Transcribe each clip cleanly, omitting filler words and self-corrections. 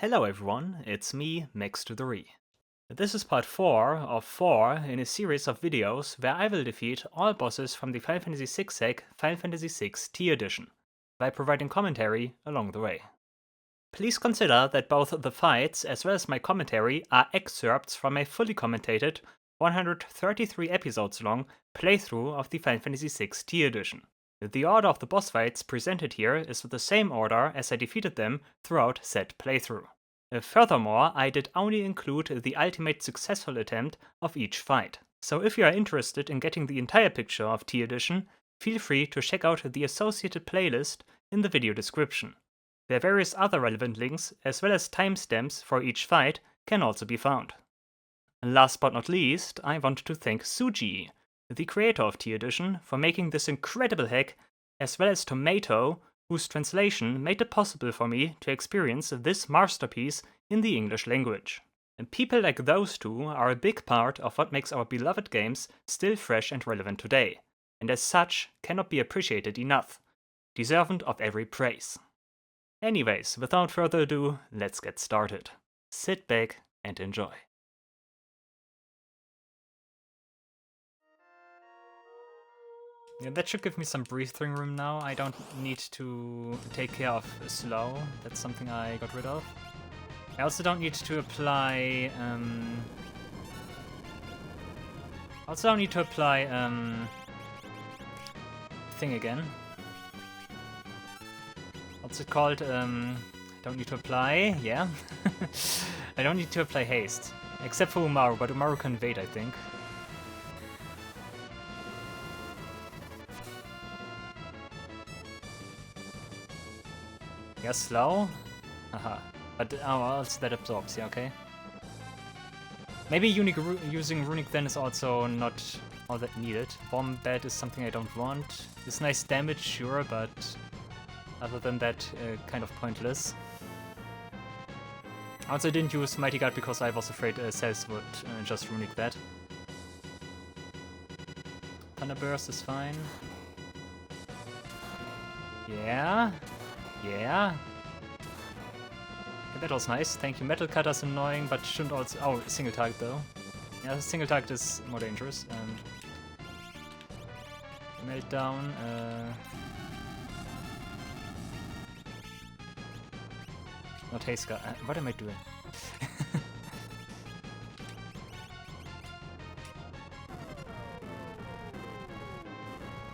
Hello everyone, it's me, Max2the. This is part 4 of 4 in a series of videos where I will defeat all bosses from the Final Fantasy VI Sec Final Fantasy VI T Edition, by providing commentary along the way. Please consider that both the fights as well as my commentary are excerpts from a fully commentated, 133 episodes long playthrough of the Final Fantasy VI T Edition. The order of the boss fights presented here is the same order as I defeated them throughout said playthrough. Furthermore, I did only include the ultimate successful attempt of each fight. So if you are interested in getting the entire picture of T Edition, feel free to check out the associated playlist in the video description. Where various other relevant links, as well as timestamps for each fight, can also be found. Last but not least, I want to thank Tsushiy, the creator of T Edition, for making this incredible hack, as well as to Mateus, whose translation made it possible for me to experience this masterpiece in the English language. And people like those two are a big part of what makes our beloved games still fresh and relevant today, and as such cannot be appreciated enough, deserving of every praise. Anyways, without further ado, let's get started. Sit back and enjoy. Yeah, that should give me some breathing room now. I don't need to take care of slow. That's something I got rid of. I also don't need to apply... thing again. What's it called? Don't need to apply, yeah. I don't need to apply haste. Except for Umaru, but Umaru can wait, I think. Yeah, slow? Haha. But also that absorbs, yeah, okay. Maybe using Runic then is also not all that needed. Bomb Bat is something I don't want. It's nice damage, sure, but other than that, kind of pointless. Also, I didn't use Mighty Guard because I was afraid Cells would just Runic that. Thunder Burst is fine. Yeah. Yeah. Okay, that was nice. Thank you. Metal Cutter's annoying, but shouldn't also... Oh, single target though. Yeah, single target is more dangerous. Meltdown. Not haste guard. What am I doing?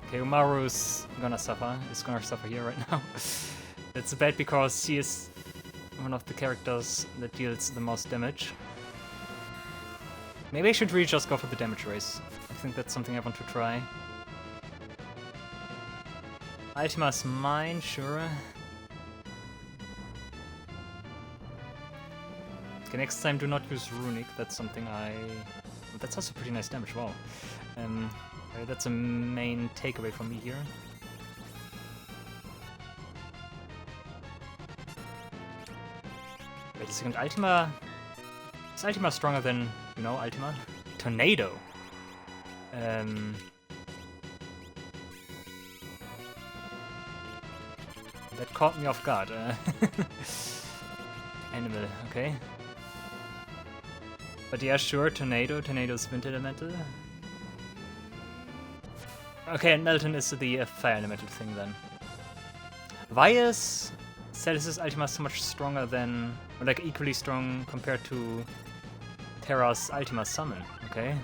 Okay, Umaru's gonna suffer. Is gonna suffer here right now. It's bad because he is one of the characters that deals the most damage. Maybe I should really just go for the damage race. I think that's something I want to try. Ultima's mine, sure. Okay, next time do not use Runic. That's something I... That's also pretty nice damage, wow. That's a main takeaway from me here. Wait a second, Ultima... Is Ultima stronger than, you know, Ultima? Tornado! That caught me off guard. Animal, okay. But yeah, sure, Tornado. Tornado's Wind Elemental. Okay, and Melton is the Fire Elemental thing then. Why is Celis' Ultima so much stronger than... or like equally strong compared to Terra's Ultima Summon? Okay.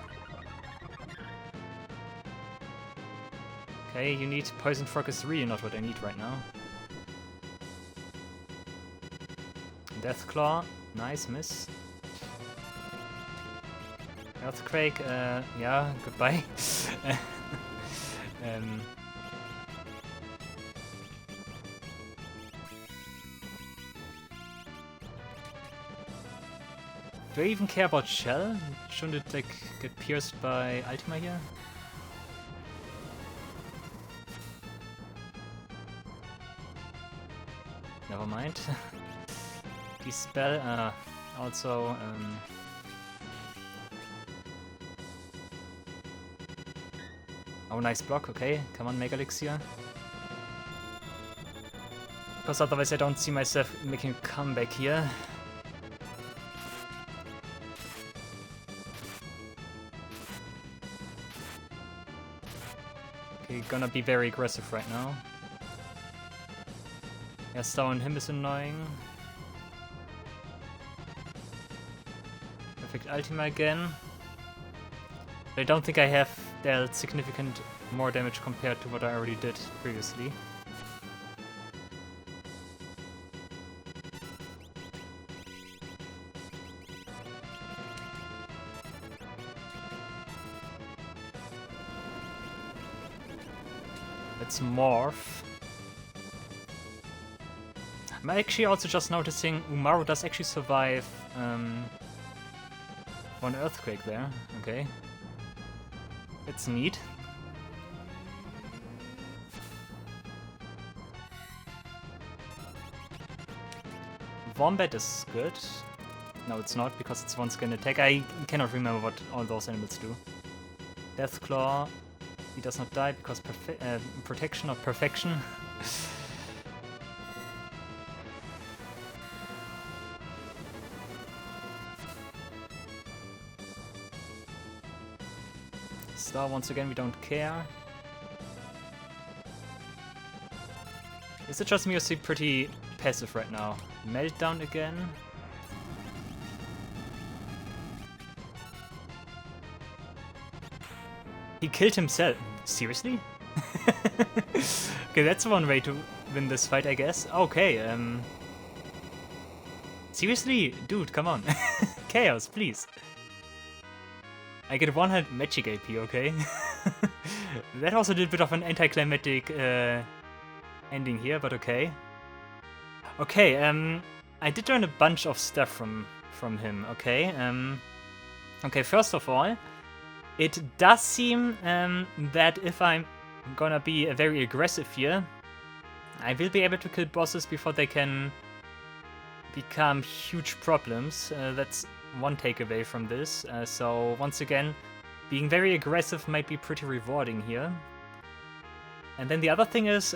Okay, you need Poison Frog is really not what I need right now. Deathclaw, nice miss. Earthquake, yeah, goodbye. Do I even care about Shell? Shouldn't it like get pierced by Ultima here? Never mind. Dispel, also oh, nice block, okay. Come on, Mega Elixir. Because otherwise I don't see myself making a comeback here. Okay, gonna be very aggressive right now. Yeah, Star on him is annoying. Perfect Ultima again. I don't think I have dealt significant more damage compared to what I already did previously. Let's morph. I'm actually also just noticing Umaru does actually survive one earthquake there. Okay. It's neat. Wombat is good. No, it's not, because it's one skin attack. I cannot remember what all those animals do. Deathclaw. He does not die because protection of perfection. Star, once again, we don't care. Is it just me or is he pretty passive right now? Meltdown again. He killed himself. Seriously? Okay, that's one way to win this fight, I guess. Okay, seriously? Dude, come on. Chaos, please. I get 100 magic AP, okay? That was a little bit of an anticlimactic ending here, but okay. Okay, I did learn a bunch of stuff from him, okay? Okay, first of all, it does seem that if I'm gonna be very aggressive here, I will be able to kill bosses before they can become huge problems. That's one takeaway from this. So once again, being very aggressive might be pretty rewarding here. And then the other thing is,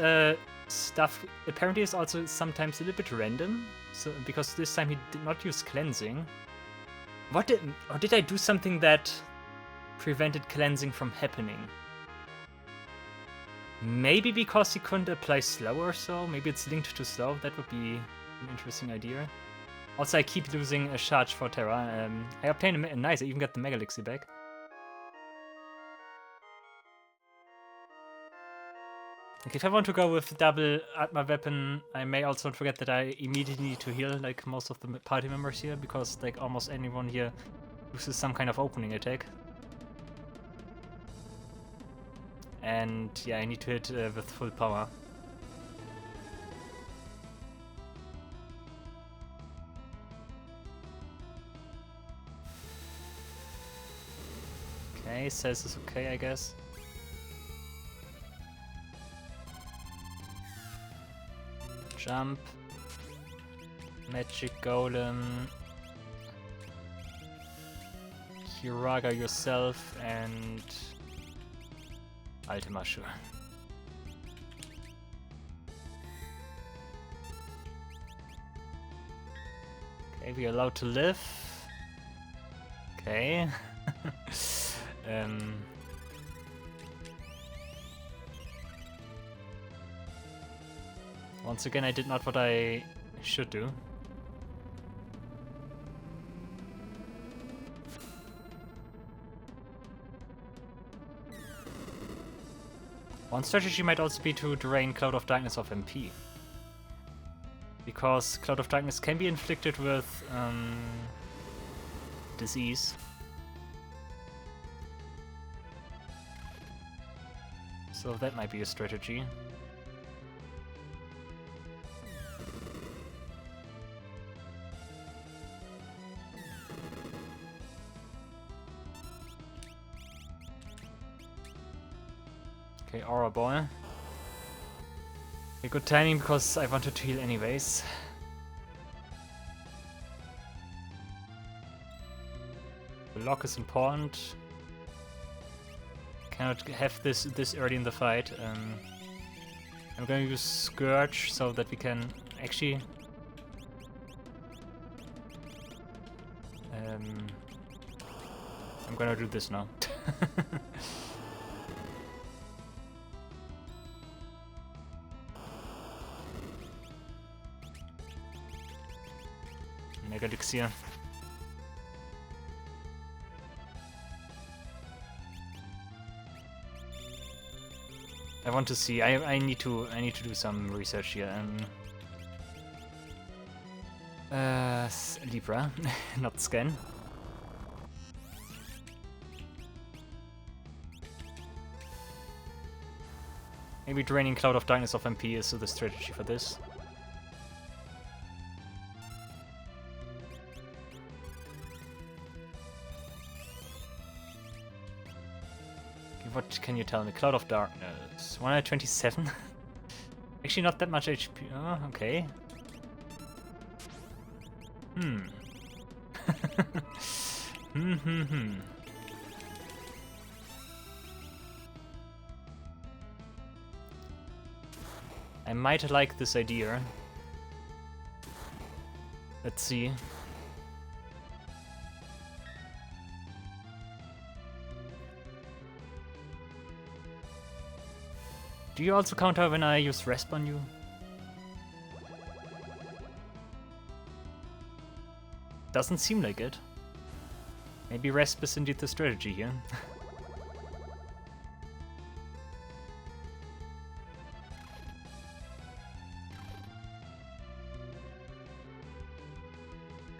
stuff apparently is also sometimes a little bit random. So because this time he did not use cleansing. Or did I do something that prevented cleansing from happening? Maybe because he couldn't apply slow or so. Maybe it's linked to slow. That would be an interesting idea. Also, I keep losing a charge for Terra. I obtained a nice. I even got the Mega Elixir back. Okay, if I want to go with double Atma weapon, I may also not forget that I immediately need to heal like most of the party members here, because like almost anyone here uses some kind of opening attack. And yeah, I need to hit with full power. Okay, says it's okay, I guess. Jump. Magic Golem. Kiraga yourself and Ultima, sure. Okay, we're allowed to live. Okay. Once again, I did not what I should do. One strategy might also be to drain Cloud of Darkness of MP. Because Cloud of Darkness can be inflicted with disease. So that might be a strategy. Okay, Aura Ball. Okay, good timing because I wanted to heal anyways. The lock is important. Cannot have this early in the fight. I'm gonna use Scourge so that we can actually I'm gonna do this now. Mega Elixir. I want to see. I need to do some research here. Libra, not scan. Maybe draining Cloud of Darkness of MP is the strategy for this. Okay, what can you tell me? Cloud of Darkness, 127? Actually not that much HP. Oh, okay. I might like this idea. Let's see. Do you also counter when I use Resp on you? Doesn't seem like it. Maybe Resp is indeed the strategy here.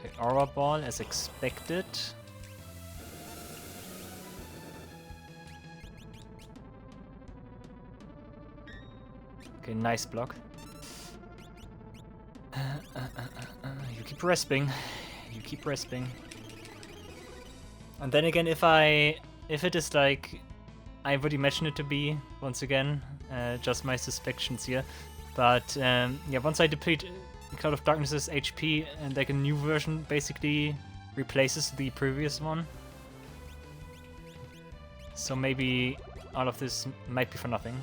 Okay, Aura Ball as expected. Okay, nice block. You keep resping. You keep resping. And then again, if it is like I would imagine it to be, once again, just my suspicions here. But yeah, once I deplete Cloud of Darkness's HP and like a new version basically replaces the previous one. So maybe all of this might be for nothing.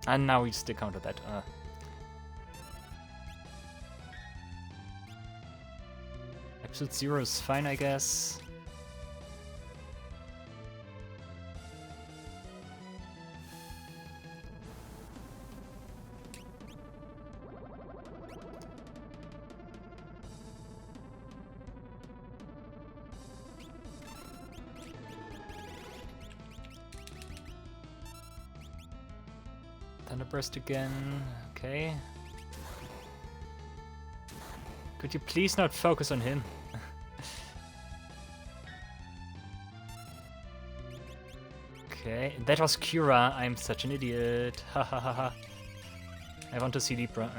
And now we still counter that. Absolute Zero is fine, I guess. Thunderburst again, okay. Could you please not focus on him? Okay, that was Cura, I'm such an idiot. Ha ha ha ha. I want to see Libra.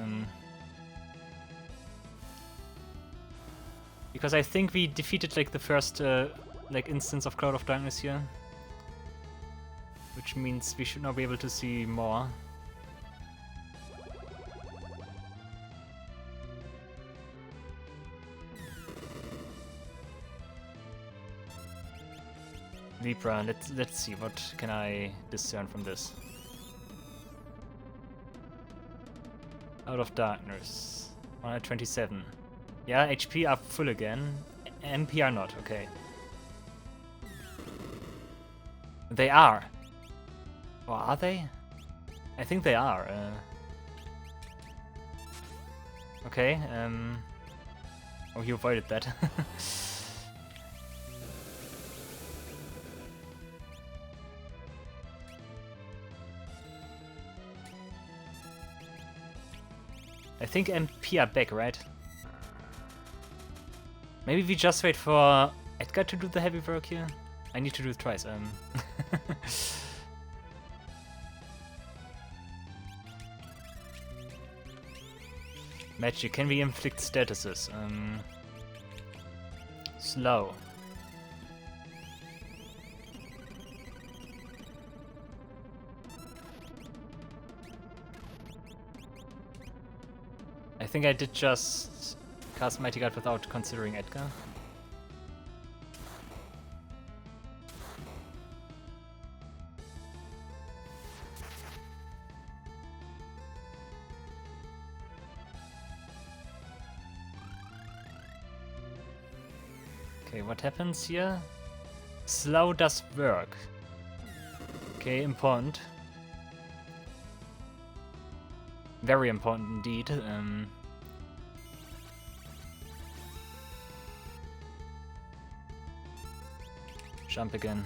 Because I think we defeated like the first like instance of Cloud of Darkness here. Which means we should now be able to see more. Libra, let's see, what can I discern from this? Out of Darkness, 127. Yeah, HP are full again. MP are not, okay. They are. Or are they? I think they are. Okay, oh, you avoided that. I think MP are back, right? Maybe we just wait for Edgar to do the heavy work here? I need to do it twice. Magic, can we inflict statuses? Slow. I think I did just cast Mighty Guard without considering Edgar. Okay, what happens here? Slow does work. Okay, important. Very important indeed. Jump again.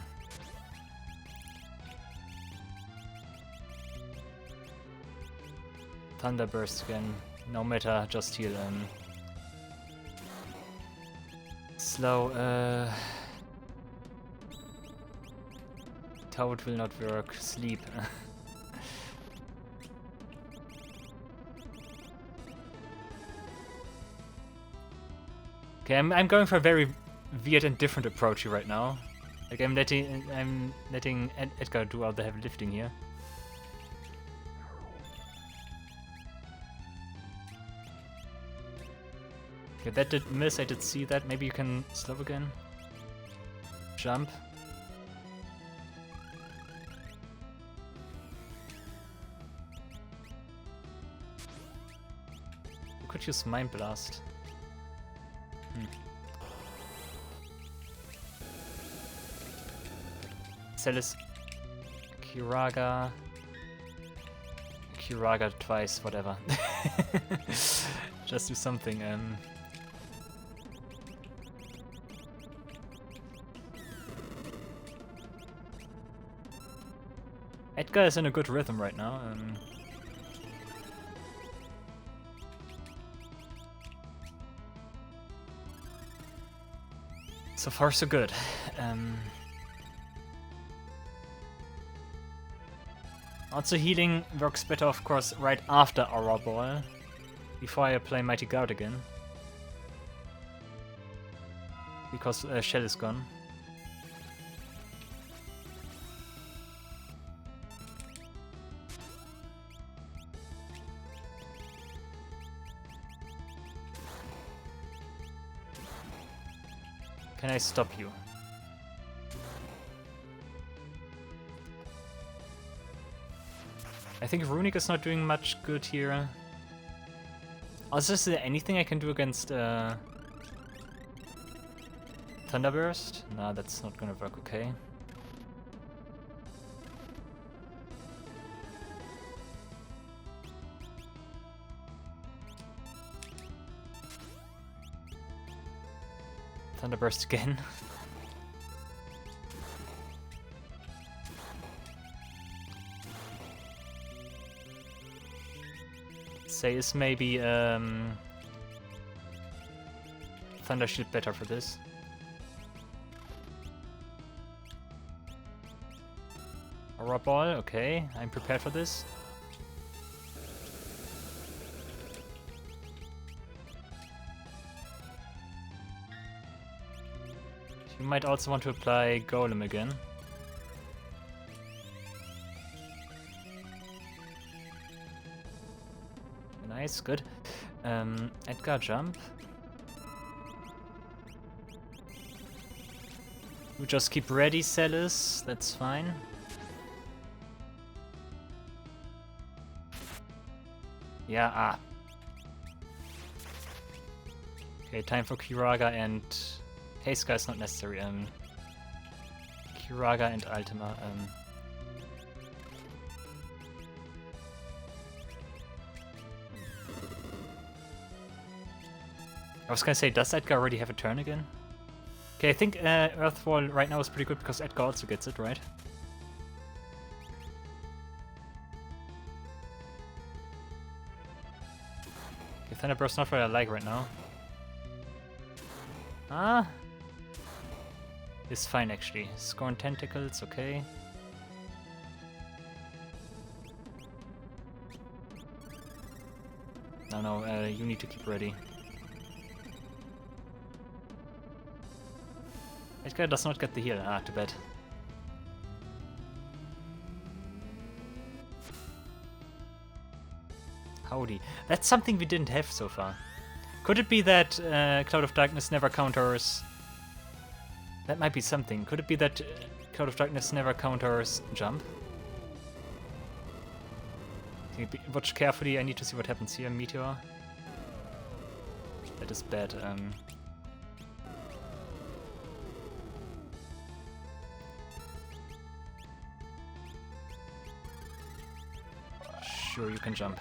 Thunderburst again. No matter, just heal. Slow. Toad will not work. Sleep. Okay, I'm going for a very weird and different approach here right now. Like I'm letting Edgar do all the heavy lifting here. Okay, that did miss. I did see that. Maybe you can slow again. Jump. You could use Mind Blast. Celis, Kiraga twice, whatever. Just do something. Edgar is in a good rhythm right now. So far, so good. Also, healing works better, of course, right after Aura Ball, before I play Mighty Guard again. Because Shell is gone. Can I stop you? I think Runic is not doing much good here. Also, is there anything I can do against Thunderburst? Nah, that's not gonna work, okay. Thunderburst again. Say, is maybe Thunder Shield better for this? Aura Ball, okay, I'm prepared for this. You might also want to apply Golem again. Nice, good. Edgar, jump. You just keep ready, Celis, that's fine. Yeah, Okay, time for Kiraga and... Haste Guy is not necessary. Kiraga and Ultima. I was gonna say, does Edgar already have a turn again? Okay, I think Earthfall right now is pretty good because Edgar also gets it, right? Okay, Thunderburst not what I like right now. It's fine actually. Scorn Tentacles, okay. No, you need to keep ready. Edgar does not get the heal. Too bad. Howdy. That's something we didn't have so far. Could it be that Cloud of Darkness never counters... That might be something. Could it be that Cloud of Darkness never counters Jump? Watch carefully, I need to see what happens here. Meteor. That is bad. Sure, you can jump.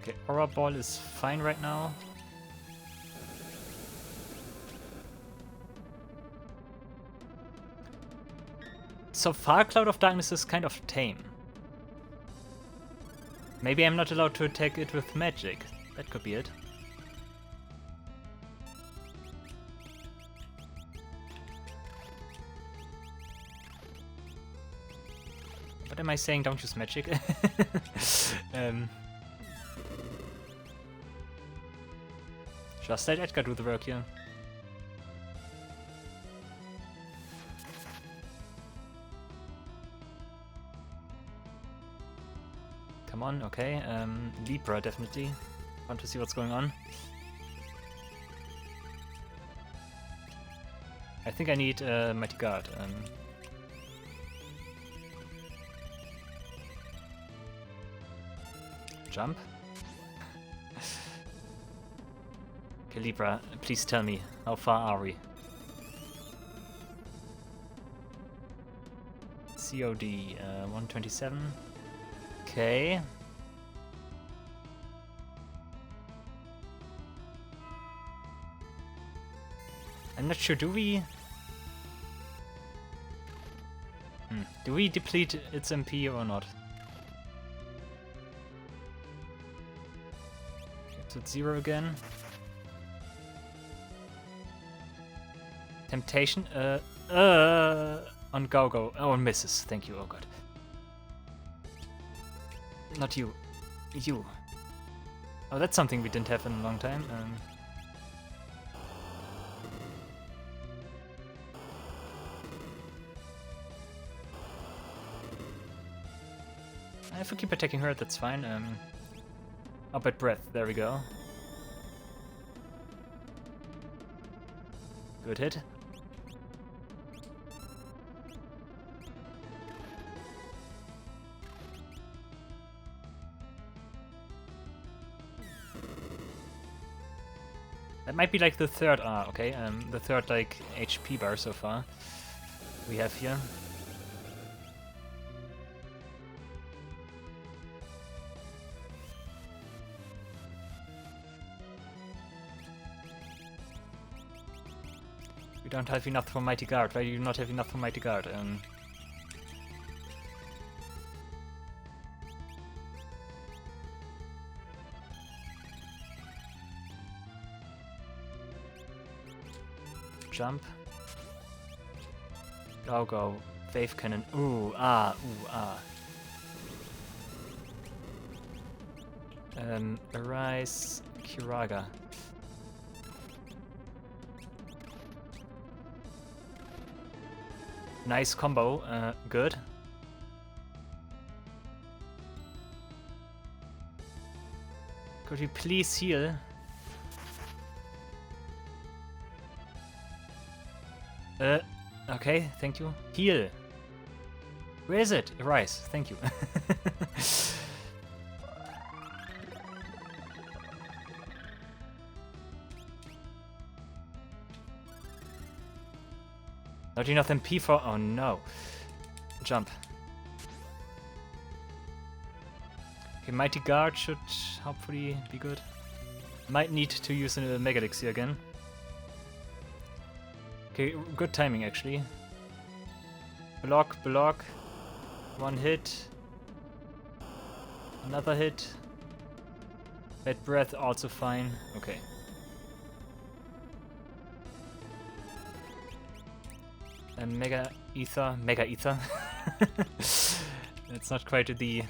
Okay, Aura Ball is fine right now. So far, Cloud of Darkness is kind of tame. Maybe I'm not allowed to attack it with magic. That could be it. What am I saying? Don't use magic. Just let Edgar do the work here. Come on, okay. Libra, definitely. Want to see what's going on. I think I need Mighty Guard. Jump. Okay, Libra, please tell me, how far are we? COD, 127. Okay. I'm not sure, do we... Do we deplete its MP or not? So it's 0 again. Temptation, on Go-Go. Oh, and misses, thank you, oh god. Not you. You. Oh, that's something we didn't have in a long time. If we keep attacking her, that's fine. Up at breath, there we go. Good hit. That might be like the third, okay, the third like HP bar so far we have here. We don't have enough for Mighty Guard. Why do you not have enough for Mighty Guard? Jump. Go. Wave Cannon. Ooh, ah. Arise. Kiraga. Nice combo, good. Could you please heal? Okay, thank you. Heal. Where is it? Rise, thank you. Not enough MP for... Oh no. Jump. Okay, Mighty Guard should hopefully be good. Might need to use a Mega Elixir again. Okay, good timing actually. Block. One hit. Another hit. Bad breath, also fine. Okay. Mega Ether. It's not quite the... You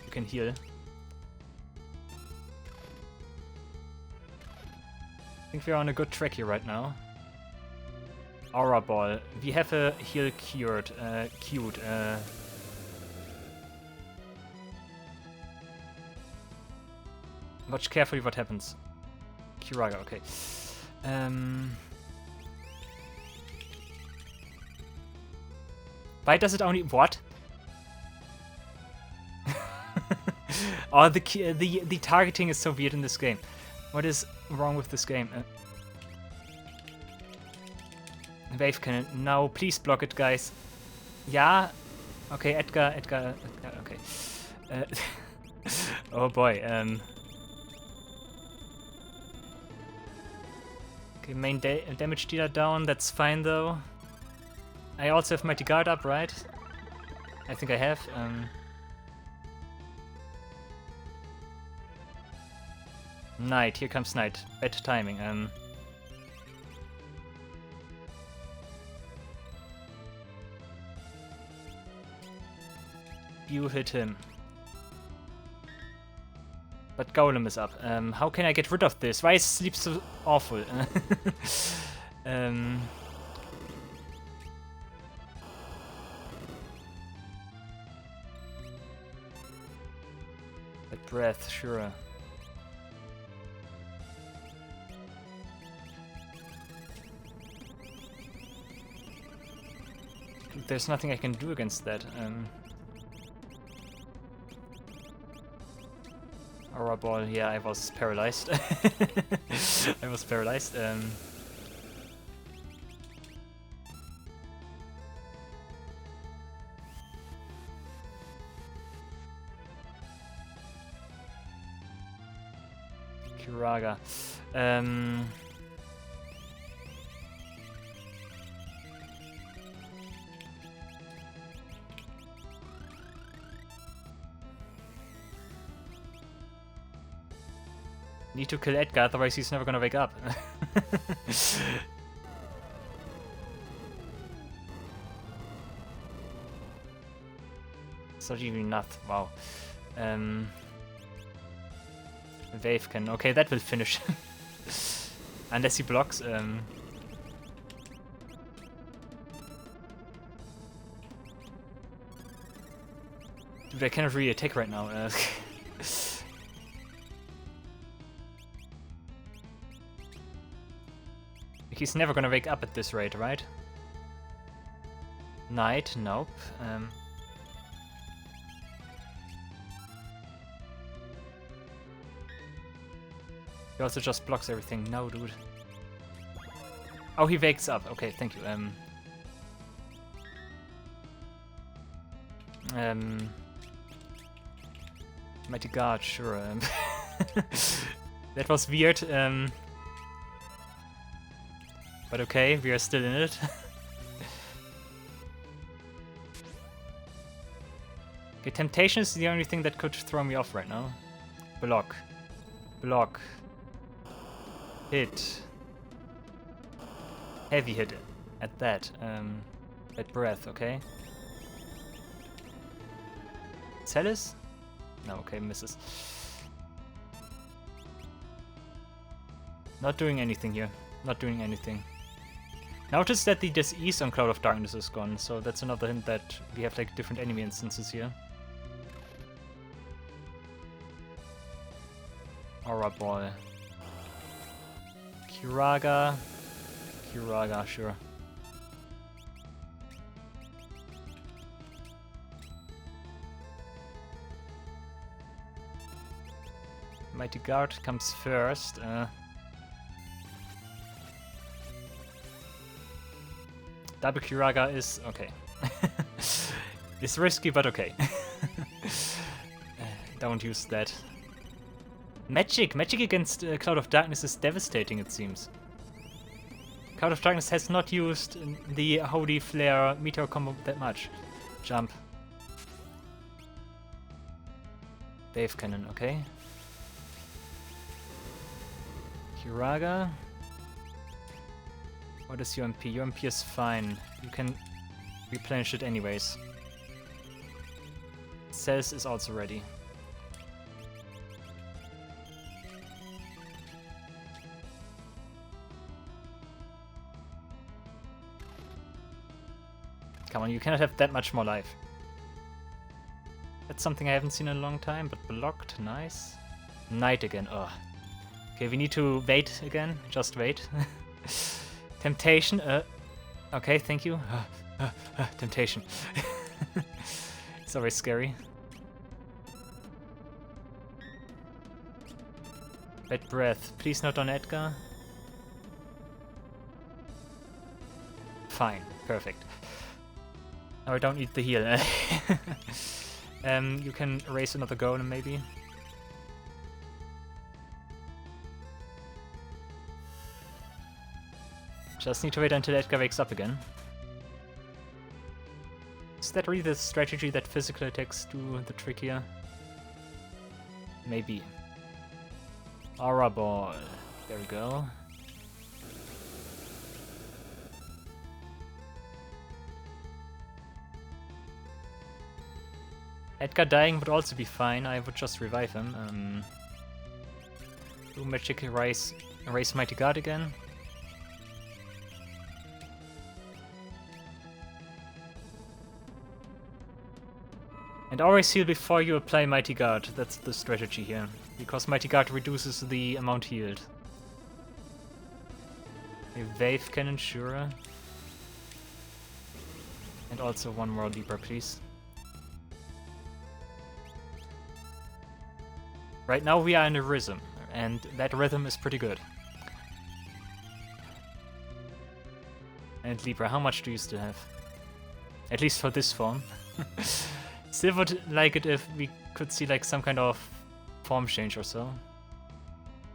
can heal. I think we're on a good track here right now. Aura Ball. We have a heal queued. Watch carefully what happens. Kiraga, okay. Why does it only... What? Oh, the targeting is so weird in this game. What is wrong with this game? Wave Cannon. No, please block it, guys. Yeah. Okay, Edgar, okay. Oh boy, okay, main damage dealer down, that's fine though. I also have Mighty Guard up, right? I think I have. Knight, here comes Knight. Bad timing. You hit him. But Golem is up. How can I get rid of this? Why is sleep so awful? Bad breath, sure. There's nothing I can do against that. Aura Ball, yeah, I was paralyzed. I was paralyzed. Kiraga. Need to kill Edgar, otherwise he's never gonna wake up. It's not even enough, wow. Wave can, okay, that will finish. Unless he blocks. Dude, I cannot really attack right now. He's never gonna wake up at this rate, right? Knight, nope. He also just blocks everything. No, dude. Oh, he wakes up. Okay, thank you. Mighty Guard, sure. That was weird. But okay, we are still in it. Okay, Temptation is the only thing that could throw me off right now. Block. Block. Hit. Heavy hit at that. Bad breath, okay. Celis? No, okay, misses. Not doing anything here. Not doing anything. Notice that the dis-ease on Cloud of Darkness is gone, so that's another hint that we have like different enemy instances here. Aura Ball. Kiraga. Kiraga, sure. Mighty Guard comes first. Double Kiraga is okay. It's risky, but okay. Don't use that. Magic! Magic against Cloud of Darkness is devastating, it seems. Cloud of Darkness has not used the Holy Flare Meteor combo that much. Jump. Wave Cannon, okay. Kiraga. What is your MP? Your MP is fine. You can replenish it anyways. Cells is also ready. Come on, you cannot have that much more life. That's something I haven't seen in a long time, but blocked, nice. Knight again, ugh. Okay, we need to wait again, just wait. Temptation, okay, thank you. Temptation. It's always scary. Bad breath, please not on Edgar. fine. Perfect. Oh, I don't need the heal. You can raise another golem, maybe. Just need to wait until Edgar wakes up again. Is that really the strategy that physical attacks do the trick here? Maybe. Aura Ball. There we go. Edgar dying would also be fine. I would just revive him. Do magic erase Mighty Guard again. And always heal before you apply Mighty Guard. That's the strategy here. Because Mighty Guard reduces the amount healed. A Wave Cannon, sure. And also one more Libra, please. Right now we are in a rhythm, and that rhythm is pretty good. And Libra, how much do you still have? At least for this form. Still would like it if we could see like some kind of form change or so.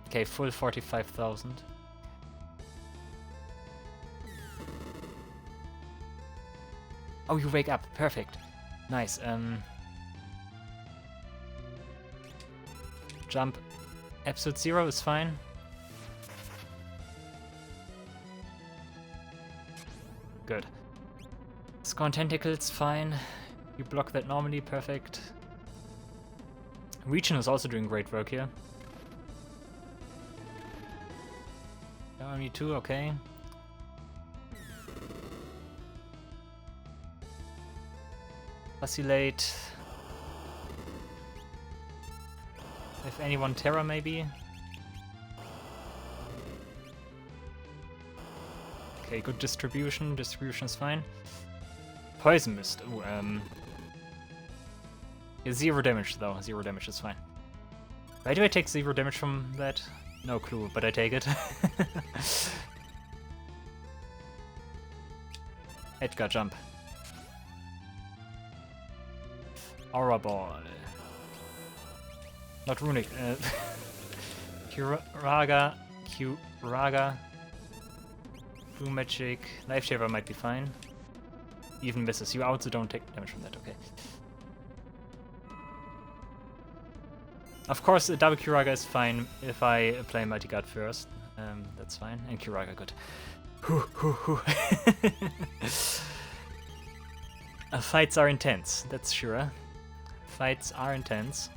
Okay, full 45,000. Oh, you wake up. Perfect. Nice. Jump. Absolute 0 is fine. Good. Scorn Tentacles, fine. You block that normally, perfect. Region is also doing great work here. Only 2, okay. Vacillate. If anyone, Terra maybe. Okay, good distribution. Distribution is fine. Poison Mist. Ooh, 0 damage though. 0 damage is fine. Why do I take 0 damage from that? No clue, but I take it. Edgar, jump. Aura Ball. Not runic. Kuraga. Blue Magic. Life Shaver might be fine. Even misses. You also don't take damage from that, okay. Of course, a double Kuraga is fine if I play Mighty Guard first. That's fine. And Kuraga, good. Fights are intense, that's sure. Fights are intense.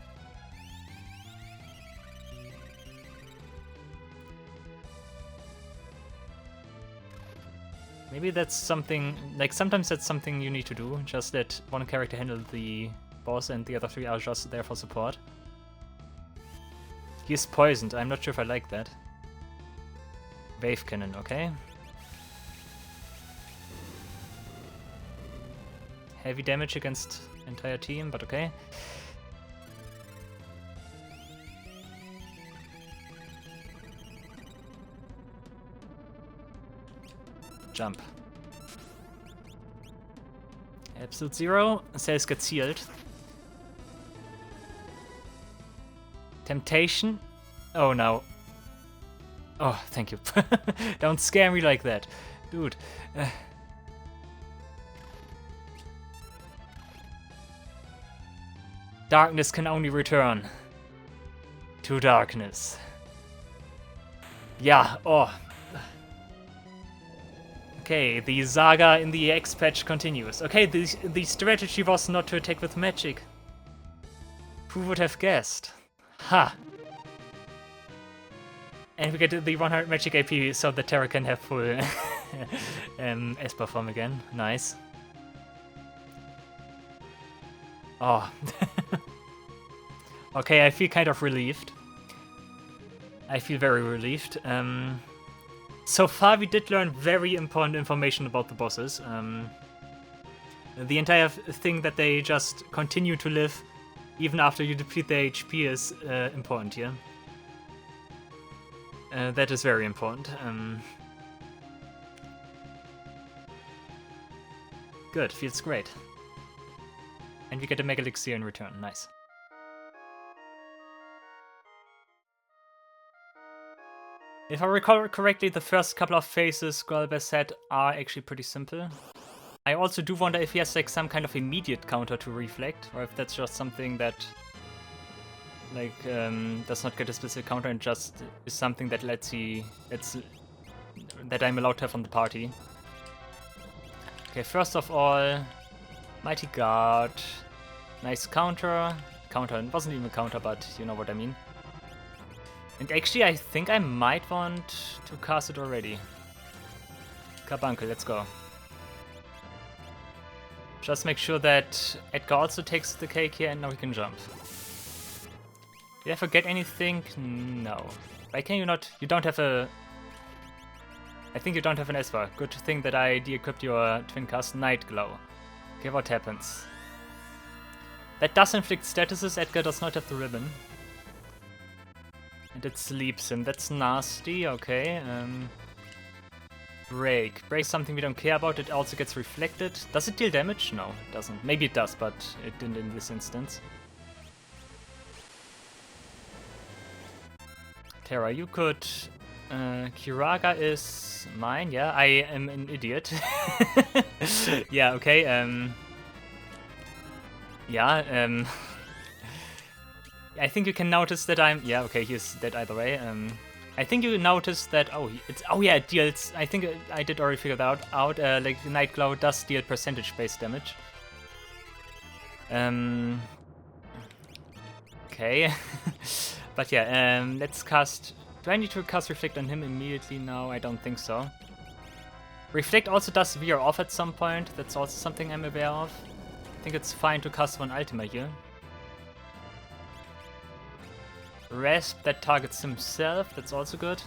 Maybe that's something, like sometimes that's something you need to do, just let one character handle the boss and the other 3 are just there for support. He's poisoned, I'm not sure if I like that. Wave Cannon, okay. Heavy damage against entire team, but okay. Jump. Absolute 0. Cells gezielt. Temptation. Oh no. Oh, thank you. Don't scare me like that. Dude. Darkness can only return to darkness. Yeah, oh. Okay, the saga in the EX patch continues. Okay, the strategy was not to attack with magic. Who would have guessed? Ha! And we get the 100 magic AP so that Terra can have full Esper form again. Nice. Oh. Okay, I feel kind of relieved. I feel very relieved. So far we did learn very important information about the bosses. The entire thing that they just continue to live even after you deplete their HP is important here. That is very important. Good, feels great. And we get a Mega Elixir in return, nice. If I recall correctly, the first couple of phases Golbez said are actually pretty simple. I also do wonder if he has like some kind of immediate counter to Reflect, or if that's just something that like does not get a specific counter and just is something that that I'm allowed to have on the party. Okay, first of all, Mighty Guard, nice counter. Counter, it wasn't even a counter, but you know what I mean. And actually, I think I might want to cast it already. Carbuncle, let's go. Just make sure that Edgar also takes the cake here, and now he can jump. Did I forget anything? No. Why can you not? You don't have a... I think you don't have an Esper. Good thing that I de-equipped your twin cast Night Glow. Okay, what happens? That does inflict statuses. Edgar does not have the ribbon. And it sleeps him. That's nasty. Okay. Break. Break is something we don't care about. It also gets reflected. Does it deal damage? No, it doesn't. Maybe it does, but it didn't in this instance. Terra, you could... Kiraga is mine. Yeah, I am an idiot. Yeah, okay. Yeah, I think you can notice that I'm... Yeah, okay, he's dead either way. I think you notice that... Oh, it's... Oh yeah, it deals... I think I did already figure that out. Like, Night Glow does deal percentage-based damage. Okay. But yeah, let's cast... Do I need to cast Reflect on him immediately? No, I don't think so. Reflect also does veer off at some point. That's also something I'm aware of. I think it's fine to cast one Ultima here. Rasp that targets himself. That's also good.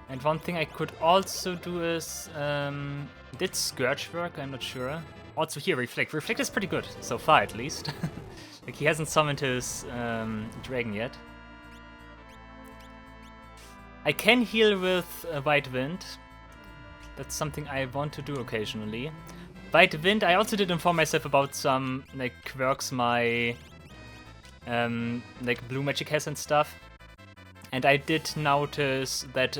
And one thing I could also do is... did Scourge work? I'm not sure. Also here, Reflect. Reflect is pretty good, so far at least. Like, he hasn't summoned his dragon yet. I can heal with White Wind. That's something I want to do occasionally. White Wind, I also did inform myself about some like quirks my like blue magic has and stuff. And I did notice that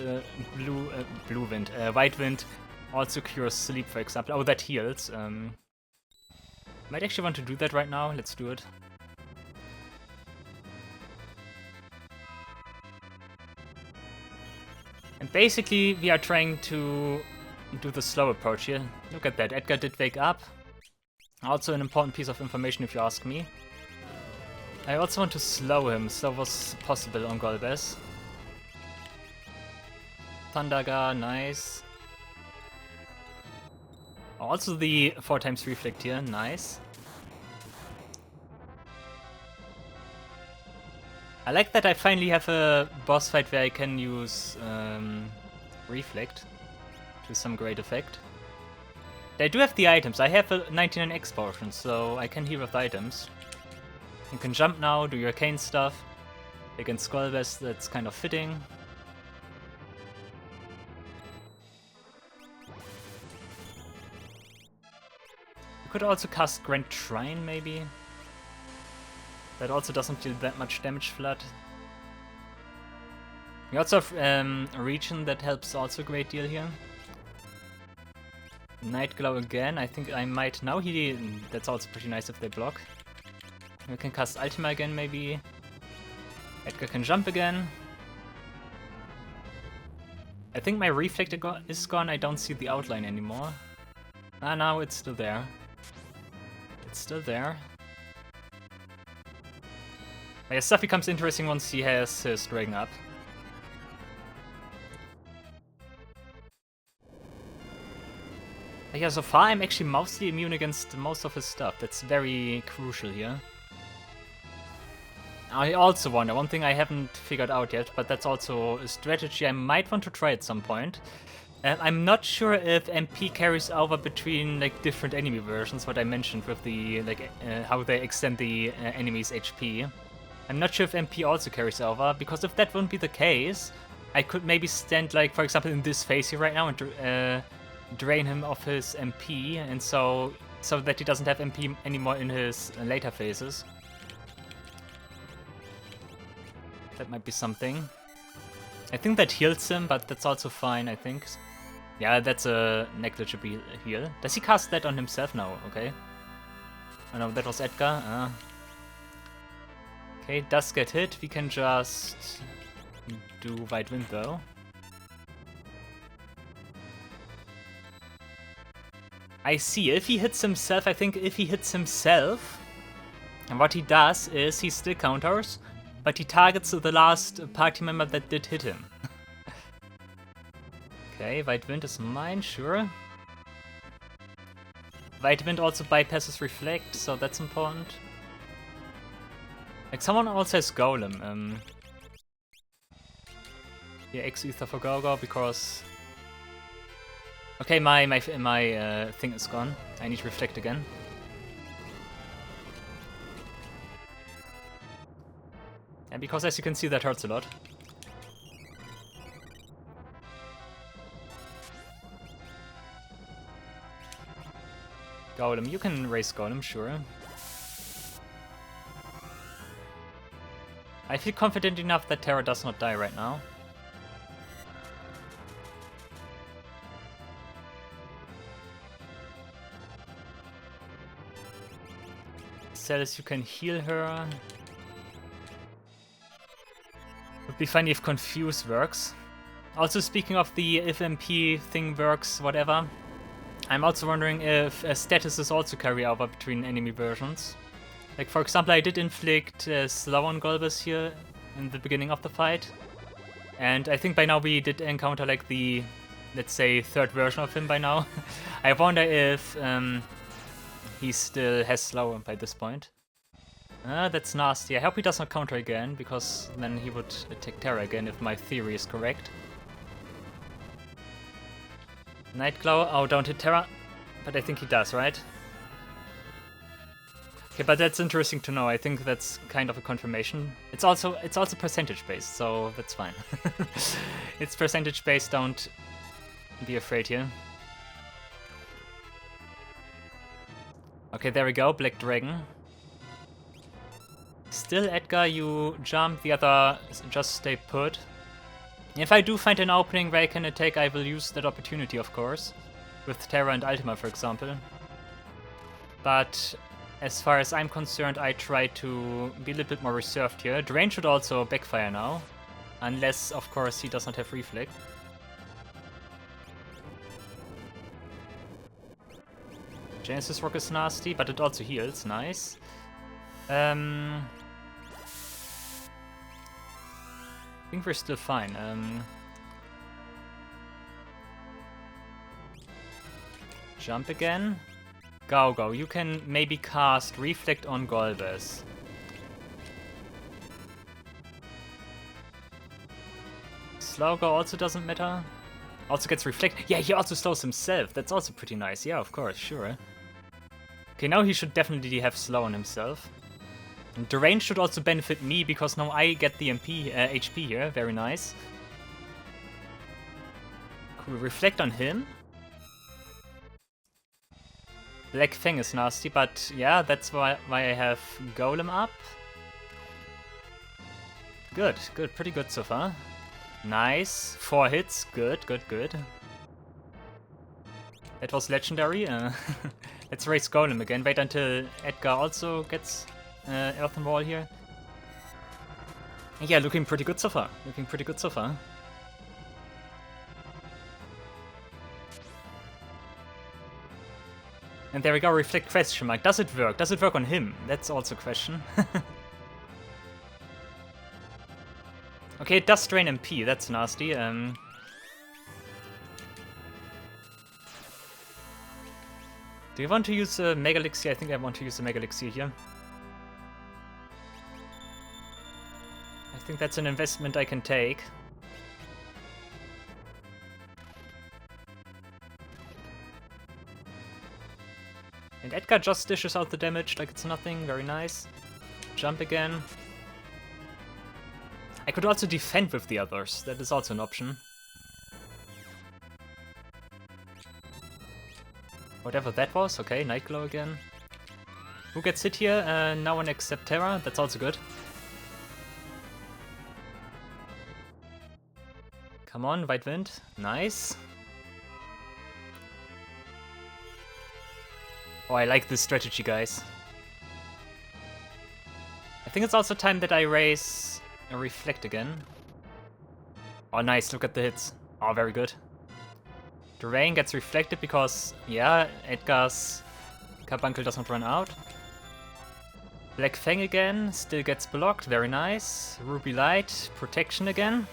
White Wind also cures sleep, for example. Oh, that heals. Might actually want to do that right now. Let's do it. And basically, we are trying to do the slow approach here. Look at that, Edgar did wake up. Also an important piece of information if you ask me. I also want to slow him, so was possible on Golbez. Thundergar, nice. Also the 4x Reflect here, nice. I like that I finally have a boss fight where I can use Reflect to some great effect. I do have the items. I have a 99x potion, so I can heal with items. You can jump now, do your Kain stuff. Against Golbez, that's kind of fitting. You could also cast Grand Trine, maybe. That also doesn't deal that much damage flood. We also have a region that helps also a great deal here. Night Glow again, I think I might now that's also pretty nice if they block. We can cast Ultima again maybe. Edgar can jump again. I think my Reflect is gone, I don't see the outline anymore. Ah, now it's still there. It's still there. Yeah, stuff becomes interesting once he has his dragon up. But yeah, so far I'm actually mostly immune against most of his stuff. That's very crucial here. I also wonder, one thing I haven't figured out yet, but that's also a strategy I might want to try at some point. I'm not sure if MP carries over between like different enemy versions, what I mentioned with the like how they extend the enemy's HP. I'm not sure if MP also carries over, because if that wouldn't be the case, I could maybe stand like, for example, in this phase here right now and drain him of his MP, and so that he doesn't have MP anymore in his later phases. That might be something. I think that heals him, but that's also fine, I think. Yeah, that's a negligible heal. Does he cast that on himself? No, okay. Oh no, that was Edgar. Okay, does get hit. We can just do White Wind though. I see, if he hits himself, I think if he hits himself, and what he does is he still counters, but he targets the last party member that did hit him. Okay, White Wind is mine, sure. White Wind also bypasses Reflect, so that's important. Like, someone also has Golem. Yeah, Exdeath for Go-Go, because... Okay, my thing is gone. I need to Reflect again. And because, as you can see, that hurts a lot. Golem, you can raise Golem, sure. I feel confident enough that Terra does not die right now. Cells, you can heal her. Would be funny if Confuse works. Also, speaking of the if MP thing works, whatever, I'm also wondering if statuses also carry over between enemy versions. Like, for example, I did inflict slow on Golbez here in the beginning of the fight. And I think by now we did encounter like the, let's say, third version of him by now. I wonder if he still has slow by this point. That's nasty. I hope he does not counter again, because then he would attack Terra again if my theory is correct. Nightglow, oh, don't hit Terra. But I think he does, right? Okay, but that's interesting to know. I think that's kind of a confirmation. It's also percentage based, so that's fine. It's percentage based, don't be afraid here. Okay, there we go, Black Dragon. Still, Edgar, you jump, the other just stay put. If I do find an opening where I can attack, I will use that opportunity, of course. With Terra and Ultima, for example. But as far as I'm concerned, I try to be a little bit more reserved here. Drain should also backfire now. Unless, of course, he does not have Reflect. Genesis Rock is nasty, but it also heals. Nice. I think we're still fine. Jump again. Go. You can maybe cast Reflect on Golbez. Slow Go also doesn't matter. Also gets Reflect. Yeah, he also slows himself. That's also pretty nice. Yeah, of course, sure. Okay, now he should definitely have slow on himself. And the range should also benefit me, because now I get the HP here. Very nice. Cool, Reflect on him. Black Fang is nasty, but yeah, that's why I have Golem up. Good, pretty good so far. Nice, 4 hits, good. That was legendary. Let's raise Golem again. Wait until Edgar also gets Earthen Wall here. Yeah, looking pretty good so far. And there we go, Reflect question mark. Does it work? Does it work on him? That's also a question. Okay, it does drain MP. That's nasty. Do you want to use a Mega Elixir? I think I want to use a Mega Elixir here. I think that's an investment I can take. And Edgar just dishes out the damage like it's nothing. Very nice. Jump again. I could also defend with the others. That is also an option. Whatever that was. Okay, Nightglow again. Who gets hit here? No one except Terra. That's also good. Come on, White Wind. Nice. Oh, I like this strategy, guys. I think it's also time that I raise a Reflect again. Oh, nice. Look at the hits. Oh, very good. The rain gets reflected because, yeah, Edgar's Carbuncle doesn't run out. Black Fang again, still gets blocked, very nice. Ruby Light, protection again.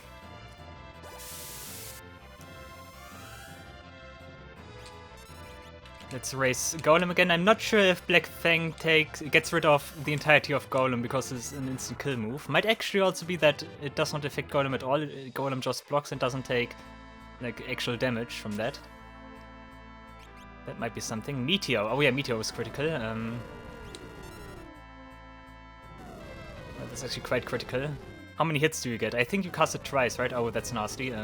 Let's raise Golem again. I'm not sure if Black Fang gets rid of the entirety of Golem because it's an instant kill move. Might actually also be that it does not affect Golem at all. Golem just blocks and doesn't take like actual damage from that. That might be something. Meteor. Oh yeah, Meteor was critical. Well, that's actually quite critical. How many hits do you get? I think you cast it twice, right? Oh, that's nasty.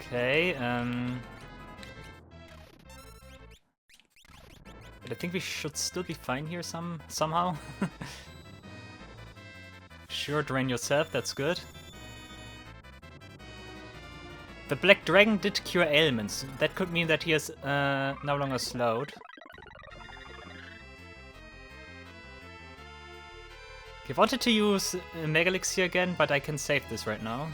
Okay, but I think we should still be fine here somehow. Sure, drain yourself, that's good. The Black Dragon did cure ailments. That could mean that he is no longer slowed. I wanted to use Mega Elixir again, but I can save this right now.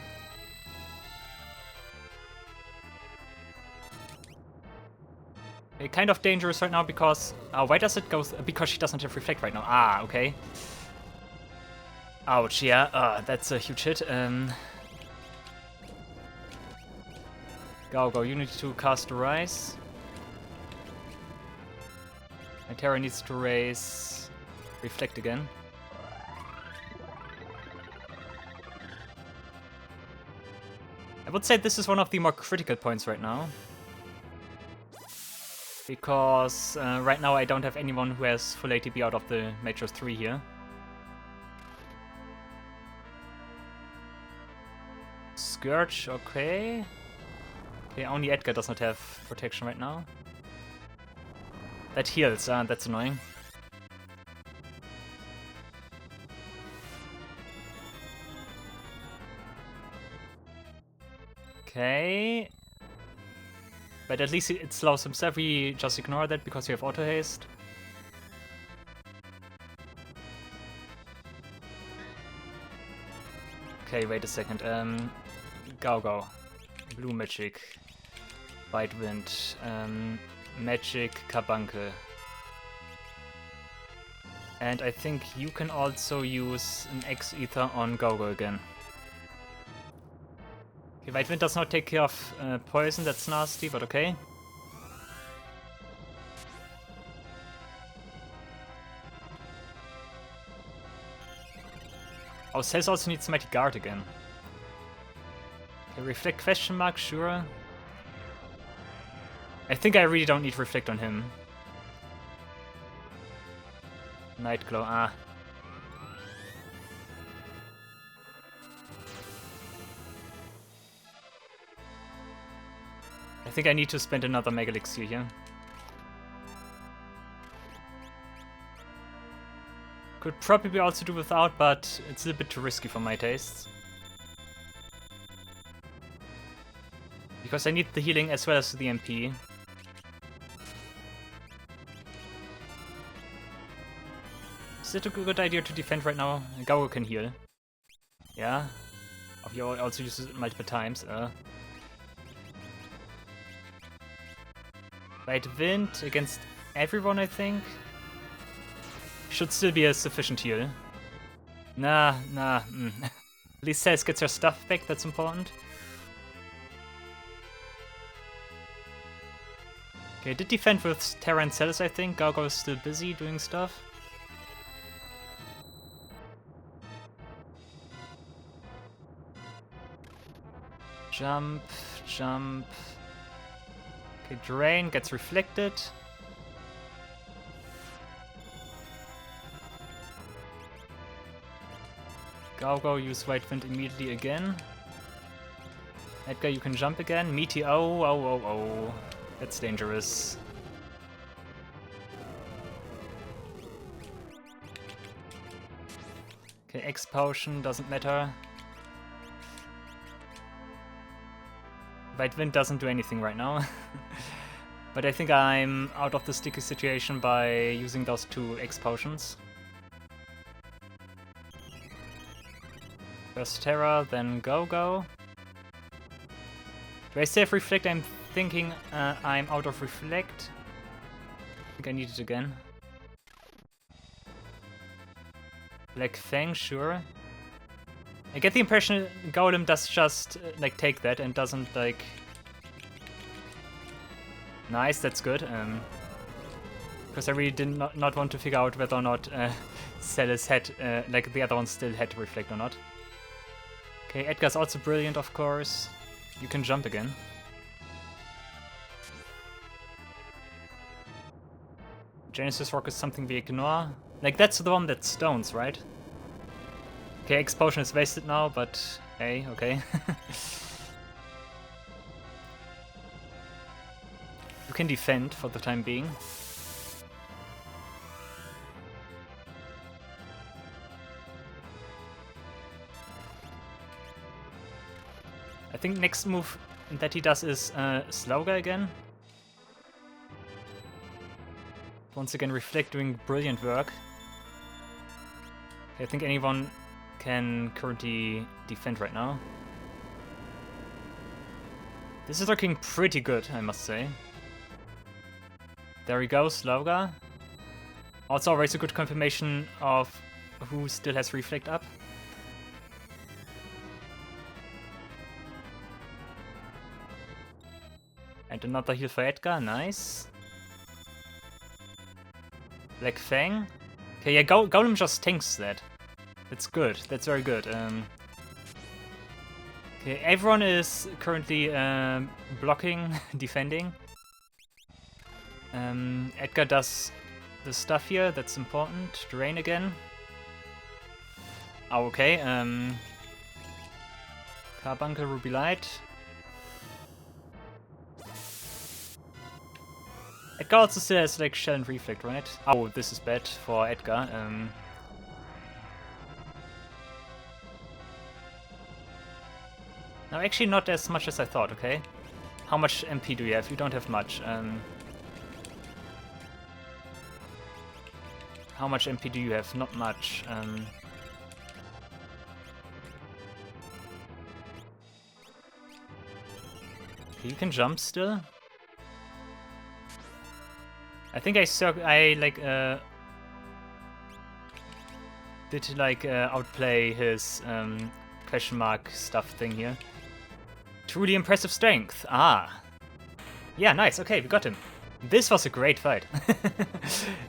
Kind of dangerous right now because... why does it go... because she doesn't have Reflect right now. Ah, okay. Ouch, yeah. That's a huge hit. Go, you need to cast a Rise. And Terra needs to raise Reflect again. I would say this is one of the more critical points right now. Because right now I don't have anyone who has full ATB out of the Majors 3 here. Scourge, okay. Okay, only Edgar does not have protection right now. That heals, that's annoying. Okay. But at least it slows himself. We just ignore that because we have auto haste. Okay, wait a second. Go. Blue Magic. White Wind. Magic Carbuncle. And I think you can also use an Exether on Go again. Okay, White Wind does not take care of poison, that's nasty, but okay. Our Cells also needs Mighty Guard again. Okay, Reflect question mark, sure. I think I really don't need Reflect on him. Nightglow, I think I need to spend another Mega Elixir here. Could probably also do without, but it's a little bit too risky for my tastes. Because I need the healing as well as the MP. Is it a good idea to defend right now? Gao can heal. Yeah. Oh, he also uses it multiple times. White Wind against everyone, I think. Should still be a sufficient heal. Nah. At least Cells gets her stuff back, that's important. Okay, I did defend with Terra and Cells, I think. Gargo is still busy doing stuff. Jump. Okay, Drain gets reflected. Go, use White Wind immediately again. Edgar, you can jump again. Meaty, oh. That's dangerous. Okay, X potion, doesn't matter. White Wind doesn't do anything right now. But I think I'm out of the sticky situation by using those 2 X potions. First Terra, then Go. Do I save Reflect? I'm thinking I'm out of Reflect. I think I need it again. Black Fang, sure. I get the impression Golem does just like take that and doesn't like... Nice, that's good. Because I really did not want to figure out whether or not Celis had, like the other one still had Reflect or not. Okay, Edgar's also brilliant, of course. You can jump again. Genesis Rock is something we ignore. Like, that's the one that stones, right? Okay, X potion is wasted now, but hey, okay. You can defend for the time being. I think next move that he does is Slaughter again. Once again, Reflect doing brilliant work. Okay, I think anyone can currently defend right now. This is looking pretty good, I must say. There we go, Slaughter. Also always a good confirmation of who still has Reflect up. And another heal for Edgar, nice. Black Fang. Okay, yeah, Golem just tanks that. That's good, that's very good. Okay, everyone is currently blocking, defending. Edgar does the stuff here, that's important. Drain again. Oh, okay. Carbuncle, Ruby Light. Edgar also still has like Shell and Reflect, right? Oh, this is bad for Edgar. No, actually not as much as I thought, okay? How much MP do you have? You don't have much. How much MP do you have? Not much. Okay, you can jump still. I think I did like outplay his question mark stuff thing here. Truly impressive strength. Ah. Yeah, nice. Okay, we got him. This was a great fight.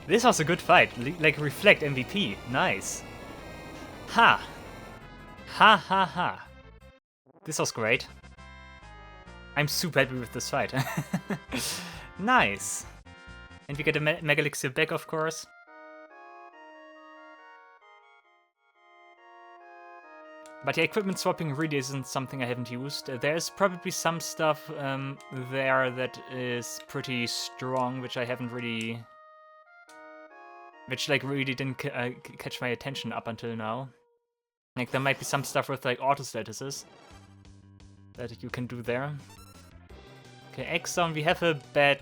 This was a good fight. Like Reflect MVP. Nice. Ha. Ha ha ha. This was great. I'm super happy with this fight. Nice. And we get a Mega Elixir back, of course. But yeah, equipment swapping really isn't something I haven't used. There's probably some stuff there that is pretty strong, which I haven't really... Which, like, really didn't catch my attention up until now. Like, there might be some stuff with, like, auto statuses that you can do there. Okay, X-Zone, we have a bad...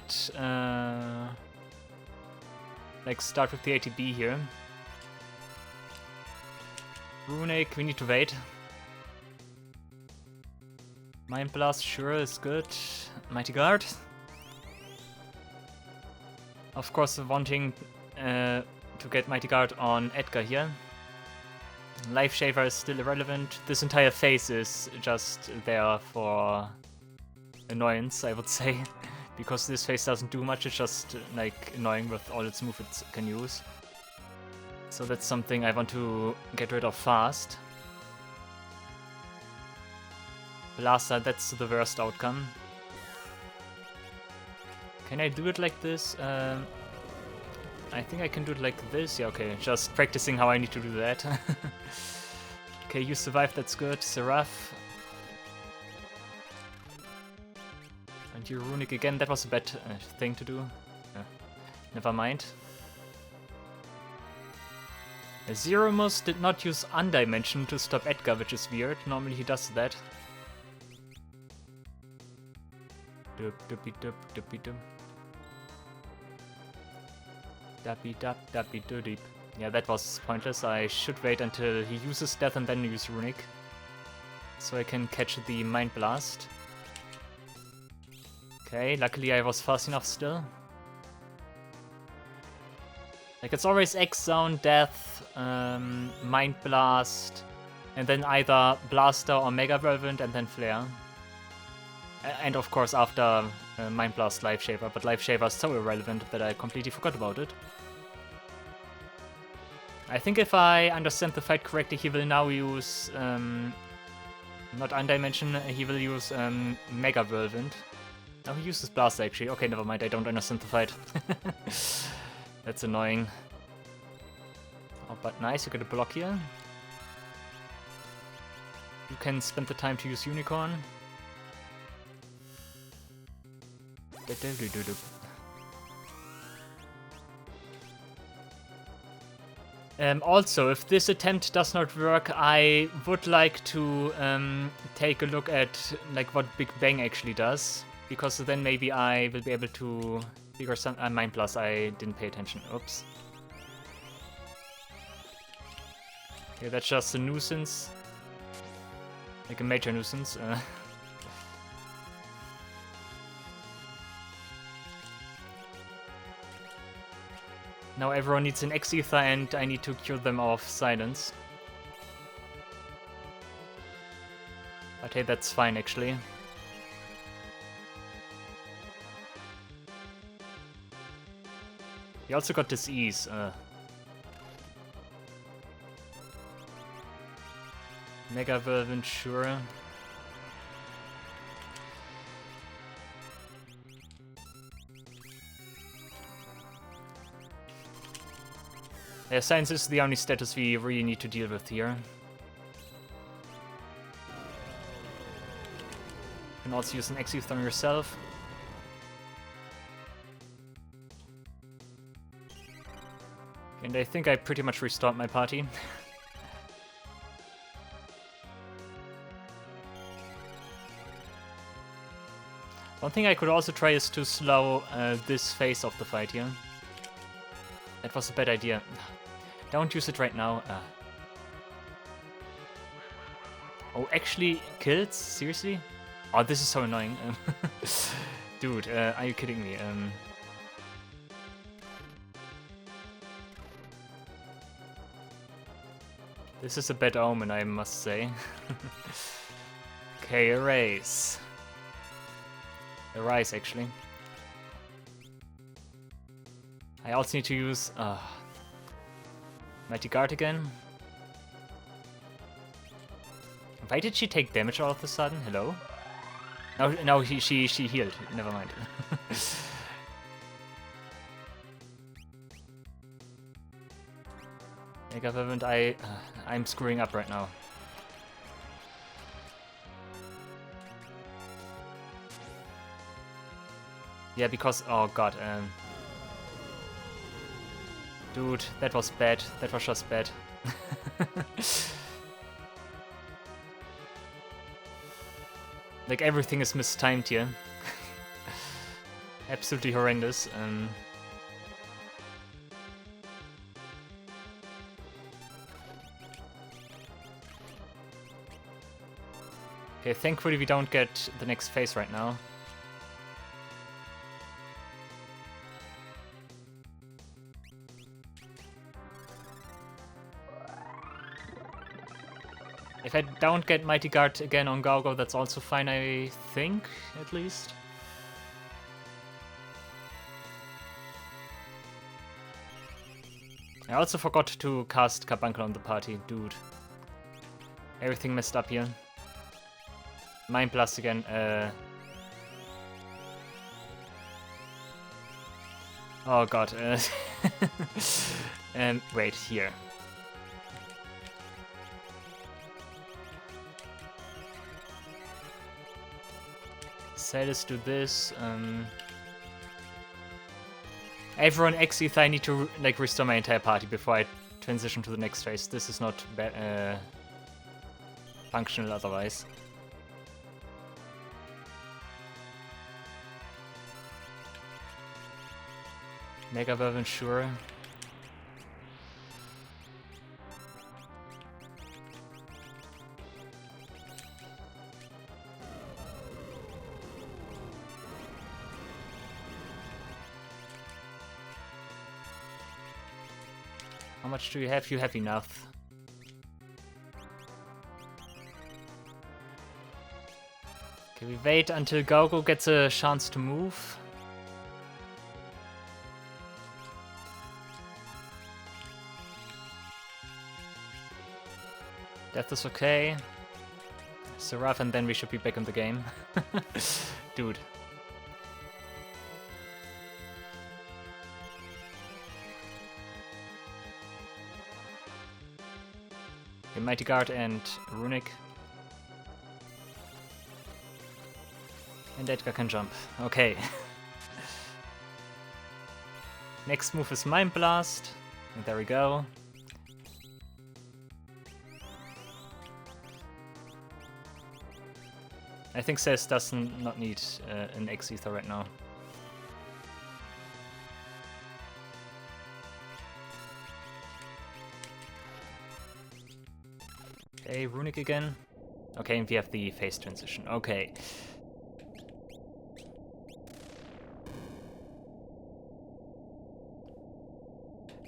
like, start with the ATB here. Runic, we need to wait. Mind Blast, sure, is good. Mighty Guard. Of course, wanting to get Mighty Guard on Edgar here. Life Shaver is still irrelevant. This entire phase is just there for annoyance, I would say. Because this phase doesn't do much, it's just like annoying with all its moves it can use. So that's something I want to get rid of fast. Blaster, that's the worst outcome. Can I do it like this? I think I can do it like this. Yeah, okay, just practicing how I need to do that. Okay, you survived, that's good. Seraph. Anti-runic again, that was a bad thing to do. Never mind. Zeromus did not use Undimension to stop Edgar, which is weird. Normally he does that. Dup duppy dup duppy dup. Duppy dup duppy dudeep. Yeah, that was pointless. I should wait until he uses Death and then use Runic. So I can catch the Mind Blast. Okay, luckily I was fast enough still. Like, it's always X-Zone, Death, Mind Blast, and then either Blaster or Mega Whirlwind and then Flare. And of course after Mind Blast Life Shaver, but Life Shaver is so irrelevant that I completely forgot about it. I think if I understand the fight correctly, he will now use, not Undimension, he will use Mega Whirlwind. No, he uses Blaster actually. Okay, never mind, I don't understand the fight. That's annoying. Oh, but nice, you get a block here. You can spend the time to use Unicorn. Also, if this attempt does not work, I would like to take a look at like what Big Bang actually does, because then maybe I will be able to figure some. Mind Plus, I didn't pay attention. Oops. Okay, that's just a nuisance, like a major nuisance. Now everyone needs an Exdeath and I need to cure them off silence. But hey, that's fine actually. He also got disease. Mega Whirlwind, sure. Yeah, science is the only status we really need to deal with here. You can also use an Exdeath on yourself. And I think I pretty much restored my party. One thing I could also try is to slow this phase of the fight here. That was a bad idea. Don't use it right now. Oh, actually kills? Seriously? Oh, this is so annoying. Dude, are you kidding me? This is a bad omen, I must say. Okay, erase. Arise, actually. I also need to use Mighty Guard again. Why did she take damage all of a sudden? Hello? No, she healed. Never mind. Mega Whirlwind, I'm screwing up right now. Yeah, because oh god, dude, that was bad. That was just bad. Like everything is mistimed here. Absolutely horrendous. Okay, thankfully we don't get the next phase right now. If I don't get Mighty Guard again on Gaugo, that's also fine, I think, at least. I also forgot to cast Carbuncle on the party, dude. Everything messed up here. Mind Blast again, oh god, wait, here. let's do this. Everyone Exdeath, I need to like restore my entire party before I transition to the next phase. This is not functional otherwise. Mega Vervin, sure. How much do you have? You have enough. Okay, we wait until Gogo gets a chance to move. Death is okay. Sephiroth, and then we should be back in the game. Dude. Okay, Mighty Guard and Runic. And Edgar can jump. Okay. Next move is Mind Blast. And there we go. I think Cess does not need an Exdeath right now. Okay, Runic again. Okay, and we have the phase transition. Okay.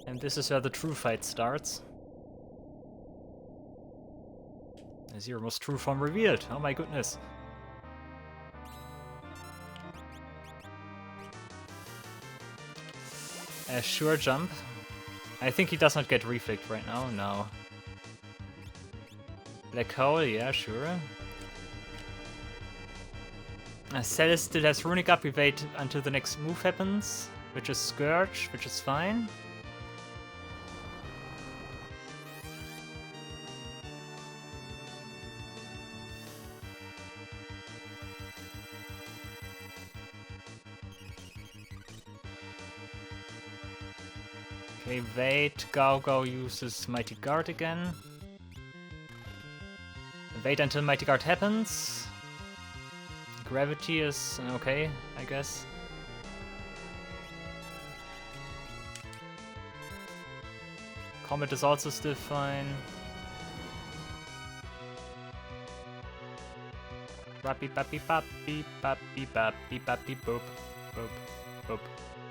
And this is where the true fight starts. Zeromus' true form revealed. Oh my goodness. Sure jump. I think he does not get reflect right now. No. Black hole, yeah, sure. Celis still has Runic up. We wait until the next move happens, which is Scourge, which is fine. Okay, wait. Gogo uses Mighty Guard again. Wait until Mighty Guard happens. Gravity is okay, I guess. Comet is also still fine. Rappy pappy pappy pappy pappy pappy boop boop boop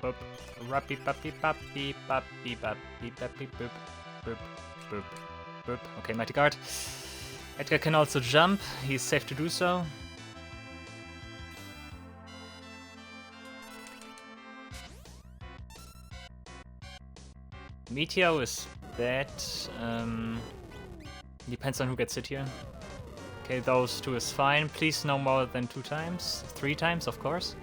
boop. Rappy pappy pappy pappy pappy pappy boop boop boop boop. Okay, Mighty Guard. Edgar can also jump, he's safe to do so. Meteo is bad. Depends on who gets hit here. Okay, those two is fine. Please no more than 2 times. 3 times, of course.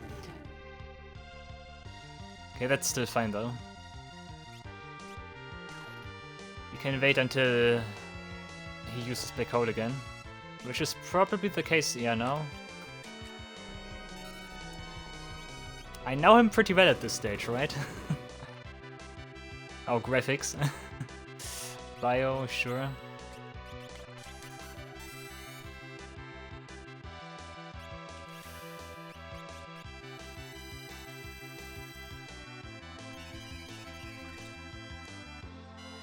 Okay, that's still fine though. You can wait until he uses Black Hole again, which is probably the case, yeah, now. I know him pretty well at this stage, right? Oh, graphics. Bio, sure.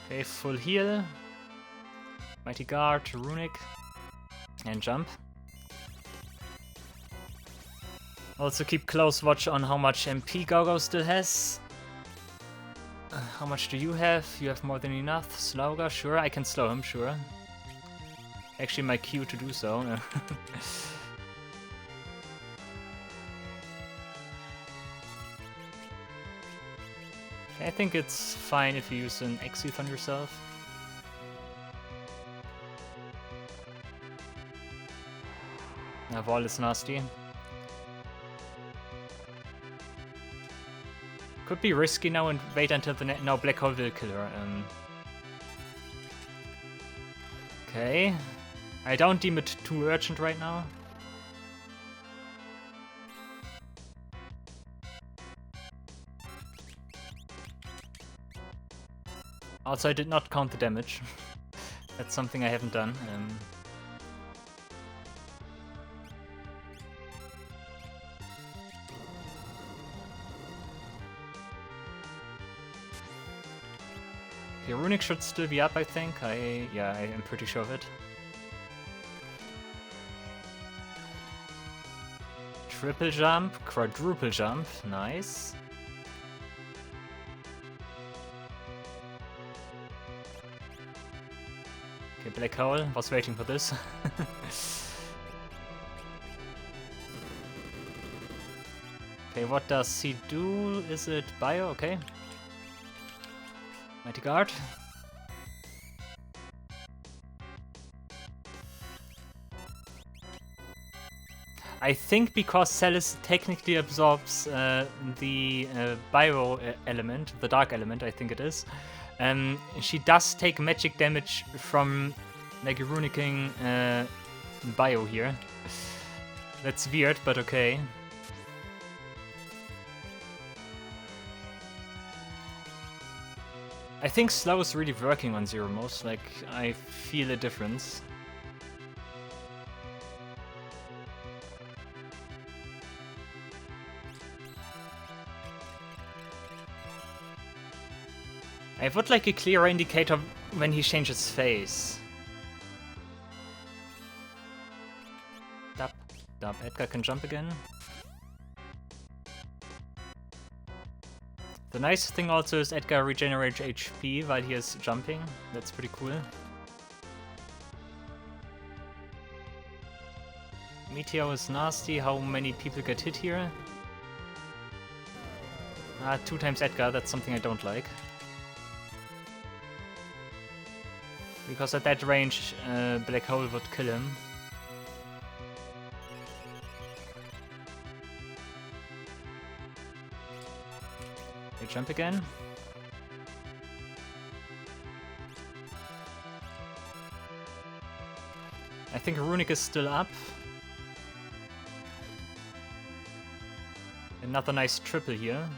Okay, full heal. Mighty Guard, Runic, and jump. Also keep close watch on how much MP Gogo still has. How much do you have? You have more than enough. Slowga, sure, I can slow him, sure. Actually my cue to do so. I think it's fine if you use an Exdeath on yourself. Now Wall is nasty. Could be risky now and wait until the no, Black Hole will kill her. Okay. I don't deem it too urgent right now. Also, I did not count the damage. That's something I haven't done. Okay, Runic should still be up, I think. Yeah, I am pretty sure of it. Triple jump, quadruple jump, nice. Okay, Black Hole, was waiting for this. Okay, what does he do? Is it bio? Okay. Mighty Guard. I think because Celis technically absorbs the bio element, the dark element, I think it is. She does take magic damage from like runicking bio here. That's weird, but okay. I think slow is really working on Zeromus, like I feel a difference. I would like a clearer indicator when he changes face. Dab, dab. Edgar can jump again. The nice thing also is Edgar regenerates HP while he is jumping. That's pretty cool. Meteor is nasty. How many people get hit here? 2 times Edgar. That's something I don't like. Because at that range, Black Hole would kill him. They jump again. I think Runic is still up. Another nice triple here.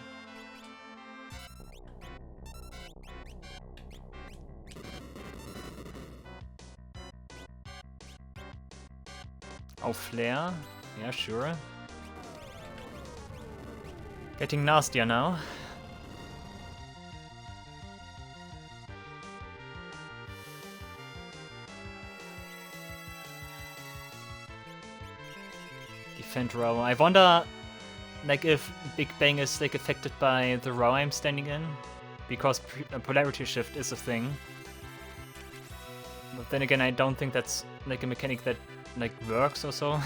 Oh, Flare. Yeah, sure. Getting nastier now. Defend row. I wonder, like, if Big Bang is like affected by the row I'm standing in, because polarity shift is a thing. But then again, I don't think that's like a mechanic that like works or so.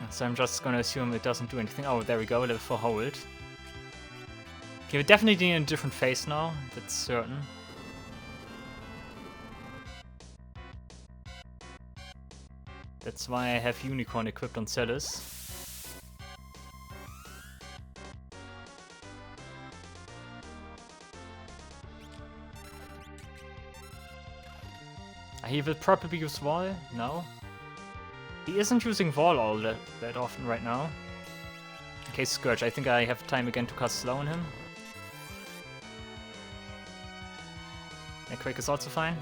So I'm just gonna assume it doesn't do anything. Oh, there we go, level 4 hold. Okay, we're definitely in a different phase now, that's certain. That's why I have Unicorn equipped on Celis. He will probably use Wall? No. He isn't using Wall all that often right now. Okay, Scourge. I think I have time again to cast Slow on him. Quake is also fine.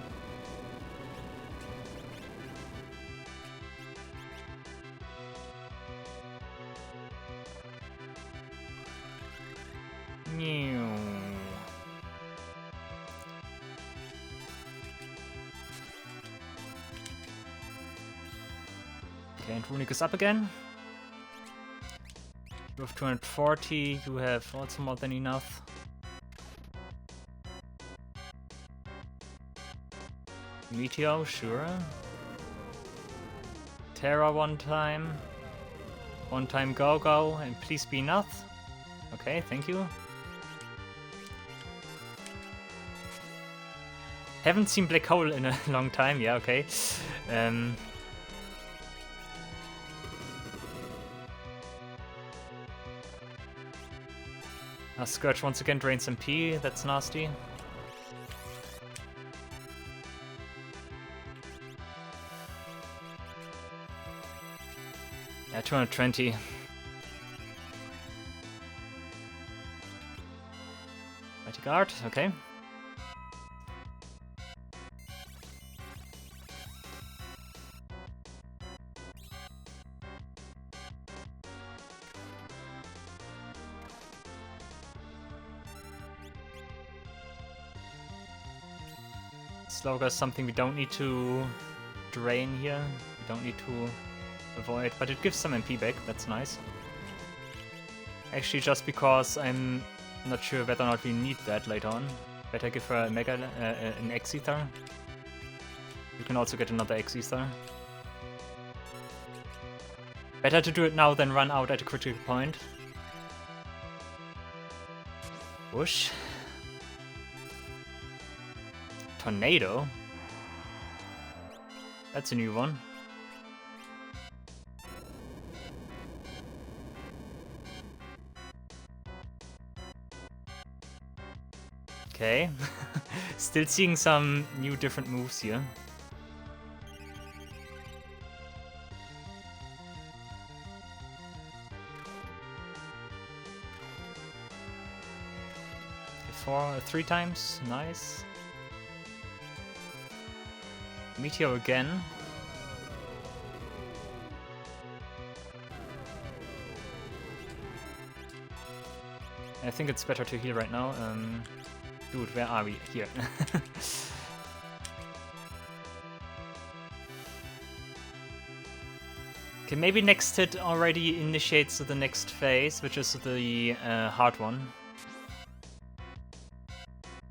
Okay, and Runic is up again. You have 240, you have also more than enough. Meteor, sure. Terra one time. One time go, and please be enough. Okay, thank you. Haven't seen Black Hole in a long time, yeah, okay. Scourge once again drains MP, that's nasty. Yeah, 220. Mighty Guard, okay. Sloga is something we don't need to drain here. We don't need to avoid, but it gives some MP back, that's nice. Actually, just because I'm not sure whether or not we need that later on. Better give her a an Exether. You can also get another Exether. Better to do it now than run out at a critical point. Whoosh. Tornado? That's a new one. Okay. Still seeing some new different moves here. Okay, 3 times, nice. Meteor again. I think it's better to heal right now. Dude, where are we? Here. Okay, maybe next hit already initiates the next phase, which is the hard one.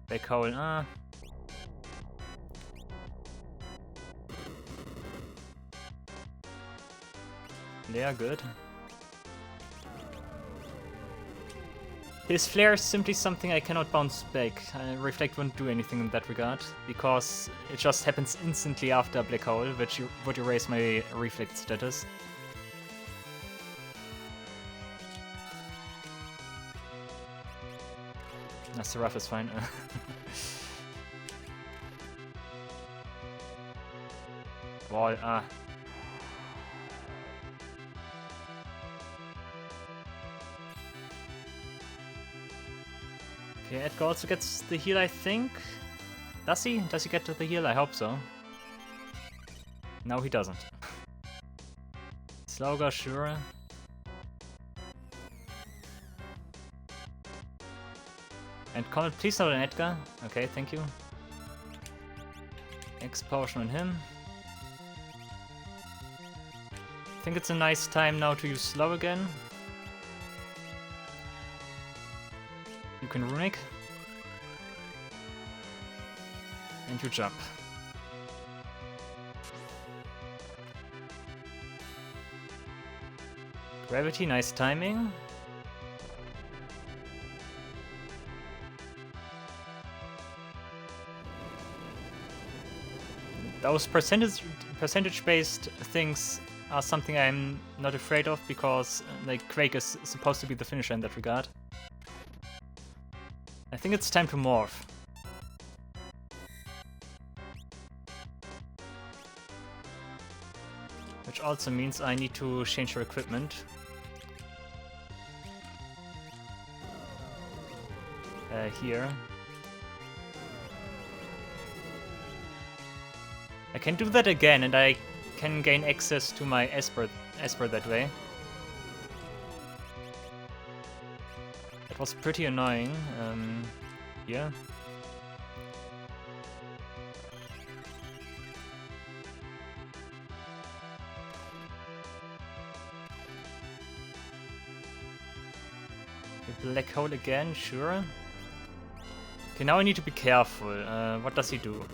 Black hole, They are good. His flare is simply something I cannot bounce back. Reflect won't do anything in that regard, because it just happens instantly after Black Hole, which would erase my Reflect status. Seraph is fine. Wall, Okay, Edgar also gets the heal, I think. Does he? Does he get to the heal? I hope so. No, he doesn't. Sloga, sure. And comment, please not an Edgar. Okay, thank you. Explosion on him. I think it's a nice time now to use slow again. You can runic. And you jump. Gravity, nice timing. Those percentage-based things are something I'm not afraid of, because like Quake is supposed to be the finisher in that regard. I think it's time to morph. Which also means I need to change her equipment. Here. I can do that again, and I can gain access to my Esper that way. That was pretty annoying. Yeah. Black hole again, sure. Okay, now I need to be careful. What does he do?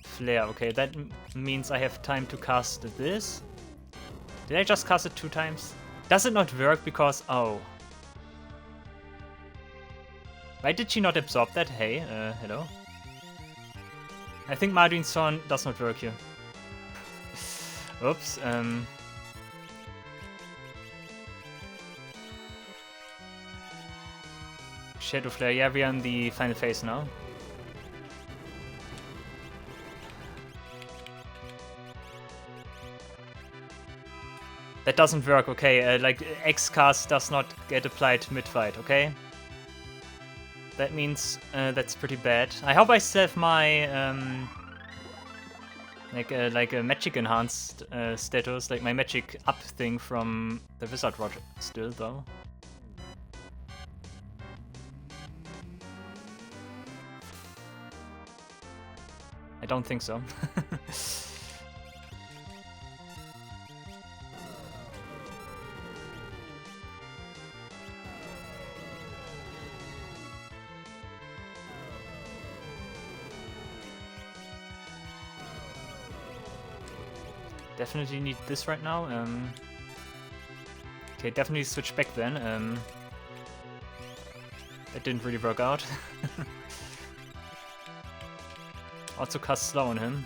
Flare, okay, that means I have time to cast this. Did I just cast it 2 times? Does it not work because... oh. Why did she not absorb that? Hey, hello? I think Marduin's Thorn does not work here. Oops, Shadow Flare, yeah, we are in the final phase now. That doesn't work, okay? Like, X-Cast does not get applied mid-fight, okay? That means that's pretty bad. I hope I still have my, like a magic enhanced status, like my magic up thing from the Wizard Rod still, though. I don't think so. Definitely need this right now. Okay, definitely switch back then. That didn't really work out. Also cast slow on him.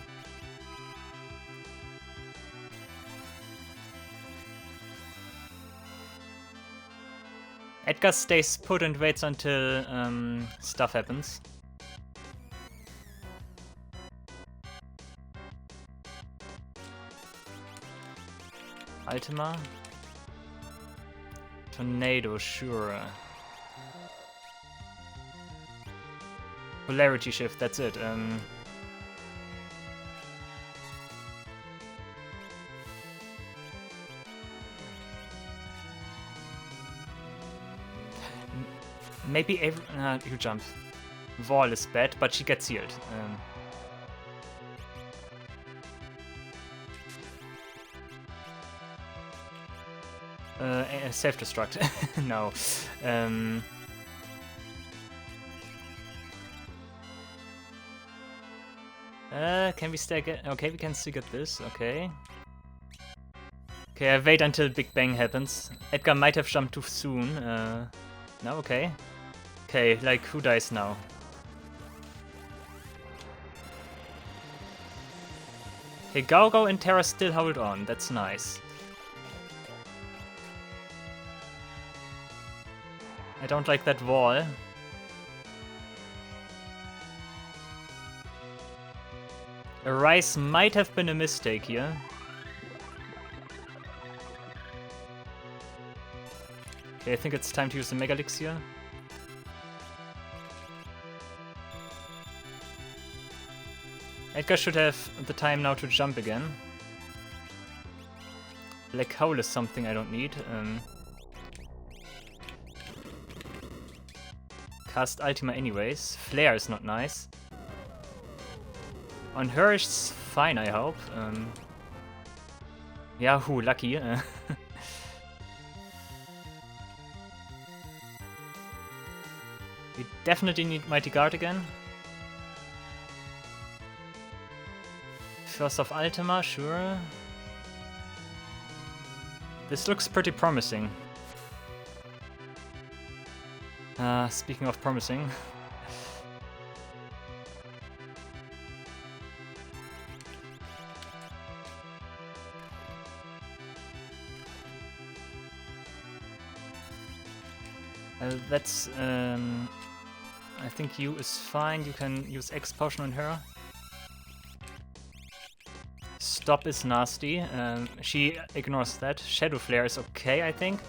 Edgar stays put and waits until stuff happens. Ultima. Tornado, sure. Polarity shift, that's it. Maybe every... you jump. Wall is bad, but she gets healed. Self-destruct. No. Can we stay get... Okay, we can still get this, okay. Okay, I wait until Big Bang happens. Edgar might have jumped too soon. No, okay. Okay, like, who dies now? Okay, Gaugo and Terra still hold on, that's nice. I don't like that wall. A rise might have been a mistake here. Okay, I think it's time to use the Mega Elixir. Edgar should have the time now to jump again. Black Hole is something I don't need. Cast Ultima anyways. Flare is not nice. On her it's fine, I hope. Yahoo, lucky. We definitely need Mighty Guard again. First of Ultima, sure. This looks pretty promising. Speaking of promising. That's, I think U is fine. You can use X Potion on her. Stop is nasty. She ignores that. Shadow Flare is okay, I think.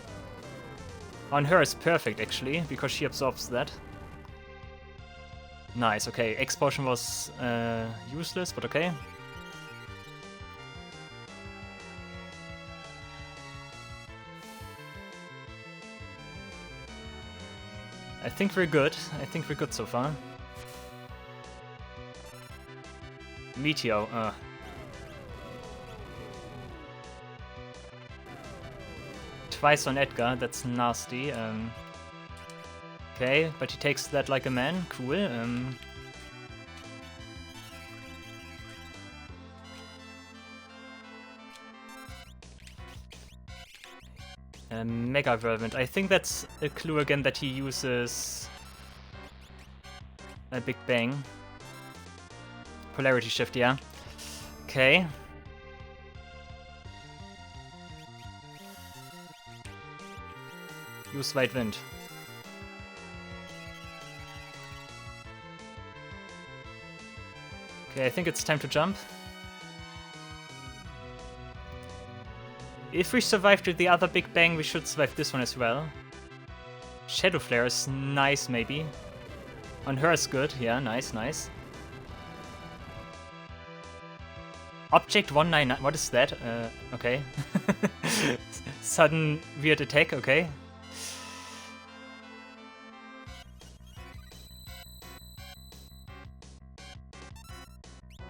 On her is perfect, actually, because she absorbs that. Nice, okay. X Potion was useless, but okay. I think we're good. I think we're good so far. Meteo, Twice on Edgar, that's nasty. Okay, but he takes that like a man. Cool. Mega Whirlwind. I think that's a clue again that he uses a Big Bang. Polarity shift, yeah. Okay. Use White Wind. Okay, I think it's time to jump. If we survived the other Big Bang, we should survive this one as well. Shadow Flare is nice, maybe. On her is good. Yeah, nice, nice. Object 199. What is that? Okay. Sudden weird attack, okay.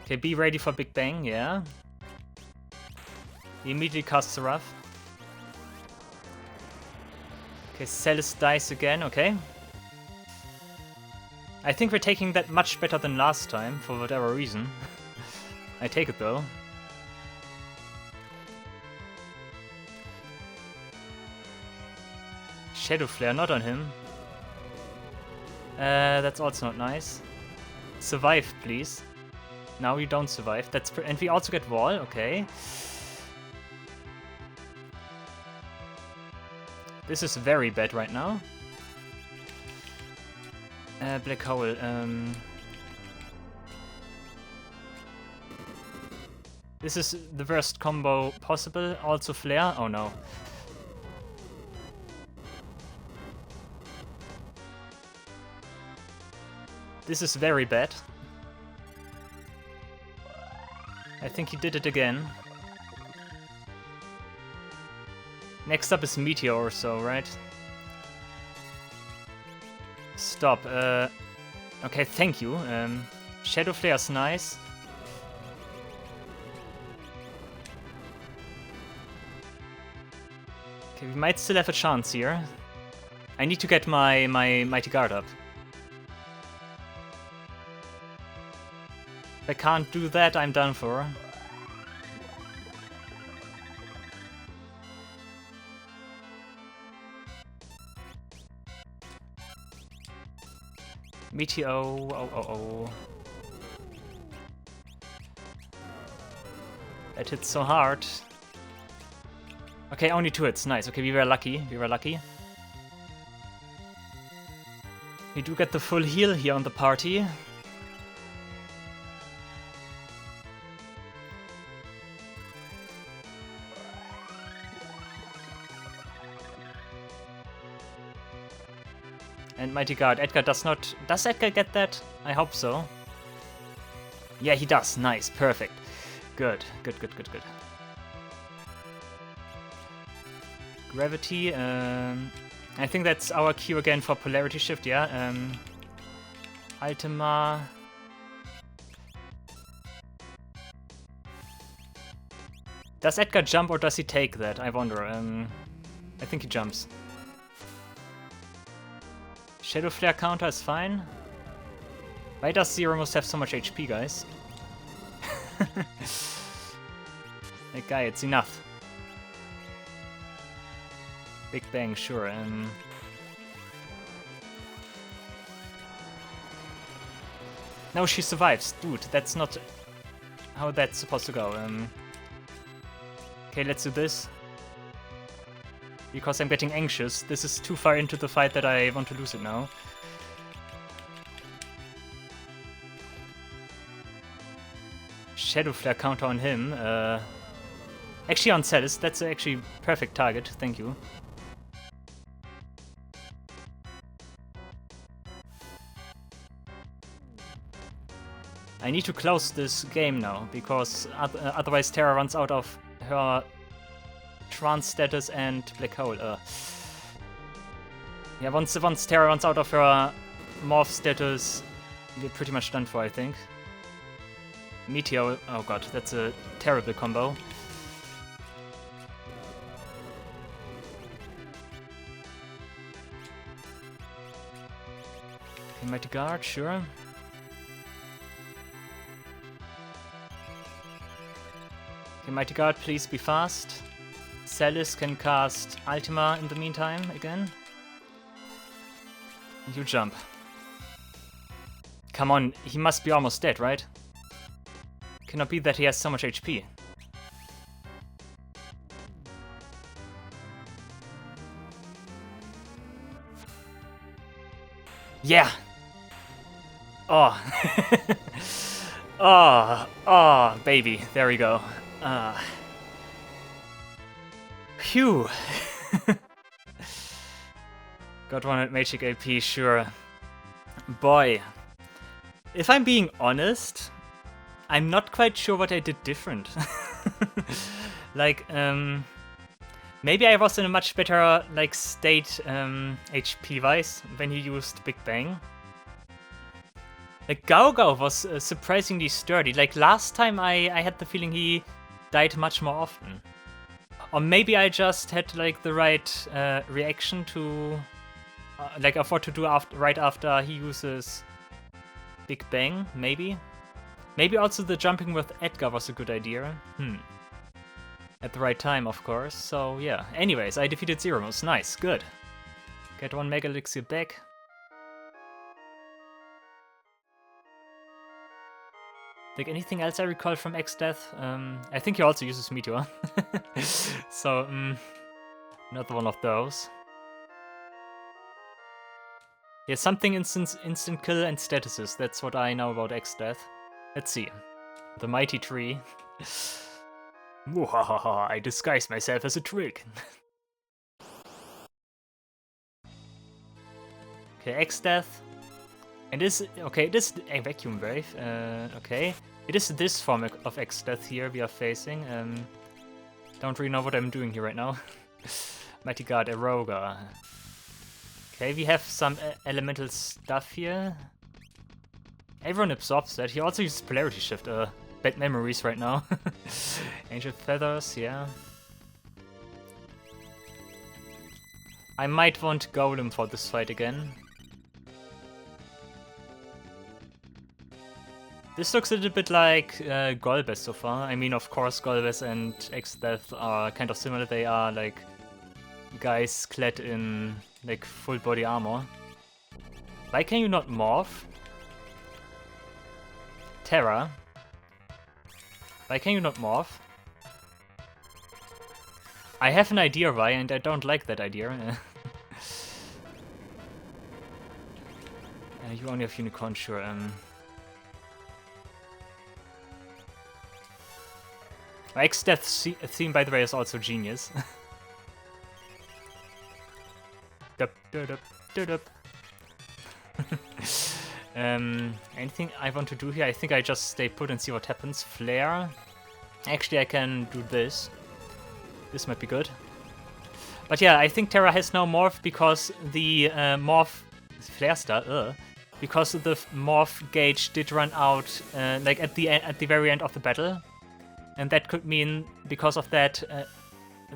Okay, be ready for Big Bang, yeah. He immediately casts Sephiroth. Okay, Celis dies again, okay. I think we're taking that much better than last time, for whatever reason. I take it though. Shadow Flare, not on him. That's also not nice. Survive, please. Now you don't survive. And we also get Wall, okay. This is very bad right now. Black Hole, This is the worst combo possible. Also Flare, oh no. This is very bad. I think he did it again. Next up is Meteor or so, right? Stop. Okay, thank you. Shadow Flare's nice. Okay, we might still have a chance here. I need to get my Mighty Guard up. If I can't do that, I'm done for. Meteor, oh. That hits so hard. Okay, only 2 hits, nice. Okay, we were lucky, We do get the full heal here on the party. And Mighty Guard. Edgar does not... Does Edgar get that? I hope so. Yeah, he does. Nice. Perfect. Good. Good. Gravity. I think that's our cue again for Polarity Shift, yeah. Ultima. Does Edgar jump or does he take that? I wonder. I think he jumps. Shadow Flare counter is fine. Why does Zeromus have so much HP, guys? That guy, it's enough. Big Bang, sure. No, she survives. Dude, that's not how that's supposed to go. Okay, let's do this. Because I'm getting anxious. This is too far into the fight that I want to lose it now. Shadow Flare counter on him. Actually on Celis, that's actually perfect target, thank you. I need to close this game now, because otherwise Terra runs out of her trance status and black hole. Yeah, once Terra runs out of her morph status, we're pretty much done for, I think. Meteor, oh god, that's a terrible combo. Okay, Mighty Guard, sure. Okay, Mighty Guard, please be fast. Celis can cast Ultima in the meantime again. You jump. Come on, he must be almost dead, right? Cannot be that he has so much HP. Yeah! Oh. Oh, baby. There we go. Phew! Got 100 magic AP, sure. Boy. If I'm being honest, I'm not quite sure what I did different. Like, maybe I was in a much better, like, state HP-wise when he used Big Bang. Like, Gao was surprisingly sturdy. Like, last time I had the feeling he died much more often. Or maybe I just had, like, the right reaction to... like, of what to do right after he uses Big Bang, maybe? Maybe also the jumping with Edgar was a good idea. At the right time, of course. So, yeah. Anyways, I defeated Zeromus. Nice, good. Get 1 Mega Elixir back. Like, anything else I recall from Exdeath? I think he also uses Meteor. So, another one of those. Yeah, something instant kill and statuses. That's what I know about Exdeath. Let's see. The Mighty Tree. Wahaha, I disguise myself as a twig. Okay, Exdeath. And this, okay, this a vacuum wave. Okay, it is this form of Exdeath here we are facing. Don't really know what I'm doing here right now. Mighty God, Eroga. Okay, we have some elemental stuff here. Everyone absorbs that. He also uses Polarity Shift. Bad memories right now. Angel Feathers, yeah. I might want Golem for this fight again. This looks a little bit like Golbez so far. I mean, of course, Golbez and Exdeath are kind of similar. They are like guys clad in like full body armor. Why can you not morph? Terra. Why can you not morph? I have an idea why, and I don't like that idea. You only have Unicorn, sure. Exdeath's theme, by the way, is also genius. Anything I want to do here? I think I just stay put and see what happens. Flare. Actually, I can do this. This might be good. But yeah, I think Terra has now morph because the morph flare star. Because the morph gauge did run out, like at the very end of the battle, and that could mean because of that,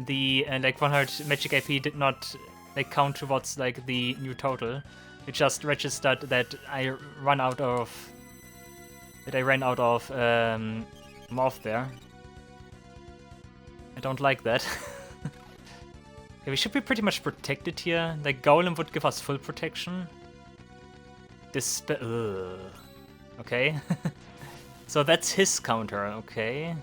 the like 100 magic AP did not like count towards like the new total. It just registered that I ran out of morph there. I don't like that. Okay, we should be pretty much protected here. Like Golem would give us full protection. Okay. So that's his counter, okay.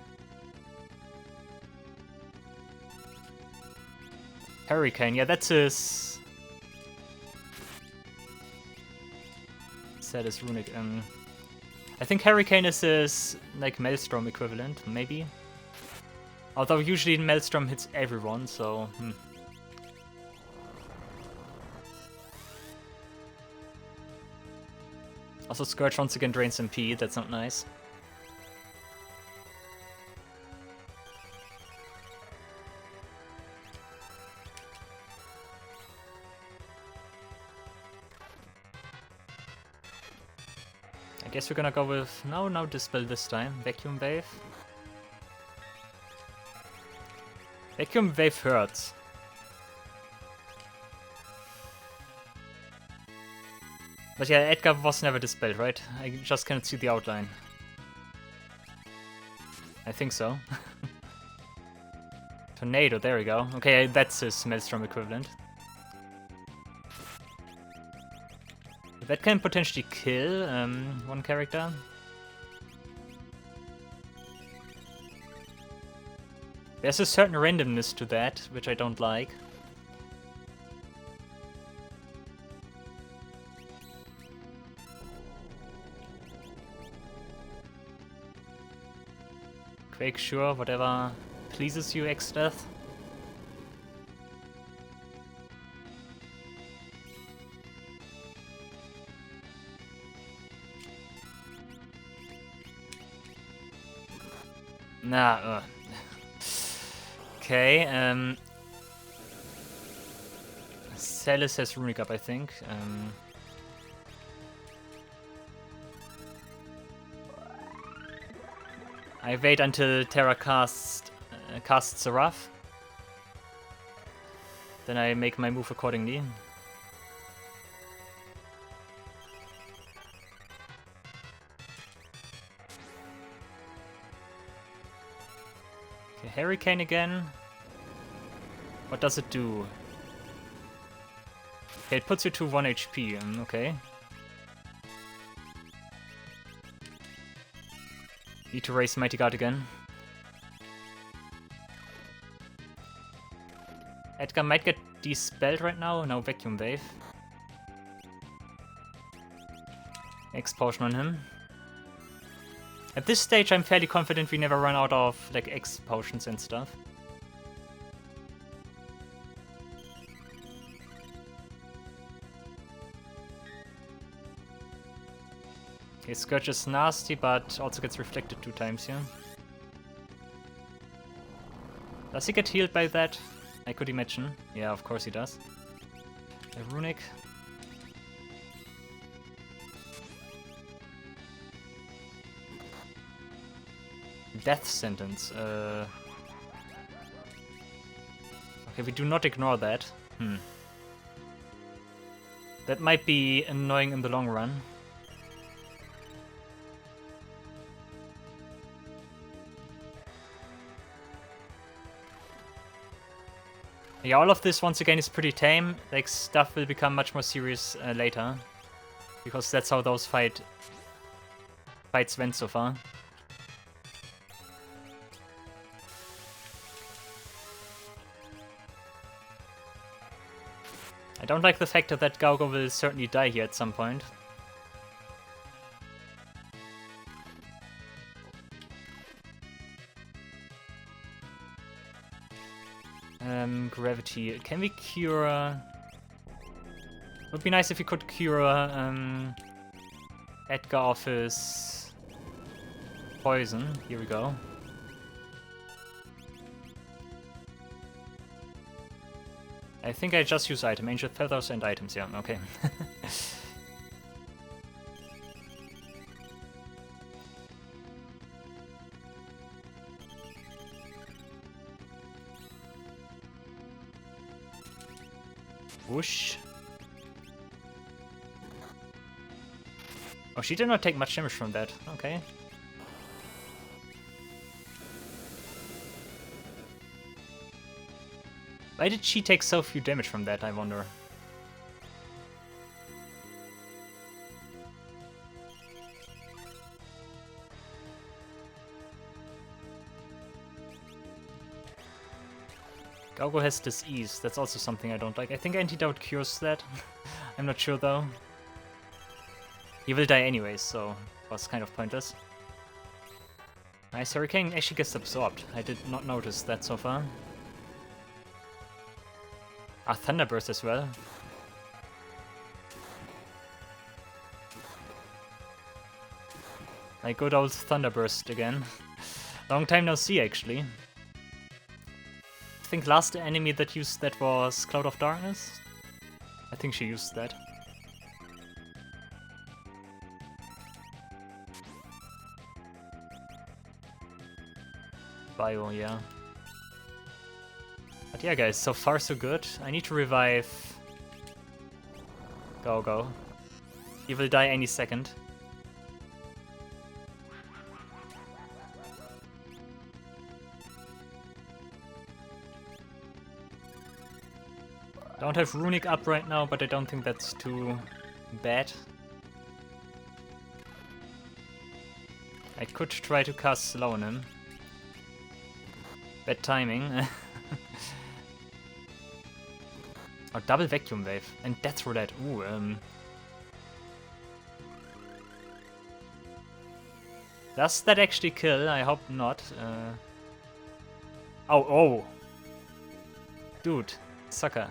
Hurricane, yeah, that's his... That is runic. I think Hurricane is his, like, Maelstrom equivalent, maybe? Although usually Maelstrom hits everyone, so... Also, Scourge once again drains MP, that's not nice. I guess we're gonna go with... No Dispel this time. Vacuum Wave. Vacuum Wave hurts. But yeah, Edgar was never dispelled, right? I just cannot see the outline. I think so. Tornado, there we go. Okay, that's his Maelstrom equivalent. That can potentially kill one character. There's a certain randomness to that, which I don't like. Quake, sure, whatever pleases you, Exdeath. Nah, okay, Celis has Runic up, I think. I wait until Terra casts Seraph. Then I make my move accordingly. Okay, Hurricane again. What does it do? Okay, it puts you to 1 HP. Okay. Need to raise Mighty Guard again. Edgar might get dispelled right now. No, Vacuum Wave. X Potion on him. At this stage, I'm fairly confident we never run out of like X Potions and stuff. Okay, Scourge is nasty, but also gets reflected 2 times here. Does he get healed by that? I could imagine. Yeah, of course he does. A Runic. Death Sentence. Okay, we do not ignore that. That might be annoying in the long run. Yeah, all of this once again is pretty tame. Like, stuff will become much more serious later. Because that's how those fights went so far. I don't like the fact that Gaugo will certainly die here at some point. Gravity. Can we cure... Would be nice if we could cure Edgar of his poison. Here we go. I think I just use item. Angel Feathers and items, yeah, okay. Whoosh. Oh, she did not take much damage from that. Okay. Why did she take so few damage from that, I wonder? Gaugo has Disease. That's also something I don't like. I think Antidote cures that. I'm not sure though. He will die anyways, so it was kind of pointless. Nice, Hurricane actually gets absorbed. I did not notice that so far. Ah, Thunderburst as well. My good old Thunderburst again. Long time no see, actually. I think last enemy that used that was Cloud of Darkness. I think she used that. Bio, yeah. But yeah, guys, so far so good. I need to revive Go. He will die any second. Don't have Runic up right now, but I don't think that's too bad. I could try to cast Slow on him. Bad timing. Oh, double Vacuum Wave and Death Roulette. Ooh, does that actually kill? I hope not. Oh. Dude, sucker.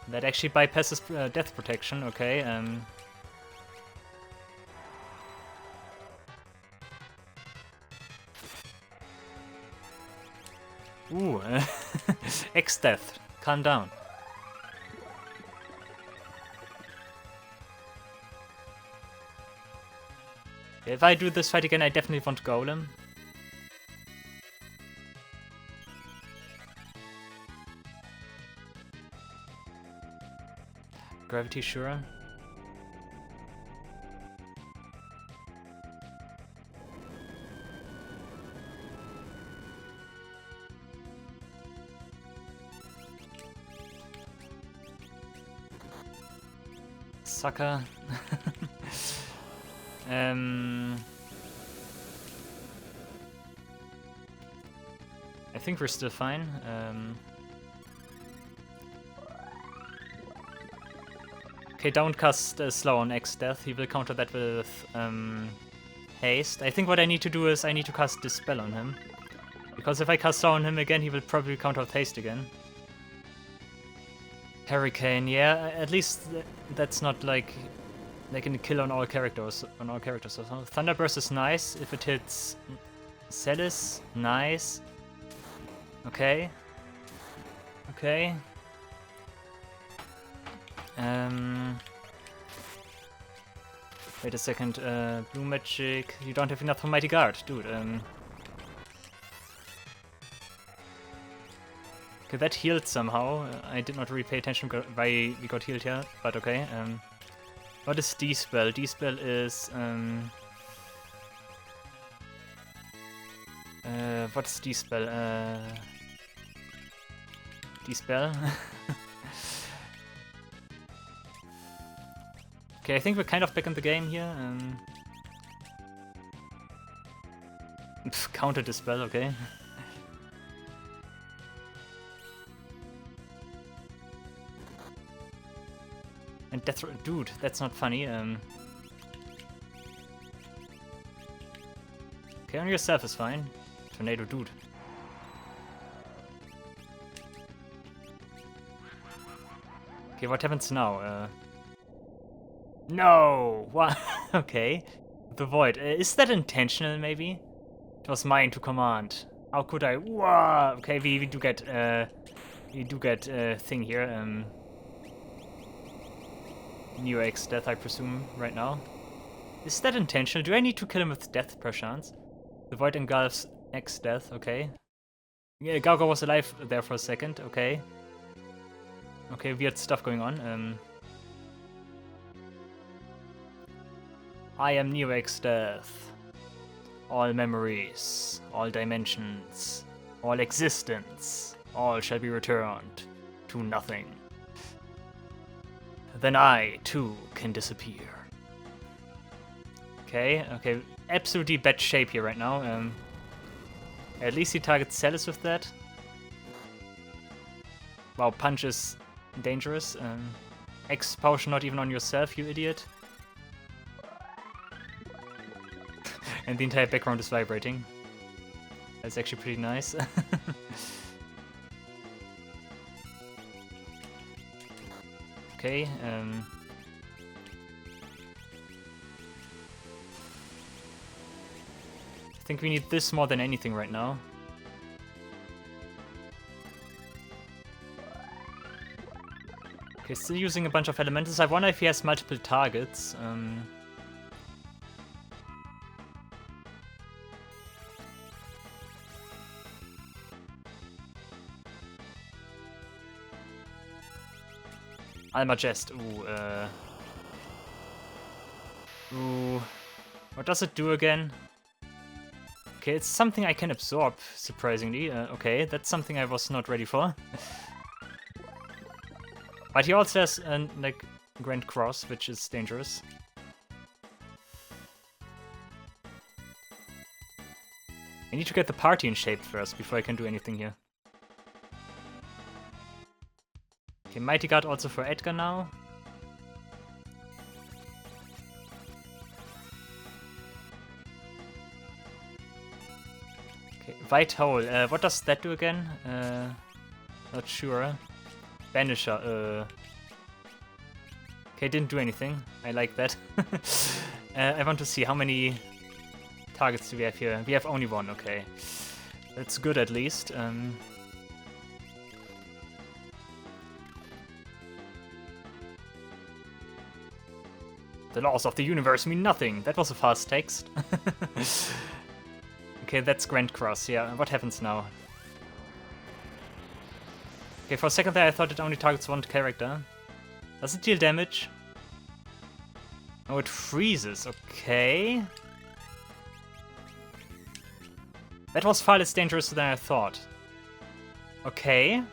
That actually bypasses death protection, okay. Ooh, Exdeath, calm down. If I do this fight again, I definitely want Golem. Gravity, sure. Sucker. I think we're still fine. Okay, don't cast slow on Exdeath. He will counter that with haste. I think what I need to do is I need to cast Dispel on him. Because if I cast slow on him again, he will probably counter with haste again. Hurricane, yeah, at least that's not like a kill on all characters. So Thunderburst is nice if it hits Celis. Nice. Okay. Okay. Wait a second. Blue magic. You don't have enough for Mighty Guard, dude. Okay, that healed somehow. I did not really pay attention why we got healed here, but okay. What is D-Spell? D-Spell is... what's D-Spell? D-Spell? Okay, I think we're kind of back in the game here. Counter Dispel, okay. And Death... Dude, that's not funny. Okay, on yourself is fine. Tornado, dude. Okay, what happens now? No! What? Okay. The Void. Is that intentional, maybe? It was mine to command. How could I? Whoa! Okay, we do get... thing here. Neo Exdeath, I presume, right now. Is that intentional? Do I need to kill him with death, perchance? The Void engulfs Exdeath, okay. Yeah, Gauga was alive there for a second, okay. Okay, weird stuff going on. I am Neo Exdeath. All memories, all dimensions, all existence, all shall be returned to nothing. Then I, too, can disappear. Okay, okay. Absolutely bad shape here right now. At least he targets Celis with that. Wow, punch is dangerous. X potion not even on yourself, you idiot. And the entire background is vibrating. That's actually pretty nice. Okay, I think we need this more than anything right now. Okay, still using a bunch of elementals. I wonder if he has multiple targets. Almagest, ooh, what does it do again? Okay, it's something I can absorb, surprisingly. Okay, that's something I was not ready for. But he also has, like, Grand Cross, which is dangerous. I need to get the party in shape first, before I can do anything here. Okay, Mighty Guard also for Edgar now. Okay, White Hole. What does that do again? Not sure. Banisher. Okay, didn't do anything. I like that. I want to see how many targets do we have here. We have only one, okay. That's good at least. The laws of the universe mean nothing. That was a fast text. Okay, that's Grand Cross. Yeah, what happens now? Okay, for a second there I thought it only targets one character. Does it deal damage? Oh, it freezes. Okay. That was far less dangerous than I thought. Okay.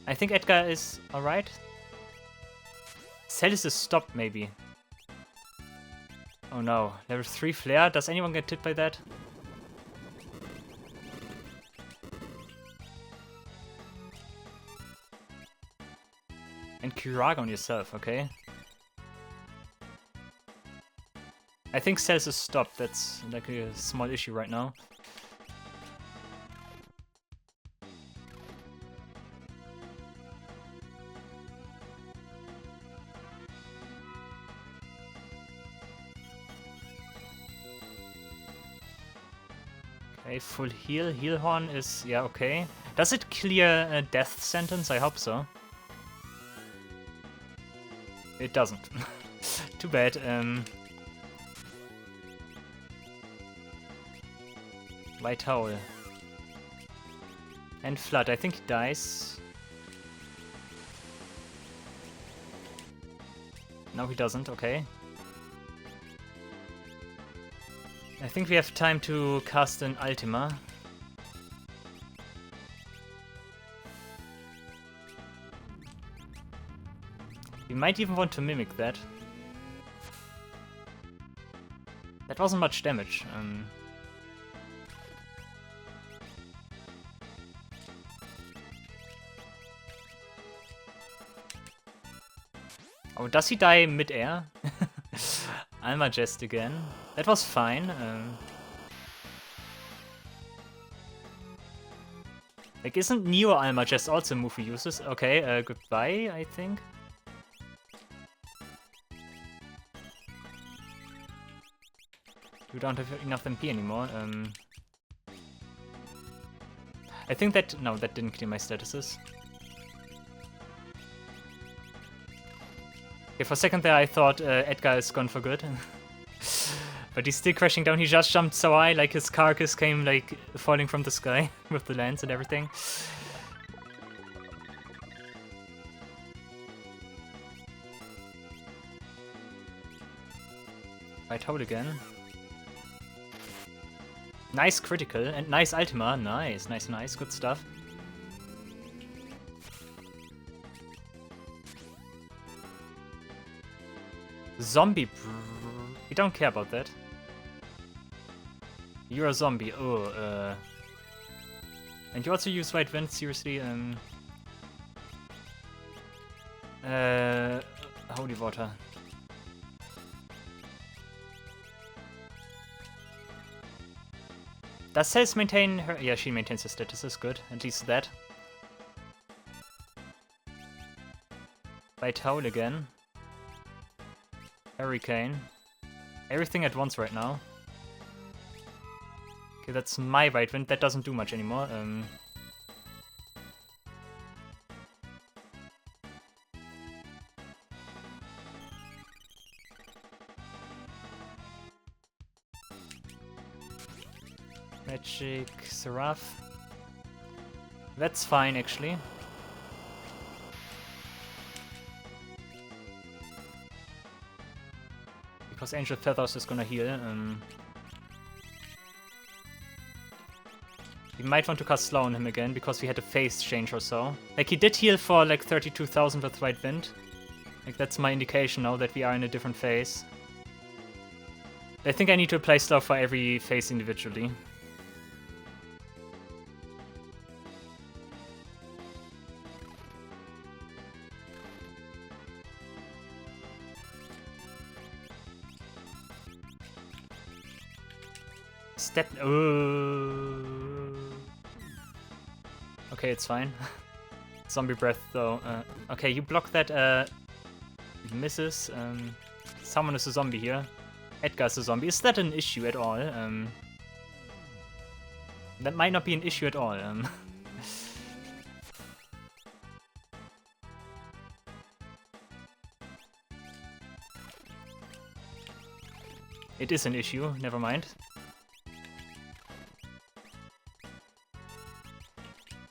I think Edgar is alright. Celis is stopped, maybe. Oh no. Level 3 flare. Does anyone get hit by that? And Kirag on yourself, okay. I think Celis is stopped. That's like a small issue right now. Okay, full heal. Heal horn is, yeah, okay. Does it clear a death sentence? I hope so. It doesn't. Too bad. White Howl. And Flood. I think he dies. No, he doesn't. Okay. I think we have time to cast an Ultima. We might even want to mimic that. That wasn't much damage. Oh, does he die mid-air? Almagest again. That was fine. Like, isn't Neo Almagest also a move he uses? Okay, goodbye, I think. We don't have enough MP anymore. I think that... No, that didn't clear my statuses. Okay, for a second there I thought Edgar is gone for good. But he's still crashing down. He just jumped so high, like his carcass came like falling from the sky with the lance and everything. Right hold again. Nice critical and nice Ultima. Nice, nice, nice. Good stuff. Zombie. We don't care about that. You're a zombie. Oh, and you also use White Wind, seriously? Holy water. Does Celis maintain her? Yeah, she maintains her status. Good. At least that. White Howl again. Hurricane. Everything at once right now. Okay, that's my White Wind. That doesn't do much anymore. Magic Seraph. That's fine, actually. Because Angel Feathers is gonna heal. We might want to cast Slow on him again, because we had a phase change or so. Like, he did heal for like 32,000 with White Wind. Like, that's my indication now that we are in a different phase. I think I need to apply Slow for every phase individually. Step. Okay, it's fine. Zombie breath, though. Okay, you block that. Misses. Someone is a zombie here. Edgar's a zombie. Is that an issue at all? That might not be an issue at all. It is an issue, never mind.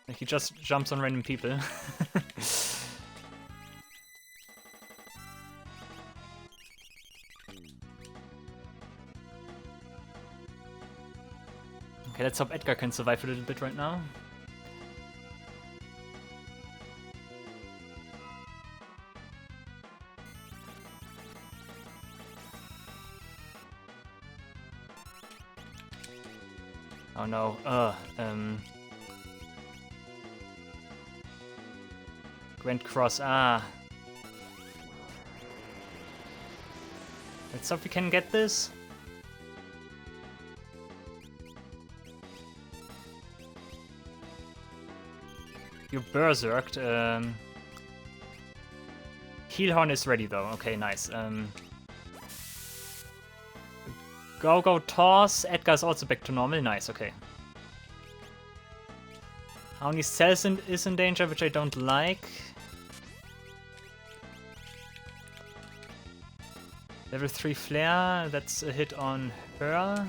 Like, he just jumps on random people. Okay, let's hope Edgar can survive a little bit right now. Oh no, Grand Cross, Let's hope we can get this. You berserked. Heelhorn is ready though. Okay, nice. Go toss. Edgar's also back to normal. Nice. Okay. Only Cells is in danger, which I don't like. Level 3 flare. That's a hit on her.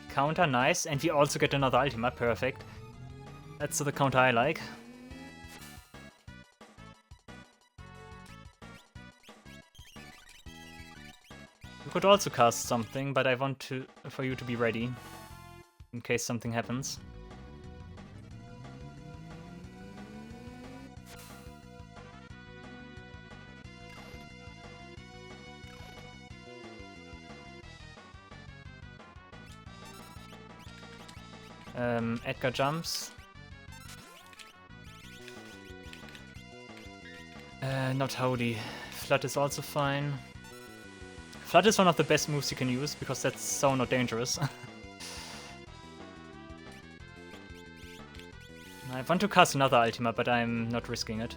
Counter, nice, and we also get another Ultima, perfect. That's the counter I like. You could also cast something, but I want for you to be ready in case something happens. Edgar jumps. Not holy. Flood is also fine. Flood is one of the best moves you can use because that's so not dangerous. I want to cast another Ultima, but I'm not risking it.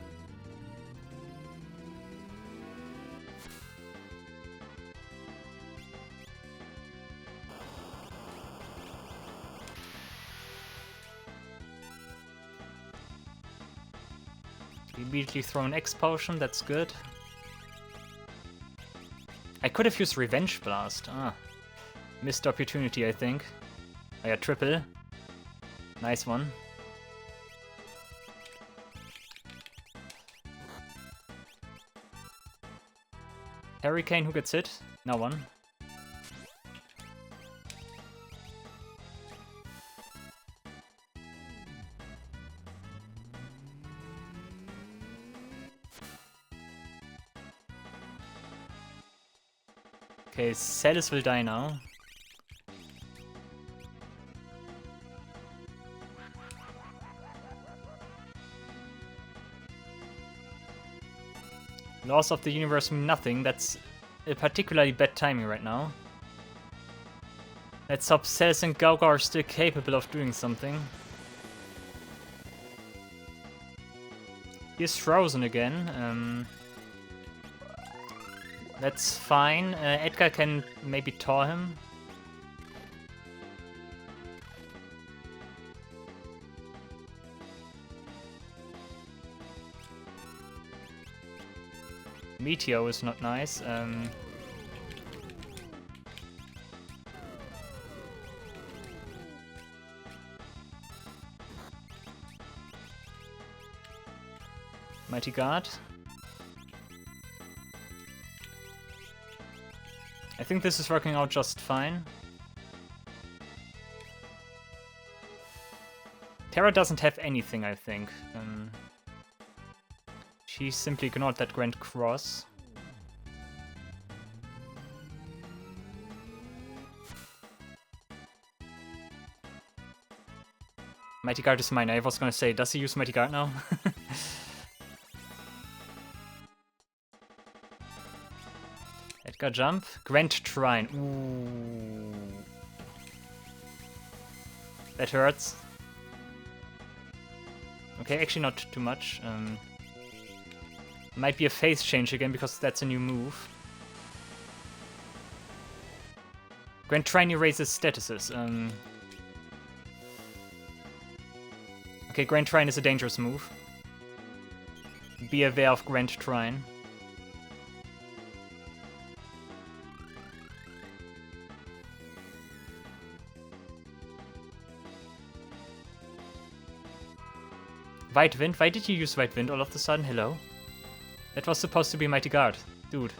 Immediately throw an X potion, that's good. I could have used Revenge Blast. Missed opportunity, I think. Oh yeah, triple. Nice one. Hurricane, who gets hit? No one. Okay, Celis will die now. Laws of the universe mean nothing. That's a particularly bad timing right now. Let's hope Celis and Gauga are still capable of doing something. He's frozen again. That's fine. Edgar can maybe Tor him. Meteor is not nice. Mighty Guard. I think this is working out just fine. Terra doesn't have anything, I think. She simply ignored that Grand Cross. Mighty Guard is mine. I was gonna say, does he use Mighty Guard now? Edgar jump. Grand Trine. Ooh. That hurts. Okay, actually not too much. Might be a phase change again because that's a new move. Grand Trine raises statuses. Okay, Grand Trine is a dangerous move. be aware of Grand Trine. White Wind? Why did you use White Wind all of a sudden? Hello? That was supposed to be Mighty Guard. Dude.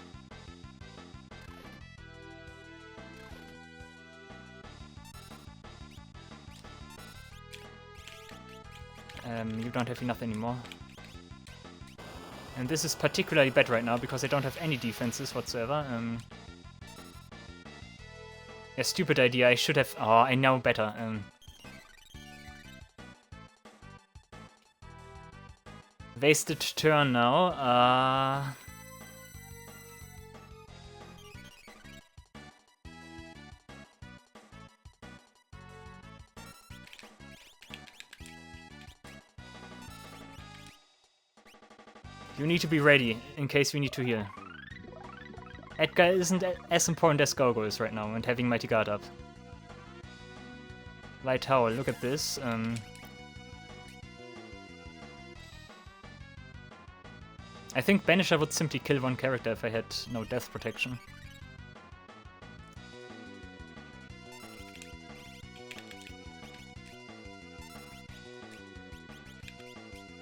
You don't have enough anymore. And this is particularly bad right now because I don't have any defenses whatsoever. Yeah, stupid idea. I should have... Oh, I know better. Wasted turn now. You need to be ready in case we need to heal. Edgar isn't as important as Gogo is right now and having Mighty Guard up. Light Tower, look at this. I think Banisher would simply kill one character if I had no death protection.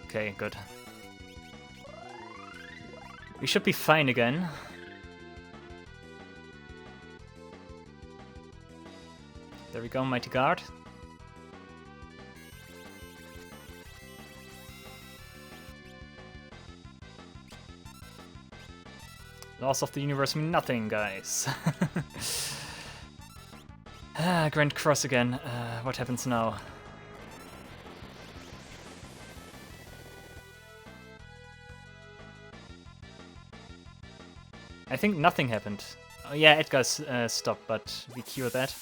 Okay, good. We should be fine again. There we go, Mighty Guard. Laws of the universe mean nothing, guys. Grand Cross again. What happens now? I think nothing happened. Oh, yeah, Edgar's stopped, but we cure that.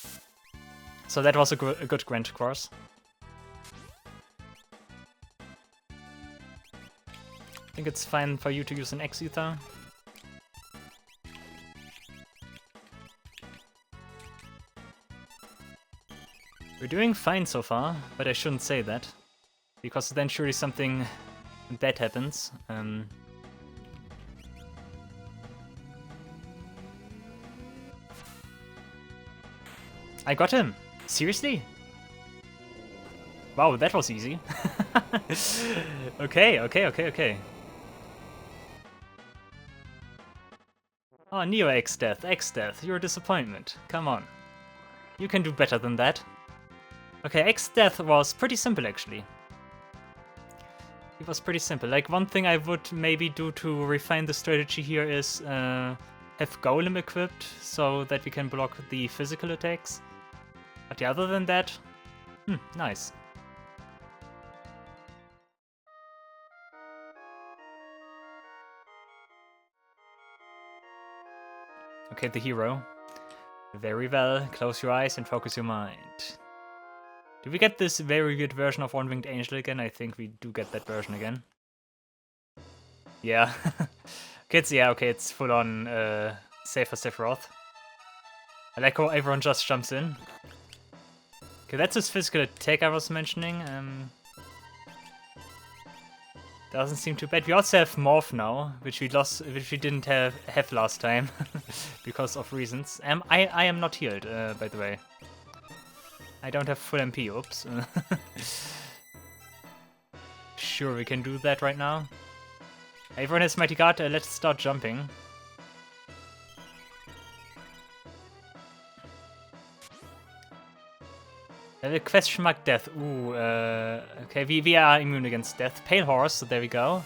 So that was a good Grand Cross. I think it's fine for you to use an Exdeath. We're doing fine so far, but I shouldn't say that. Because then surely something bad happens. I got him! Seriously? Wow, that was easy. Okay. Oh, Neo Exdeath, you're a disappointment. Come on. You can do better than that. Okay, Exdeath was pretty simple actually. It was pretty simple. Like, one thing I would maybe do to refine the strategy here is have Golem equipped so that we can block the physical attacks. But yeah, other than that, nice. Okay, the hero. Very well. Close your eyes and focus your mind. Do we get this very good version of One-Winged Angel again? I think we do get that version again. Yeah. Okay, it's full on safe for Sephiroth. I like how everyone just jumps in. Okay, that's his physical attack I was mentioning. Doesn't seem too bad. We also have Morph now, which we didn't have last time because of reasons. I am not healed, by the way. I don't have full MP. Oops. Sure, we can do that right now. Everyone has Mighty Guard. Let's start jumping. Question mark death. Ooh, okay, we are immune against death. Pale Horse, so there we go.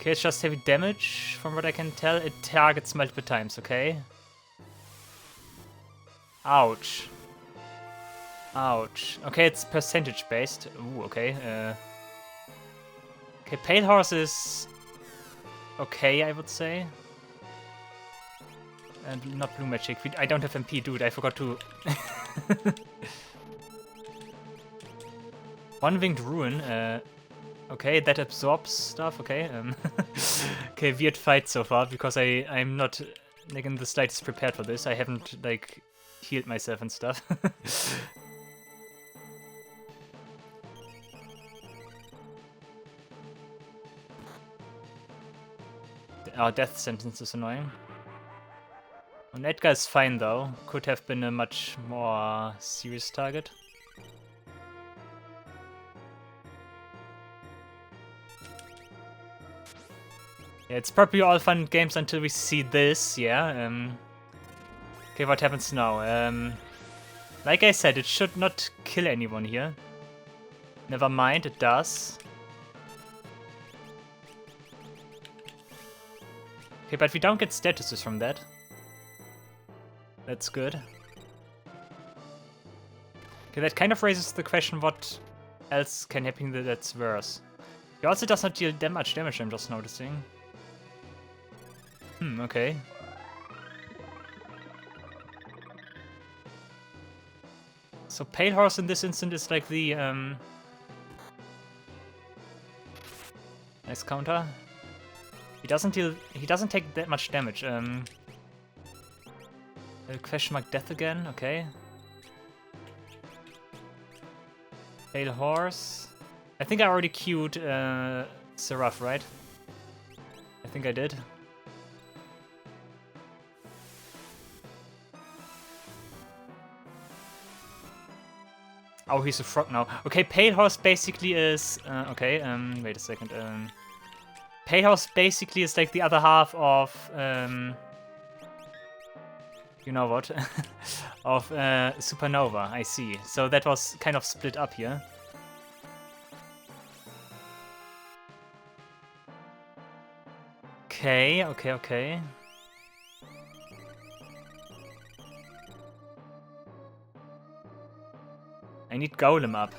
Okay, it's just heavy damage, from what I can tell. It targets multiple times, okay? Ouch. Ouch. Okay, it's percentage based. Ooh, okay. Okay, Pale Horse is okay, I would say. And not Blue Magic. I don't have MP, dude. I forgot to... One-Winged Ruin. Okay, that absorbs stuff. Okay. Okay, weird fight so far because I'm not like in the slightest prepared for this. I haven't like healed myself and stuff. Oh, death sentence is annoying. And Edgar is fine though. Could have been a much more serious target. Yeah, it's probably all fun games until we see this, yeah. Okay, what happens now? Like I said, it should not kill anyone here. Never mind, it does. Okay, but we don't get statuses from that. That's good. Okay, that kind of raises the question what else can happen that's worse. He also does not deal that much damage, I'm just noticing. Okay. So Pale Horse in this instant is like the nice counter. He doesn't take that much damage. Question mark death again, okay. Pale Horse. I think I already queued Sephiroth, right? I think I did. Oh, he's a frog now. Okay, Pale Horse basically is... okay, wait a second. Pale Horse basically is like the other half of... you know what? of Supernova, I see. So that was kind of split up here. Okay, okay. I need Golem up.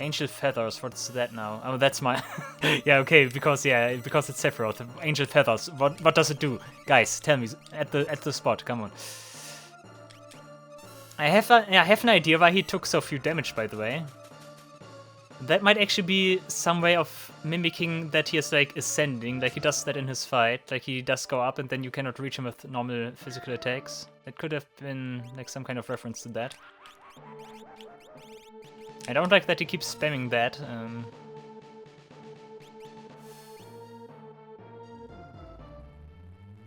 Angel Feathers, what's that now? Oh, that's my... yeah, okay, because it's Sephiroth. Angel Feathers, what does it do? Guys, tell me, at the spot, come on. I have an idea why he took so few damage, by the way. That might actually be some way of mimicking that he is like ascending, like he does that in his fight, like he does go up and then you cannot reach him with normal physical attacks. That could have been like some kind of reference to that. I don't like that he keeps spamming that.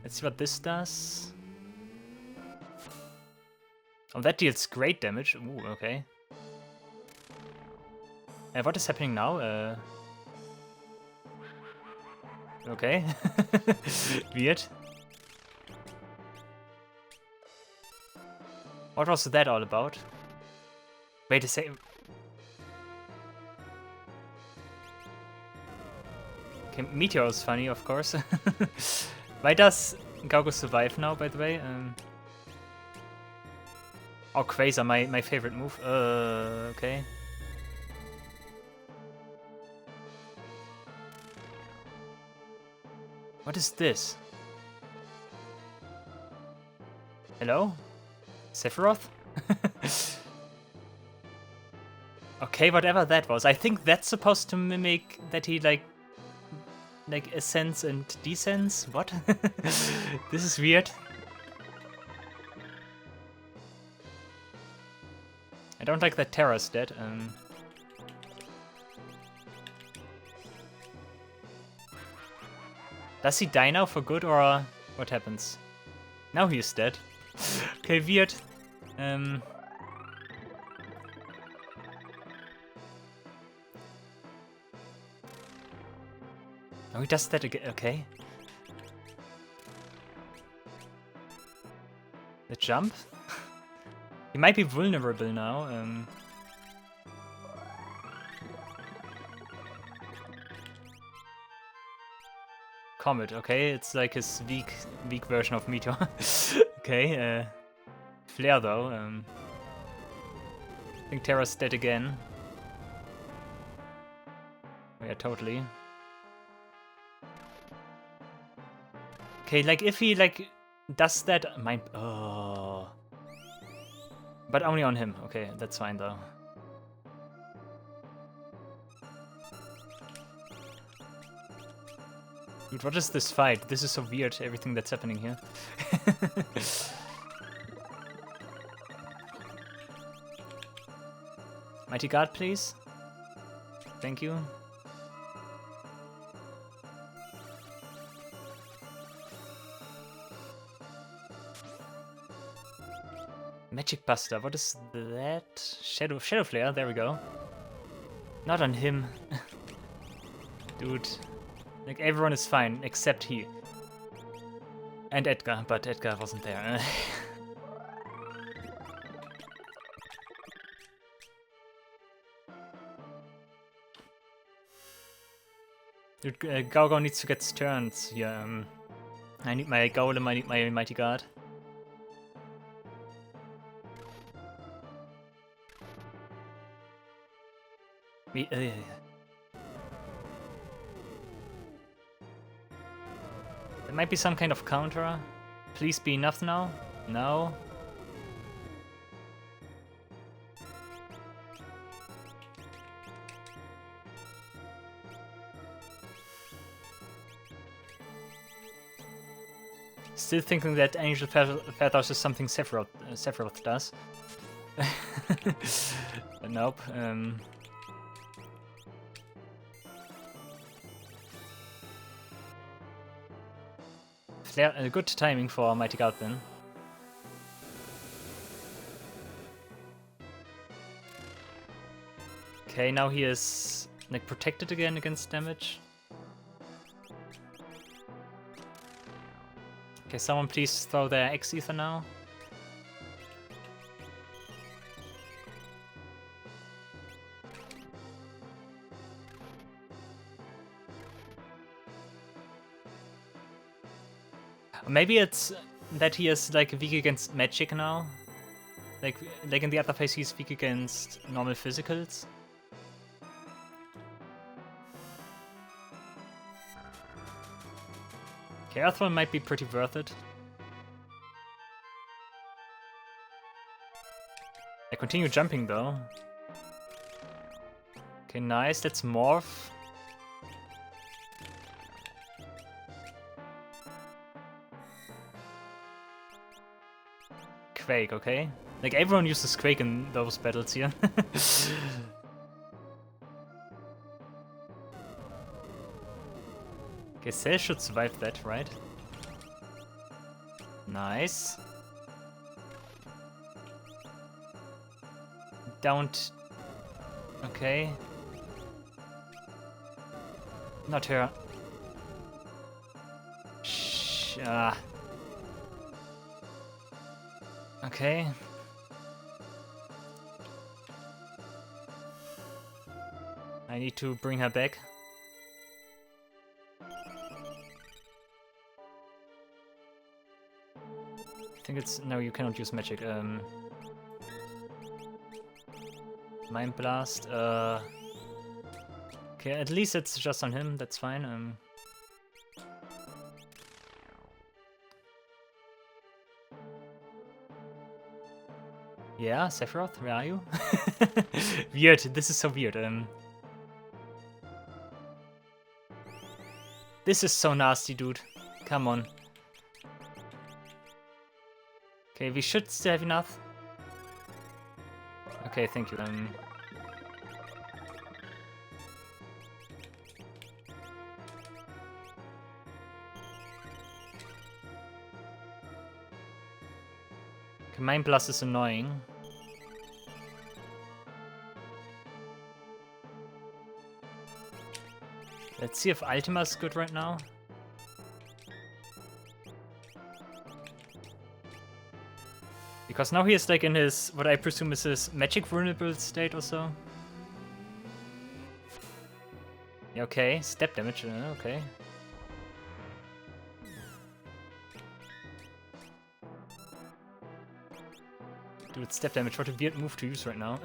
Let's see what this does. Oh, that deals great damage. Ooh, okay. What is happening now? Okay. Weird. What was that all about? Wait a second. Okay, Meteor is funny, of course. Why does Gaugo survive now, by the way? Oh, Quasar, my favorite move. Okay. What is this? Hello? Sephiroth? Okay, whatever that was. I think that's supposed to mimic that he like ascends and descends? What? This is weird. I don't like that Terra's dead. Does he die now for good, or what happens? Now he's dead. Okay, weird. Oh, he does that again. Okay. The jump? He might be vulnerable now. Comet, okay, it's like his weak version of Meteor. Okay, Flare though. I think Terra's dead again. Oh, yeah, totally. Okay, like if he like does that, oh, but only on him. Okay, that's fine though. Dude, what is this fight? This is so weird, everything that's happening here. Mighty Guard, please. Thank you. Magic Buster, what is that? Shadow Flare, there we go. Not on him. Dude. Like, everyone is fine, except he. And Edgar, but Edgar wasn't there. Dude, Gaugo needs to get turns here. I need my Golem, I need my Mighty Guard. There might be some kind of counter. Please be enough now. No. Still thinking that Angel Feathers is something Sephiroth does. But nope. Good timing for Mighty Guard then. Okay, now he is like protected again against damage. Okay, someone please throw their Exdeath now. Maybe it's that he is like weak against magic now. Like in the other phase he's weak against normal physicals. Okay, Earthworm might be pretty worth it. I continue jumping though. Okay, nice, let's morph. Quake, okay? Like, everyone uses Quake in those battles here. Okay, Cell should survive that, right? Nice. Don't... Okay. Not her. Okay. I need to bring her back. I think it's... No, you cannot use magic. Mind Blast. Okay, at least it's just on him, that's fine. Yeah, Sephiroth, where are you? Weird, this is so weird. This is so nasty, dude. Come on. Okay, we should still have enough. Okay, thank you. Mind Blast is annoying. Let's see if Ultima is good right now. Because now he is like in his, what I presume is his magic vulnerable state or so. Yeah, okay, step damage, okay. Dude, step damage, what a weird move to use right now.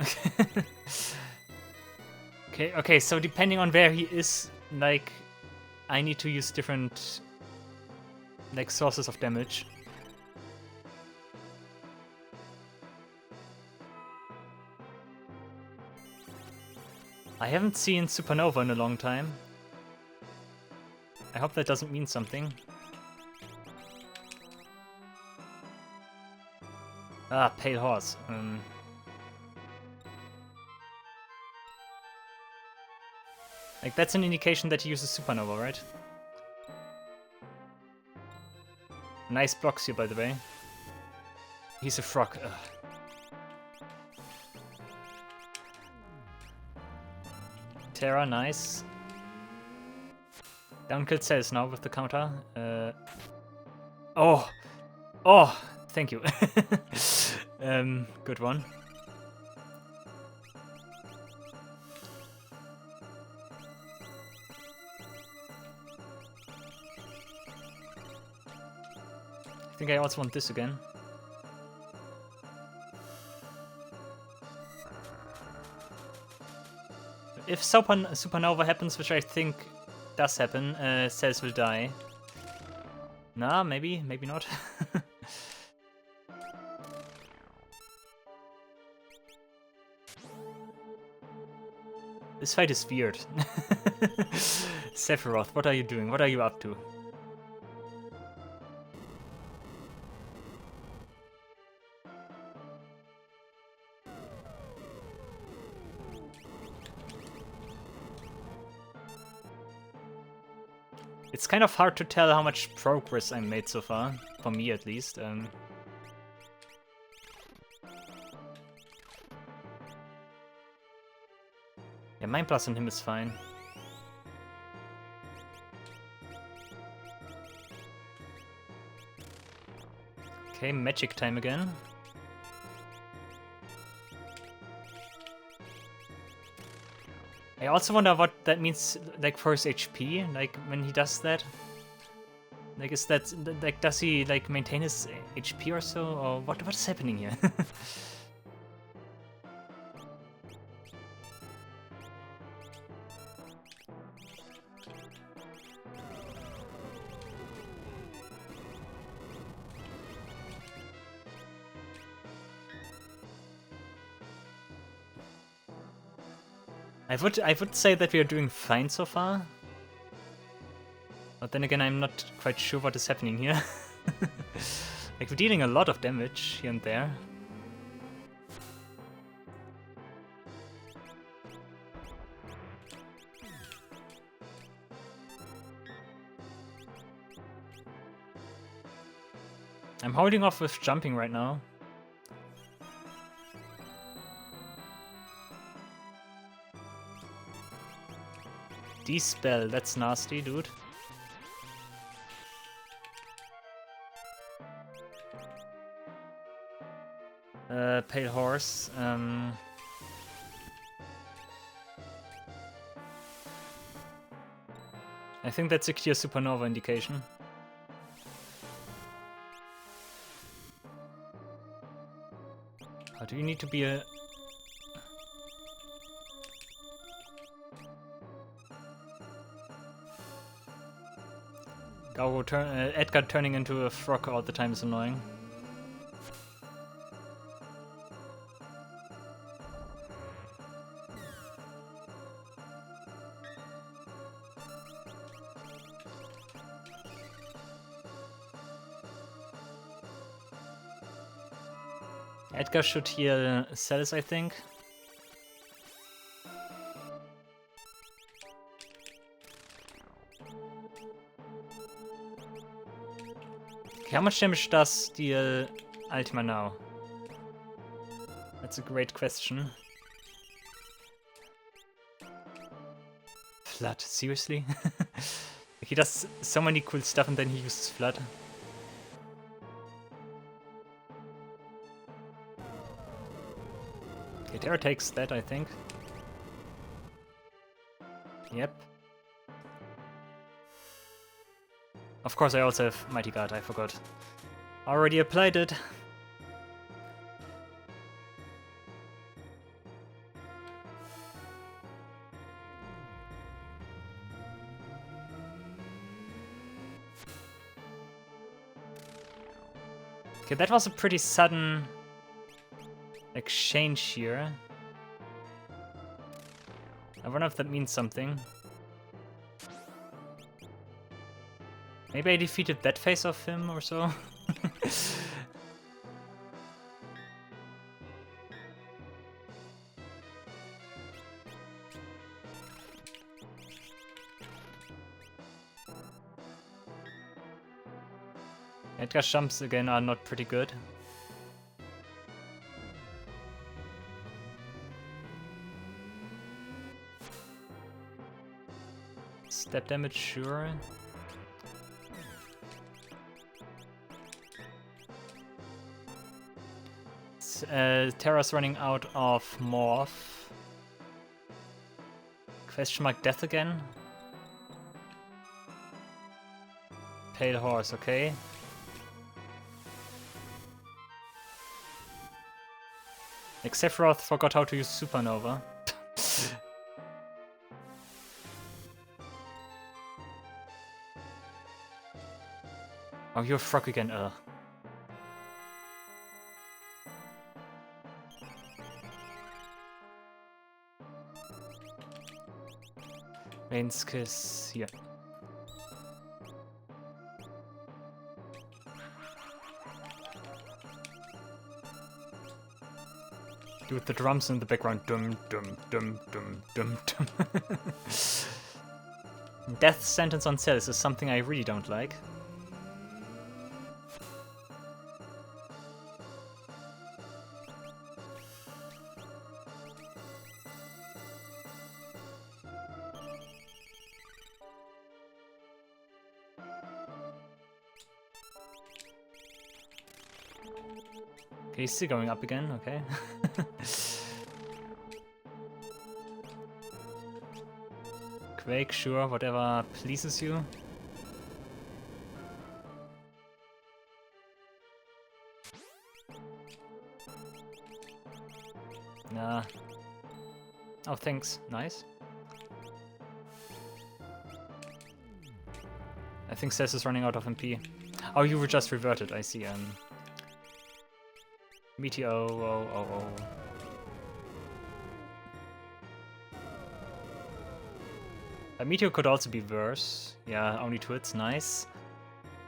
Okay, so depending on where he is, like, I need to use different, like, sources of damage. I haven't seen Supernova in a long time. I hope that doesn't mean something. Ah, Pale Horse. Like, that's an indication that he uses Supernova, right? Nice blocks here, by the way. He's a frog. Ugh. Terra, nice. Downkill Cells now with the counter. Oh! Oh! Thank you. Good one. I think I also want this again. If Supernova happens, which I think does happen, Cells will die. Nah, maybe not. This fight is weird. Sephiroth, what are you doing? What are you up to? It's kind of hard to tell how much progress I made so far, for me at least. Yeah, Mind Plus on him is fine. Okay, magic time again. I also wonder what that means, like, for his HP, like, when he does that. Like, is that, like, does he, like, maintain his HP or so, or what is happening here? I would say that we are doing fine so far. But then again, I'm not quite sure what is happening here. Like, we're dealing a lot of damage here and there. I'm holding off with jumping right now. D-spell, that's nasty, dude. Pale Horse. I think that's a clear Supernova indication. Do you need to be a... Edgar turning into a frog all the time is annoying. Edgar should heal Cells, I think. Okay, how much damage does deal Ultima now? That's a great question. Flood, seriously? He does so many cool stuff and then he uses Flood. Okay, Terra takes that, I think. Yep. Of course, I also have Mighty Guard, I forgot. Already applied it. Okay, that was a pretty sudden exchange here. I wonder if that means something. Maybe I defeated that phase of him or so. Edgar's jumps again are not pretty good. Step damage, sure. Terra's running out of morph. Question mark death again. Pale horse, okay. Sephiroth forgot how to use supernova. Oh, you're a frog again, ugh. Rain's Kiss, yeah. Dude, the drums in the background, dum dum dum dum dum dum. Death sentence on cells is something I really don't like. Okay, he's still going up again, okay. Quake, sure, whatever pleases you. Nah. Oh, thanks. Nice. I think Cess is running out of MP. Oh, you were just reverted, I see. Meteor, oh. A Meteor could also be worse. Yeah, only 2 hits, nice.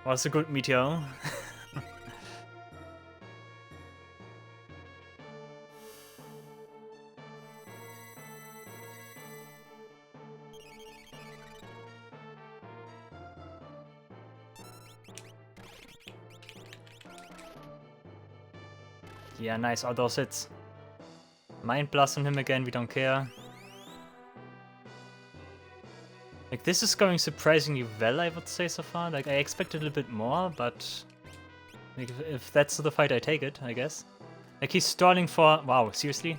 Oh, that's a good Meteor. Yeah, nice, all those hits. Mind Blast on him again, we don't care. Like, this is going surprisingly well, I would say, so far. Like, I expected a little bit more, but... Like, if that's the fight, I take it, I guess. Like, he's stalling for... Wow, seriously?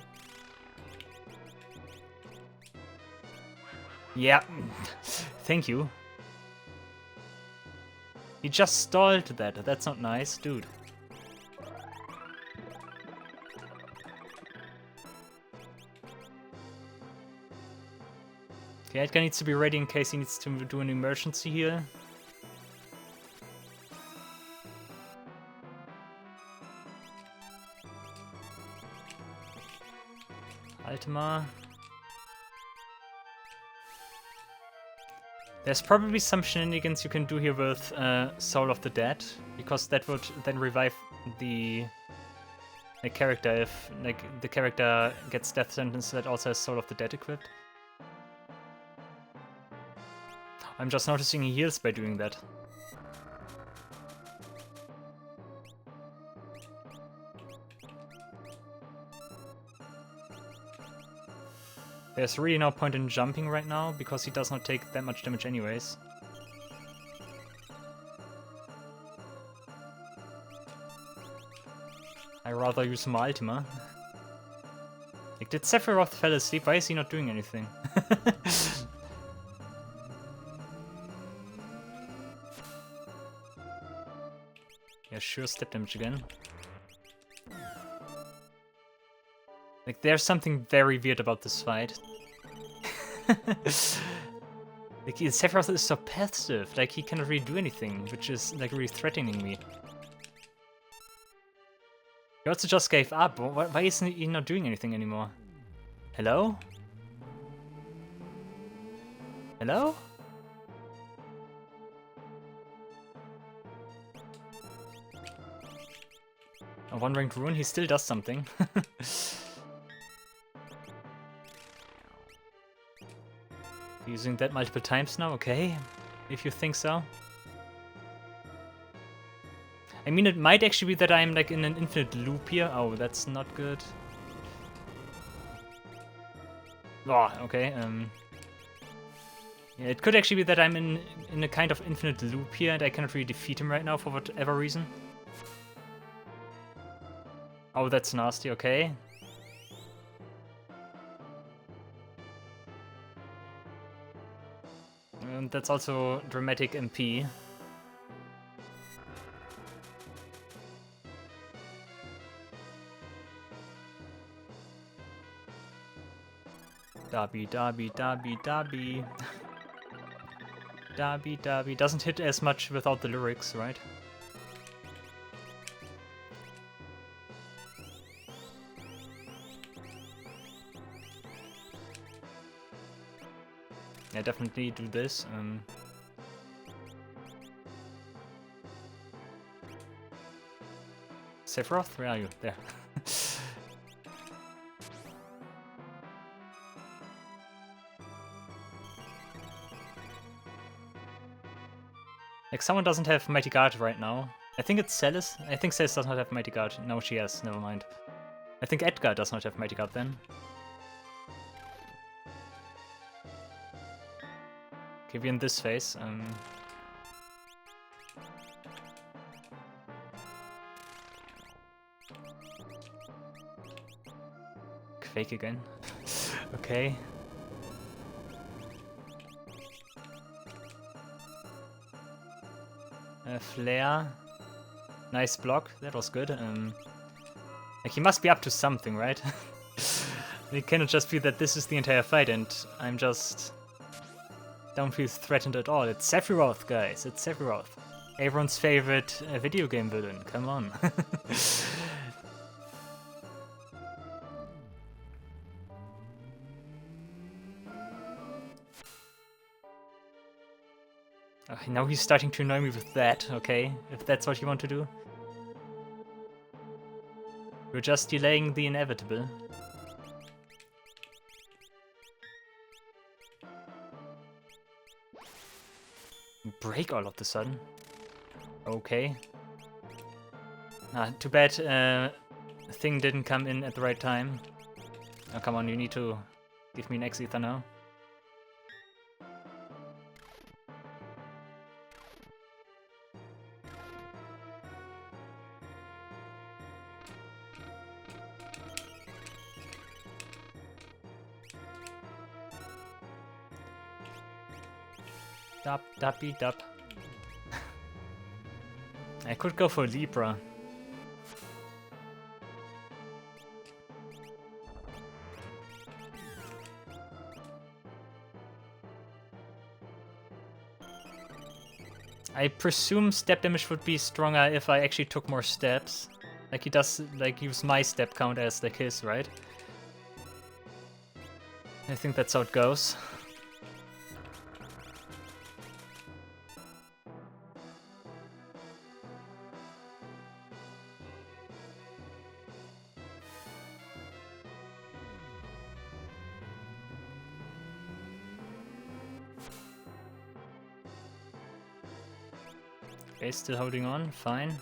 Yeah. Thank you. He just stalled that. That's not nice, dude. Okay, Edgar needs to be ready in case he needs to do an emergency heal. Ultima. There's probably some shenanigans you can do here with Soul of the Dead, because that would then revive the character if the character gets death sentence that also has Soul of the Dead equipped. I'm just noticing he heals by doing that. There's really no point in jumping right now, because he does not take that much damage anyways. I rather use my Ultima. Like, did Sephiroth fall asleep? Why is he not doing anything? Yeah, sure, step damage again. Like, there's something very weird about this fight. Like, Sephiroth is so passive, like, he cannot really do anything, which is, like, really threatening me. He also just gave up. Why isn't he not doing anything anymore? Hello? Hello? A one-ranked rune, he still does something. Using that multiple times now, okay. If you think so. I mean, it might actually be that I'm like in an infinite loop here. Oh, that's not good. Oh, okay. Yeah, it could actually be that I'm in a kind of infinite loop here and I cannot really defeat him right now for whatever reason. Oh, that's nasty, okay. And that's also dramatic MP. Dabby, dabby, dabby, dabby. Dabby, dabby. Doesn't hit as much without the lyrics, right? Yeah, definitely do this. Sephiroth, where are you? There. Like, someone doesn't have Mighty Guard right now. I think it's Celis. I think Celis does not have Mighty Guard. No, she has. Never mind. I think Edgar does not have Mighty Guard then. Okay, we're in this phase. Quake again. Okay. Flare. Nice block. That was good. Like, he must be up to something, right? It cannot just be that this is the entire fight and I'm just... don't feel threatened at all. It's Sephiroth, guys. It's Sephiroth. Everyone's favorite video game villain. Come on. Okay, now he's starting to annoy me with that, okay? If that's what you want to do. We're just delaying the inevitable. Break all of a sudden. Okay. Too bad thing didn't come in at the right time. Oh, come on, you need to give me an Exdeath now. Dup, duppy, dup. I could go for Libra. I presume step damage would be stronger if I actually took more steps. Like he does, like, use my step count as like his, right? I think that's how it goes. Okay, still holding on, fine.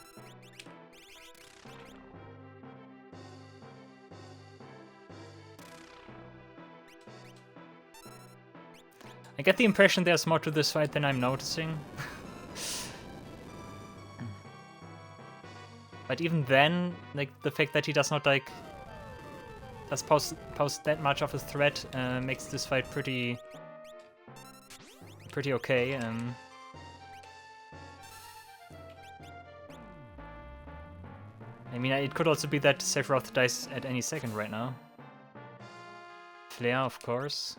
I get the impression there's more to this fight than I'm noticing. But even then, like, the fact that he does not, like, does pose that much of a threat makes this fight pretty okay. I mean, it could also be that Sephiroth dies at any second right now. Flare, of course.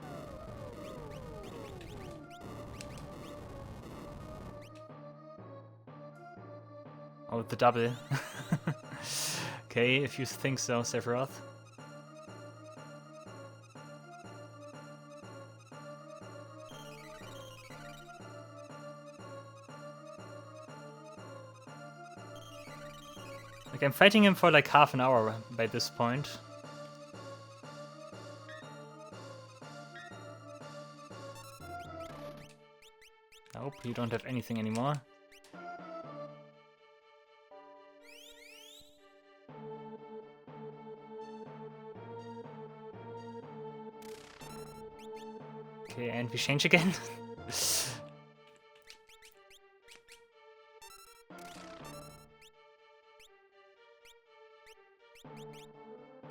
Oh, the double. Okay, if you think so, Sephiroth. Like, I'm fighting him for like half an hour by this point. Nope, you don't have anything anymore. Okay, and we change again.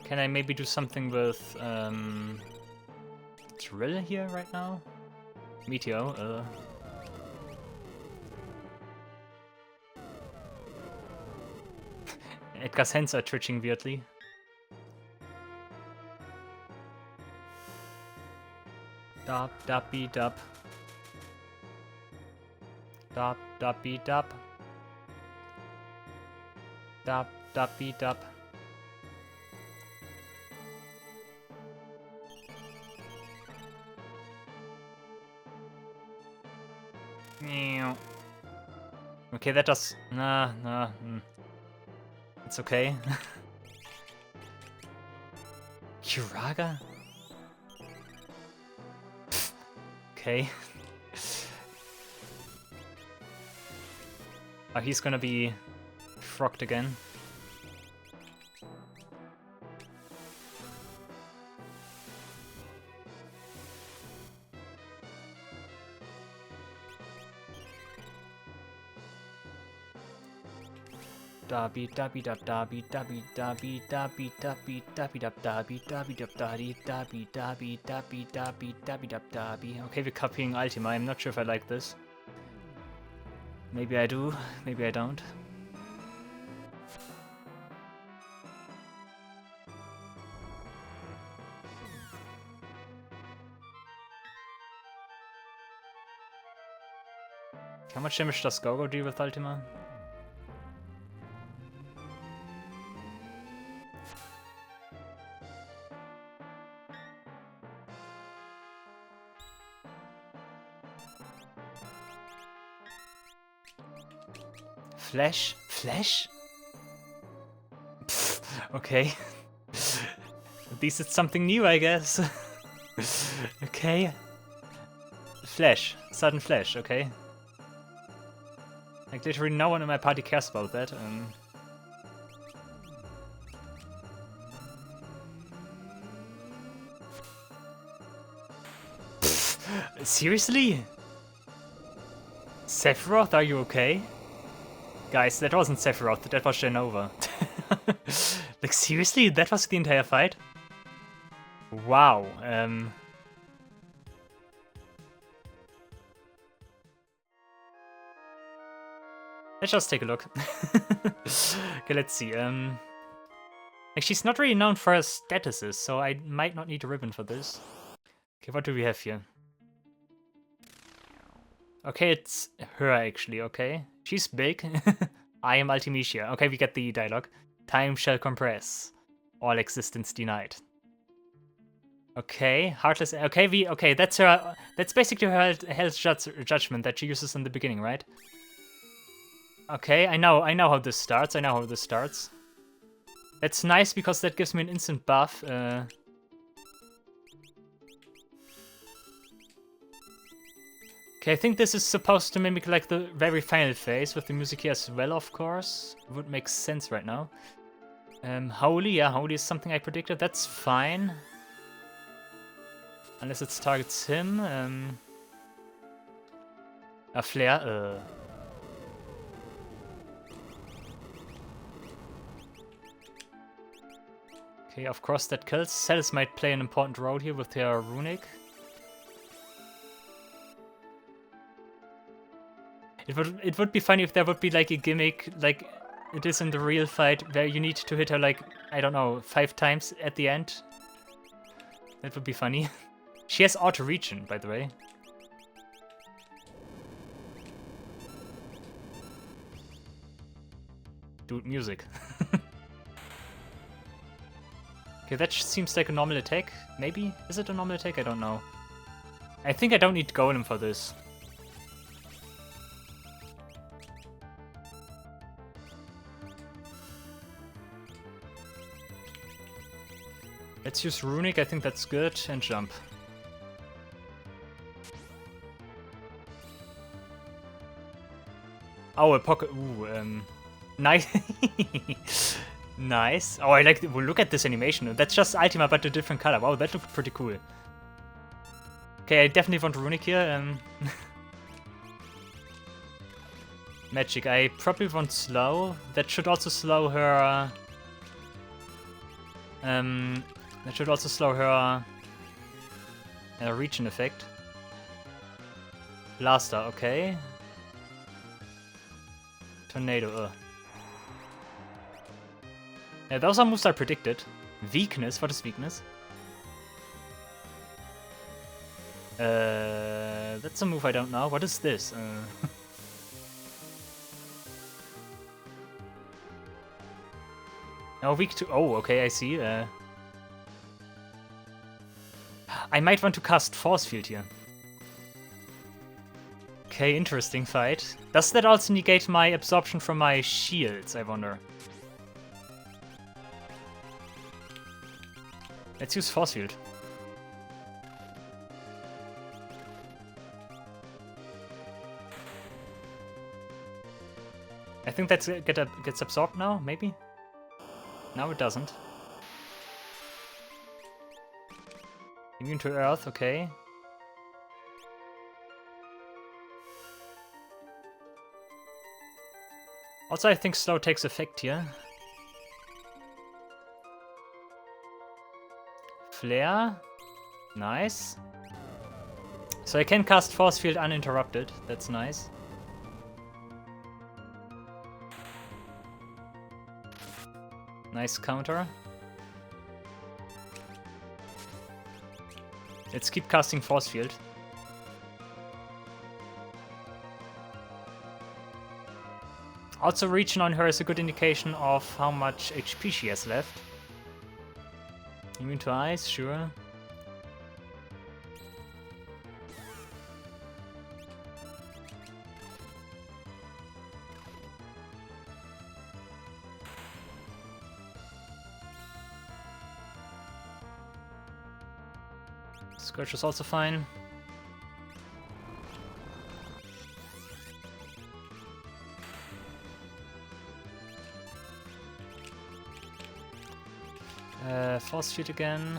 Can I maybe do something with Drill here right now? Meteo, Edgar's hands are twitching weirdly. Dub, dub, beat up. Dub, dub, beat up. Dub, dub, beat up. Okay, that does... Nah. It's okay. Kiraga? Okay. Oh, he's gonna be frogged again. Dabby dabby dub dabby dabby dabby dabby dabby dabby dub dabby dabby dub dabby dabby dabby dabby dabby dabby dub dabby. Okay, we're copying Ultima. I'm not sure if I like this. Maybe I do, maybe I don't. How much damage does Gogo do with Ultima? Flash? Flash? Pfft, okay. At least it's something new, I guess. Okay. Flash. Sudden flash, okay. Like, literally no one in my party cares about that. Seriously? Sephiroth, are you okay? Guys, that wasn't Sephiroth, that was Genova. Like, seriously? That was the entire fight? Wow, let's just take a look. Okay, let's see, like, she's not really known for her statuses, so I might not need a ribbon for this. Okay, what do we have here? Okay, it's her actually, okay. She's big. I am Ultimecia. Okay, we get the dialogue. Time shall compress. All existence denied. Okay, heartless. Okay, that's her. That's basically her Hell's judgment that she uses in the beginning, right? Okay, I know how this starts. That's nice because that gives me an instant buff. Okay, I think this is supposed to mimic like the very final phase with the music here as well, of course. It would make sense right now. Holy, yeah, Holy is something I predicted. That's fine. Unless it targets him. A flare. Okay, of course that kills. Celis might play an important role here with their runic. It would be funny if there would be like a gimmick, like it is in the real fight, where you need to hit her like, I don't know, 5 times at the end. That would be funny. She has auto-regen, by the way. Dude, music. Okay, that seems like a normal attack. Maybe? Is it a normal attack? I don't know. I think I don't need Golem for this. Let's use Runic, I think that's good, and jump. Oh, a pocket. Ooh, nice. Nice. Oh, I like. Well, look at this animation. That's just Ultima, but a different color. Wow, that looked pretty cool. Okay, I definitely want Runic here. Magic, I probably want slow. That should also slow her... that should also slow her... region effect. Blaster, okay. Tornado, Yeah, those are moves I predicted. Weakness, what is weakness? That's a move I don't know. What is this? Oh, weak to... Oh, okay, I see. I might want to cast Force Field here. Okay, interesting fight. Does that also negate my absorption from my shields, I wonder? Let's use Force Field. I think that's gets absorbed now, maybe? No, it doesn't. Immune to Earth, okay. Also, I think slow takes effect here. Flare. Nice. So I can cast Force Field uninterrupted. That's nice. Nice counter. Let's keep casting Force Field. Also, region on her is a good indication of how much HP she has left. Immune to ice, sure. Scourge is also fine. Force Field again.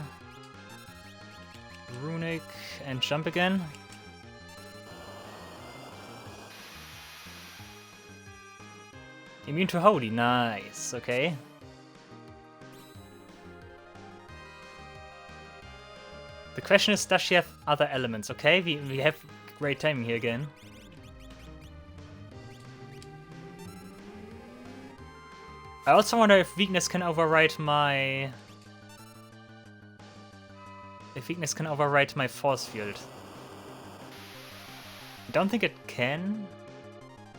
Runic and jump again. Immune to Holy, nice, okay. The question is, does she have other elements? Okay, we have great timing here again. I also wonder if weakness can override my... Force Field. I don't think it can.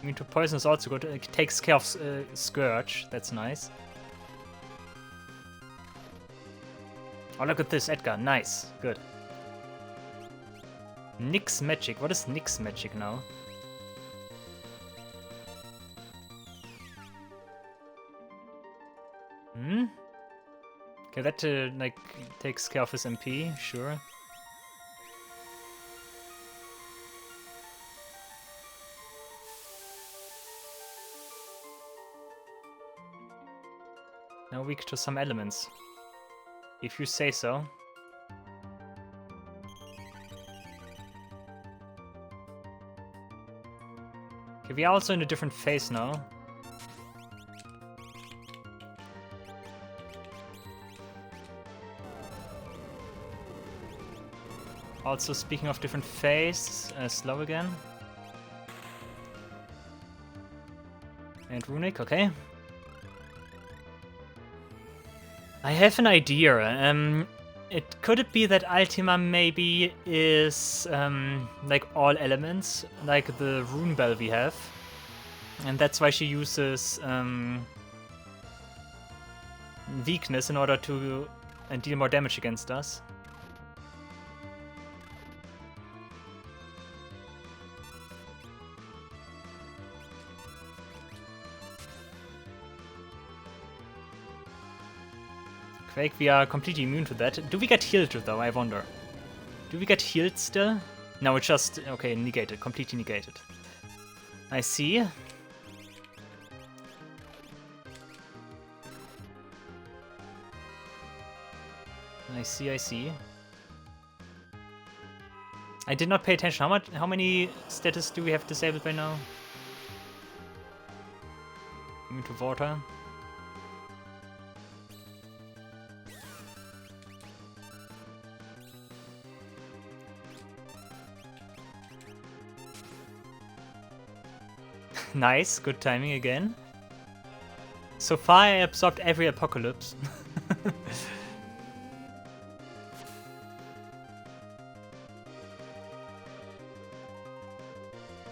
I mean, to poison is also good. It takes care of Scourge. That's nice. Oh, look at this, Edgar. Nice. Good. Nyx Magic. What is Nyx Magic now? Hmm? Okay, that like takes care of his MP, sure. Now weak to some elements. If you say so. Okay, we are also in a different phase now. Also, speaking of different phase, slow again. And Runic, okay. I have an idea. Could it be that Ultima maybe is like all elements, like the rune bell we have, and that's why she uses weakness in order to deal more damage against us. Quake, we are completely immune to that. Do we get healed though, I wonder? Do we get healed still? No, it's just... okay, negated, completely negated. I see. I see. I did not pay attention. How many status do we have disabled by now? Immune to water. Nice, good timing again. So far I absorbed every apocalypse.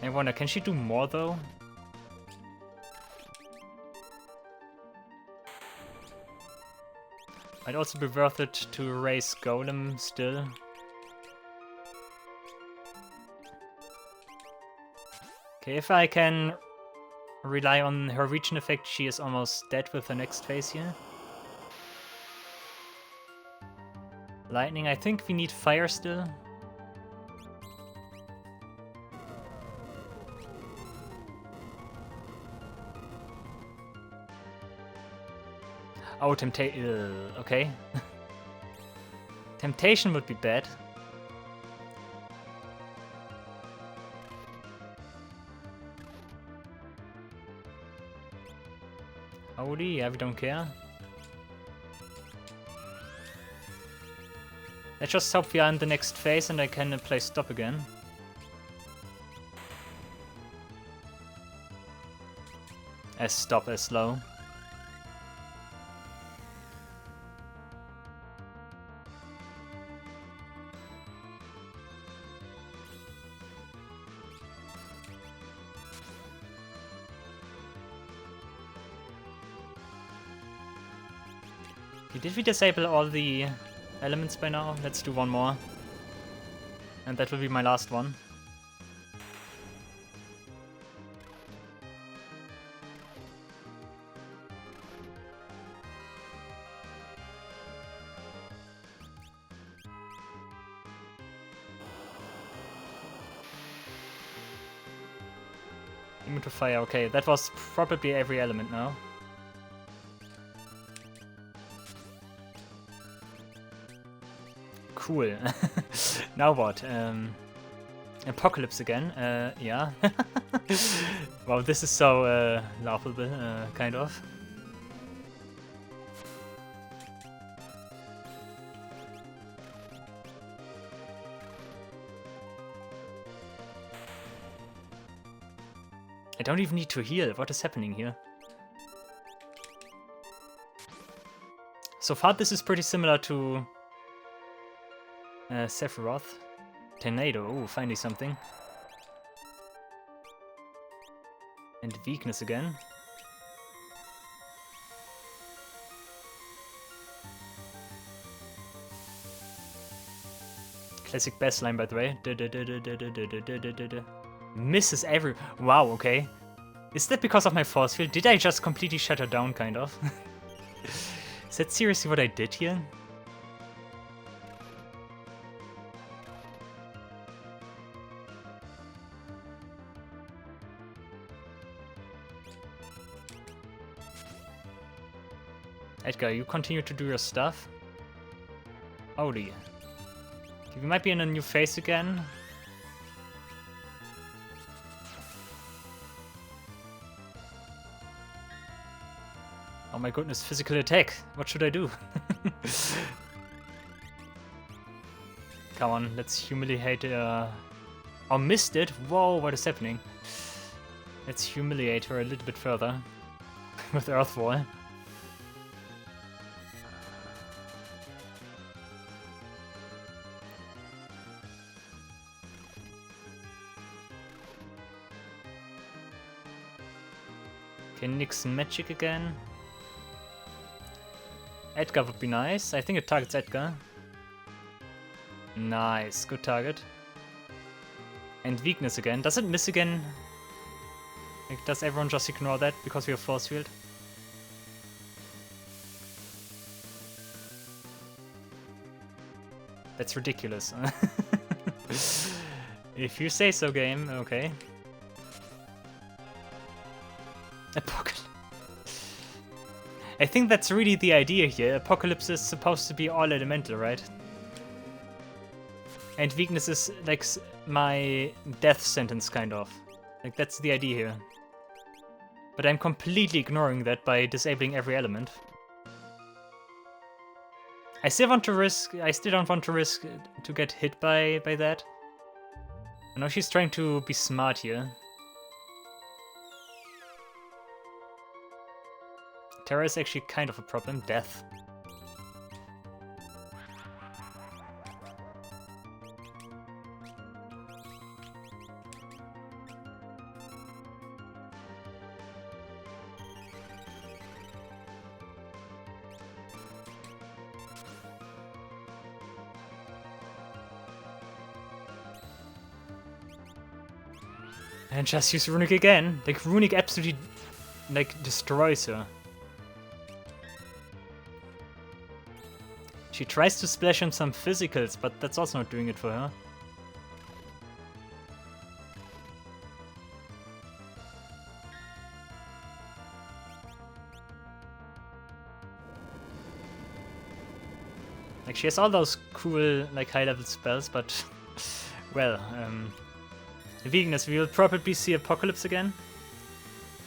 I wonder, can she do more though? Might also be worth it to raise Golem still. Okay, if I can rely on her region effect, she is almost dead with her next phase here. Lightning, I think we need fire still. Oh, okay. Temptation would be bad. Holy, yeah, we don't care. Let's just hope we are in the next phase and I can play stop again. As stop as slow. Did we disable all the elements by now? Let's do one more. And that will be my last one. Immune to fire, okay, that was probably every element now. Cool. Now what? Apocalypse again. Yeah. Wow, this is so laughable, kind of. I don't even need to heal. What is happening here? So far, this is pretty similar to Sephiroth. Tornado, oh, finally something. And weakness again. Classic bass line, by the way. Misses every... Wow, okay. Is that because of my force field? Did I just completely shut her down, kind of? Is that seriously what I did here? Edgar, you continue to do your stuff. Holy. Okay, we might be in a new phase again. Oh my goodness, physical attack. What should I do? Come on, let's humiliate Oh, missed it? Whoa, what is happening? Let's humiliate her a little bit further. With Earthwall. Okay, nix magic again. Edgar would be nice. I think it targets Edgar. Nice, good target. And weakness again. Does it miss again? Like, does everyone just ignore that because we have force field? That's ridiculous. If you say so, game. Okay. Apocalypse. I think that's really the idea here. Apocalypse is supposed to be all elemental, right? And weakness is like my death sentence, kind of. Like, that's the idea here. But I'm completely ignoring that by disabling every element. I still don't want to risk to get hit by that. I know she's trying to be smart here. Terror is actually kind of a problem. Death. And just use Runic again. Like, Runic absolutely, like, destroys her. She tries to splash him some physicals, but that's also not doing it for her. Like, she has all those cool, like, high-level spells, but, well, weakness, we will probably see Apocalypse again,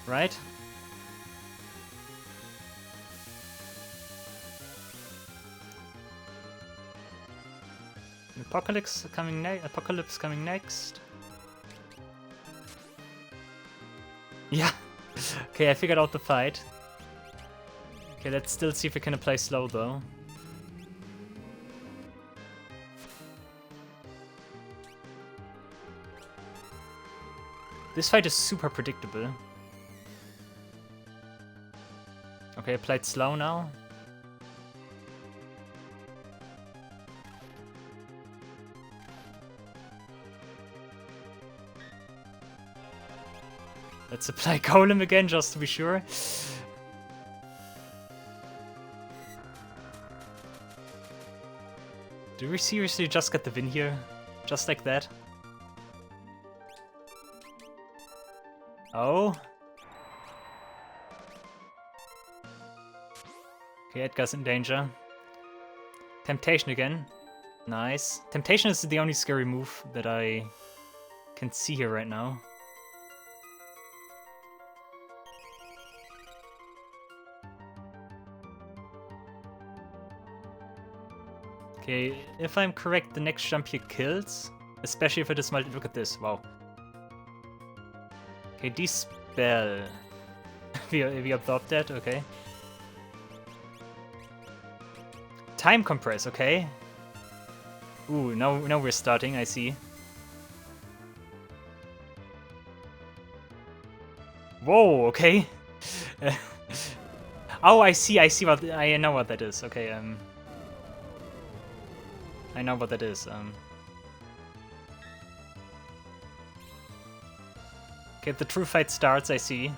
right? Apocalypse coming next. Yeah. Okay, I figured out the fight. Okay, let's still see if we can apply slow though. This fight is super predictable. Okay, applied slow now. Let's apply Golem again, just to be sure. Do we seriously just get the win here? Just like that? Oh. Okay, Edgar's in danger. Temptation again. Nice. Temptation is the only scary move that I can see here right now. Okay, if I'm correct, the next jump here kills. Especially if it is multi- Look at this, wow. Okay, Dispel. we absorbed that, okay. Time Compress, okay. Ooh, now we're starting, I see. Whoa, okay. Oh, I see what, I know what that is, okay, I know what that is, Okay, the true fight starts, I see.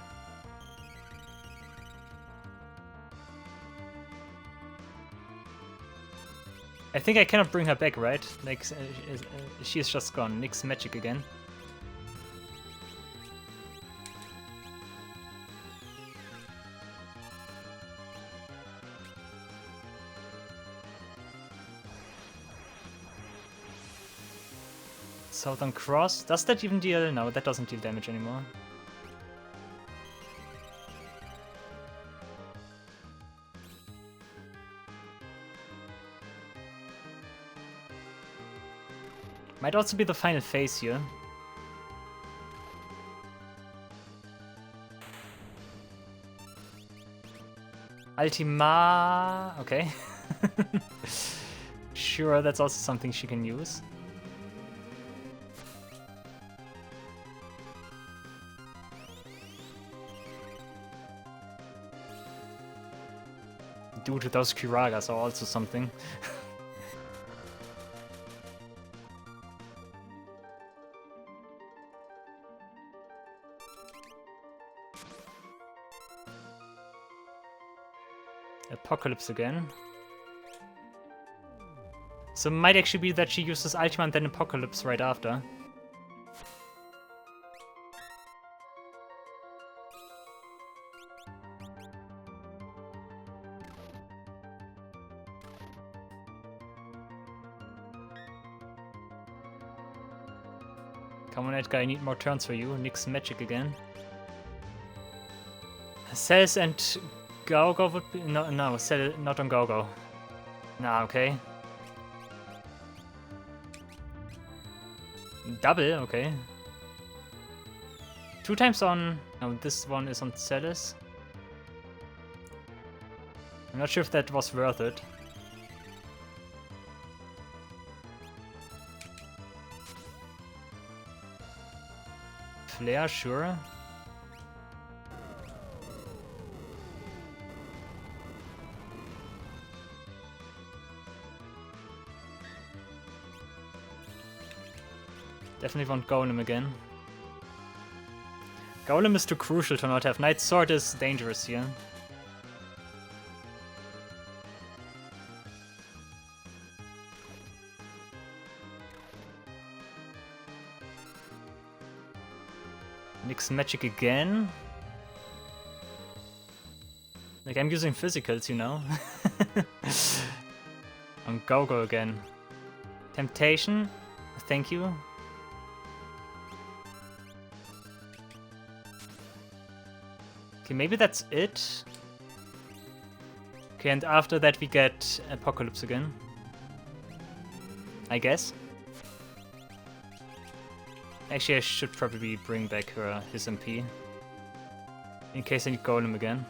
I think I cannot bring her back, right? Like, she is just gone. Nyx magic again. Southern Cross. Does that even deal? No, that doesn't deal damage anymore. Might also be the final phase here. Ultima... Okay. Sure, that's also something she can use. Dude, those Kiragas are also something. Apocalypse again. So it might actually be that she uses Ultima and then Apocalypse right after. Come on, Edgar, I need more turns for you. Nix magic again. Cells and Go-Go would be... No, Cell not on Go-Go. Nah, okay. Double, okay. 2 times on... No, this one is on Celis. I'm not sure if that was worth it. Flare, sure. Definitely want Golem again. Golem is too crucial to not have. Knight's Sword is dangerous here. Nix magic again. Like, I'm using physicals, you know. On Go-Go again. Temptation. Thank you. Okay, maybe that's it. Okay, and after that we get Apocalypse again. I guess. Actually, I should probably bring back his MP. In case I need Golem again.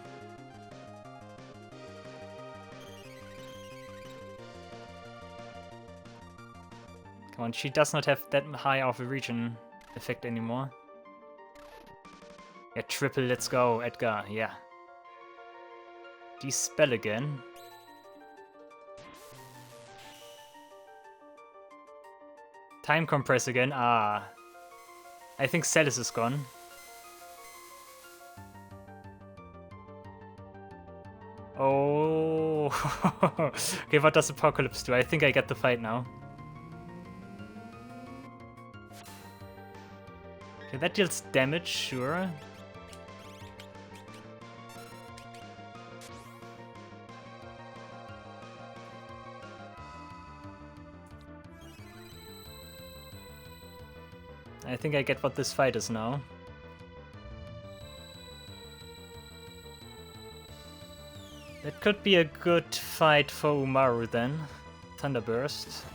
Come on, she does not have that high of a region effect anymore. Yeah, triple, let's go, Edgar, yeah. Dispel again. Time compress again, ah. I think Celis is gone. Oh. Okay, what does Apocalypse do? I think I get the fight now. Okay, that deals damage, sure. I think I get what this fight is now. That could be a good fight for Umaru then. Thunderburst.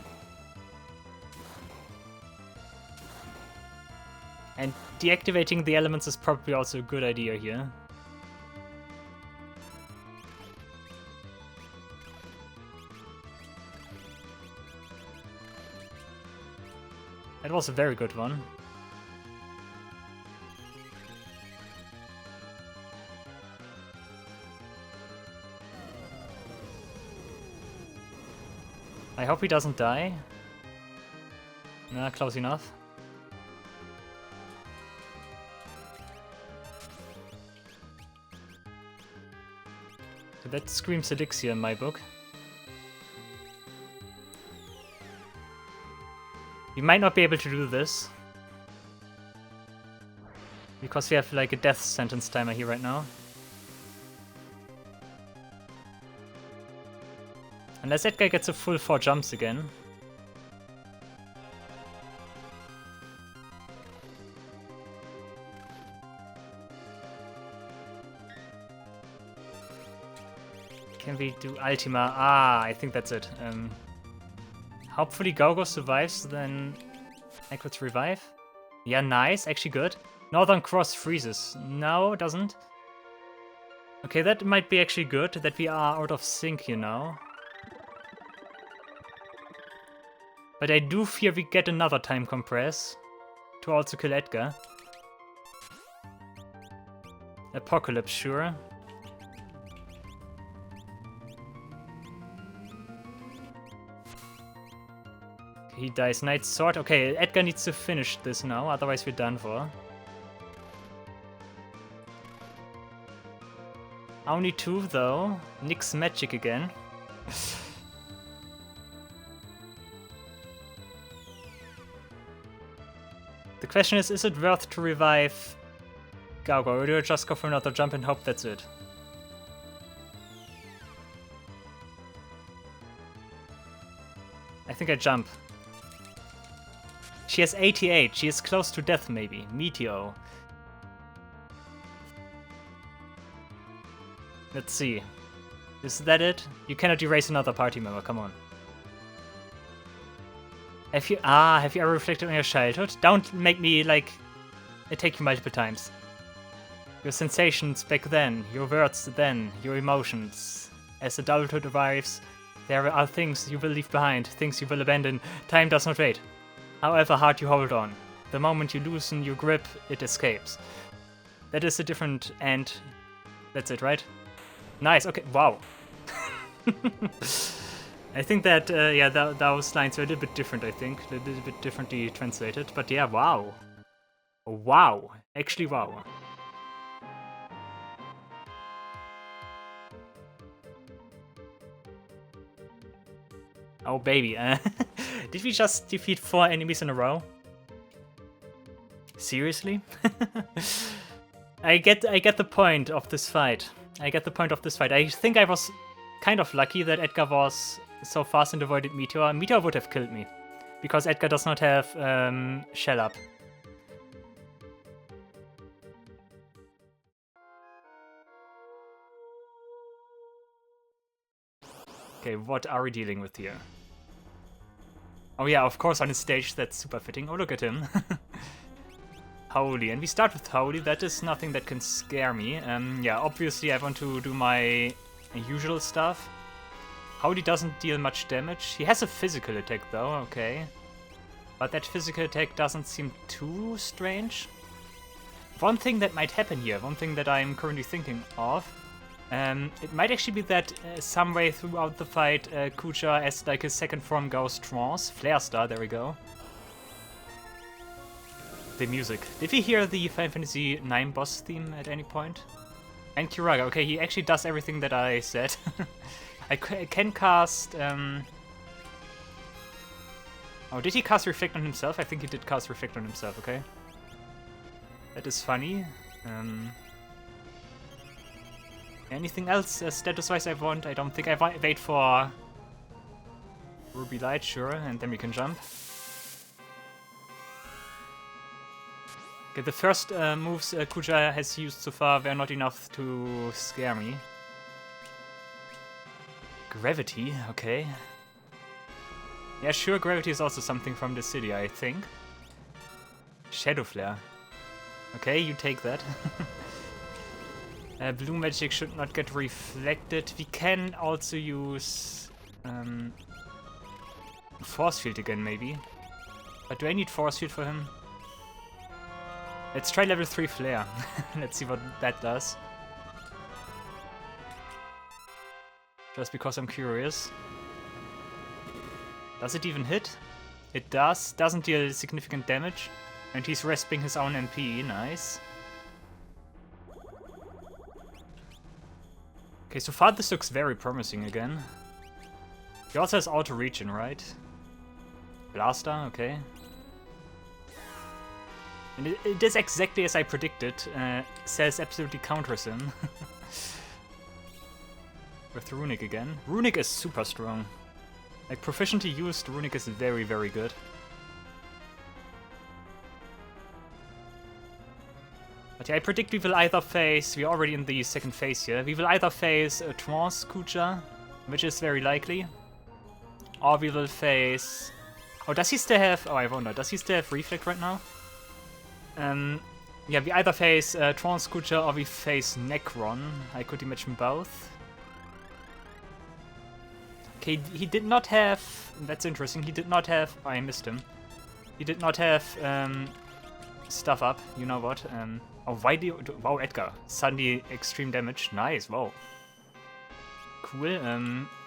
And deactivating the elements is probably also a good idea here. That was a very good one. I hope he doesn't die. Nah, close enough. So that screams Elixir in my book. We might not be able to do this. Because we have like a death sentence timer here right now. Unless that guy gets a full 4 jumps again. Can we do Ultima? Ah, I think that's it. Hopefully Gogo survives, then I could revive. Yeah, nice, actually good. Northern Cross freezes. No, it doesn't. Okay, that might be actually good, that we are out of sync here now. But I do fear we get another time compress to also kill Edgar. Apocalypse, sure. He dies. Knight's Sword. Okay, Edgar needs to finish this now, otherwise we're done for. Only 2 though. Nix magic again. The question is it worth to revive Gogo, or do I just go for another jump and hope that's it? I think I jump. she has 88. She is close to death, maybe. Meteo. Let's see. Is that it? You cannot erase another party member, come on. Have you ever reflected on your childhood? Don't make me, like, attack you multiple times. Your sensations back then, your words then, your emotions. As adulthood arrives, there are things you will leave behind, things you will abandon. Time does not wait. However hard you hold on, the moment you loosen your grip, it escapes. That is a different end. That's it, right? Nice, okay, wow. I think that, yeah, those lines are a little bit different, I think. A little bit differently translated, but yeah, wow. Wow, actually wow. Oh baby, did we just defeat 4 enemies in a row? Seriously? I get the point of this fight. I think I was kind of lucky that Edgar was so fast and avoided Meteor. Meteor would have killed me, because Edgar does not have Shell Up. Okay, what are we dealing with here? Oh yeah, of course on his stage, that's super fitting. Oh, look at him. Holy, and we start with Holy. That is nothing that can scare me. Yeah, obviously I want to do my usual stuff. Holy doesn't deal much damage. He has a physical attack though, okay. But that physical attack doesn't seem too strange. One thing that might happen here, one thing that I'm currently thinking of, it might actually be that some way throughout the fight, Kuja as like his second form goes trance. Flare Star, there we go. The music. Did we hear the Final Fantasy IX boss theme at any point? And Kiraga, okay, he actually does everything that I said. I can cast... Oh, did he cast Reflect on himself? I think he did cast Reflect on himself, okay. That is funny. Anything else status-wise I want? I don't think I wait for Ruby Light, sure, and then we can jump. Okay, the first moves Kuja has used so far were not enough to scare me. Gravity, okay. Yeah, sure, Gravity is also something from the city, I think. Shadow Flare. Okay, you take that. Blue magic should not get reflected. We can also use Force Field again, maybe. But do I need Force Field for him? Let's try level 3 Flare. Let's see what that does. Just because I'm curious. Does it even hit? It does. Doesn't deal significant damage. And he's resping his own MP. Nice. Okay, so far this looks very promising again. He also has auto regen, right? Blaster, okay. And it is exactly as I predicted. Cells absolutely counters him. With Runic again. Runic is super strong. Like, proficiently used, Runic is very, very good. But yeah, I predict we will either face, we're already in the second phase here, we will either face a Trance Kuja, which is very likely, or we will face... Oh, does he still have... Oh, I wonder, does he still have Reflect right now? Yeah, we either face Trance Kuja or we face Necron. I could imagine both. Okay, he did not have... That's interesting, he did not have... Oh, I missed him. He did not have stuff up, you know what. Oh, why do you... Wow, Edgar. Suddenly extreme damage. Nice, wow. Cool.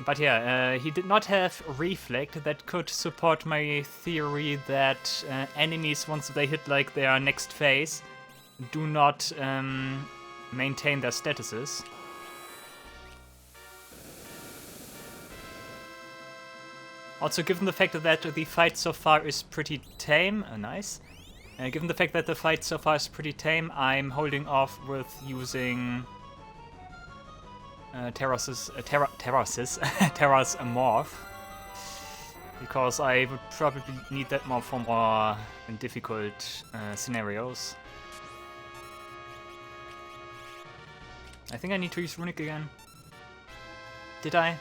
But yeah, he did not have Reflect. That could support my theory that enemies, once they hit like their next phase, do not maintain their statuses. Also, given the fact that the fight so far is pretty tame, nice. Given the fact that the fight so far is pretty tame, I'm holding off with using Terra's Morph. Because I would probably need that more for more difficult scenarios. I think I need to use Runic again. Did I?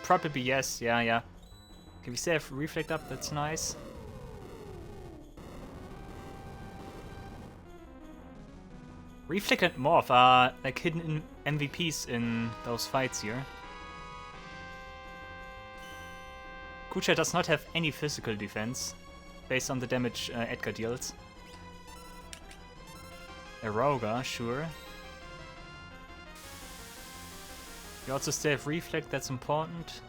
Probably yes, yeah. Okay, we save Reflect up, that's nice. Reflect and Morph are like hidden MVPs in those fights here. Kuja does not have any physical defense, based on the damage Edgar deals. Eroga, sure. You also still have Reflect, that's important.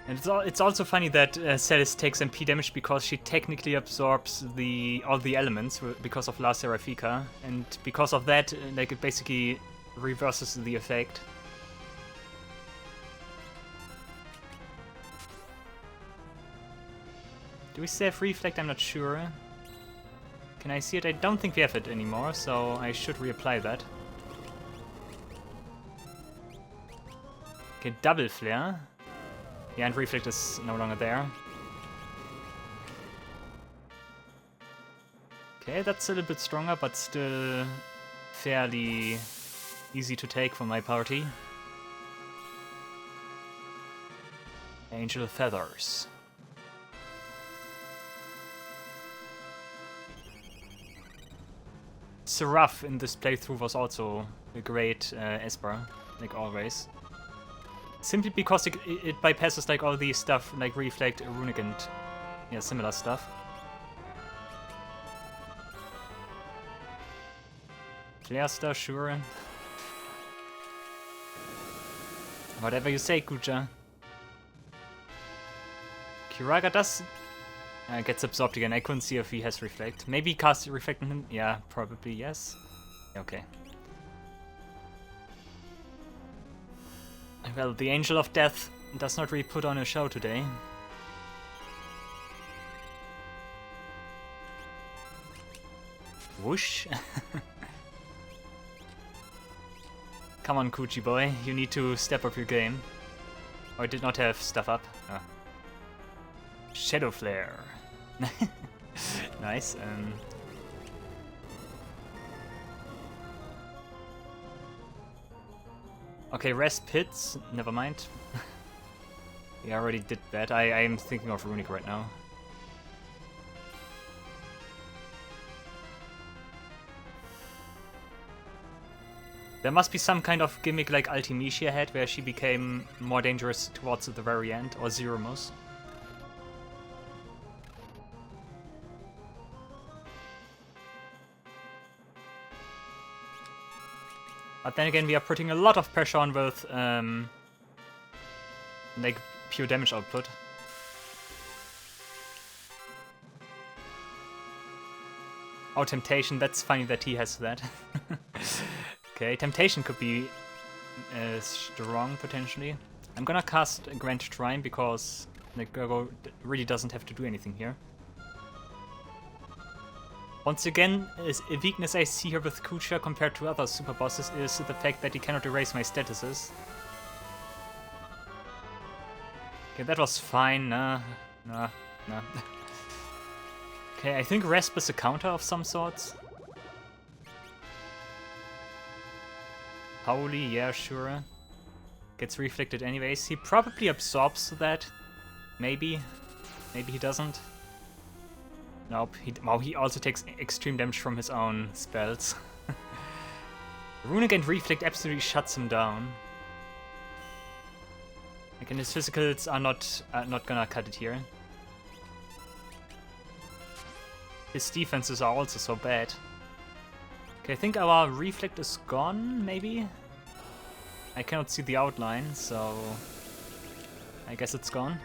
And it's also funny that Celis takes MP damage because she technically absorbs all the elements because of La Seraphica, and because of that, like it basically reverses the effect. Do we still have Reflect? I'm not sure. Can I see it? I don't think we have it anymore, so I should reapply that. Okay, double flare. Yeah, and Reflect is no longer there. Okay, that's a little bit stronger, but still fairly easy to take for my party. Angel Feathers. Seraph in this playthrough was also a great Esper, like always. Simply because it bypasses like all the stuff like Reflect, Runic, and yeah, similar stuff. Flare Star, sure. Whatever you say, Kuja. Kiraga does gets absorbed again. I couldn't see if he has Reflect. Maybe cast Reflect on him? Yeah, probably yes. Okay. Well, the Angel of Death does not really put on a show today. Whoosh. Come on, Kuji boy, you need to step up your game. Or I did not have stuff up. Oh. Shadow Flare. Nice. Okay, rest pits. Never mind. Yeah, I already did that. I am thinking of Runic right now. There must be some kind of gimmick like Ultimecia had where she became more dangerous towards the very end, or Zeromus. But then again, we are putting a lot of pressure on with like pure damage output. Oh, Temptation, that's funny that he has that. Okay, Temptation could be strong potentially. I'm gonna cast a Grand Shrine because like Gurgo really doesn't have to do anything here. Once again, a weakness I see here with Kuja compared to other super bosses is the fact that he cannot erase my statuses. Okay, that was fine. Nah. Okay, I think Resp is a counter of some sorts. Holy, yeah, sure. Gets reflected anyways. He probably absorbs that. Maybe. Maybe he doesn't. Nope. He also takes extreme damage from his own spells. Runic and Reflect absolutely shuts him down. Again, his physicals are not gonna cut it here. His defenses are also so bad. Okay, I think our Reflect is gone, maybe? I cannot see the outline, so I guess it's gone.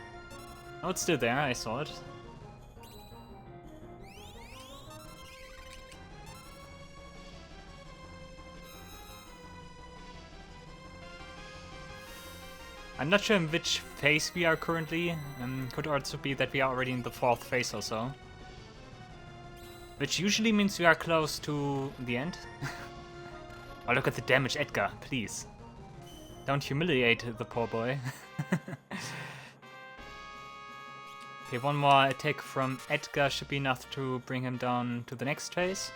Oh, it's still there, I saw it. I'm not sure in which phase we are currently. Could also be that we are already in the 4th phase or so. Which usually means we are close to the end. Oh, look at the damage, Edgar, please. Don't humiliate the poor boy. Okay, one more attack from Edgar should be enough to bring him down to the next phase.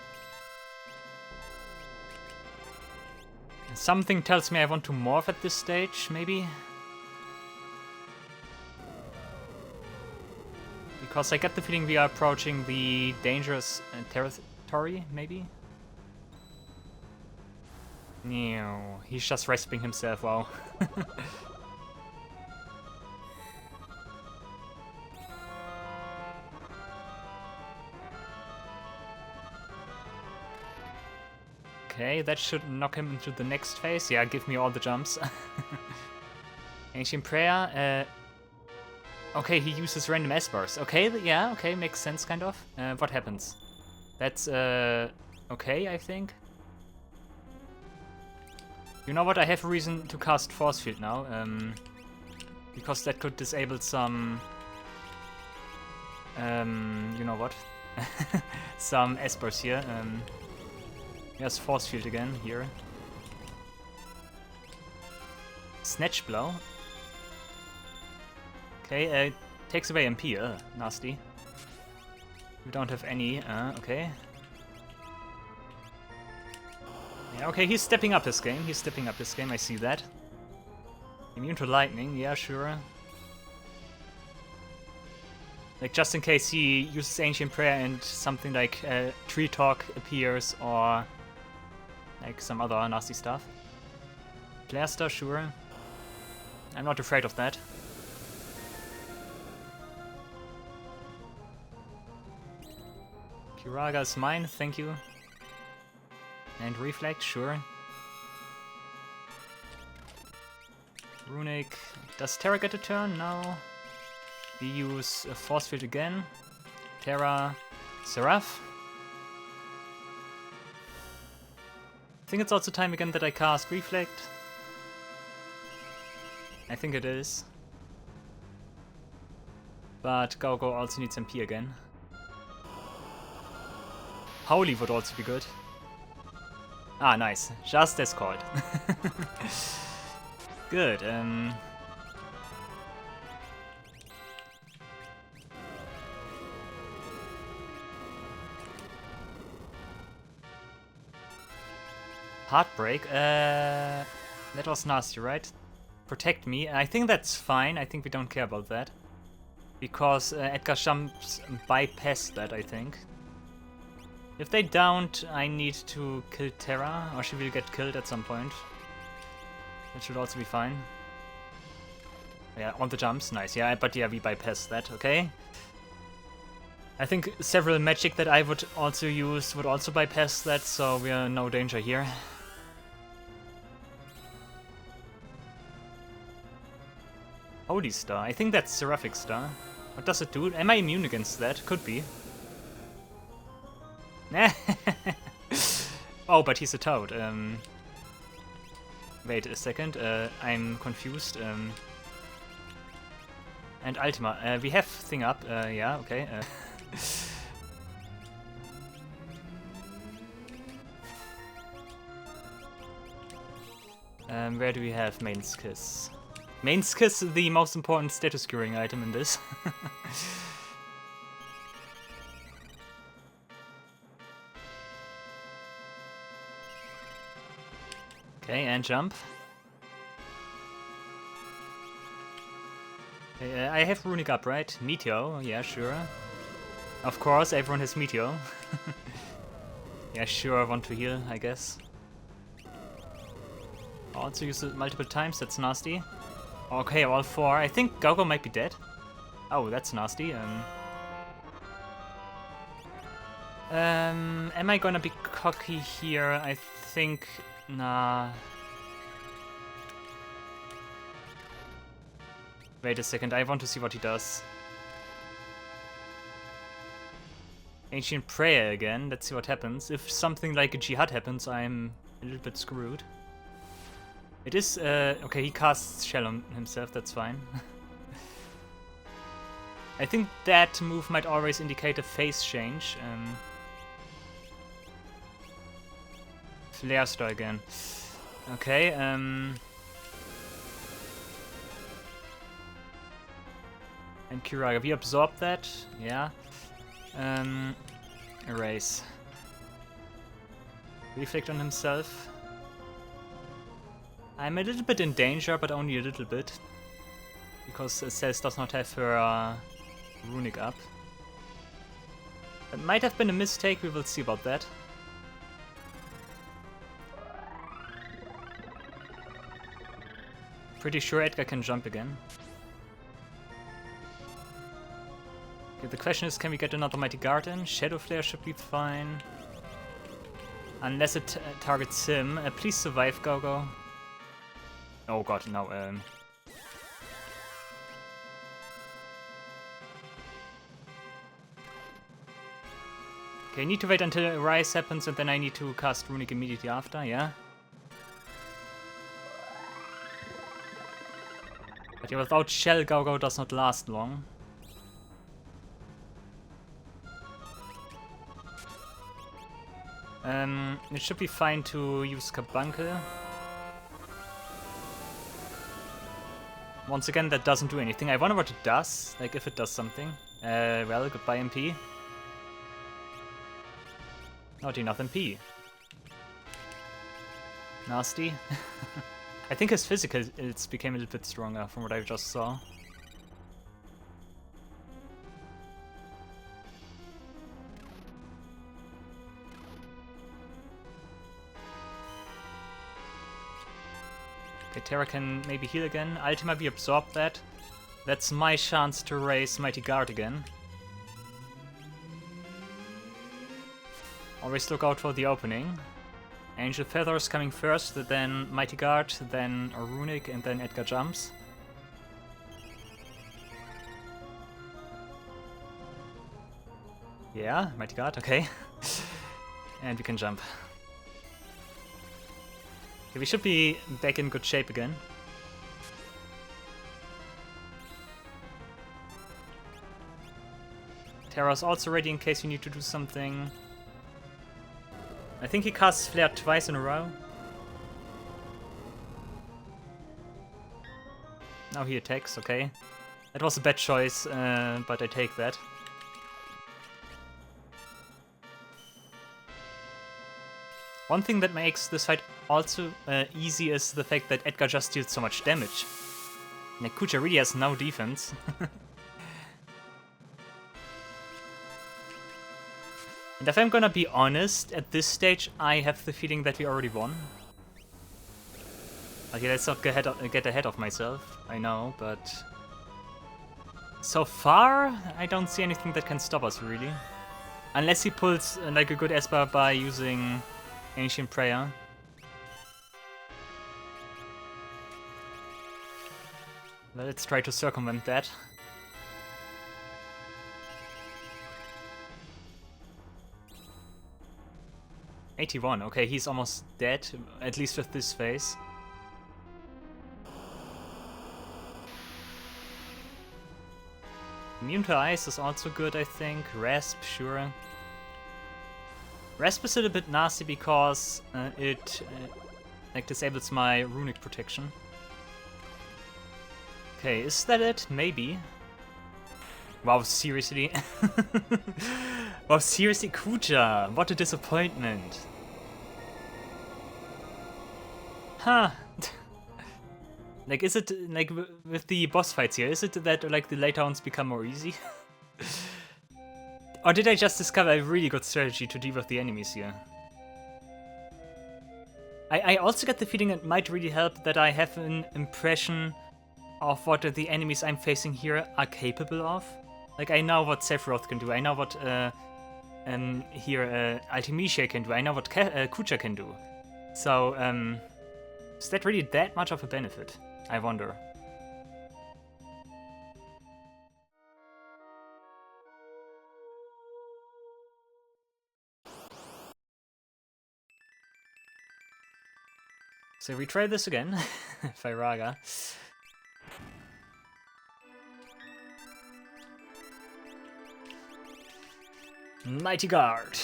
Something tells me I want to morph at this stage, maybe? Because I get the feeling we are approaching the dangerous territory, maybe? No, he's just resping himself, wow. Okay, that should knock him into the next phase. Yeah, give me all the jumps. Ancient Prayer. Okay, he uses random S-bars. Okay, yeah, okay, makes sense, kind of. What happens? That's, okay, I think. You know what, I have a reason to cast Force Field now. Because that could disable some... you know what? Some S-bars here. Yes, Force Field again, here. Snatch Blow. Okay, takes away MP, nasty. We don't have any, okay. Yeah, okay, he's stepping up his game, I see that. Immune to lightning, yeah, sure. Like, just in case he uses Ancient Prayer and something like Tree Talk appears, or like some other nasty stuff. Blaster, sure. I'm not afraid of that. Kiraga is mine, thank you. And Reflect, sure. Runic. Does Terra get a turn? No. We use a Force Field again. Terra. Seraph. I think it's also time again that I cast Reflect. I think it is. But Gogo also needs MP again. Holy would also be good. Ah, nice. Just as called. Good, Heartbreak, that was nasty, right? Protect me, I think that's fine, I think we don't care about that. Because Edgar jumps bypass that, I think. If they don't, I need to kill Terra, or she will get killed at some point. That should also be fine. Yeah, on the jumps, nice, yeah, but yeah, we bypass that, okay. I think several magic that I would also use would also bypass that, so we are in no danger here. Holy Star, I think that's Seraphic Star. What does it do? Am I immune against that? Could be. Oh, but he's a toad. Wait a second, I'm confused. And Ultima, we have thing up, yeah, okay. Where do we have Main's Kiss? Main's Kiss is the most important status curing item in this. Okay, and jump. Okay, I have Runic up, right? Meteor, yeah, sure. Of course, everyone has Meteor. Yeah, sure, I want to heal, I guess. Also use it multiple times, that's nasty. Okay, all four. I think Gogo might be dead. Oh, that's nasty. Am I gonna be cocky here? I think... Nah. Wait a second, I want to see what he does. Ancient Prayer again, let's see what happens. If something like a Jihad happens, I'm a little bit screwed. It is, okay, he casts Shell on himself, that's fine. I think that move might always indicate a phase change. Flare Star again. Okay, And Kiraga, we absorb that, yeah. Erase. Reflect on himself. I'm a little bit in danger, but only a little bit. Because Cels does not have her runic up. It might have been a mistake, we will see about that. Pretty sure Edgar can jump again. Okay, the question is, can we get another Mighty Guard in? Shadow Flare should be fine. Unless it targets him. Please survive, Gogo. Oh god, no. Okay, I need to wait until a rise happens and then I need to cast Runic immediately after, yeah? But yeah, without Shell, Gogo does not last long. It should be fine to use Carbuncle. Once again, that doesn't do anything. I wonder what it does, like if it does something. Well, goodbye MP. Not enough MP. Nasty. I think his physical it's became a little bit stronger from what I just saw. Okay, Terra can maybe heal again. Ultima, we absorb that. That's my chance to raise Mighty Guard again. Always look out for the opening. Angel Feathers coming first, then Mighty Guard, then a Runic, and then Edgar jumps. Yeah, Mighty Guard, okay. And we can jump. Okay, we should be back in good shape again. Terra's also ready in case you need to do something. I think he casts Flare twice in a row. Now he attacks, okay. That was a bad choice, but I take that. One thing that makes this fight also easy is the fact that Edgar just deals so much damage. Like, Kuja really has no defense. And if I'm gonna be honest, at this stage I have the feeling that we already won. Okay, let's not get ahead of myself, I know, but... So far, I don't see anything that can stop us, really. Unless he pulls like a good Esper by using Ancient Prayer. Let's try to circumvent that. '81, okay, he's almost dead, at least with this phase. Immune to Ice is also good, I think. Rasp, sure. Rasp is a little bit nasty because it like disables my runic protection. Okay, is that it? Maybe. Wow, seriously? Wow, seriously, Kuja! What a disappointment! Huh. Like, is it, like, with the boss fights here, is it that, like, the later ones become more easy? Or did I just discover a really good strategy to deal with the enemies here? I also get the feeling it might really help that I have an impression of what the enemies I'm facing here are capable of. Like, I know what Sephiroth can do, I know what Ultimecia can do, I know what Kuja can do. So, is that really that much of a benefit? I wonder. So we try this again, Firaga. Mighty Guard.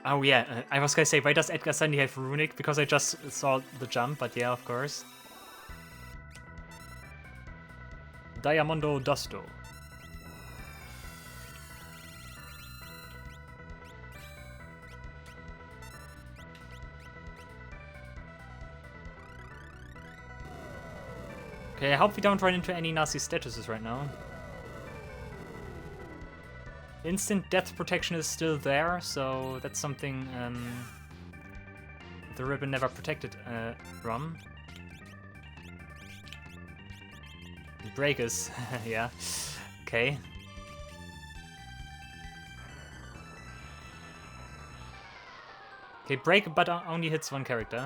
Oh yeah, I was gonna say, why does Edgar suddenly have Runic? Because I just saw the jump, but yeah, of course. Diamondo Dusto. Okay, I hope we don't run into any nasty statuses right now. Instant death protection is still there, so that's something the ribbon never protected from. Break is, yeah, okay. Okay, break but only hits one character.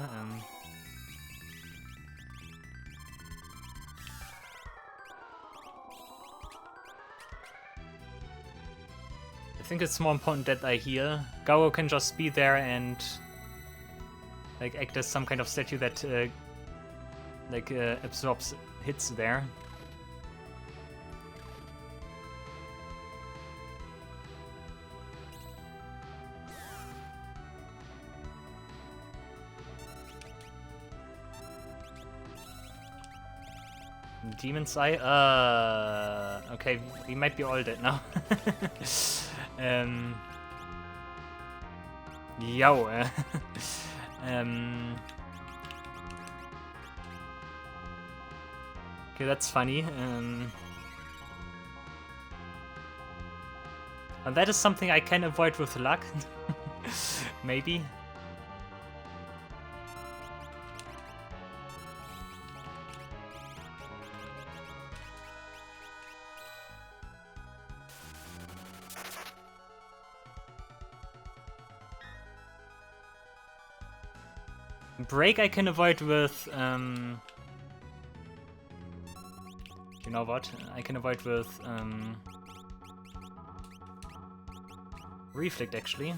I think it's more important that I heal. Gao can just be there and like act as some kind of statue that absorbs hits there. Demon's Eye? Okay, we might be all dead now. Yo. Okay, that's funny. And that is something I can avoid with luck. Maybe. Break I can avoid with, you know what, I can avoid with, Reflect actually.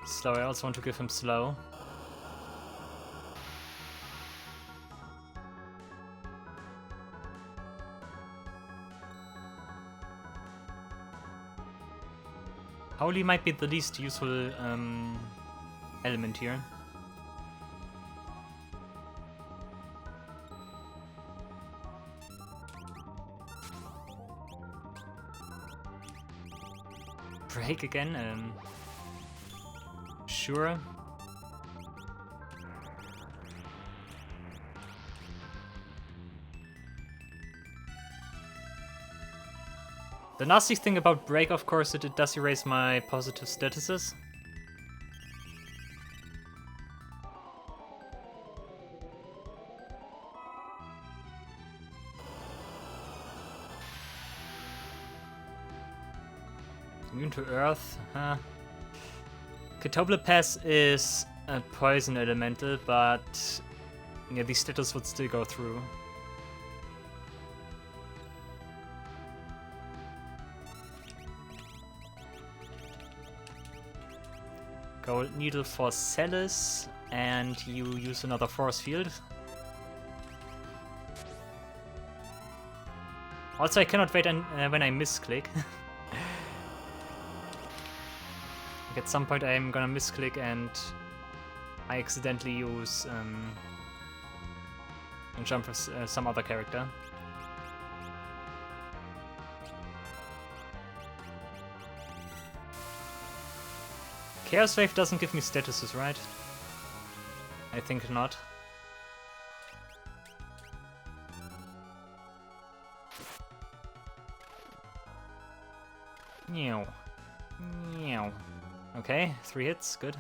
Slow, I also want to give him slow. Holy might be the least useful element here. Break again? Sure. The nasty thing about Break, of course, is it does erase my positive statuses. Immune to Earth, huh? Ketoblepass is a poison elemental, but yeah, these status would still go through. Gold Needle for Celis, and you use another force field. Also, I cannot wait when I misclick. Like at some point I'm gonna misclick and I accidentally use and jump with some other character. Chaos Wave doesn't give me statuses, right? I think not. Meow. Meow. Okay, 3 hits, good.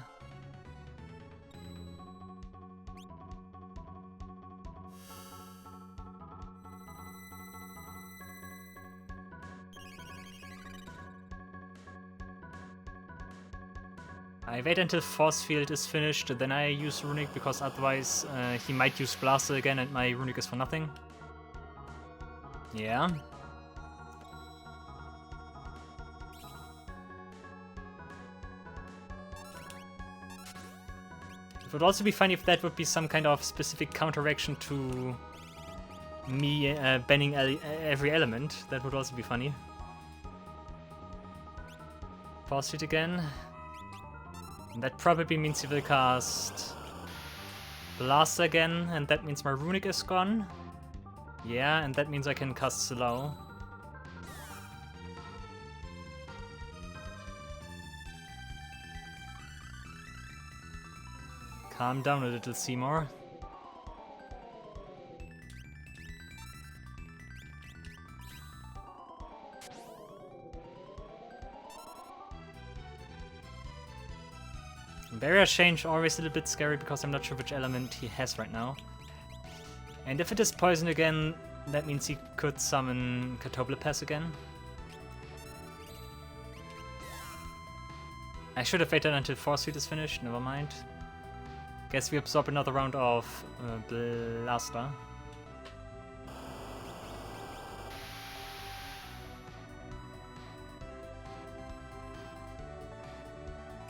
I wait until Force Field is finished, then I use Runic, because otherwise he might use Blaster again and my Runic is for nothing. Yeah. It would also be funny if that would be some kind of specific counteraction to me banning every element. That would also be funny. Force Field again. And that probably means he will cast Blast again, and that means my Runic is gone. Yeah, and that means I can cast Slow. Calm down a little, Seymour. Barrier change always a little bit scary because I'm not sure which element he has right now. And if it is poison again, that means he could summon Ultimecia again. I should have waited until Force Field is finished, never mind. Guess we absorb another round of Blaster.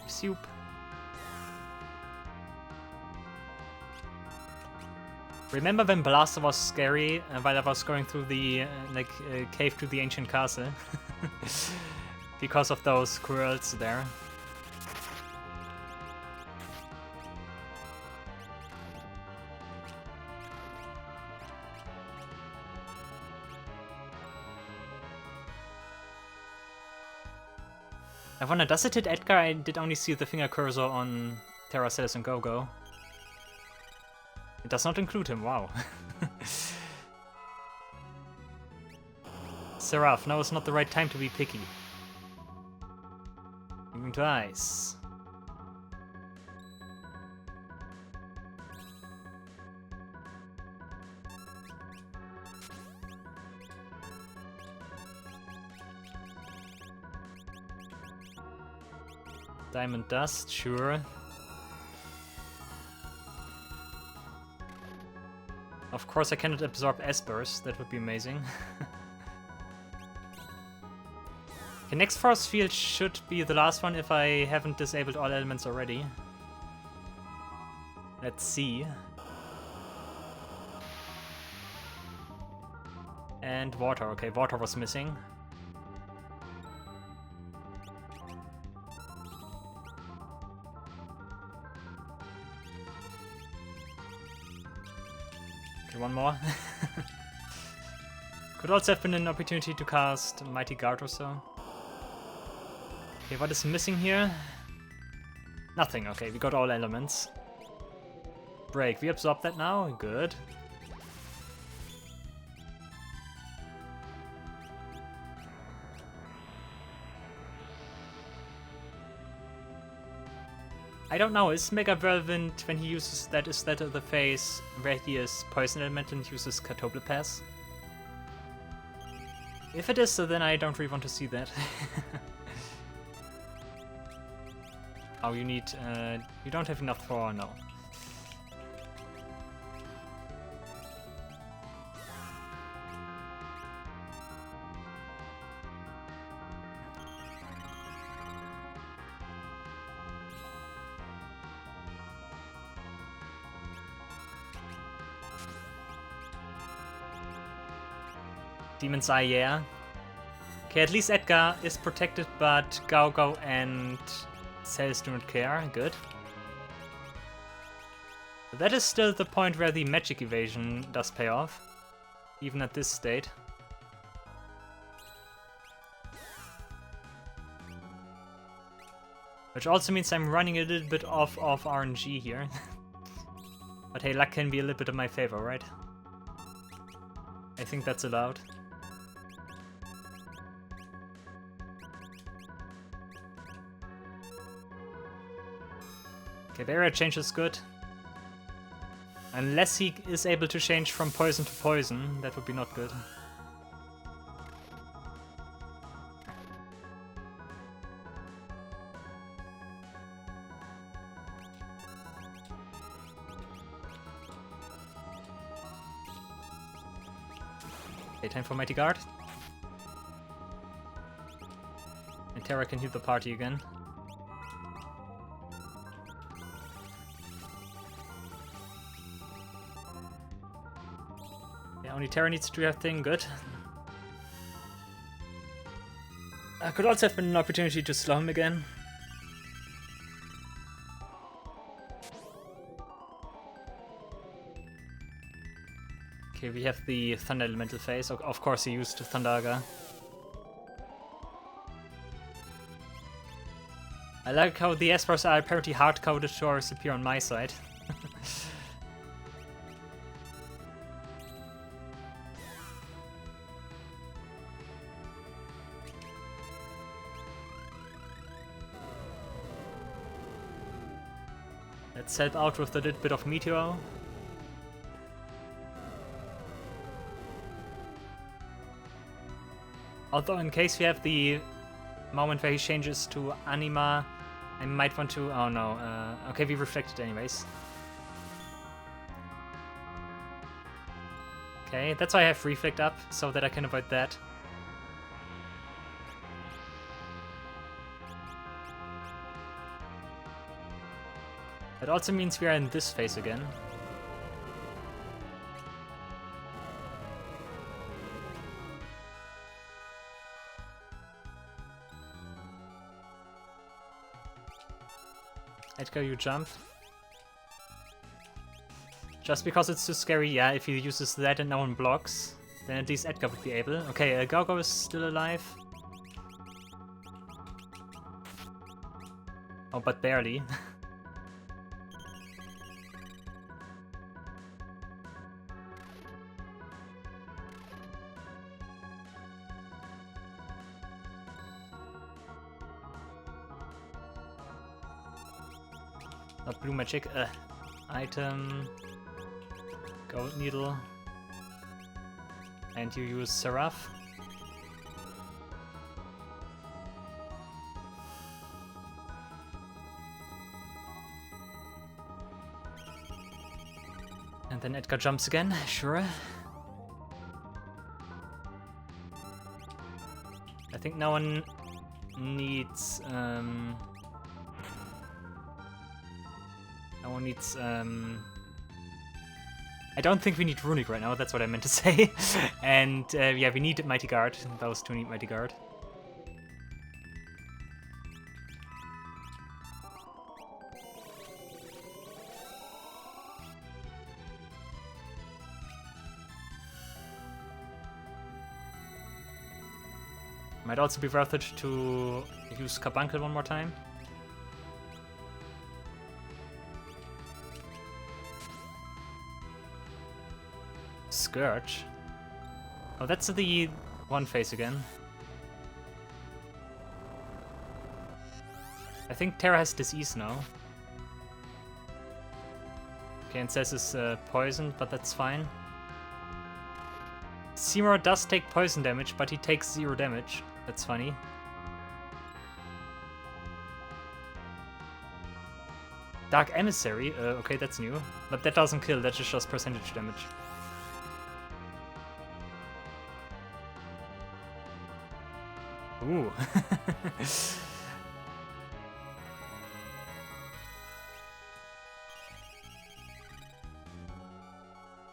Soup. Remember when Blaster was scary while I was going through the cave to the ancient castle? Because of those squirrels there. I wonder, does it hit Edgar? I did only see the finger cursor on Terra Celis and Go-Go. It does not include him, wow. Seraph, now is not the right time to be picky. Moving to ice. Diamond Dust, sure. Of course I cannot absorb S-Burst, that would be amazing. Okay, next Force Field should be the last one if I haven't disabled all elements already. Let's see. And water, okay, water was missing. One more. Could also have been an opportunity to cast Mighty Guard or so. Okay, what is missing here? Nothing, okay, we got all elements. Break, we absorb that now, good. I don't know, is Mega Whirlwind, when he uses that, is that the phase where he is Poison Elemental and uses Ultimecia? If it is, so then I don't really want to see that. Oh, you need, you don't have enough for, no. Demon's Eye, yeah. Okay, at least Edgar is protected, but Go-Go and Cells do not care. Good. That is still the point where the magic evasion does pay off, even at this state. Which also means I'm running a little bit off of RNG here. But hey, luck can be a little bit in my favor, right? I think that's allowed. Okay, barrier change is good. Unless he is able to change from poison to poison, that would be not good. Okay, time for Mighty Guard. And Terra can heal the party again. Only Terra needs to do her thing, good. Could also have been an opportunity to slow him again. Okay, we have the Thunder Elemental phase. Of course he used Thundaga. I like how the Espers are apparently hard-coded to always appear on my side. Let's help out with a little bit of Meteor. Although in case we have the moment where he changes to Anima, I might want to... oh no, okay, we reflected anyways. Okay, that's why I have Reflect up, so that I can avoid that. That also means we are in this phase again. Edgar, you jump. Just because it's too scary, yeah, if he uses that and no one blocks, then at least Edgar would be able. Okay, Gogo is still alive. Oh, but barely. Not blue magic, item, gold needle, and you use Seraph. And then Edgar jumps again, sure. I think no one needs, I don't think we need Runic right now, that's what I meant to say. And yeah, we need Mighty Guard. Those two need Mighty Guard. Might also be worth it to use Carbuncle one more time. Scourge. Oh, that's the one phase again. I think Terra has disease now. Okay, and says it's poisoned, but that's fine. Seymour does take poison damage, but he takes 0 damage. That's funny. Dark Emissary, okay, that's new. But that doesn't kill, that's just percentage damage. Ooh.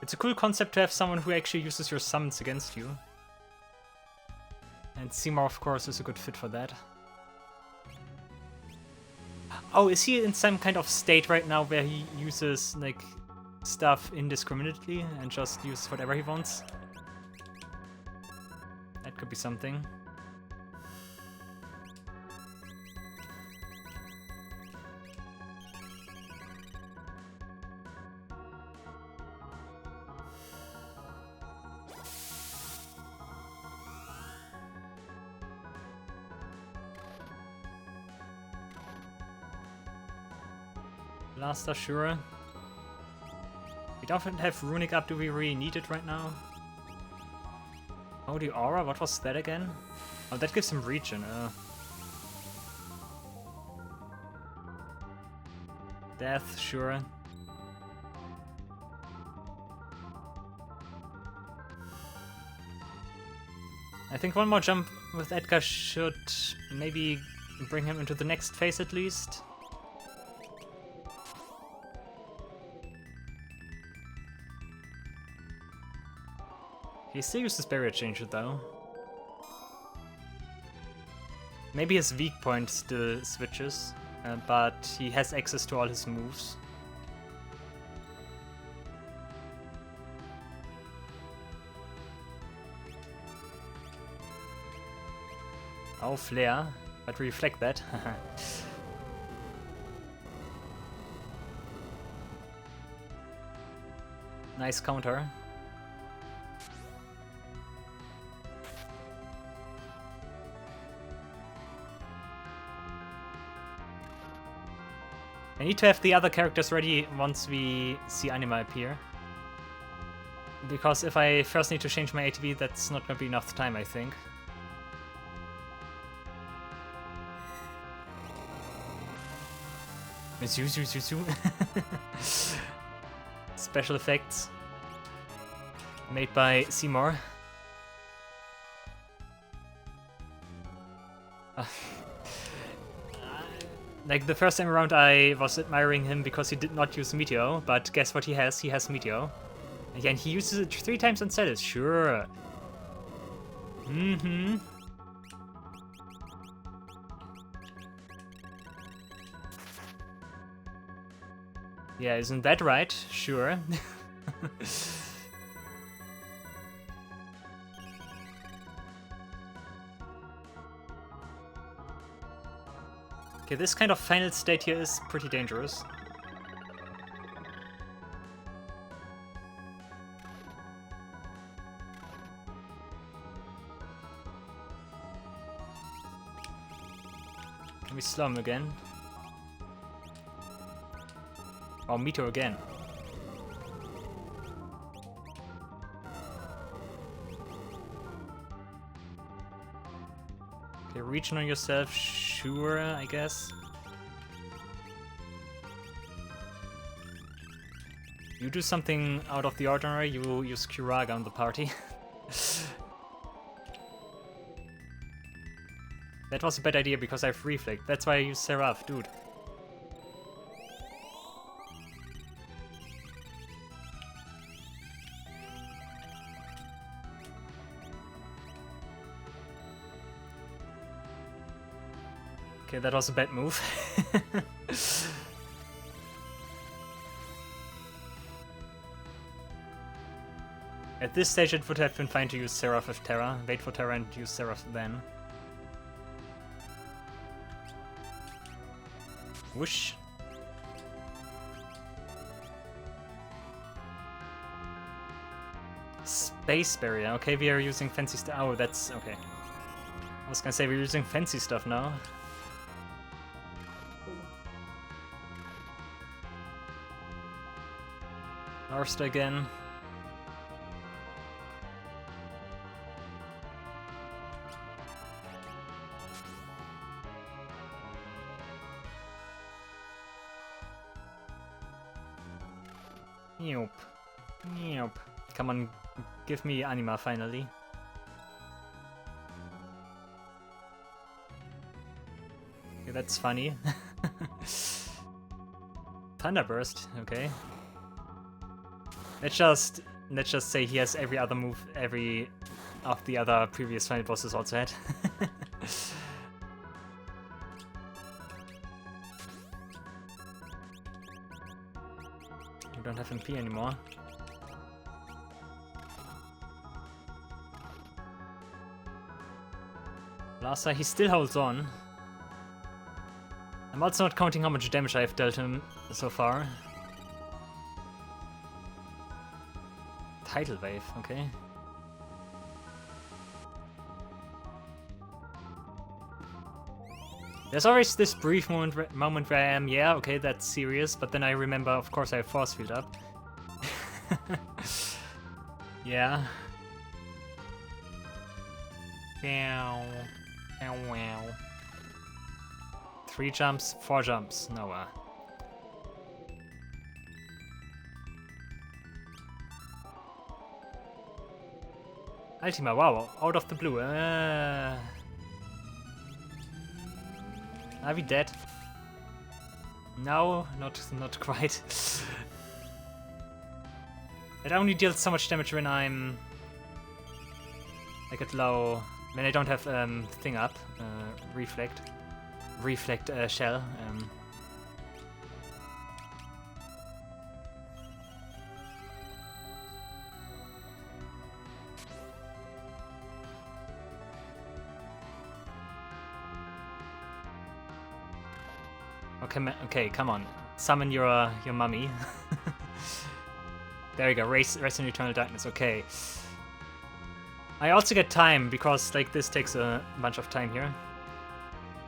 It's a cool concept to have someone who actually uses your summons against you. And Seymour, of course, is a good fit for that. Oh, is he in some kind of state right now where he uses, like, stuff indiscriminately and just uses whatever he wants? That could be something. Blaster, sure. We don't have Runic up, do we really need it right now? Oh, the Aura, what was that again? Oh, that gives him regen, Death, sure. I think one more jump with Edgar should maybe bring him into the next phase at least. He still uses Barrier Changer though. Maybe his weak point still switches, but he has access to all his moves. Oh, flare, but reflect that. Nice counter. I need to have the other characters ready once we see Anima appear. Because if I first need to change my ATB, that's not gonna be enough time, I think. Special effects made by Seymour. Like the first time around I was admiring him because he did not use Meteo, but guess what he has? He has Meteo. Again, he uses it 3 times on status, sure. Yeah, isn't that right? Sure. Okay, this kind of final state here is pretty dangerous. Can we slow him again? Oh, Meteo again. Okay, reaching on yourself, sure, I guess. You do something out of the ordinary, you use Kuraga on the party. That was a bad idea because I have Reflect, that's why I use Seraph, dude. Okay, that was a bad move. At this stage it would have been fine to use Seraph with Terra, wait for Terra and use Seraph then. Whoosh. Space Barrier, okay, we are using fancy stuff. Oh, that's okay. I was gonna say we're using fancy stuff now. Arst again. Nope. Nope. Come on, give me Anima finally. Okay, that's funny. Thunderburst, okay. Let's just say he has every other move every of the other previous final bosses also had. We don't have MP anymore. Blaster, he still holds on. I'm also not counting how much damage I've dealt him so far. Tidal Wave, okay. There's always this brief moment where I am, yeah, okay, that's serious, but then I remember, of course, I have Force Field up. Yeah. Wow. Wow. 3 jumps, 4 jumps, Noah. Ultima, wow, out of the blue. Are we dead? No, not quite. It only deals so much damage when I'm like at low When I don't have thing up, reflect shell. Okay, come on, summon your mummy. There you go, rest in eternal darkness. Okay. I also get time because like this takes a bunch of time here.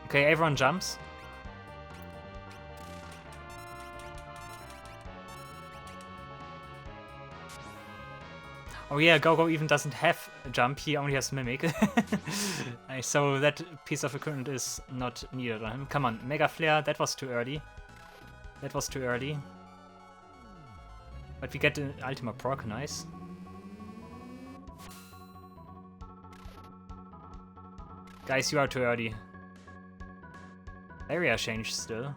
Okay, everyone jumps. Oh yeah, Go-Go even doesn't have a jump, he only has Mimic. So that piece of equipment is not needed on him. Come on, Mega Flare, that was too early. That was too early. But we get the Ultima proc, nice. Guys, you are too early. Area change still.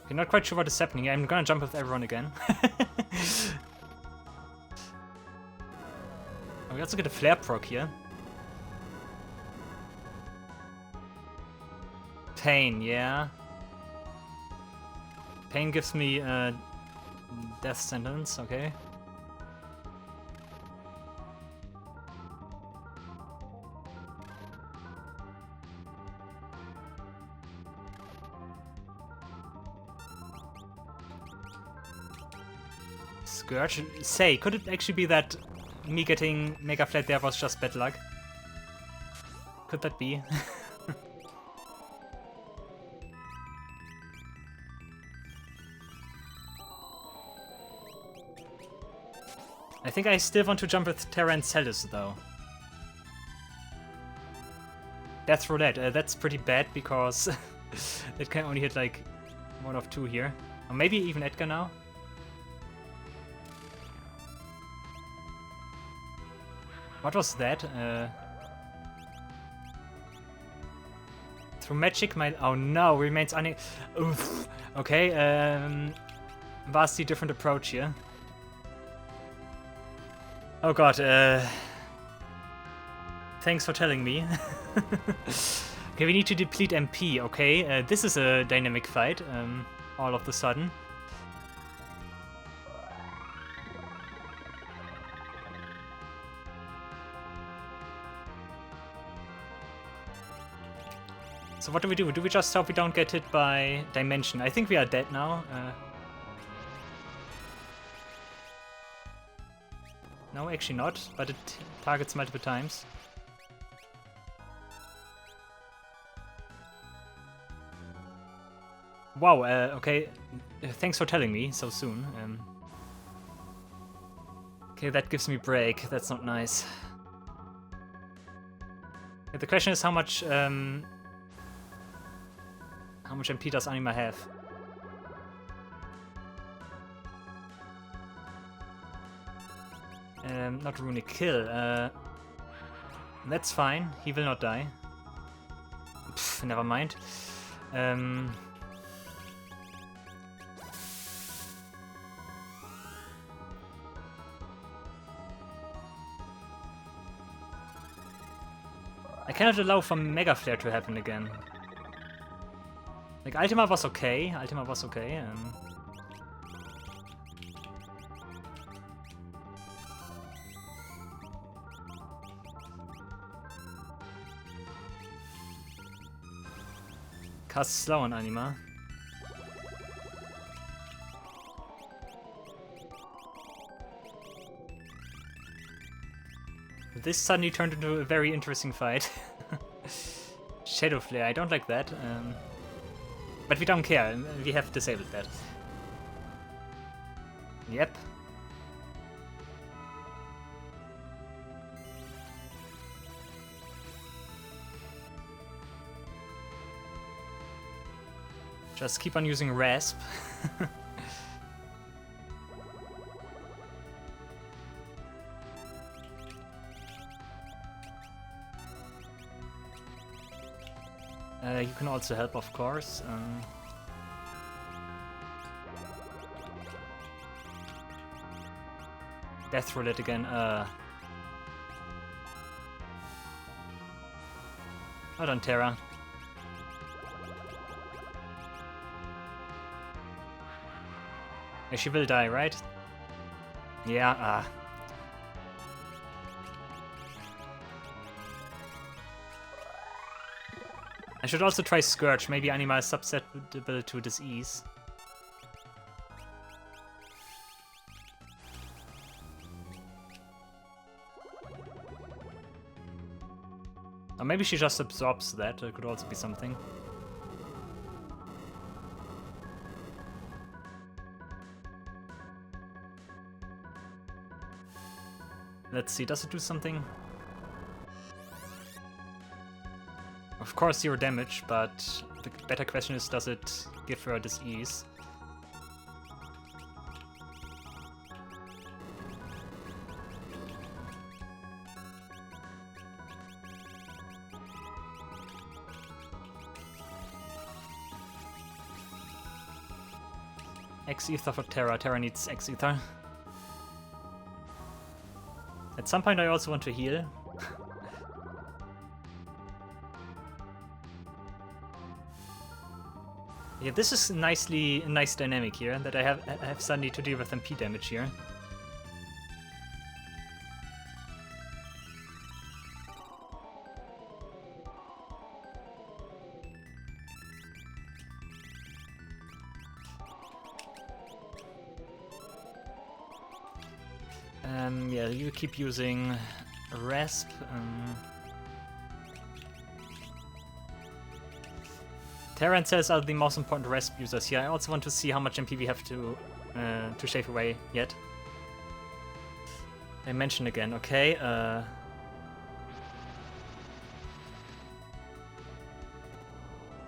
Okay, not quite sure what is happening. I'm gonna jump with everyone again. Oh, we also get a flare proc here. Pain, yeah. Pain gives me death sentence, okay. Scourge? Say, could it actually be that me getting Mega Flat there was just bad luck? Could that be? I think I still want to jump with Terra and Celis though. Death Roulette, that's pretty bad because it can only hit like one of two here. Or maybe even Edgar now. What was that? Through magic, my... Oh no, remains Oof. Okay, vastly different approach here. Oh god, thanks for telling me. Okay, we need to deplete MP, okay. This is a dynamic fight, all of a sudden. So what do we do? Do we just hope we don't get hit by Dimension? I think we are dead now. No, actually not, but it targets multiple times. Wow, okay. Thanks for telling me so soon. Okay, that gives me break. That's not nice. Okay, the question is how much MP does Anima have? Not Runic Kill. That's fine. He will not die. Pff, never mind. I cannot allow for Mega Flare to happen again. Like, Ultima was okay. Ultima was okay. Cast slow on Anima. This suddenly turned into a very interesting fight. Shadow Flare, I don't like that. But we don't care, we have disabled that. Yep. Just keep on using Rasp. You can also help, of course. Death Roulette again. Hold on, Terra. She will die, right? Yeah, I should also try Scourge. Maybe Anima is susceptible to disease. Or maybe she just absorbs that. It could also be something. Let's see, does it do something? Of course 0 damage, but the better question is, does it give her disease? Exether for Terra. Terra needs Exether. At some point I also want to heal. Yeah, this is a nice dynamic here, that I have suddenly to deal with MP damage here. Yeah, you keep using Rasp. Terran cells are the most important Rasp users here. I also want to see how much MP we have to shave away yet. I mention again, okay.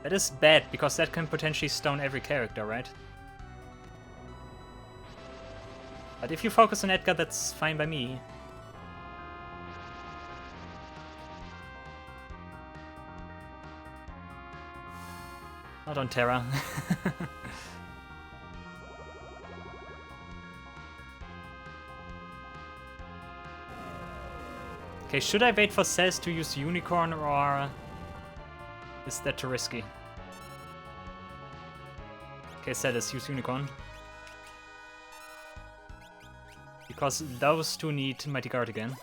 That is bad, because that can potentially stone every character, right? But if you focus on Edgar, that's fine by me. Not on Terra. Okay, should I wait for Cez to use Unicorn, or is that too risky? Okay, Cez, use Unicorn. Because those two need Mighty Guard again.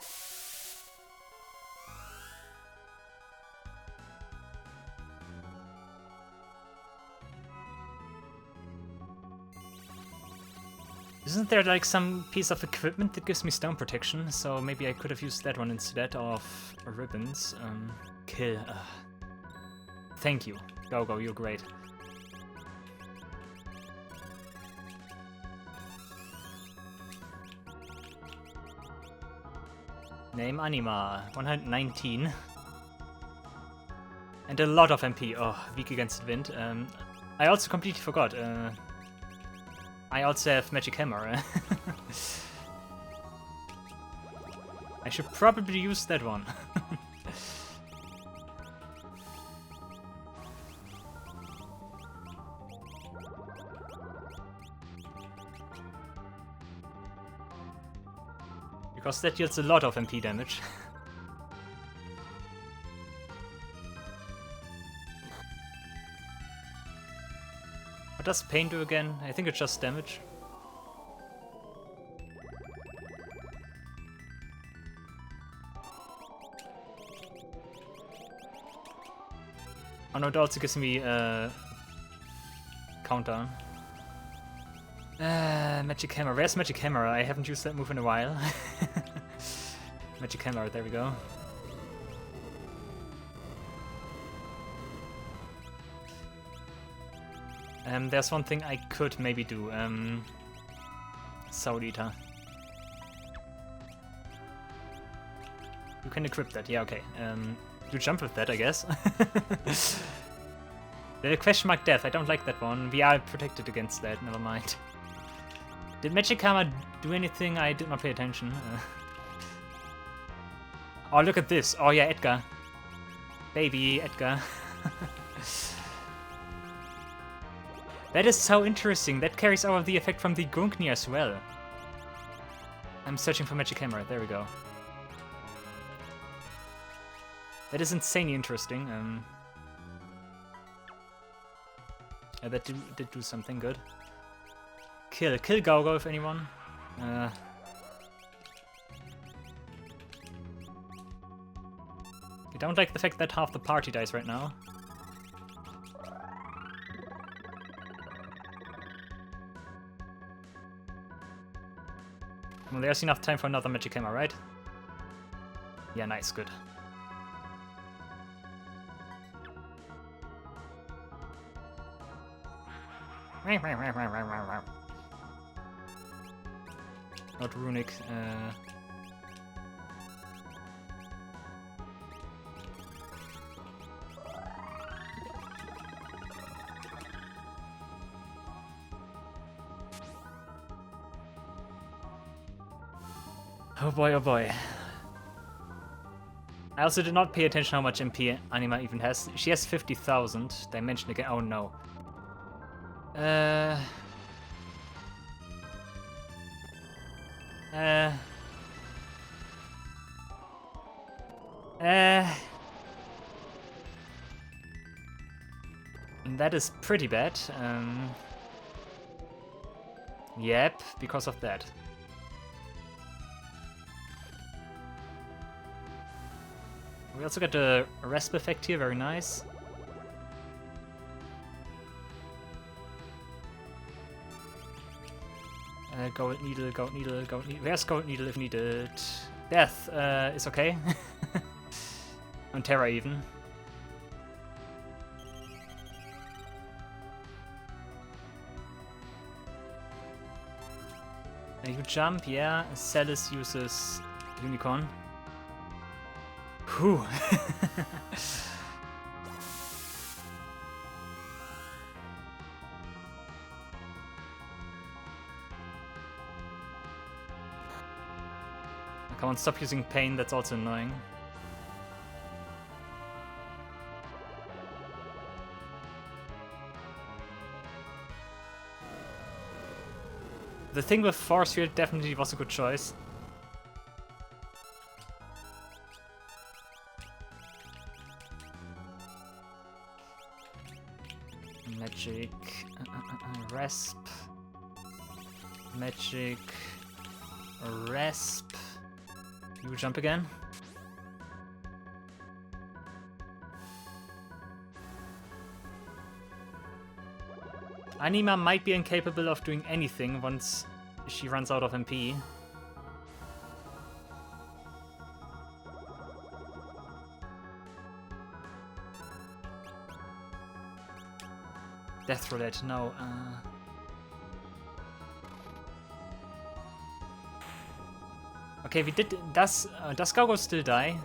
Isn't there like some piece of equipment that gives me stone protection? So maybe I could have used that one instead of ribbons. Kill. Thank you. Go, you're great. Name Anima, 119. And a lot of MP. Oh, weak against wind. I also completely forgot. I also have Magic Hammer. I should probably use that one. Because that deals a lot of MP damage. What does Pain do again? I think it's just damage. Oh no, it also gives me countdown. Magic Hammer. Where's Magic Hammer? I haven't used that move in a while. Magic Hammer, there we go. There's one thing I could maybe do. Soul Eater. You can equip that, yeah, okay. You jump with that, I guess. The question mark death, I don't like that one. We are protected against that, never mind. Did Magic Hammer do anything? I did not pay attention. Oh, look at this. Oh yeah, Edgar. Baby, Edgar. That is so interesting. That carries over the effect from the Gungnir as well. I'm searching for magic camera. There we go. That is insanely interesting. That did do something good. Kill Gaugo if anyone. I don't like the fact that half the party dies right now. Well, there's enough time for another magic camera, right? Yeah, nice, good. Not runic. Oh boy, oh boy. I also did not pay attention how much MP Anima even has. She has 50,000. Dimension again. Oh no. That is pretty bad. Yep, because of that. We also got the Resp effect here, very nice. Gold needle, gold needle, gold needle. Where's gold needle if needed? Death is okay. On Terra even. You jump, yeah. Celis uses Unicorn. Whew. Come on, stop using pain, that's also annoying. The thing with Force Field definitely was a good choice. Magic, Resp, Magic, Resp. You jump again. Anima might be incapable of doing anything once she runs out of MP. Death Roulette, no. Okay, we did. Does Gaugo still die?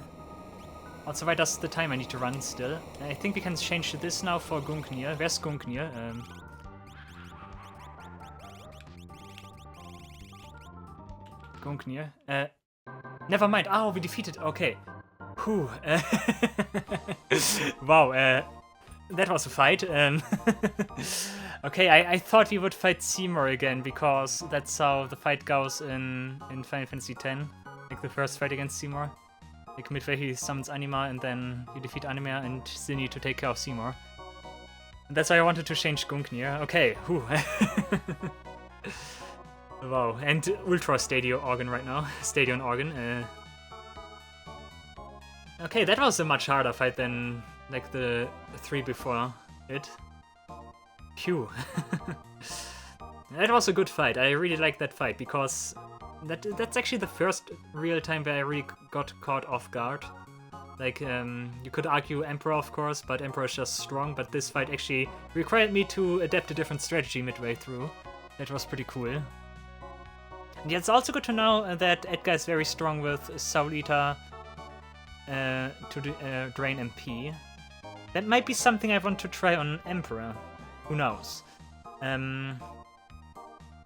Also, why does the timer need to run still? I think we can change this now for Gungnir. Where's Gungnir? Gungnir. Never mind. Oh, we defeated. Okay. Whew. Wow. That was a fight. Okay, I thought we would fight Seymour again, because that's how the fight goes in Final Fantasy X. Like the first fight against Seymour. Like midway he summons Anima and then you defeat Anima and still need to take care of Seymour. And that's why I wanted to change Gungnir. Okay, whew. Wow, and Ultra Stadio Organ right now. Stadion Organ. Okay, that was a much harder fight than like the 3 before it. Phew. That was a good fight. I really liked that fight because that's actually the first real time where I really got caught off guard. Like, you could argue Emperor, of course, but Emperor is just strong, but this fight actually required me to adapt a different strategy midway through. That was pretty cool. And yeah, it's also good to know that Edgar is very strong with Soul Eater to drain MP. That might be something I want to try on Emperor. Who knows?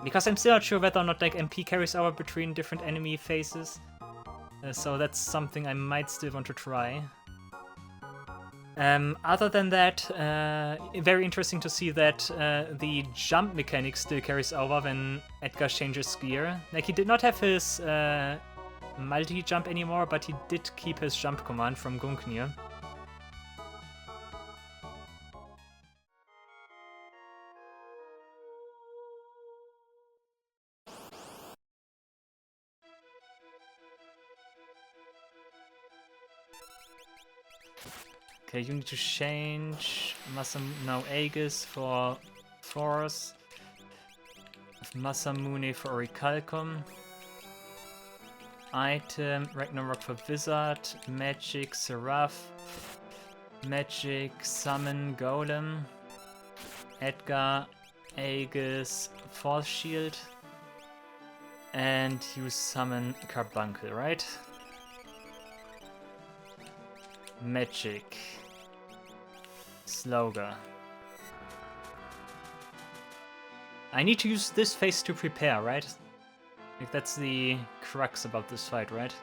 Because I'm still not sure whether or not like MP carries over between different enemy phases. So that's something I might still want to try. Other than that, very interesting to see that the jump mechanic still carries over when Edgar changes gear. Like, he did not have his multi-jump anymore, but he did keep his jump command from Gungnir. Okay, you need to change Aegis for Force, Masamune for Orichalcum, Item, Ragnarok for Wizard, Magic, Seraph, Magic, Summon, Golem, Edgar, Aegis, Force Shield, and you summon Carbuncle, right? Magic. Sloga. I need to use this phase to prepare, right? Like, that's the crux about this fight, right?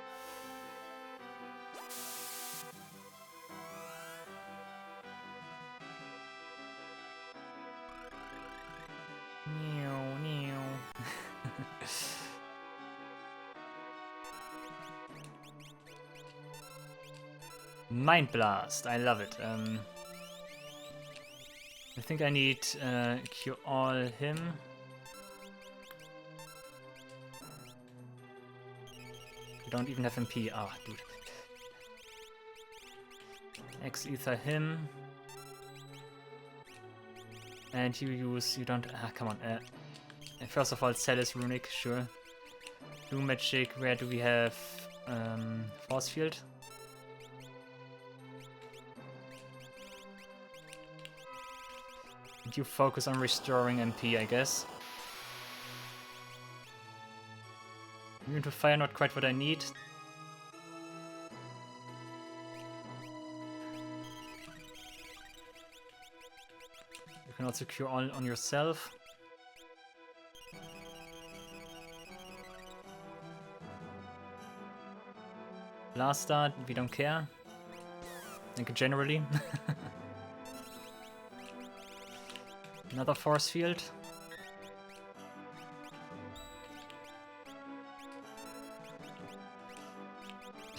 Mind Blast, I love it. I think I need cure all him. I don't even have MP. Ah, dude. Exether him. And you don't. Ah, come on. First of all, Celis Runic, sure. Blue Magic, where do we have Force Field? You focus on restoring MP, I guess. Immune to fire, not quite what I need. You can also cure all on yourself. Blaster, we don't care. Like, generally. Another force field.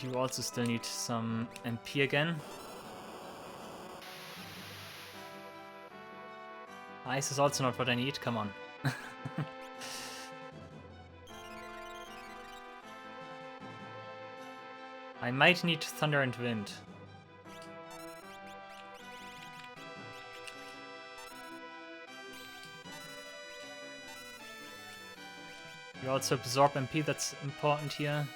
You also still need some MP again. Ice is also not what I need, come on. I might need Thunder and Wind. You also absorb MP, that's important here.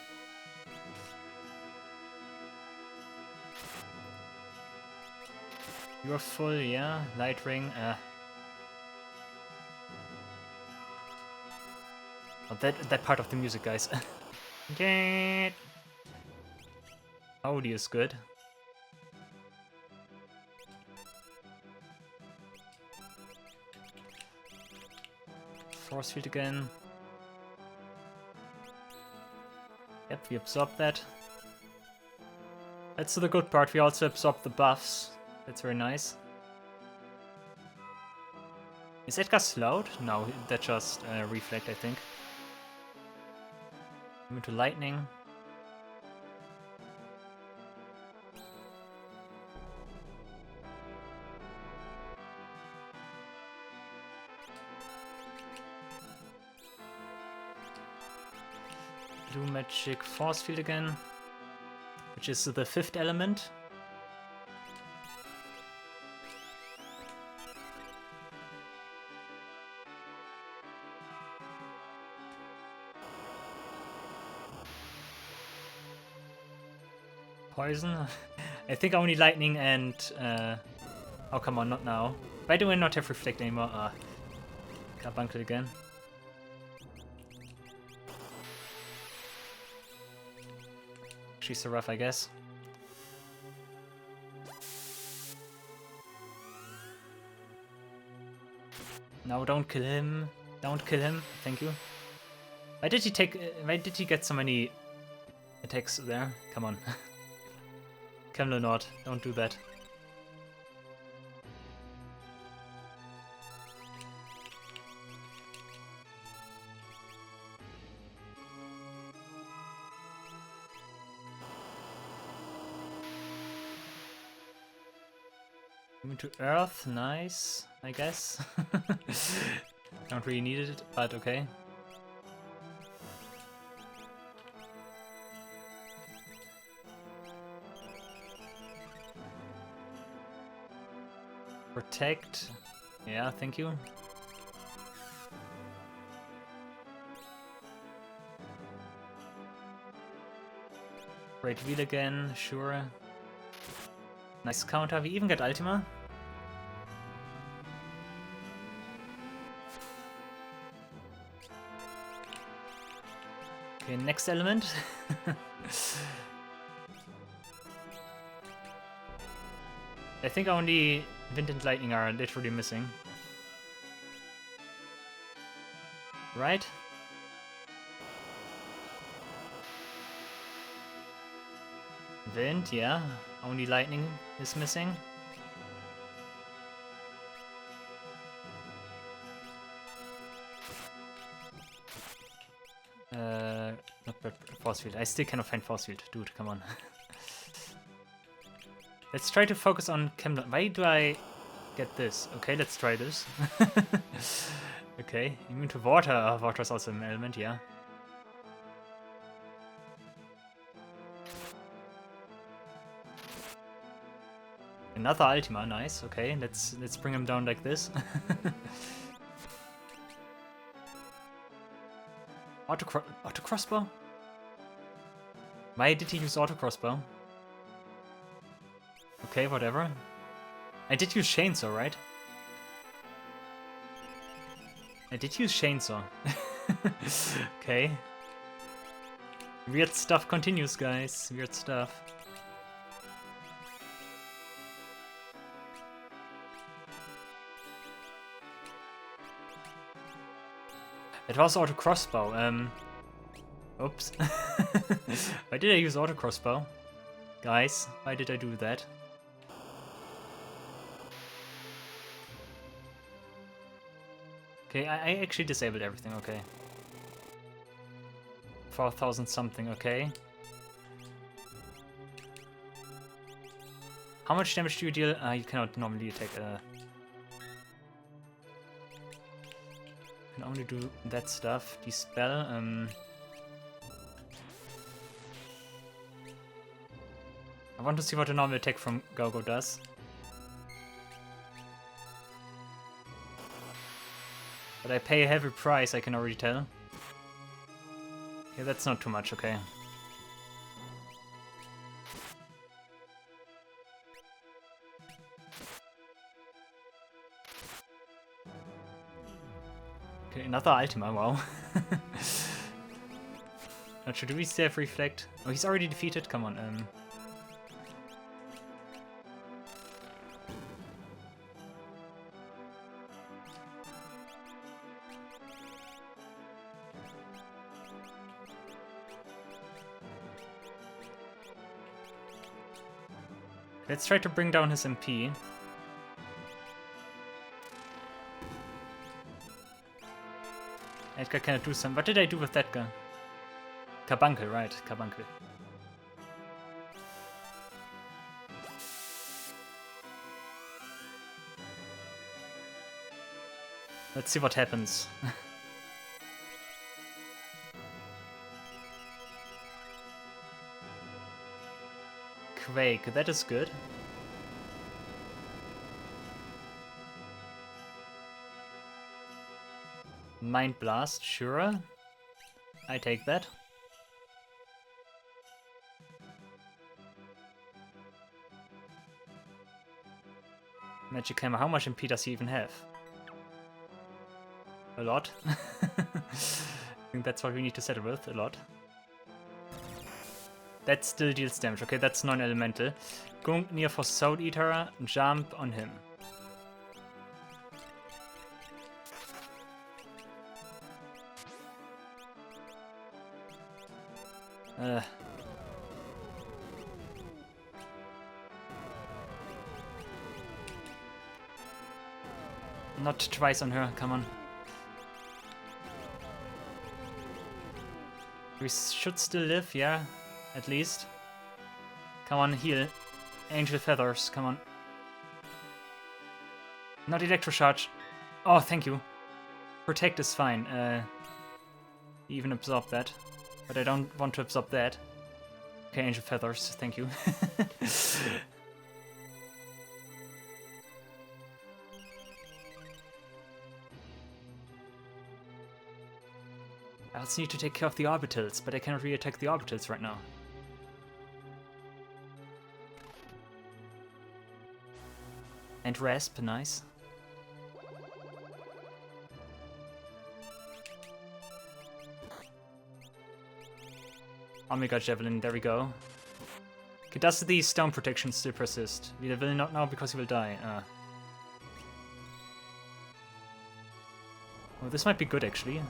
You're full, yeah? Light Ring, Oh, that part of the music, guys. Audio is good. Force field again. Yep, we absorb that. That's the good part, we also absorb the buffs. That's very nice. Is Edgar slowed? No, that just reflect, I think. Move to lightning. Blue magic force field again, which is the 5th element. Poison? I think only lightning and... oh, come on, not now. Why do I not have reflect anymore? Carbuncle again. She's so rough, I guess. No, don't kill him. Don't kill him. Thank you. Why did he take... why did he get so many attacks there? Come on. Kam'lanaut, don't do that. Moving to Earth, nice, I guess. Don't really need it, but okay. Protect. Yeah, thank you. Great wheel again, sure. Nice counter. We even get Ultima. Okay, next element. I think only Wind and Lightning are literally missing. Right? Wind, yeah. Only Lightning is missing. Not bad. Force field. I still cannot find force field. Dude, come on. Let's try to focus on Kam'lanaut. Why do I get this? Okay, let's try this. Okay, immune to water. Oh, water is also an element, yeah. Another Ultima, nice. Okay, let's bring him down like this. Auto crossbow? Why did he use auto crossbow? Okay, whatever. I did use chainsaw, right? I did use chainsaw. Okay. Weird stuff continues, guys. Weird stuff. It was auto crossbow. Oops. Why did I use auto crossbow? Guys, why did I do that? Okay, I actually disabled everything, okay. 4,000 something, okay. How much damage do you deal? You cannot normally take a... You can only do that stuff. Dispel, I want to see what a normal attack from Gogo does. But I pay a heavy price, I can already tell. Yeah, that's not too much, okay. Okay, another Ultima, wow. Not sure, do we still have Reflect? Oh, he's already defeated? Come on, Let's try to bring down his MP. Edgar cannot do some. What did I do with that guy? Carbuncle, right, Carbuncle. Let's see what happens. Quake, that is good. Mind Blast, sure. I take that. Magic Hammer, how much MP does he even have? A lot. I think that's what we need to settle with, a lot. That still deals damage, okay, that's non-elemental. Going near for Soul Eater, jump on him. Not twice on her, come on. We should still live, yeah, at least. Come on, heal. Angel Feathers, come on. Not Electrocharge. Oh, thank you. Protect is fine. Even absorb that. But I don't want to absorb that. Okay, Angel Feathers, thank you. I also need to take care of the orbitals, but I cannot really attack the orbitals right now. And Rasp, nice. Omega Javelin, there we go. Okay, does the stone protection still persist? We will not now because he will die. Oh, this might be good actually.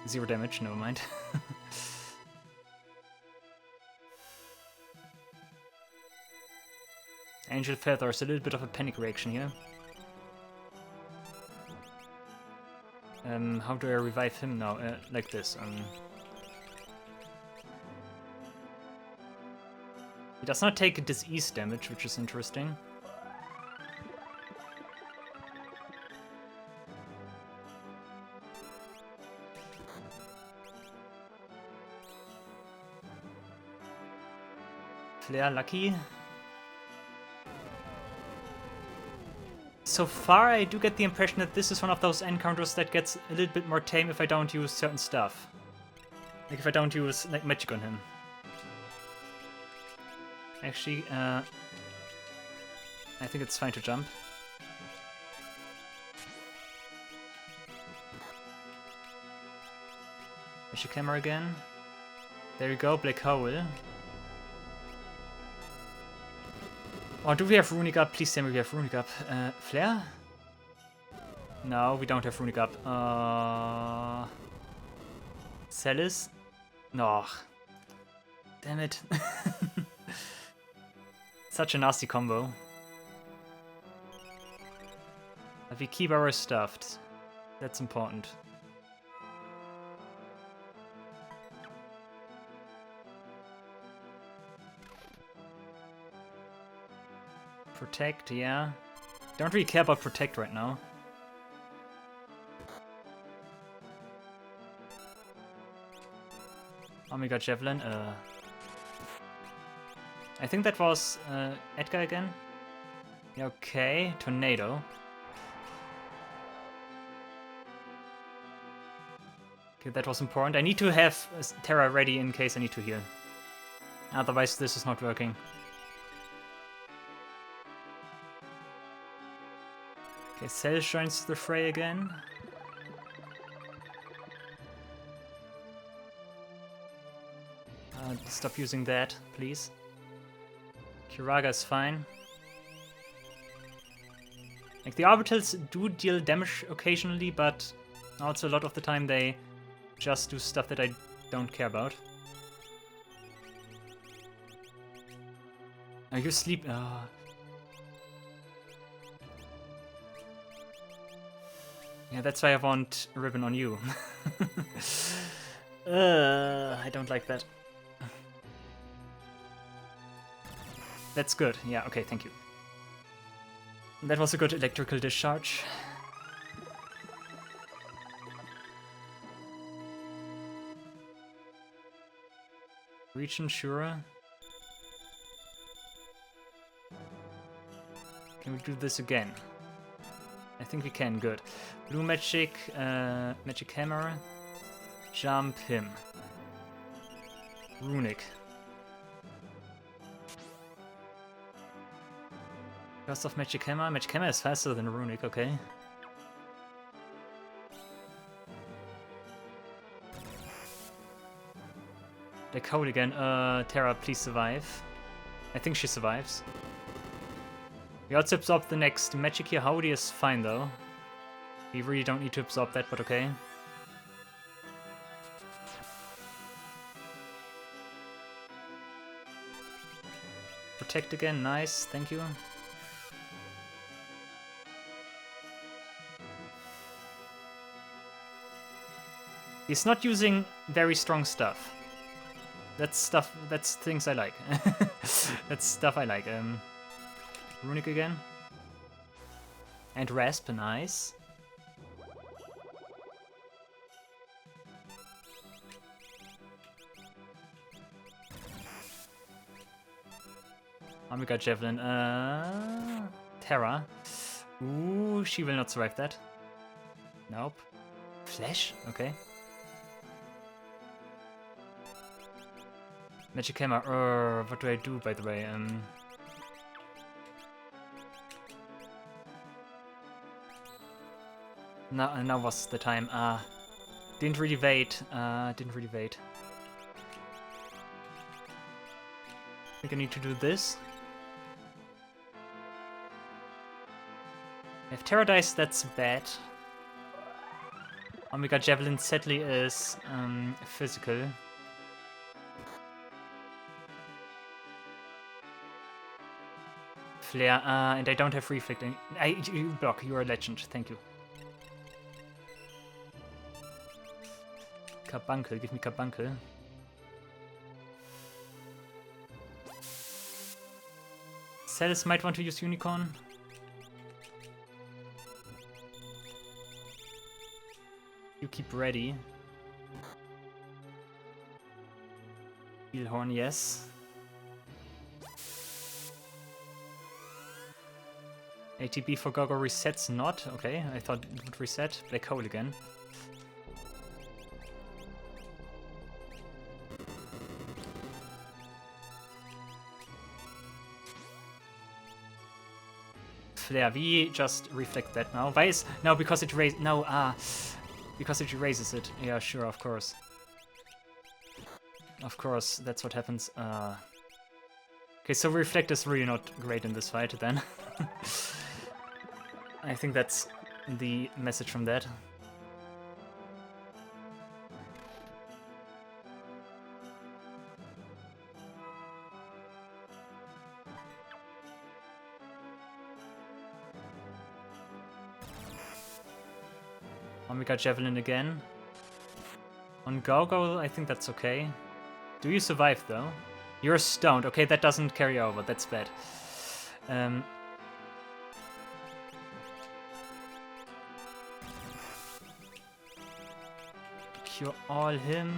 0 damage, never mind. Angel Feathers, a little bit of a panic reaction here. How do I revive him now? Like this. He does not take disease damage, which is interesting. Flare lucky. So far, I do get the impression that this is one of those encounters that gets a little bit more tame if I don't use certain stuff. Like if I don't use like magic on him. Actually, I think it's fine to jump. Magic Hammer again. There we go, Black Hole. Oh, do we have Runic up? Please tell me we have Runic up. Flare? No, we don't have Runic up. Celis? No. Damn it. Such a nasty combo. But we keep our stuffed. That's important. Protect, yeah. Don't really care about Protect right now. Omega Javelin, I think that was Edgar again. Yeah, okay, Tornado. Okay, that was important. I need to have Terra ready in case I need to heal. Otherwise this is not working. Okay, Cell joins the fray again. Stop using that, please. Kiraga is fine. Like, the orbitals do deal damage occasionally, but also a lot of the time they just do stuff that I don't care about. Are you sleep? Yeah, that's why I want a ribbon on you. I don't like that. That's good. Yeah, okay, thank you. That was a good electrical discharge. Region, sure. Can we do this again? I think we can, good. Blue Magic, Magic Hammer, jump him. Runic. Burst of Magic Hammer. Magic Hammer is faster than Runic, okay. The code again. Terra, please survive. I think she survives. We also absorb the next magic here. Howdy is fine though. We really don't need to absorb that, but okay. Protect again, nice, thank you. He's not using very strong stuff. That's things I like. That's stuff I like. Runic again. And Rasp, nice. Omega Javelin, Terra. Ooh, she will not survive that. Nope. Flash? Okay. Magic Hammer, what do I do, by the way? Now was the time. Didn't really wait. I think I need to do this. If Terra dies, that's bad. Omega Javelin sadly is physical. Flare, and I don't have reflecting. You block, you're a legend, thank you. Carbuncle, give me Carbuncle. Celis might want to use Unicorn. You keep ready. Heelhorn, yes. ATB for Gogo resets not. Okay, I thought it would reset. Black Hole again. Flare, we just reflect that now. Why is... No, because it raises... No, because it erases it. Yeah, sure, of course. Of course, that's what happens. Okay, so reflect is really not great in this fight, then. I think that's the message from that. Omega Javelin again. On Gogo, I think that's okay. Do you survive, though? You're stoned. Okay, that doesn't carry over. That's bad. Cure all him.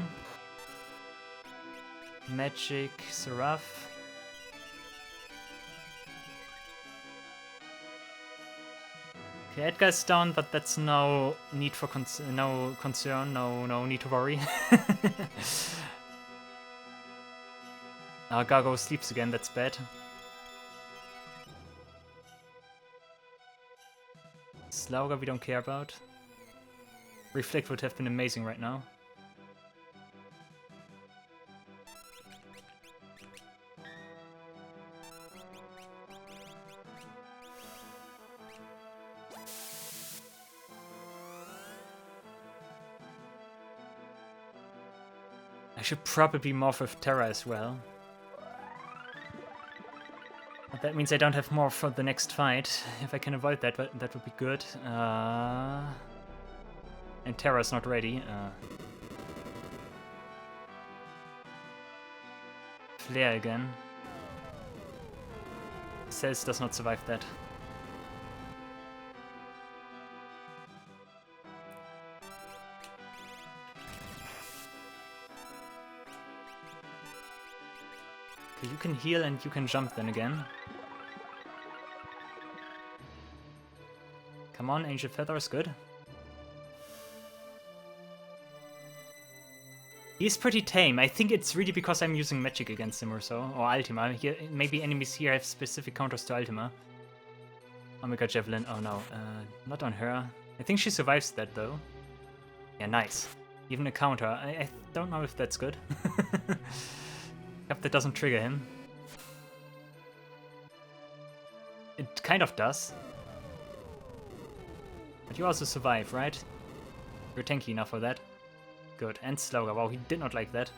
Magic Seraph. Okay, Edgar's down, but that's no need for no concern, no need to worry. Gargo sleeps again, that's bad. Slauga we don't care about. Reflect would have been amazing right now. I should probably morph with Terra as well. But that means I don't have more for the next fight. If I can avoid that, that would be good. And Terra's not ready. Flare again. Cells does not survive that. Okay, you can heal and you can jump then again. Come on, Angel Feather is good. He's pretty tame. I think it's really because I'm using magic against him or so. Or Ultima. Maybe enemies here have specific counters to Ultima. Omega Javelin. Oh no. Not on her. I think she survives that though. Yeah, nice. Even a counter. I don't know if that's good. Hope that doesn't trigger him. It kind of does. But you also survive, right? You're tanky enough for that. Good. And Slauga. Wow, he did not like that.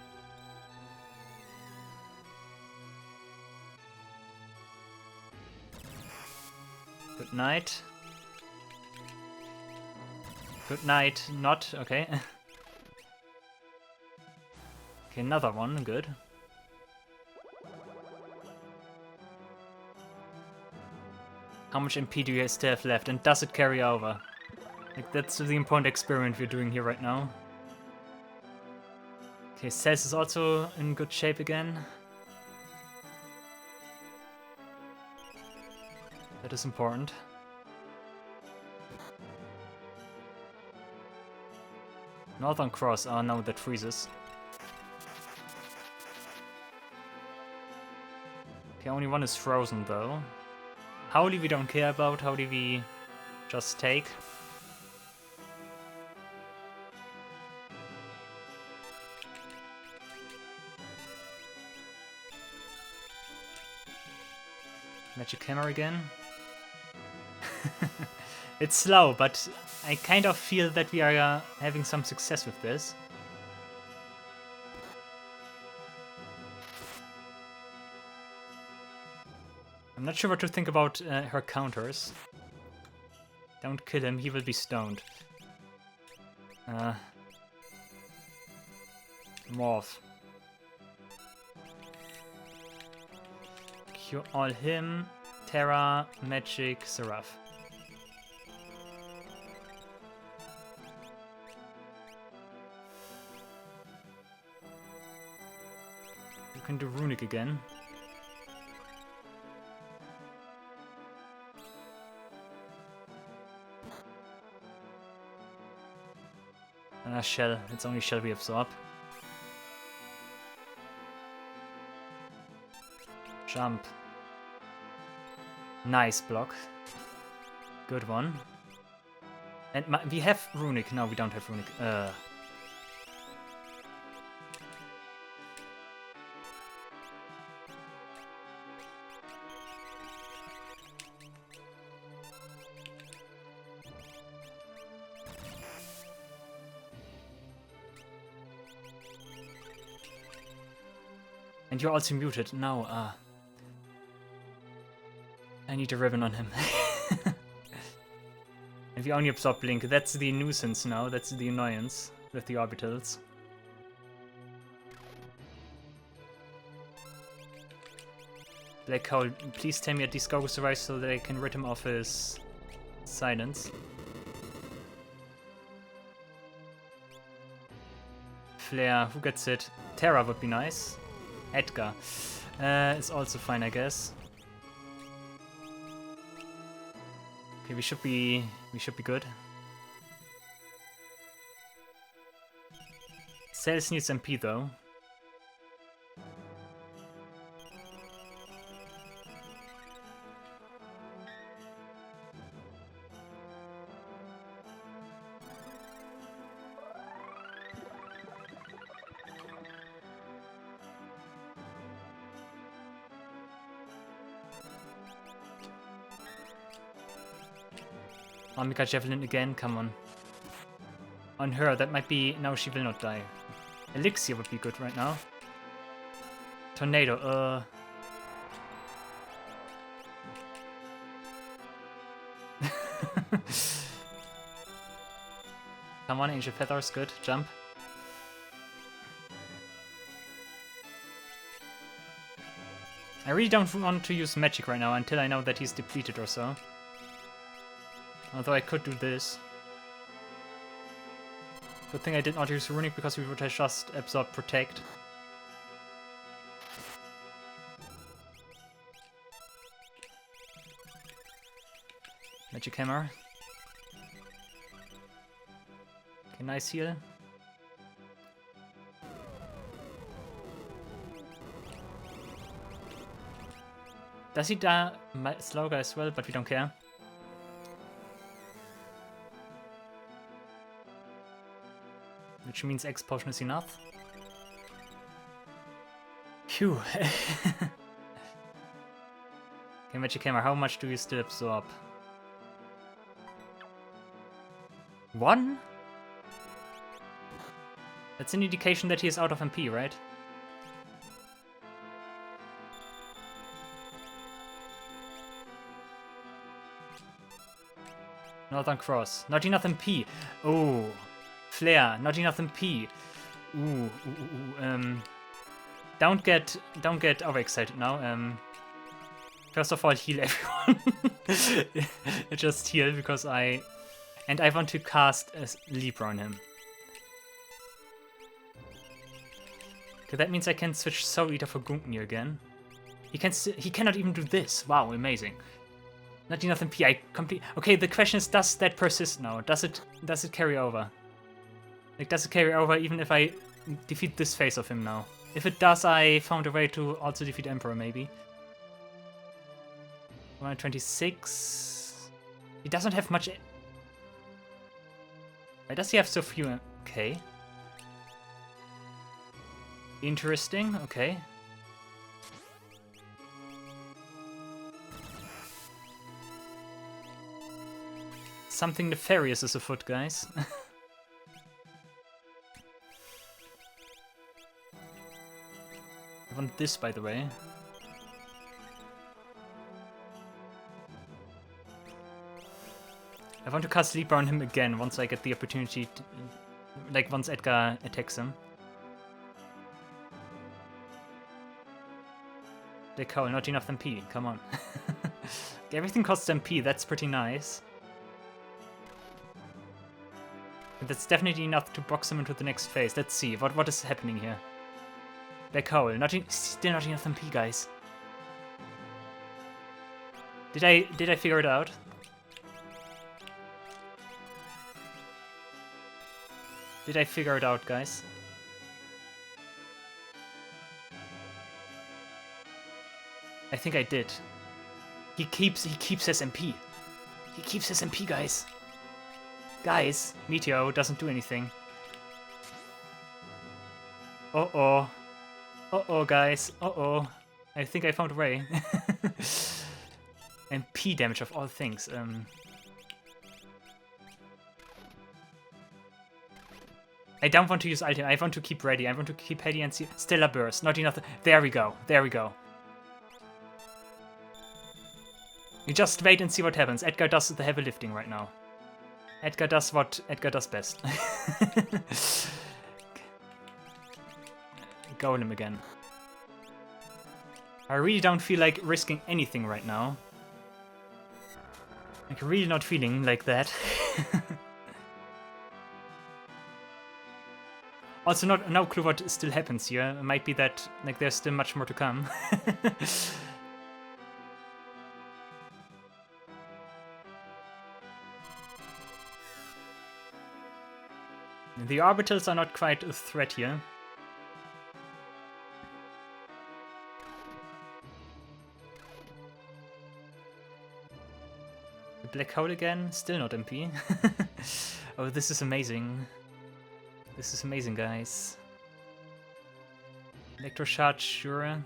Good night. Good night. Not. Okay. Okay, another one. Good. How much MP do you still have left, and does it carry over? Like, that's the important experiment we're doing here right now. Okay, Cells is also in good shape again. That is important. Northern Cross, oh no, that freezes. Okay, only one is frozen though. Howdy we don't care about, Howdy we just take. Magic Hammer again. It's slow, but I kind of feel that we are having some success with this. I'm not sure what to think about her counters. Don't kill him, he will be stoned. Morph. Cure all him, Terra, Magic, Seraph. You can do Runic again. Shell. It's only Shell we absorb. Jump. Nice block. Good one. And we have Runic. No, we don't have Runic. And you're also muted. No, I need a ribbon on him. If you only absorb Blink, that's the nuisance now. That's the annoyance with the orbitals. Black Hole, please tell me at least Goku survives so that I can rid him of his silence. Flare, who gets it? Terra would be nice. Edgar is also fine, I guess. Okay, we should be good. Cells needs MP though. Omega Javelin again, come on. On her, that might be... No, she will not die. Elixir would be good right now. Tornado, Come on, Angel Feathers, good. Jump. I really don't want to use magic right now until I know that he's depleted or so. Although I could do this. Good thing I did not use Runic because we would have just absorbed Protect. Magic Hammer. Okay, nice heal. Does he die Slowga as well, but we don't care. Which means X potion is enough. Phew. Okay, Magic Hammer, how much do you still absorb? 1? That's an indication that he is out of MP, right? Northern Cross. Not enough MP. Oh. Flare. Not enough MP. Don't get overexcited now. First of all, heal everyone. Just heal because I want to cast a Libra on him. Okay, that means I can switch Soul Eater for Gungnir again. He cannot even do this. Wow, amazing. Not enough MP. I complete. Okay, the question is, does that persist now? Does it carry over? Like, does it carry over even if I defeat this phase of him now? If it does, I found a way to also defeat Emperor, maybe. 126. He doesn't have much. Why does he have so few? Okay. Interesting. Okay. Something nefarious is afoot, guys. I want this, by the way. I want to cast Sleeper on him again once I get the opportunity to, like, once Edgar attacks him. Decol, not enough MP, come on. Everything costs MP, that's pretty nice. But that's definitely enough to box him into the next phase. Let's see, what is happening here? Decol, still not enough MP, guys. Did I figure it out? Did I figure it out, guys? I think I did. He keeps his MP. He keeps his MP, guys. Guys, Meteor doesn't do anything. Uh-oh. Uh-oh, guys. Uh-oh. I think I found a way. MP damage of all things. I don't want to use ultimate. I want to keep ready. I want to keep ready and see. Stellar Burst. Not enough. There we go. There we go. You just wait and see what happens. Edgar does the heavy lifting right now. Edgar does what Edgar does best. Golem again. I really don't feel like risking anything right now. Like, really not feeling like that. Also, no clue what still happens here. It might be that, like, there's still much more to come. The orbitals are not quite a threat here. The black hole again, still not MP. Oh, this is amazing. This is amazing, guys. Electrocharge, sure.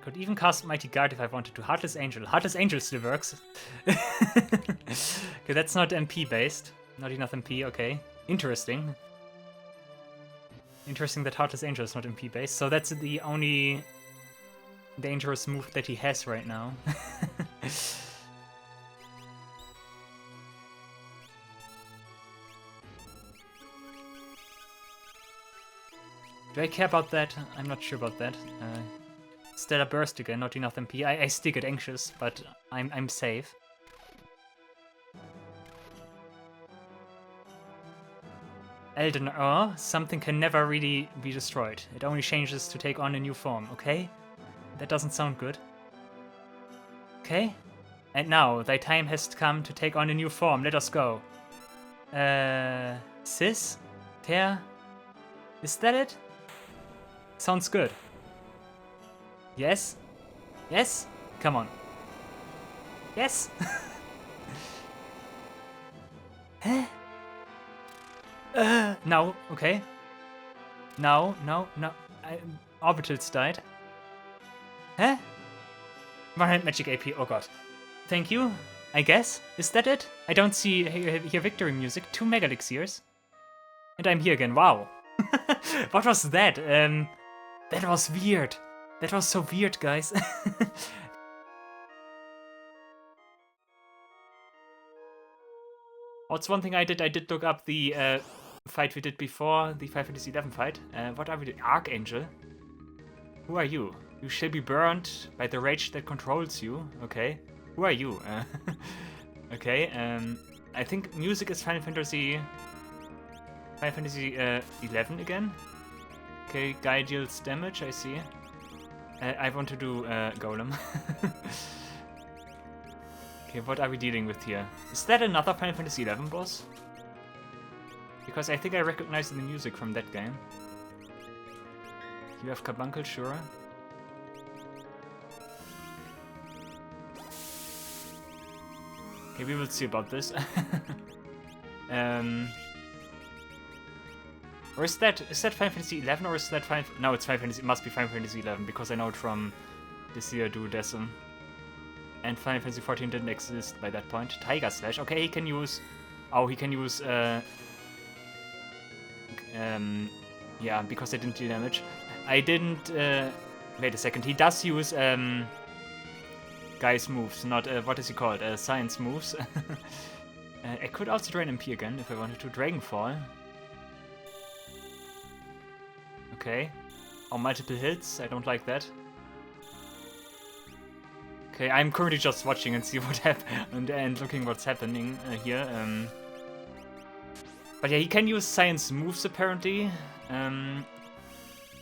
Could even cast Mighty Guard if I wanted to. Heartless Angel. Heartless Angel still works. Okay, that's not MP based. Not enough MP, okay. Interesting. Interesting that Heartless Angel is not MP based. So that's the only dangerous move that he has right now. Do I care about that? I'm not sure about that. Stellar Burst again, not enough MP. I still get anxious, but I'm safe. Eald'narche. Oh, something can never really be destroyed. It only changes to take on a new form, okay? That doesn't sound good. Okay? And now, thy time has come to take on a new form. Let us go. Sis? Tear? Is that it? Sounds good. Yes? Yes? Come on. Yes? Huh? No, okay. No. Orbitals died. Huh? 100 magic AP, oh god. Thank you, I guess. Is that it? I don't see here victory music. 2 Mega Elixirs. And I'm here again, wow. What was that? That was weird. That was so weird, guys. What's one thing I did? I did look up the fight we did before the 5 Fantasy 11 fight. What are we doing? Ark Angel. Who are you? You shall be burned by the rage that controls you. Okay. Who are you? Okay. I think music is Final Fantasy 11 again. Okay, guy deals damage, I see. I want to do Golem. Okay, what are we dealing with here? Is that another Final Fantasy 11 boss? Because I think I recognize the music from that game. You have Carbuncle, sure. Okay, we will see about this. Or is that Final Fantasy 11 or is that No, it's Final Fantasy. It must be Final Fantasy 11 because I know it from this year Duodecim. And Final Fantasy 14 didn't exist by that point. Tiger Slash. Okay, he can use. Oh, he can use. Yeah, because I didn't deal damage. I didn't. Wait a second. He does use guy's moves, not what is he called? Science moves. I could also drain MP again if I wanted to. Dragonfall. Okay. Oh, multiple hits. I don't like that. Okay, I'm currently just watching and see what happened and looking what's happening here. But yeah, he can use science moves apparently.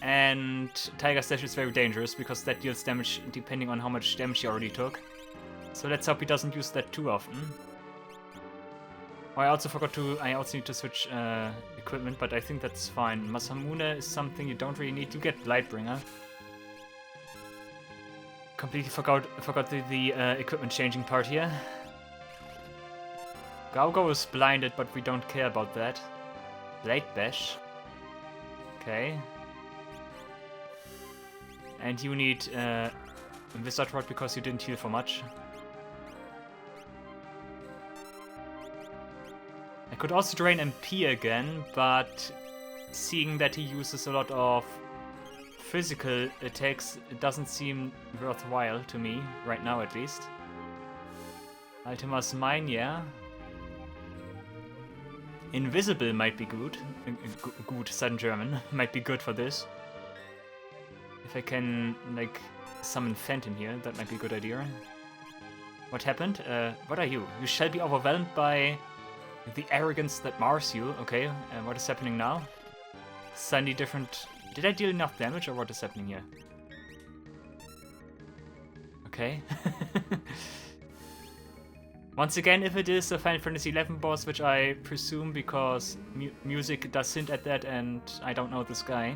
And Tiger Slash is very dangerous because that deals damage depending on how much damage he already took. So let's hope he doesn't use that too often. Oh, I also need to switch equipment, but I think that's fine. Masamune is something you don't really need. You get Blightbringer. Completely forgot the equipment changing part here. Gaugo is blinded, but we don't care about that. Blade Bash. Okay. And you need Wizard Rod because you didn't heal for much. I could also drain MP again, but seeing that he uses a lot of physical attacks, it doesn't seem worthwhile to me, right now at least. Ultima's mine, yeah. Invisible might be good. Good, sudden German. Might be good for this. If I can, like, summon Phantom here, that might be a good idea. What happened? What are you? You shall be overwhelmed by the arrogance that mars you. Okay, what is happening now? Suddenly different... Did I deal enough damage or what is happening here? Okay. Once again, if it is a Final Fantasy 11 boss, which I presume because music does hint at that and I don't know this guy,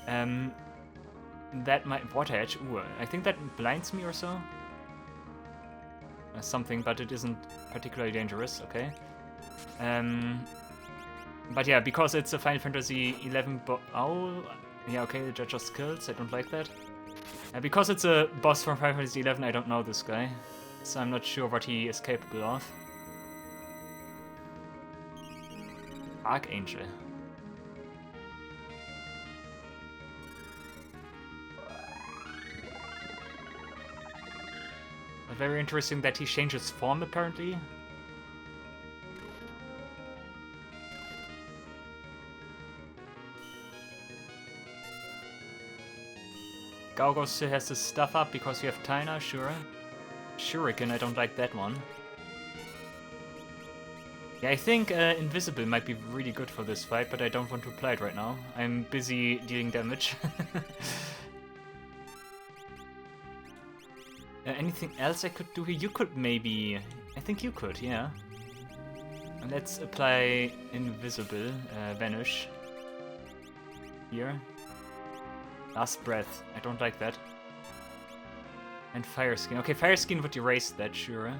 that might... Water Edge? Ooh, I think that blinds me or so? Something, but it isn't particularly dangerous, okay. But yeah, because it's a Final Fantasy 11 oh, yeah, okay, that just kills, I don't like that. Because it's a boss from Final Fantasy 11, I don't know this guy. So I'm not sure what he is capable of. Ark Angel. Very interesting that he changes form apparently. Gaugo still has his stuff up because we have Taina, sure. Shuriken, I don't like that one. Yeah, I think Invisible might be really good for this fight, but I don't want to apply it right now. I'm busy dealing damage. Anything else I could do here? You could maybe... I think you could, yeah. And let's apply Invisible, Vanish. Here. Last Breath. I don't like that. And Fire Skin. Okay, Fire Skin would erase that, sure.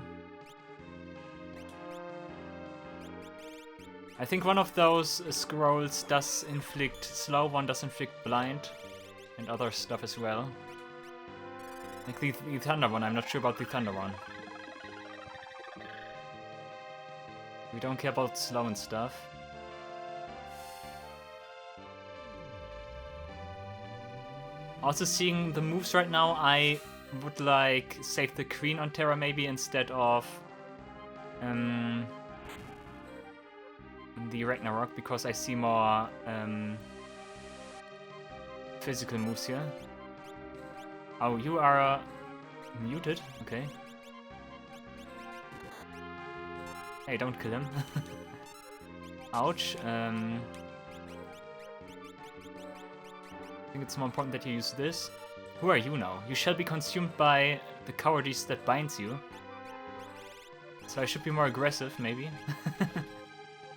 I think one of those scrolls does inflict slow, one does inflict blind. And other stuff as well. Like the Thunder one, I'm not sure about the Thunder one. We don't care about slow and stuff. Also seeing the moves right now, I would like save the Queen on Terra maybe instead of the Ragnarok because I see more physical moves here. Oh, you are muted? Okay. Hey, don't kill him. Ouch. I think it's more important that you use this. Who are you now? You shall be consumed by the cowardice that binds you. So I should be more aggressive, maybe.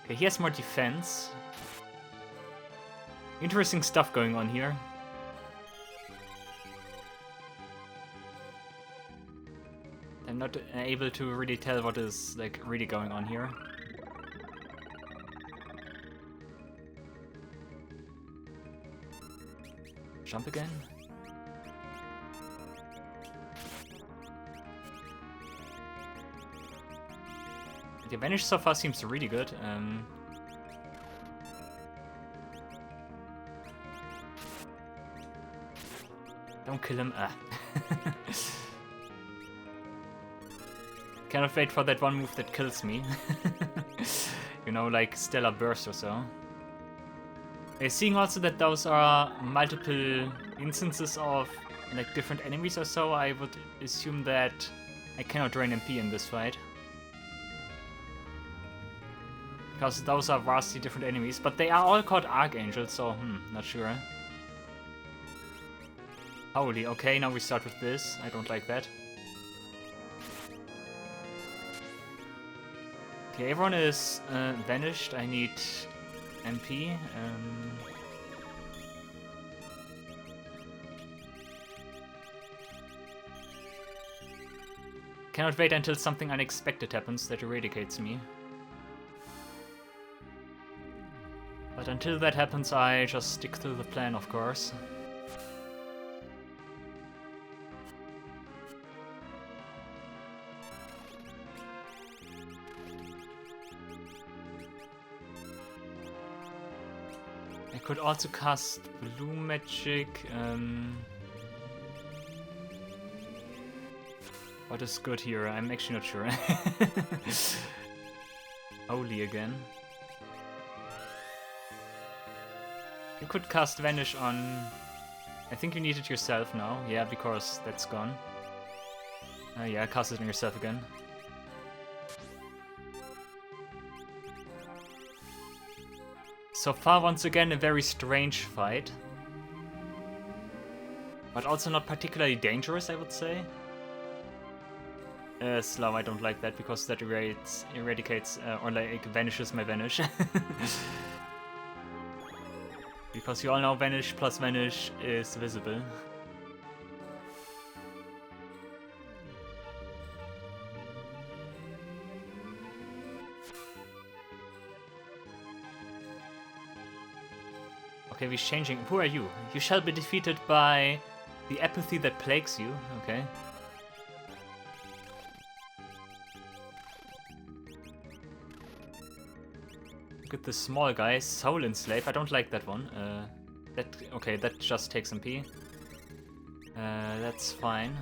Okay, he has more defense. Interesting stuff going on here. I'm not able to really tell what is like really going on here. Jump again. The Vanish so far seems really good. Don't kill him. Ah. Cannot wait for that one move that kills me. You know, like Stellar Burst or so. Seeing also that those are multiple instances of like different enemies or so, I would assume that I cannot drain MP in this fight. Because those are vastly different enemies, but they are all called Ark Angel, so not sure. Holy, okay, now we start with this. I don't like that. Okay, everyone is vanished. I need MP. Cannot wait until something unexpected happens that eradicates me. But until that happens, I just stick to the plan, of course. I could also cast blue magic. What is good here? I'm actually not sure. Holy again. You could cast Vanish on... I think you need it yourself now. Yeah, because that's gone. Yeah, cast it on yourself again. So far, once again, a very strange fight. But also not particularly dangerous, I would say. Slow, I don't like that because that eradicates or like vanishes my Vanish. Because you all know Vanish plus Vanish is visible. Okay, we're changing. Who are you? You shall be defeated by the apathy that plagues you. Okay. Look at the small guy, Soul Enslave. I don't like that one. Okay, that just takes MP. That's fine.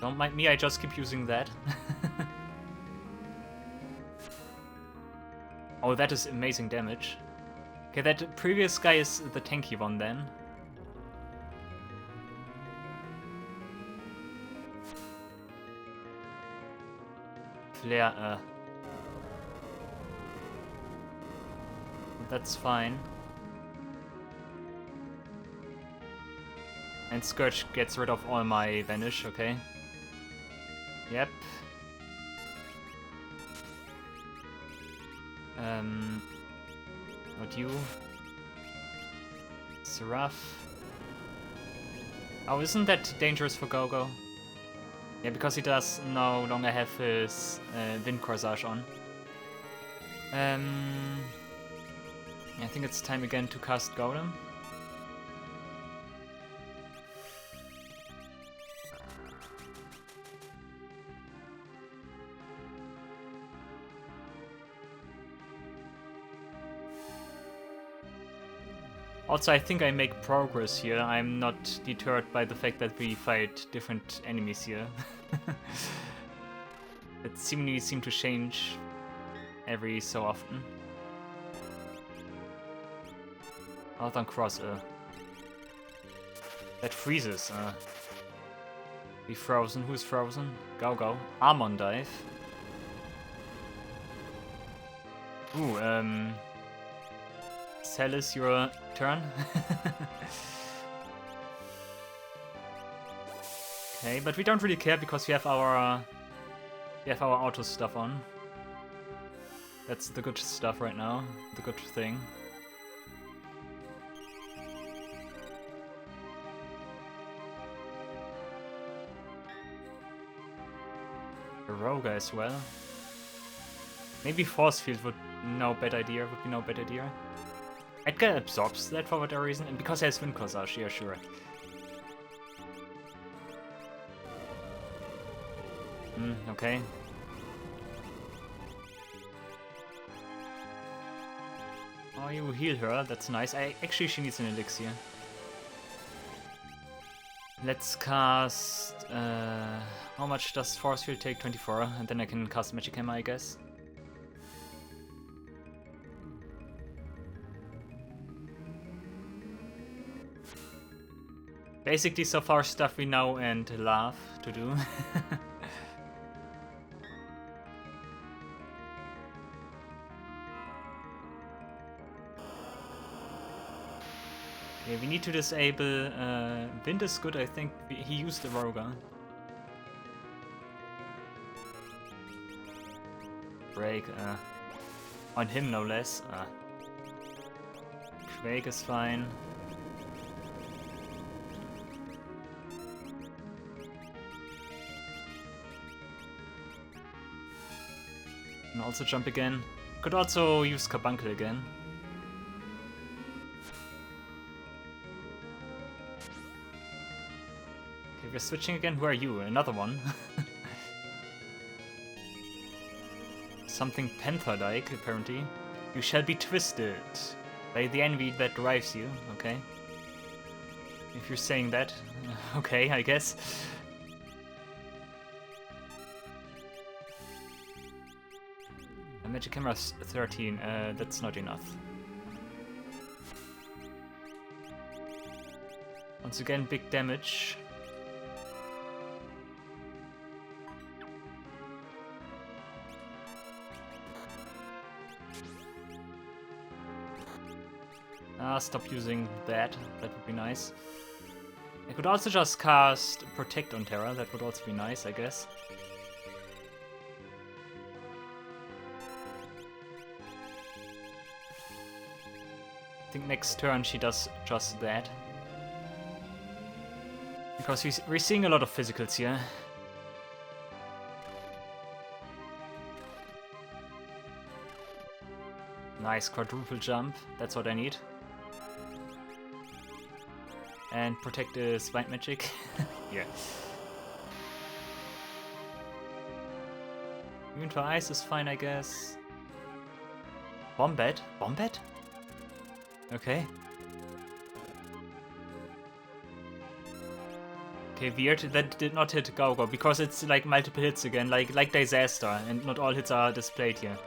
Don't mind me, I just keep using that. Oh, that is amazing damage. Okay, that previous guy is the tanky one then. Flare, that's fine. And Scourge gets rid of all my Vanish, okay. Yep. Not you. Seraph. Oh, isn't that dangerous for Gogo? Yeah, because he does no longer have his Wind Corsage on. I think it's time again to cast Golem. Also, I think I make progress here. I'm not deterred by the fact that we fight different enemies here. that seemingly seem to change every so often. Northern Cross, that freezes, Be frozen, who's frozen? Go. Armon dive. Ooh, Celis, your turn. Okay, but we don't really care because we have our auto stuff on. That's the good stuff right now, the good thing. A Rogue as well. Maybe Force Field would be no bad idea. Edgar absorbs that for whatever reason, and because he has Wind Corsage, yeah, sure. Okay. Oh, you heal her, that's nice. Actually, she needs an elixir. Let's cast... how much does Force Field take? 24, and then I can cast Magic Hammer, I guess. Basically, so far stuff we know and love to do. Okay, we need to disable... Wind is good, I think. He used the Roga. Break, on him no less. Quake is fine. And also jump again. Could also use Carbuncle again. Okay, we're switching again. Who are you? Another one. Something Panther-like, apparently. You shall be twisted by the envy that drives you. Okay. If you're saying that, okay, I guess. A Magic Hammer's 13, that's not enough. Once again, big damage. Stop using that. That would be nice. I could also just cast Protect on Terra. That would also be nice, I guess. I think next turn she does just that. Because we're seeing a lot of physicals here. Nice quadruple jump. That's what I need. And Protect is White Magic. Yeah. Immune to Ice is fine, I guess. Wombat? Wombat? Okay. Okay, weird. That did not hit Go because it's like multiple hits again, like Disaster, and not all hits are displayed here.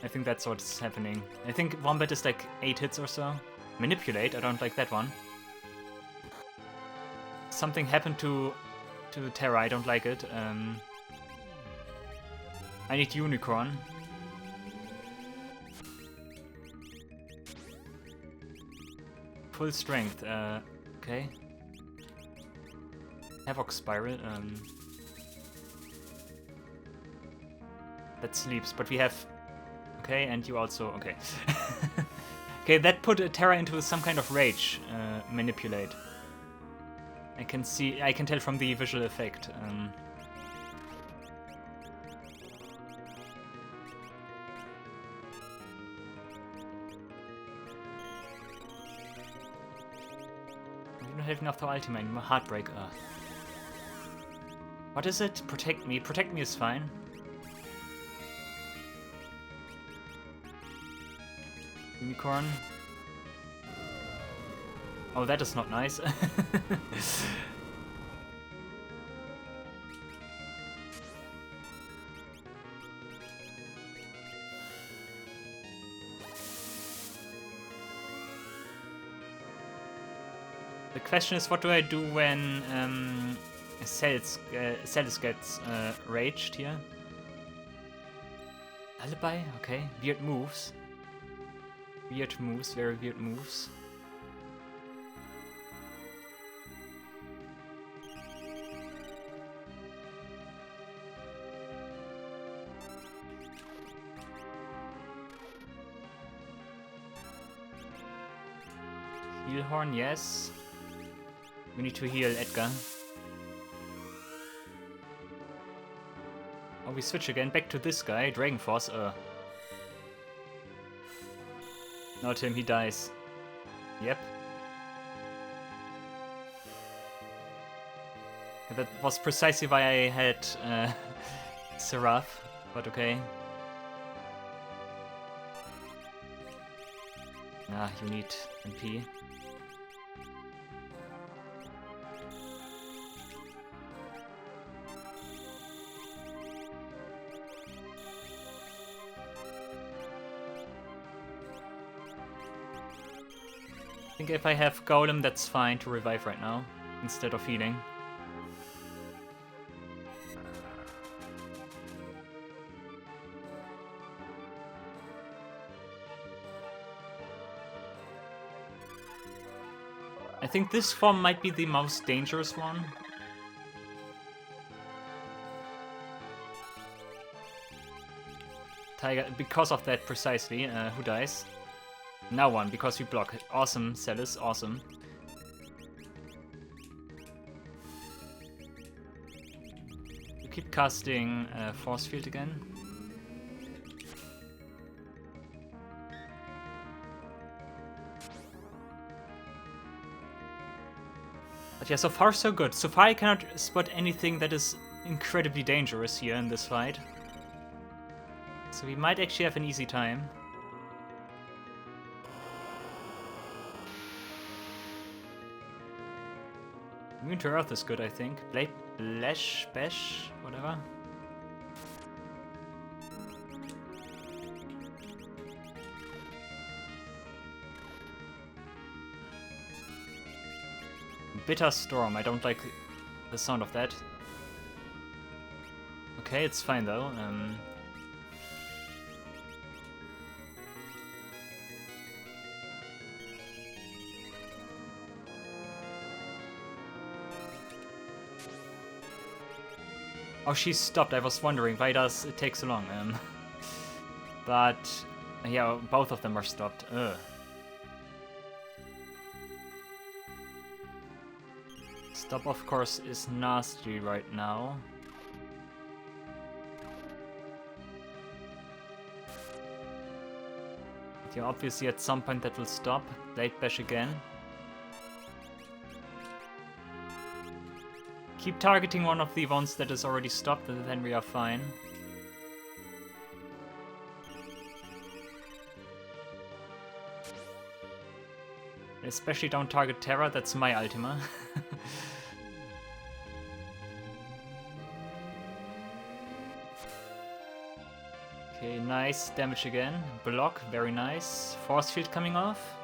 I think that's what's happening. I think Wombat is like 8 hits or so. Manipulate, I don't like that one. Something happened to Terra, I don't like it. I need Unicorn. Full strength, okay. Havoc Spiral, that sleeps, but we have... Okay, and you also... Okay. Okay, that put Terra into some kind of rage, Manipulate. I can tell from the visual effect. We don't have enough to ultimate anymore. Heartbreak. What is it? Protect me. Protect me is fine. Unicorn. Oh, that is not nice. The question is, what do I do when Celis gets raged here? Alibi? Okay. Weird moves. Weird moves, very weird moves. Heal Horn, yes. We need to heal Edgar. Oh, we switch again. Back to this guy. Dragon Force. Not him, he dies. Yep. That was precisely why I had Sephiroth, but okay. Ah, you need MP. I think if I have Golem, that's fine to revive right now, instead of healing. I think this form might be the most dangerous one. Tiger, because of that precisely. Who dies? Now one, because we block. Awesome, Celis, awesome. You keep casting Force Field again. But yeah, so far so good. So far I cannot spot anything that is incredibly dangerous here in this fight. So we might actually have an easy time. Immune to Earth is good, I think. Blade Blesh, Besh, whatever. Bitter Storm, I don't like the sound of that. Okay, it's fine though. Oh, she's stopped. I was wondering why does it take so long. But yeah, both of them are stopped. Ugh. Stop, of course, is nasty right now. But yeah, obviously at some point that will stop. Blade Bash again. Keep targeting one of the ones that is already stopped, and then we are fine. Especially don't target Terra, that's my Ultima. Okay, nice damage again. Block, very nice. Force Field coming off.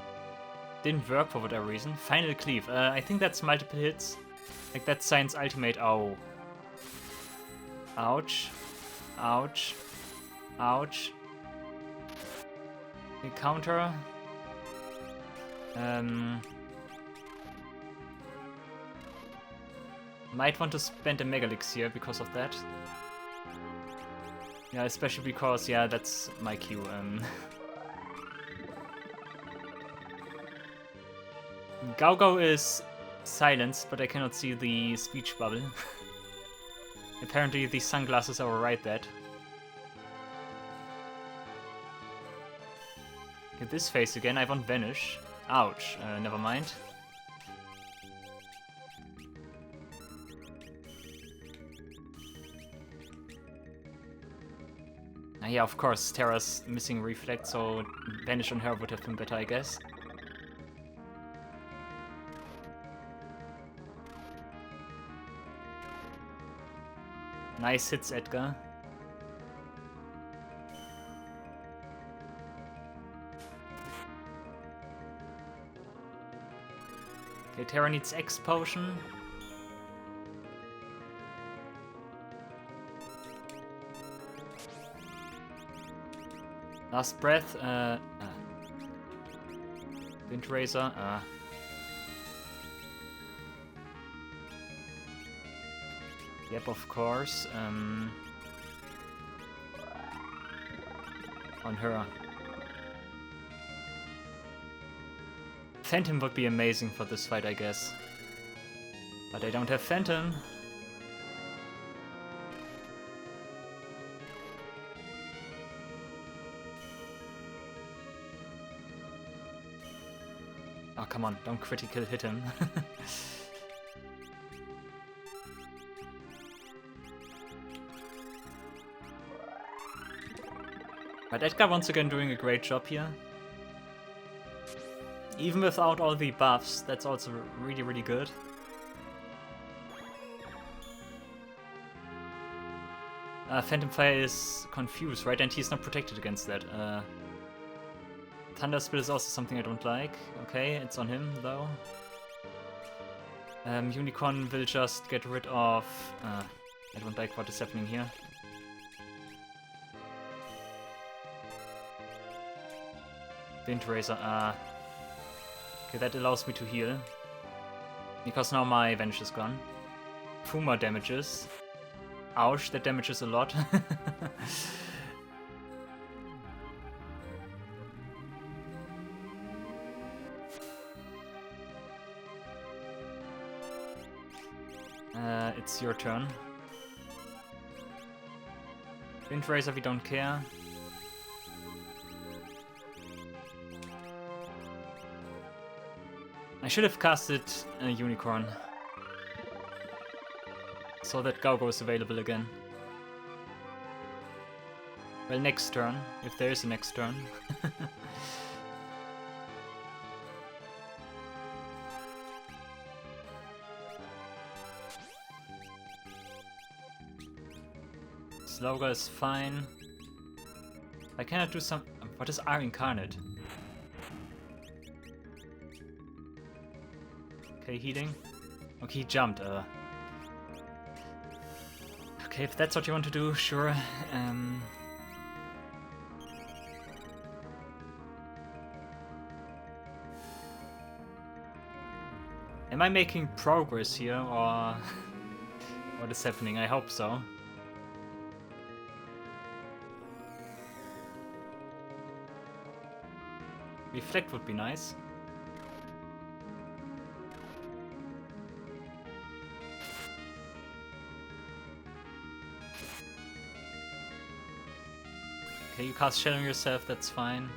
Didn't work for whatever reason. Final Cleave, I think that's multiple hits. Like that Science Ultimate, oh. Ouch. Ouch. Ouch. Okay, counter. Might want to spend a Mega Elixir because of that. Yeah, especially because, yeah, that's my Q. Gaugo is silenced, but I cannot see the speech bubble. Apparently the sunglasses override that. Okay, this face again, I want Vanish. Ouch, never mind. Yeah, of course, Terra's missing Reflect, so Vanish on her would have been better, I guess. Nice hits, Edgar. Okay, Terra needs X potion. Last breath, Wind Razor, Yep, of course, on her. Phantom would be amazing for this fight, I guess. But I don't have Phantom. Oh, come on, don't critical hit him. But Edgar once again doing a great job here. Even without all the buffs, that's also really, really good. Phantom Fire is confused, right? And he's not protected against that. Thunder Spit is also something I don't like. Okay, it's on him, though. Unicorn will just get rid of... I don't like what is happening here. Wind Razor, okay, that allows me to heal. Because now my Vanish is gone. 2 more damages. Ouch, that damages a lot. It's your turn. Wind Razor, we don't care. I should have casted a Unicorn. So that Gaugo is available again. Well, next turn, if there is a next turn. Slowga is fine. I cannot do some... What is R Incarnate? Okay, healing. Okay, he jumped. Okay, if that's what you want to do, sure. Am I making progress here, or what is happening? I hope so. Reflect would be nice. Okay, you cast Shadow yourself, that's fine.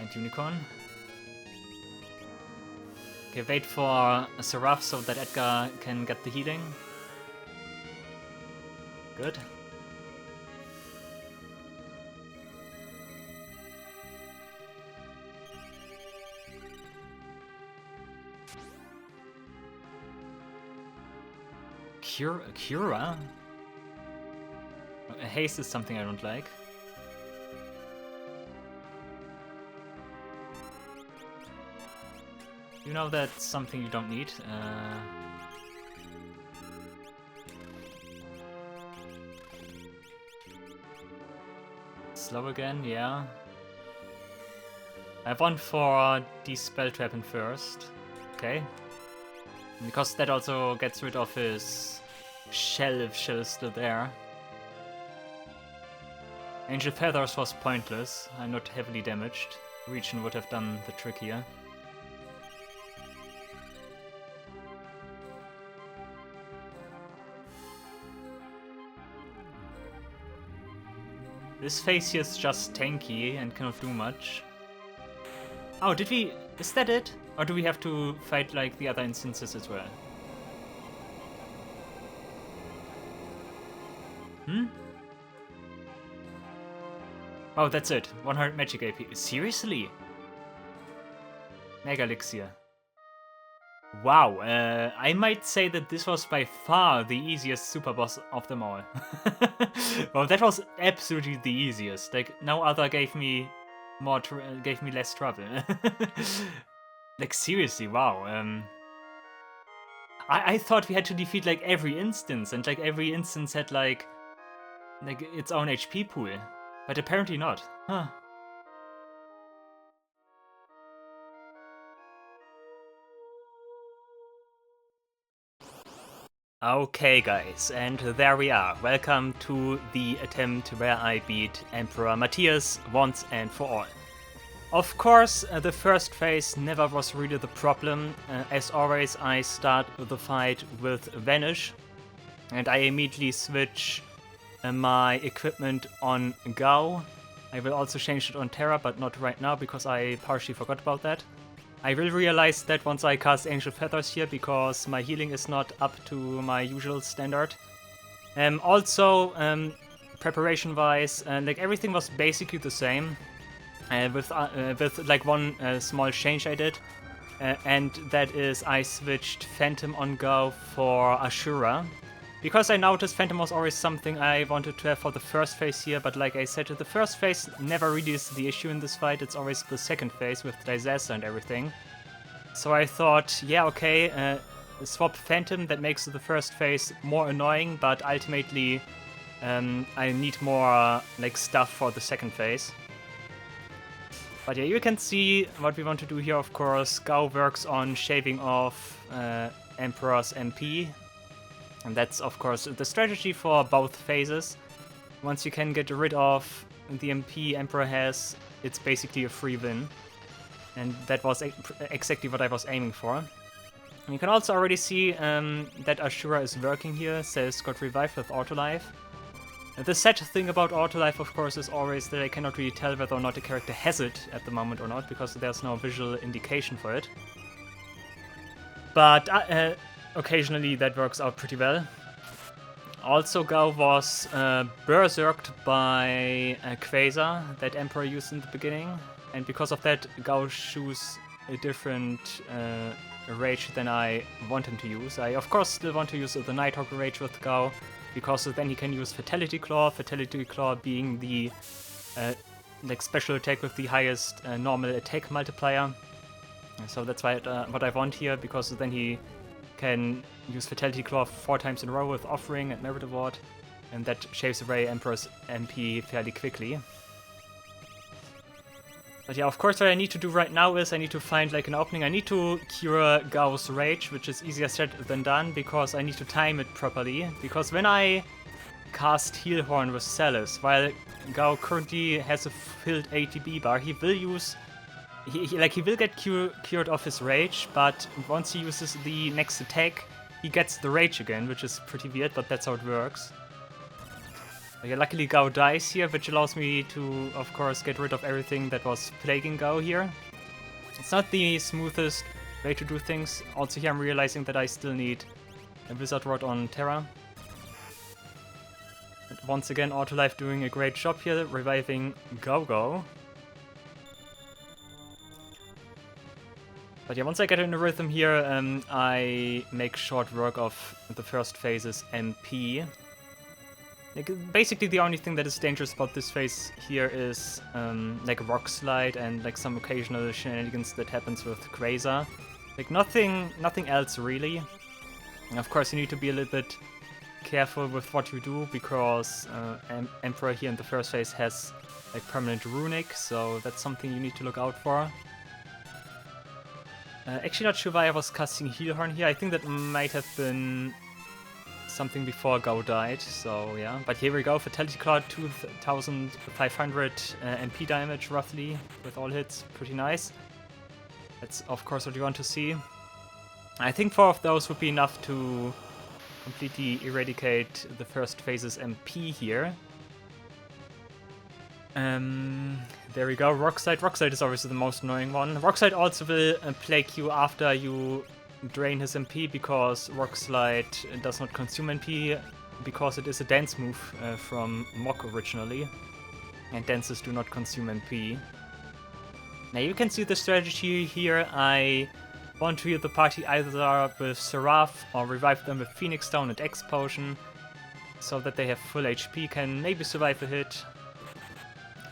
And Unicorn. Okay, wait for a Seraph so that Edgar can get the healing. Good. Cura? Haste is something I don't like. You know that's something you don't need. Slow again, yeah. I have one for the Spell Trap in first. Okay. Because that also gets rid of his shell if shell is still there. Angel Feathers was pointless. I'm not heavily damaged. Region would have done the trick here. This phase here is just tanky and cannot do much. Oh, did we... Is that it? Or do we have to fight like the other instances as well? Oh, that's it. 100 magic AP. Seriously? Mega Elixir. Wow, I might say that this was by far the easiest super boss of them all. Well, that was absolutely the easiest. Like, no other gave me gave me less trouble. Like, seriously, wow. I thought we had to defeat like every instance, and like every instance had like its own HP pool, but apparently not. Huh. Okay guys, and there we are. Welcome to the attempt where I beat Emperor Mateus once and for all. Of course, the first phase never was really the problem. As always, I start the fight with Vanish, and I immediately switch my equipment on Gao. I will also change it on Terra, but not right now because I partially forgot about that. I will realize that once I cast Angel Feathers here, because my healing is not up to my usual standard. Also, preparation-wise, like everything was basically the same, with like one small change I did, and that is I switched Phantom on Go for Ashura. Because I noticed Phantom was always something I wanted to have for the first phase here, but like I said, the first phase never really is the issue in this fight, it's always the second phase with Disaster and everything. So I thought, yeah, okay, swap Phantom, that makes the first phase more annoying, but ultimately I need more like stuff for the second phase. But yeah, you can see what we want to do here, of course. Gao works on shaving off Emperor's MP. And that's, of course, the strategy for both phases. Once you can get rid of the MP Emperor has, it's basically a free win. And that was exactly what I was aiming for. And you can also already see that Ashura is working here, says got revived with Autolife. The sad thing about Autolife, of course, is always that I cannot really tell whether or not the character has it at the moment or not, because there's no visual indication for it. But occasionally that works out pretty well. Also, Gao was berserked by Quasar that Emperor used in the beginning, and because of that, Gao chose a different rage than I want him to use. I, of course, still want to use the Nighthawk rage with Gao, because then he can use Fatality Claw being the like special attack with the highest normal attack multiplier. So that's why what I want here, because then he can use Fatality Claw 4 times in a row with Offering and Merit Award, and that shaves away Emperor's MP fairly quickly. But yeah, of course what I need to do right now is I need to find like an opening. I need to cure Gao's Rage, which is easier said than done, because I need to time it properly. Because when I cast Heal Horn with Celis, while Gao currently has a filled ATB bar, he will use... He will get cured of his rage, but once he uses the next attack, he gets the rage again, which is pretty weird, but that's how it works. But yeah, luckily Gao dies here, which allows me to, of course, get rid of everything that was plaguing Gao here. It's not the smoothest way to do things. Also here I'm realizing that I still need a Wizard Rod on Terra. And once again, Autolife doing a great job here, reviving Gao. But yeah, once I get in a rhythm here, I make short work of the first phase's MP. Like, basically the only thing that is dangerous about this phase here is like Rock Slide and like some occasional shenanigans that happens with Quasar. Like nothing else really. And of course you need to be a little bit careful with what you do, because Emperor here in the first phase has like permanent Runic, so that's something you need to look out for. Actually not sure why I was casting Heal Horn here. I think that might have been something before Gao died, so yeah. But here we go, Fatality Claw, 2500 MP damage roughly with all hits, pretty nice. That's of course what you want to see. I think 4 of those would be enough to completely eradicate the first phase's MP here. There we go, Rock Slide. Rock Slide is obviously the most annoying one. Rock Slide also will plague you after you drain his MP, because Rock Slide does not consume MP, because it is a dance move from Mok originally, and dances do not consume MP. Now you can see the strategy here. I want to heal the party either with Seraph or revive them with Phoenix Stone and X Potion, so that they have full HP, can maybe survive a hit,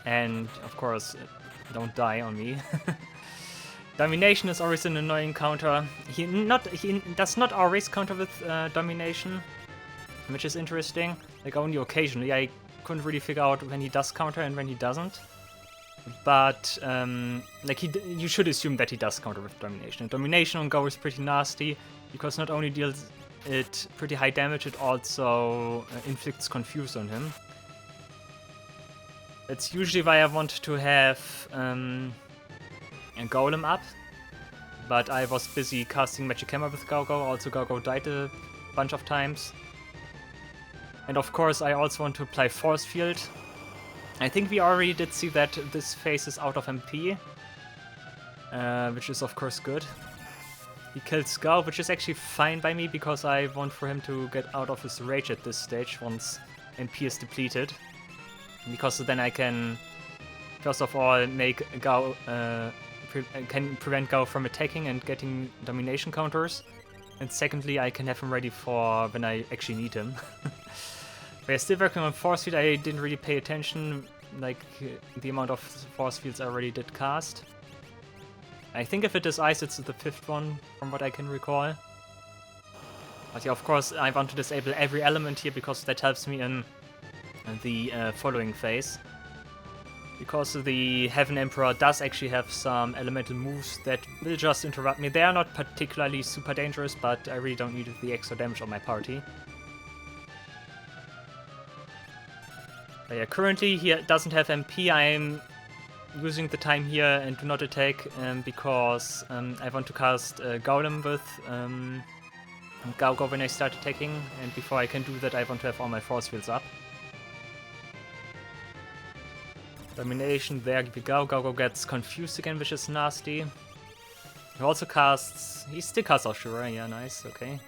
and of course don't die on me. Domination is always an annoying counter. He does not always counter with Domination, which is interesting. Like only occasionally. I couldn't really figure out when he does counter and when he doesn't. But like you should assume that he does counter with Domination. And Domination on go is pretty nasty because not only deals it pretty high damage, it also inflicts confuse on him. That's usually why I want to have a Golem up, but I was busy casting Magic Hammer with Gogo. Also Gogo died a bunch of times. And of course I also want to apply Force Field. I think we already did see that this phase is out of MP, which is of course good. He kills Go, which is actually fine by me because I want for him to get out of his rage at this stage once MP is depleted. Because then I can first of all make Go can prevent Go from attacking and getting domination counters, and secondly I can have him ready for when I actually need him. We're still working on force field. I didn't really pay attention, like the amount of force fields I already did cast. I think if it is ice, it's the 5th one from what I can recall. But yeah, of course I want to disable every element here because that helps me in the following phase. Because the Heaven Emperor does actually have some elemental moves that will just interrupt me. They are not particularly super dangerous, but I really don't need the extra damage on my party. But yeah, currently he doesn't have MP. I'm using the time here and do not attack because I want to cast Golem with Gogo when I start attacking, and before I can do that I want to have all my force fields up. Domination, there we go. Gogo gets confused again, which is nasty. He also casts... he still casts Ashura, yeah, nice, okay.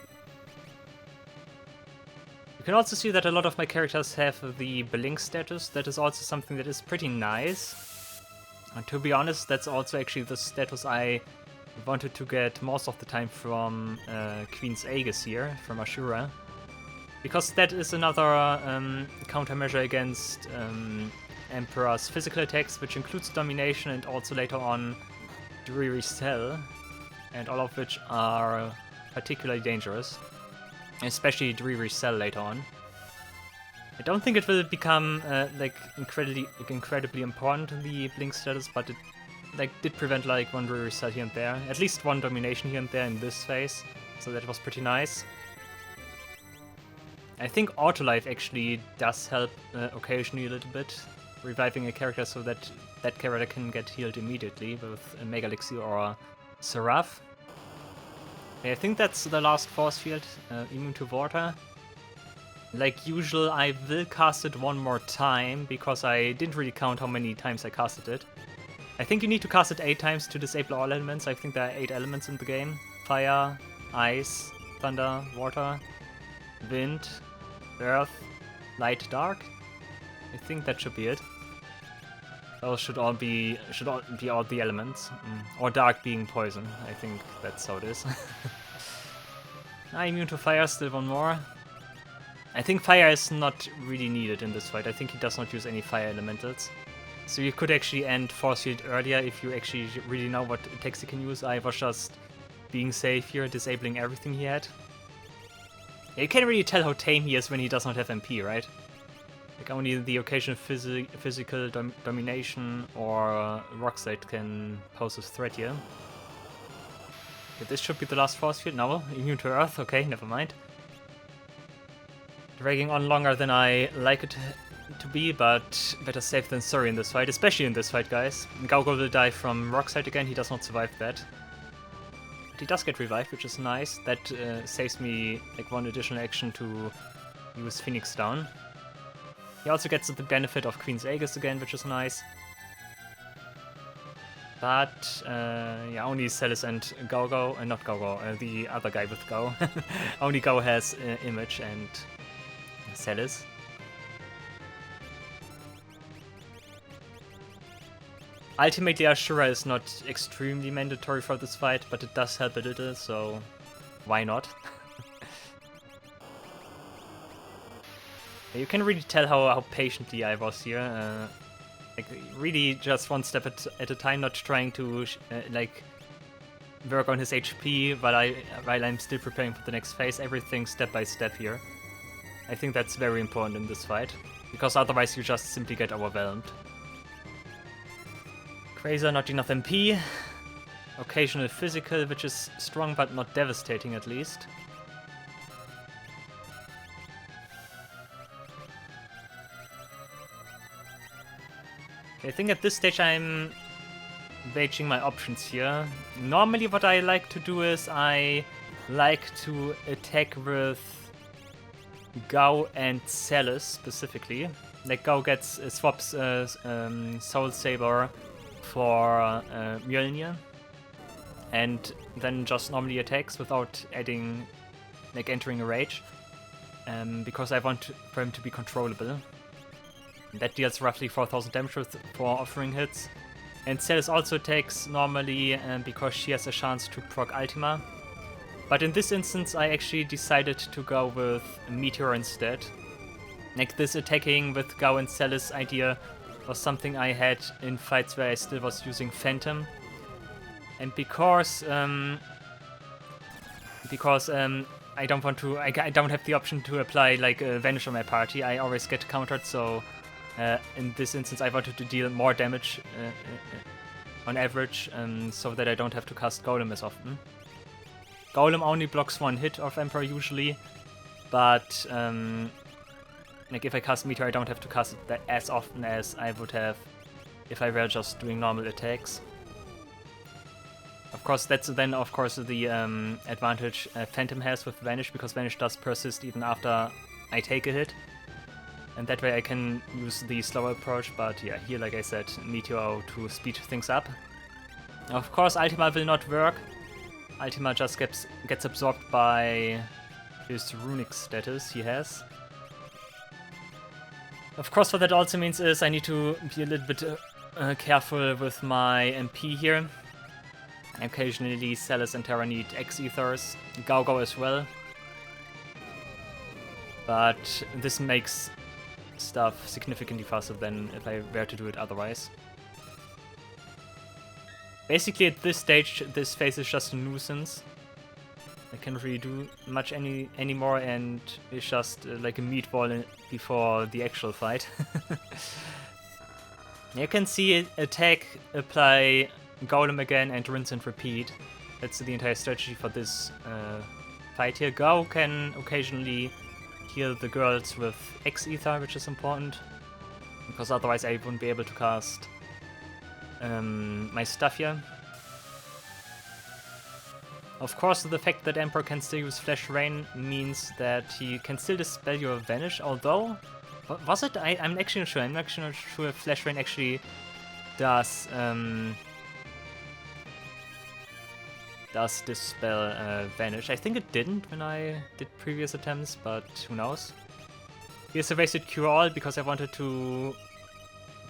You can also see that a lot of my characters have the Blink status. That is also something that is pretty nice. And to be honest, that's also actually the status I wanted to get most of the time from Queen's Aegis here, from Ashura. Because that is another countermeasure against Emperor's physical attacks, which includes Domination and also later on Dreary Cell, and all of which are particularly dangerous, especially Dreary Cell later on. I don't think it will become like incredibly important in the Blink status, but it like did prevent like one Dreary Cell here and there, at least one Domination here and there in this phase, so that was pretty nice. I think Autolife actually does help occasionally a little bit, reviving a character so that that character can get healed immediately with a Mega Elixir or Seraph. Okay, I think that's the last force field, immune to water. Like usual, I will cast it one more time because I didn't really count how many times I casted it. I think you need to cast it 8 times to disable all elements. I think there are 8 elements in the game. Fire, ice, thunder, water, wind, earth, light, dark. I think that should be it. Those should all be all the elements. Or dark being poison. I think that's how it is. Immune to fire, still one more. I think fire is not really needed in this fight. I think he does not use any fire elementals. So you could actually end force field earlier if you actually really know what attacks he can use. I was just being safe here, disabling everything he had. You can't really tell how tame he is when he does not have MP, right? Like only the occasional physical domination or rock slide can pose a threat here. Okay, this should be the last force field. No, immune to earth. Okay, never mind. Dragging on longer than I like it to be, but better safe than sorry in this fight, especially in this fight, guys. Gogo will die from rock slide again. He does not survive that. But he does get revived, which is nice. That saves me like one additional action to use Phoenix down. He also gets the benefit of Queen's Aegis again, which is nice. But, yeah, only Celis and Gogo, not Gogo, the other guy with Go. Only Go has Image and Celis. Ultimately, Ashura is not extremely mandatory for this fight, but it does help a little, so why not? You can really tell how patiently I was here. Like, really just one step at a time, not trying to like work on his HP while I'm still preparing for the next phase. Everything step by step here. I think that's very important in this fight, because otherwise you just simply get overwhelmed. Quasar, not enough MP. Occasional physical, which is strong but not devastating at least. Okay, I think at this stage I'm weighing my options here. Normally what I like to do is I like to attack with Gao and Celis specifically. Like Gao gets swaps Soul Saber for Mjolnir, and then just normally attacks without adding, like, entering a rage, because I want for him to be controllable. That deals roughly 4000 damage with 4 offering hits. And Celis also attacks normally because she has a chance to proc Ultima. But in this instance I actually decided to go with Meteor instead. Like, this attacking with Gao and Celis idea was something I had in fights where I still was using Phantom. And because I don't want to, I don't have the option to apply like Vanish on my party, I always get countered, so in this instance I wanted to deal more damage on average, so that I don't have to cast Golem as often. Golem only blocks 1 hit of Emperor usually, but like if I cast Meteor I don't have to cast it that as often as I would have if I were just doing normal attacks. Of course, that's then of course the advantage Phantom has with Vanish, because Vanish does persist even after I take a hit. And that way I can use the slower approach, but yeah, here, like I said, Meteor to speed things up. Of course, Ultima will not work. Ultima just gets absorbed by his runic status he has. Of course, what that also means is I need to be a little bit careful with my MP here. Occasionally, Celis and Terra need Exethers, Gao as well. But this makes stuff significantly faster than if I were to do it otherwise. Basically at this stage this phase is just a nuisance. I can't really do much anymore, and it's just like a meatball before the actual fight. You can see it attack, apply Golem again, and rinse and repeat. That's the entire strategy for this fight here. Gao can occasionally heal the girls with Exether, which is important, because otherwise I wouldn't be able to cast my stuff here. Of course, the fact that Emperor can still use Flash Rain means that he can still dispel your Vanish, although... Was it? I'm actually not sure. I'm actually not sure if Flash Rain actually does dispel Vanish. I think it didn't when I did previous attempts, but who knows. Here's a wasted Cure All because I wanted to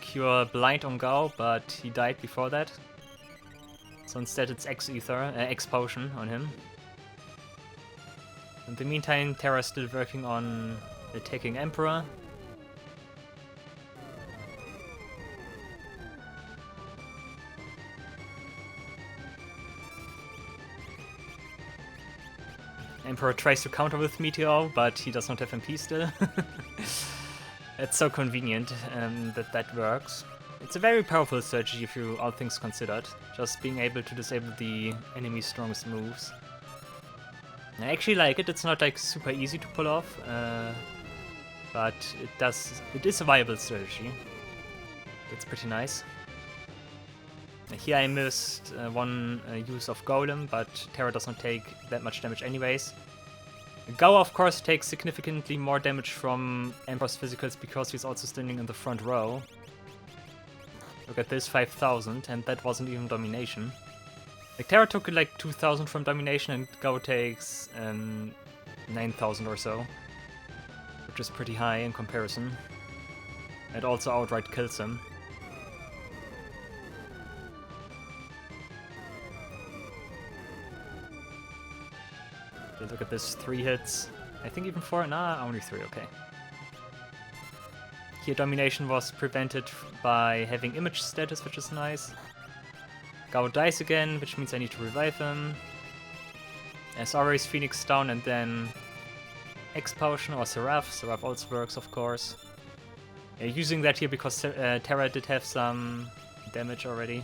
cure Blind on Gao, but he died before that. So instead it's X Potion on him. In the meantime, Terra's still working on attacking Emperor. Emperor tries to counter with Meteor, but he does not have MP still. It's so convenient that works. It's a very powerful strategy if you all things considered, just being able to disable the enemy's strongest moves. I actually like it. It's not like super easy to pull off, but it is a viable strategy. It's pretty nice. Here I missed one use of Golem, but Terra does not take that much damage anyways. Gao of course takes significantly more damage from Emperor's physicals because he's also standing in the front row. Look at this, 5000, and that wasn't even Domination. Like, Terra took like 2000 from Domination and Gao takes 9000 or so, which is pretty high in comparison. It also outright kills him. Okay, look at this, 3 hits. I think even 4, nah, only 3, okay. Here domination was prevented by having image status, which is nice. Gao dies again, which means I need to revive him. As always, Phoenix down and then X Potion or Seraph. Seraph also works, of course. Using that here because Terra did have some damage already.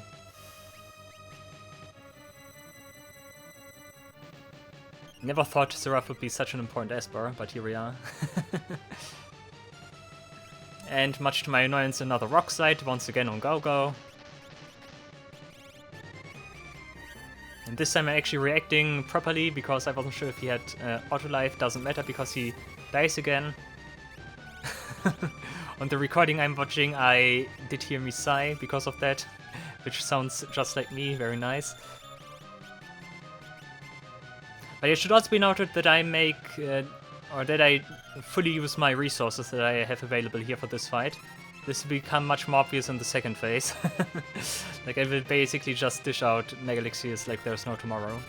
Never thought Seraph would be such an important Esper, but here we are. And much to my annoyance, another Rock Slide, once again on Gao. And this time I'm actually reacting properly, because I wasn't sure if he had auto life. Doesn't matter, because he dies again. On the recording I'm watching, I did hear me sigh because of that, which sounds just like me, very nice. But it should also be noted that I make, or that I fully use my resources that I have available here for this fight. This will become much more obvious in the second phase. Like, I will basically just dish out Mega Elixirs like there's no tomorrow.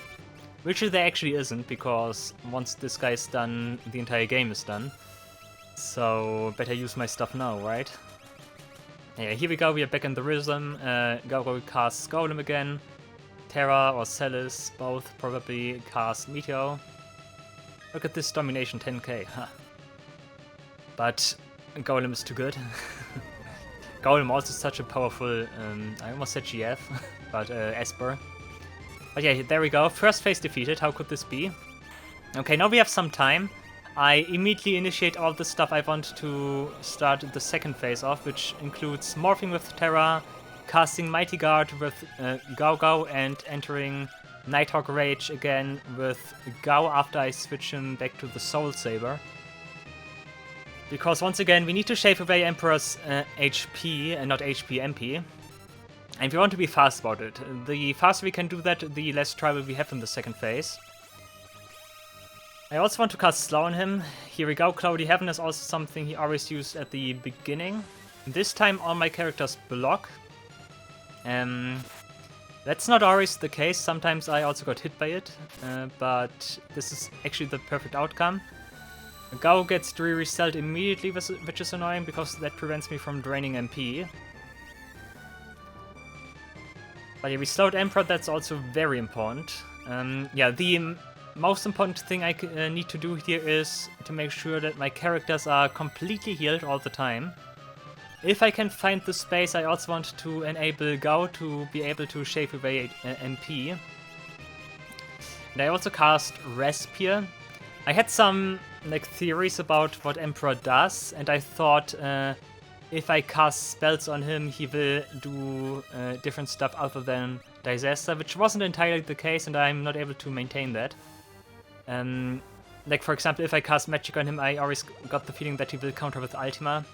Which there actually isn't, because once this guy's done, the entire game is done. So, better use my stuff now, right? Yeah, here we go, we are back in the rhythm. Gao casts Golem again. Terra or Celis both probably cast Meteor. Look at this domination, 10k, huh. But Golem is too good. Golem also such a powerful, I almost said GF, but Esper. But yeah, there we go, first phase defeated, how could this be? Okay, now we have some time. I immediately initiate all the stuff I want to start the second phase off, which includes morphing with Terra, casting Mighty Guard with Gao, and entering Nighthawk Rage again with Gao after I switch him back to the Soul Saber. Because once again, we need to shave away Emperor's HP, and not HP, MP. And we want to be fast about it. The faster we can do that, the less trouble we have in the second phase. I also want to cast Slow on him. Here we go, Cloudy Heaven is also something he always used at the beginning. This time all my characters block. That's not always the case, sometimes I also got hit by it, but this is actually the perfect outcome. Gao gets resettled immediately, which is annoying because that prevents me from draining MP. But yeah, we slowed Emperor, that's also very important. Yeah, the most important thing I need to do here is to make sure that my characters are completely healed all the time. If I can find the space, I also want to enable Gao to be able to shave away MP. And I also cast Resp here. I had some theories about what Emperor does, and I thought if I cast spells on him, he will do different stuff other than Disaster, which wasn't entirely the case, and I'm not able to maintain that. Like, for example, if I cast Magic on him, I always got the feeling that he will counter with Ultima.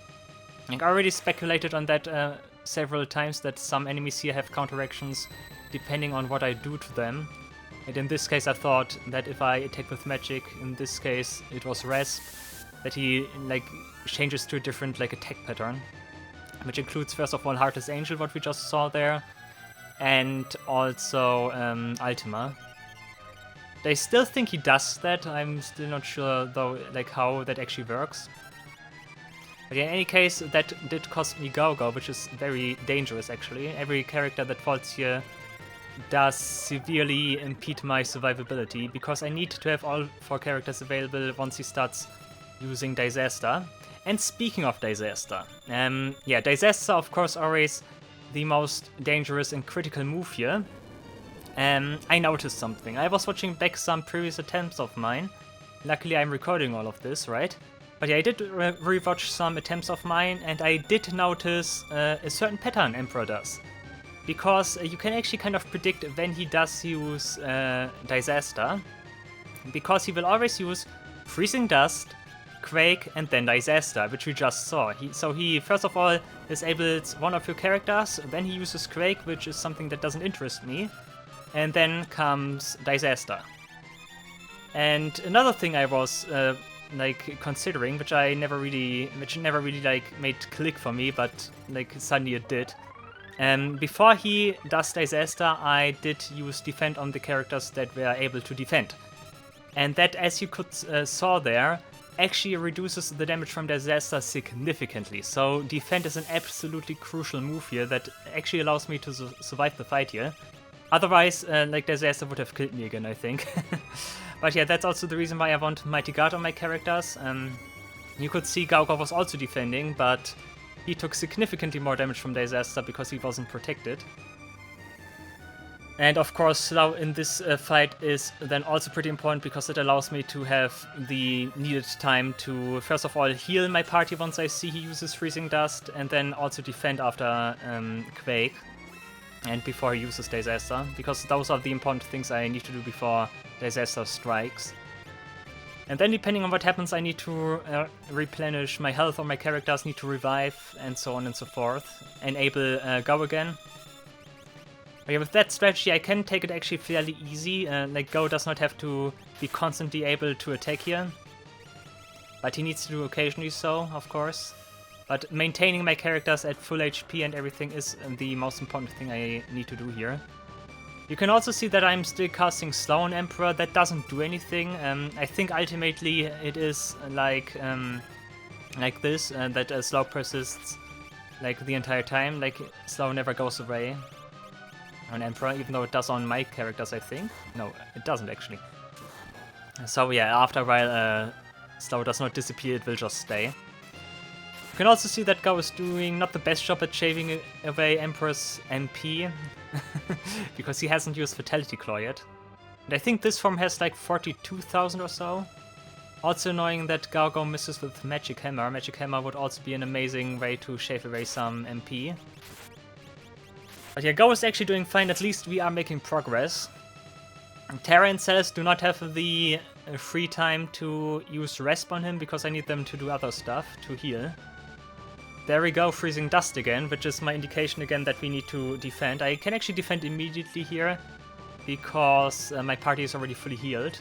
I already speculated on that several times, that some enemies here have counteractions depending on what I do to them. And in this case I thought that if I attack with magic, in this case it was Resp, that he changes to a different attack pattern. Which includes first of all Ark Angel, what we just saw there, and also Ultima. I still think he does that, I'm still not sure though how that actually works. But in any case, that did cost me Gao, which is very dangerous actually. Every character that falls here does severely impede my survivability, because I need to have all 4 characters available once he starts using Disaster. And speaking of Disaster, yeah, Disaster of course always the most dangerous and critical move here. I noticed something. I was watching back some previous attempts of mine. Luckily I'm recording all of this, right? But yeah, I did rewatch some attempts of mine, and I did notice a certain pattern Emperor does. Because you can actually kind of predict when he does use Disaster. Because he will always use Freezing Dust, Quake, and then Disaster, which we just saw. So he first of all disables one of your characters, then he uses Quake, which is something that doesn't interest me, and then comes Disaster. And another thing I was considering, which never really made click for me, but suddenly it did. Before he does Disaster, I did use Defend on the characters that were able to defend. And that, as you could saw there, actually reduces the damage from Disaster significantly. So Defend is an absolutely crucial move here that actually allows me to survive the fight here. Otherwise, like Disaster would have killed me again, I think. But yeah, that's also the reason why I want Mighty Guard on my characters. You could see Gauga was also defending, but he took significantly more damage from Disaster because he wasn't protected. And of course, Slow in this fight is then also pretty important because it allows me to have the needed time to, first of all, heal my party once I see he uses Freezing Dust, and then also defend after Quake and before he uses Disaster, because those are the important things I need to do before Disaster strikes. And then depending on what happens, I need to replenish my health, or my characters need to revive, and so on and so forth. Enable Go again. Okay, with that strategy, I can take it actually fairly easy. Like, Go does not have to be constantly able to attack here. But he needs to do occasionally so, of course. But maintaining my characters at full HP and everything is the most important thing I need to do here. You can also see that I'm still casting Slow on Emperor. That doesn't do anything. I think ultimately it is like this, that Slow persists like the entire time. Like, Slow never goes away on Emperor, even though it does on my characters, I think. No, it doesn't actually. So yeah, after a while, Slow does not disappear, it will just stay. You can also see that Go is doing not the best job at shaving away Emperor's MP, because he hasn't used Fatality Claw yet. And I think this form has like 42,000 or so. Also annoying that Go misses with Magic Hammer. Magic Hammer would also be an amazing way to shave away some MP. But yeah, Go is actually doing fine, at least we are making progress. Terra and Celes do not have the free time to use Resp on him, because I need them to do other stuff, to heal. There we go, Freezing Dust again, which is my indication again that we need to defend. I can actually defend immediately here, because my party is already fully healed.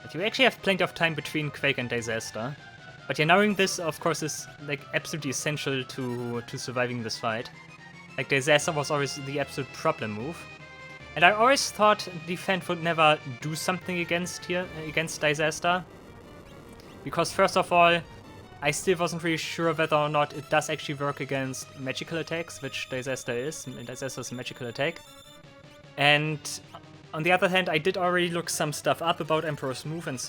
But you actually have plenty of time between Quake and Disaster. But yeah, knowing this, of course, is like absolutely essential to surviving this fight. Like, Disaster was always the absolute problem move. And I always thought Defend would never do something against Disaster. Because first of all, I still wasn't really sure whether or not it does actually work against magical attacks, which Disaster is. Disaster is a magical attack. And on the other hand, I did already look some stuff up about Emperor's move and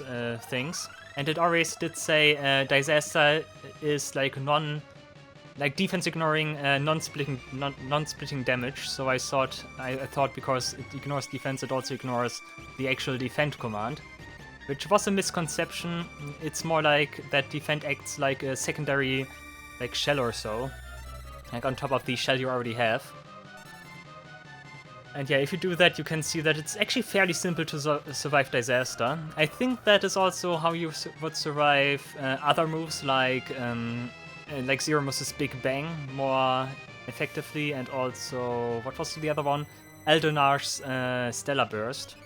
things. And it always did say Disaster is like defense ignoring non-splitting damage. So I thought because it ignores defense, it also ignores the actual defend command, which was a misconception. It's more like that defend acts like a secondary like shell or so, like on top of the shell you already have. And yeah, if you do that, you can see that it's actually fairly simple to survive Disaster. I think that is also how you would survive other moves like Zeromus' Big Bang more effectively, and also, what was the other one? Eald'narche's Stellar Burst.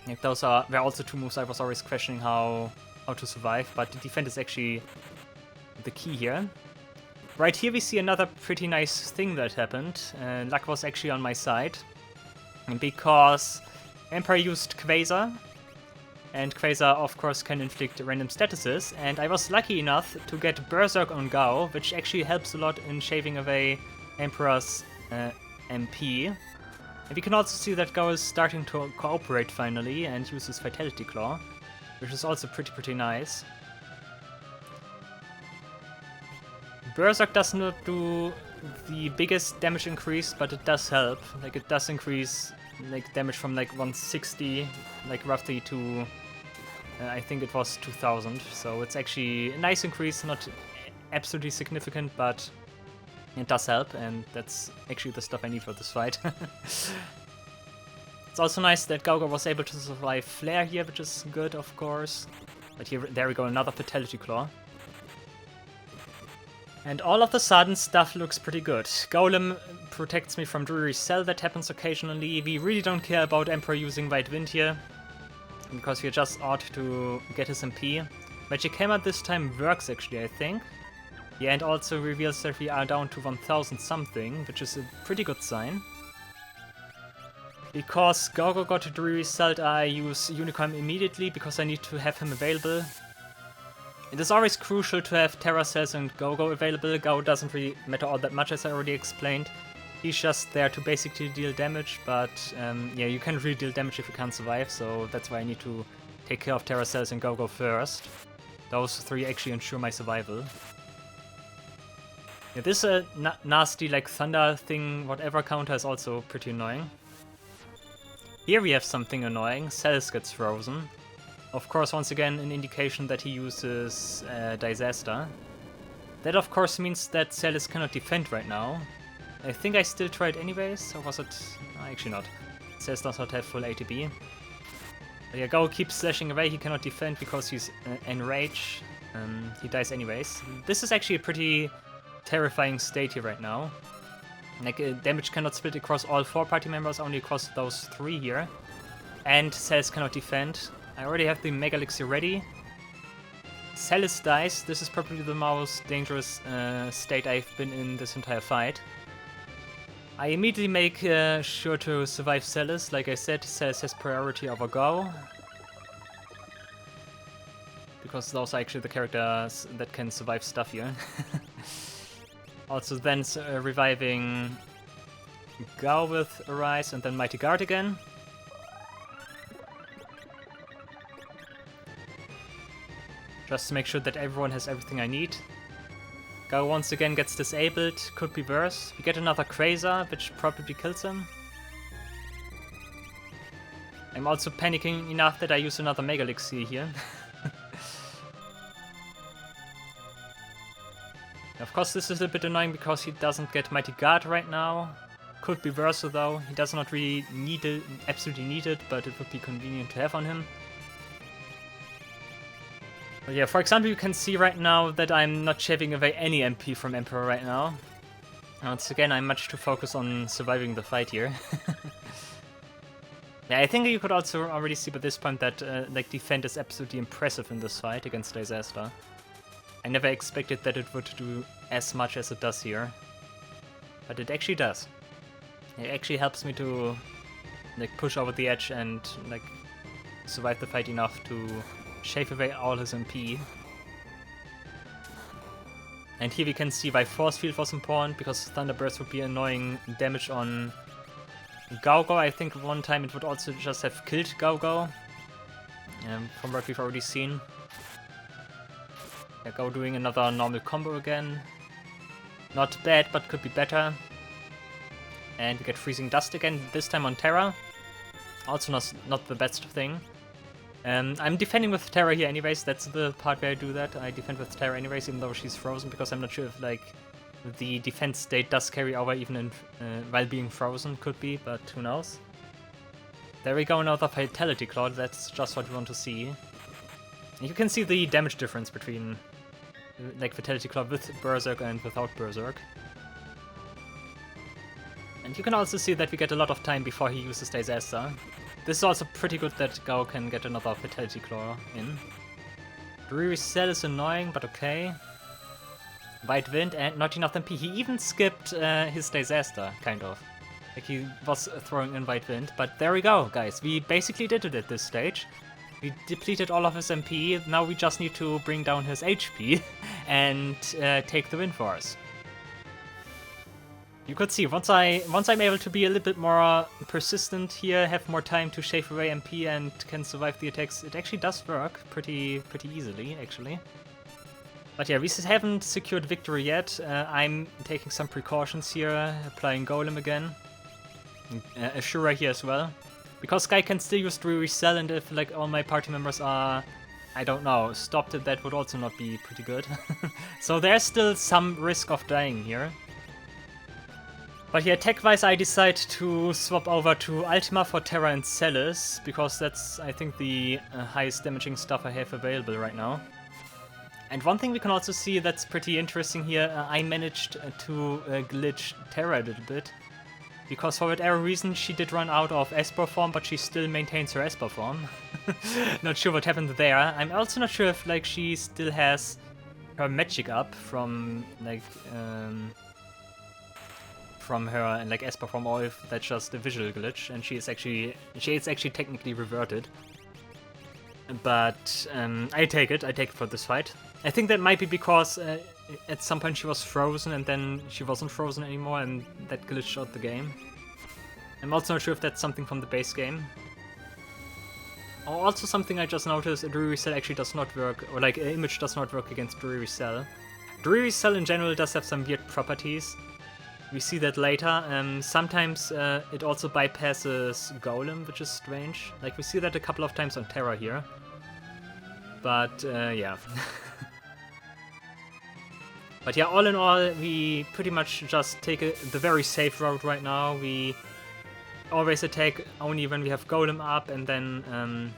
Like, those were also two moves I was always questioning how to survive, but the defend is actually the key here. Right here we see another pretty nice thing that happened. Luck was actually on my side, because Emperor used Quasar, and Quasar of course can inflict random statuses, and I was lucky enough to get Berserk on Gao, which actually helps a lot in shaving away Emperor's MP. And we can also see that Gao is starting to cooperate finally and uses Fatality Claw, which is also pretty nice. Berserk does not do the biggest damage increase, but it does help. Like, it does increase like damage from like 160 like roughly to I think it was 2000, so it's actually a nice increase, not absolutely significant, but it does help, and that's actually the stuff I need for this fight. It's also nice that Gauga was able to survive Flare here, which is good, of course. But there we go, another Fatality Claw. And all of a sudden, stuff looks pretty good. Golem protects me from Drury's Cell, that happens occasionally. We really don't care about Emperor using White Wind here, because we just ought to get his MP. Magic Hammer this time works actually, I think. Yeah, and also reveals that we are down to 1000 something, which is a pretty good sign. Because Gogo got the result, I use Unicorn immediately because I need to have him available. It is always crucial to have Terra Cells and Gogo available. Go doesn't really matter all that much, as I already explained. He's just there to basically deal damage, but yeah, you can't really deal damage if you can't survive, so that's why I need to take care of Terra Cells and Gogo first. Those three actually ensure my survival. Yeah, this nasty like thunder thing, whatever counter is also pretty annoying. Here we have something annoying. Cells gets frozen. Of course, once again, an indication that he uses Disaster. That of course means that Celis cannot defend right now. I think I still tried anyways, or was it? No, actually not. Celis does not have full ATB. But yeah, Go keeps slashing away, he cannot defend because he's enraged. He dies anyways. This is actually a pretty terrifying state here right now. Like, damage cannot split across all 4 party members, only across those 3 here. And Celis cannot defend. I already have the Mega Elixir ready. Celis dies. This is probably the most dangerous state I've been in this entire fight. I immediately make sure to survive Celis. Like I said, Celis has priority over Go. Because those are actually the characters that can survive stuff here. Also then reviving Gao with Arise and then Mighty Guard again. Just to make sure that everyone has everything I need. Gao once again gets disabled, could be worse. We get another Quasar, which probably kills him. I'm also panicking enough that I use another Mega Elixir here. Of course, this is a bit annoying because he doesn't get Mighty Guard right now. Could be worse though. He does not really need it, absolutely need it, but it would be convenient to have on him. But yeah, for example, you can see right now that I'm not shaving away any MP from Emperor right now. Once again, I'm much too focused on surviving the fight here. Yeah, I think you could also already see by this point that like defend is absolutely impressive in this fight against Disaster. I never expected that it would do as much as it does here. But it actually does. It actually helps me to like push over the edge and like survive the fight enough to shave away all his MP. And here we can see why Force Field was important, because Thunderburst would be annoying damage on Gao. I think one time it would also just have killed Gao, from what we've already seen. Yeah, Gao doing another normal combo again. Not bad, but could be better. And we get Freezing Dust again, this time on Terra. Also not the best thing. I'm defending with Terra here anyways, that's the part where I do that. I defend with Terra anyways, even though she's frozen, because I'm not sure if like the defense state does carry over even in, while being frozen. Could be, but who knows. There we go, another Vitality Claw, that's just what we want to see. You can see the damage difference between like Vitality Claw with Berserk and without Berserk. And you can also see that we get a lot of time before he uses Disaster. This is also pretty good that Gao can get another Vitality Claw in. Dreary Cell is annoying, but okay. White Wind and not enough MP. He even skipped his Disaster, kind of. Like he was throwing in White Wind, but there we go, guys. We basically did it at this stage. We depleted all of his MP, now we just need to bring down his HP and take the win for us. You could see, once I'm able to be a little bit more persistent here, have more time to shave away MP and can survive the attacks, it actually does work pretty easily, actually. But yeah, we haven't secured victory yet. I'm taking some precautions here, applying Golem again. Ashura here as well. Because Sky can still use Dreary Cell, and if like all my party members are, I don't know, stopped it, that would also not be pretty good. So there's still some risk of dying here. But yeah, tech-wise I decide to swap over to Ultima for Terra and Celis, because that's, I think, the highest damaging stuff I have available right now. And one thing we can also see that's pretty interesting here, I managed to glitch Terra a little bit. Because for whatever reason she did run out of Esper form, but she still maintains her Esper form. Not sure what happened there. I'm also not sure if like she still has her magic up from like from her and like Esper from, or if that's just a visual glitch and she is actually technically reverted. But I take it for this fight. I think that might be because at some point she was frozen and then she wasn't frozen anymore and that glitched out the game. I'm also not sure if that's something from the base game. Or also something I just noticed, a Dreary Cell actually does not work, or like image does not work against Dreary Cell. Dreary Cell in general does have some weird properties. We see that later. Sometimes it also bypasses Golem, which is strange. Like we see that a couple of times on Terra here. But yeah. But yeah, all in all, we pretty much just take the very safe route right now. We always attack only when we have Golem up, and then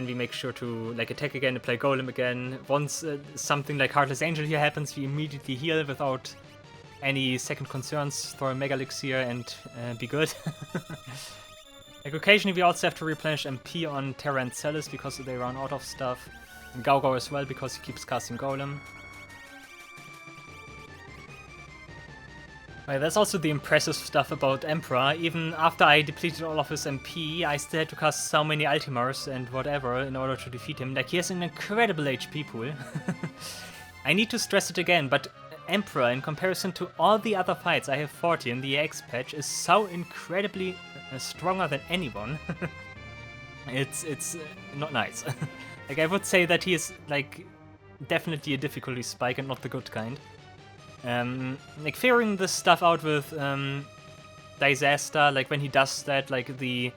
we make sure to like attack again and play Golem again. Once something like Heartless Angel here happens, we immediately heal without any second concerns, throw a Mega Elixir and be good. Like occasionally we also have to replenish MP on Terra and Celis because they run out of stuff. And Gaugao as well because he keeps casting Golem. Right, that's also the impressive stuff about Emperor. Even after I depleted all of his MP, I still had to cast so many Ultimars and whatever in order to defeat him. Like, he has an incredible HP pool. I need to stress it again, but Emperor, in comparison to all the other fights I have fought in the EX patch, is so incredibly stronger than anyone. It's not nice. Like, I would say that he is, like, definitely a difficulty spike and not the good kind. Like, figuring this stuff out with Disaster, like, when he does that, like, the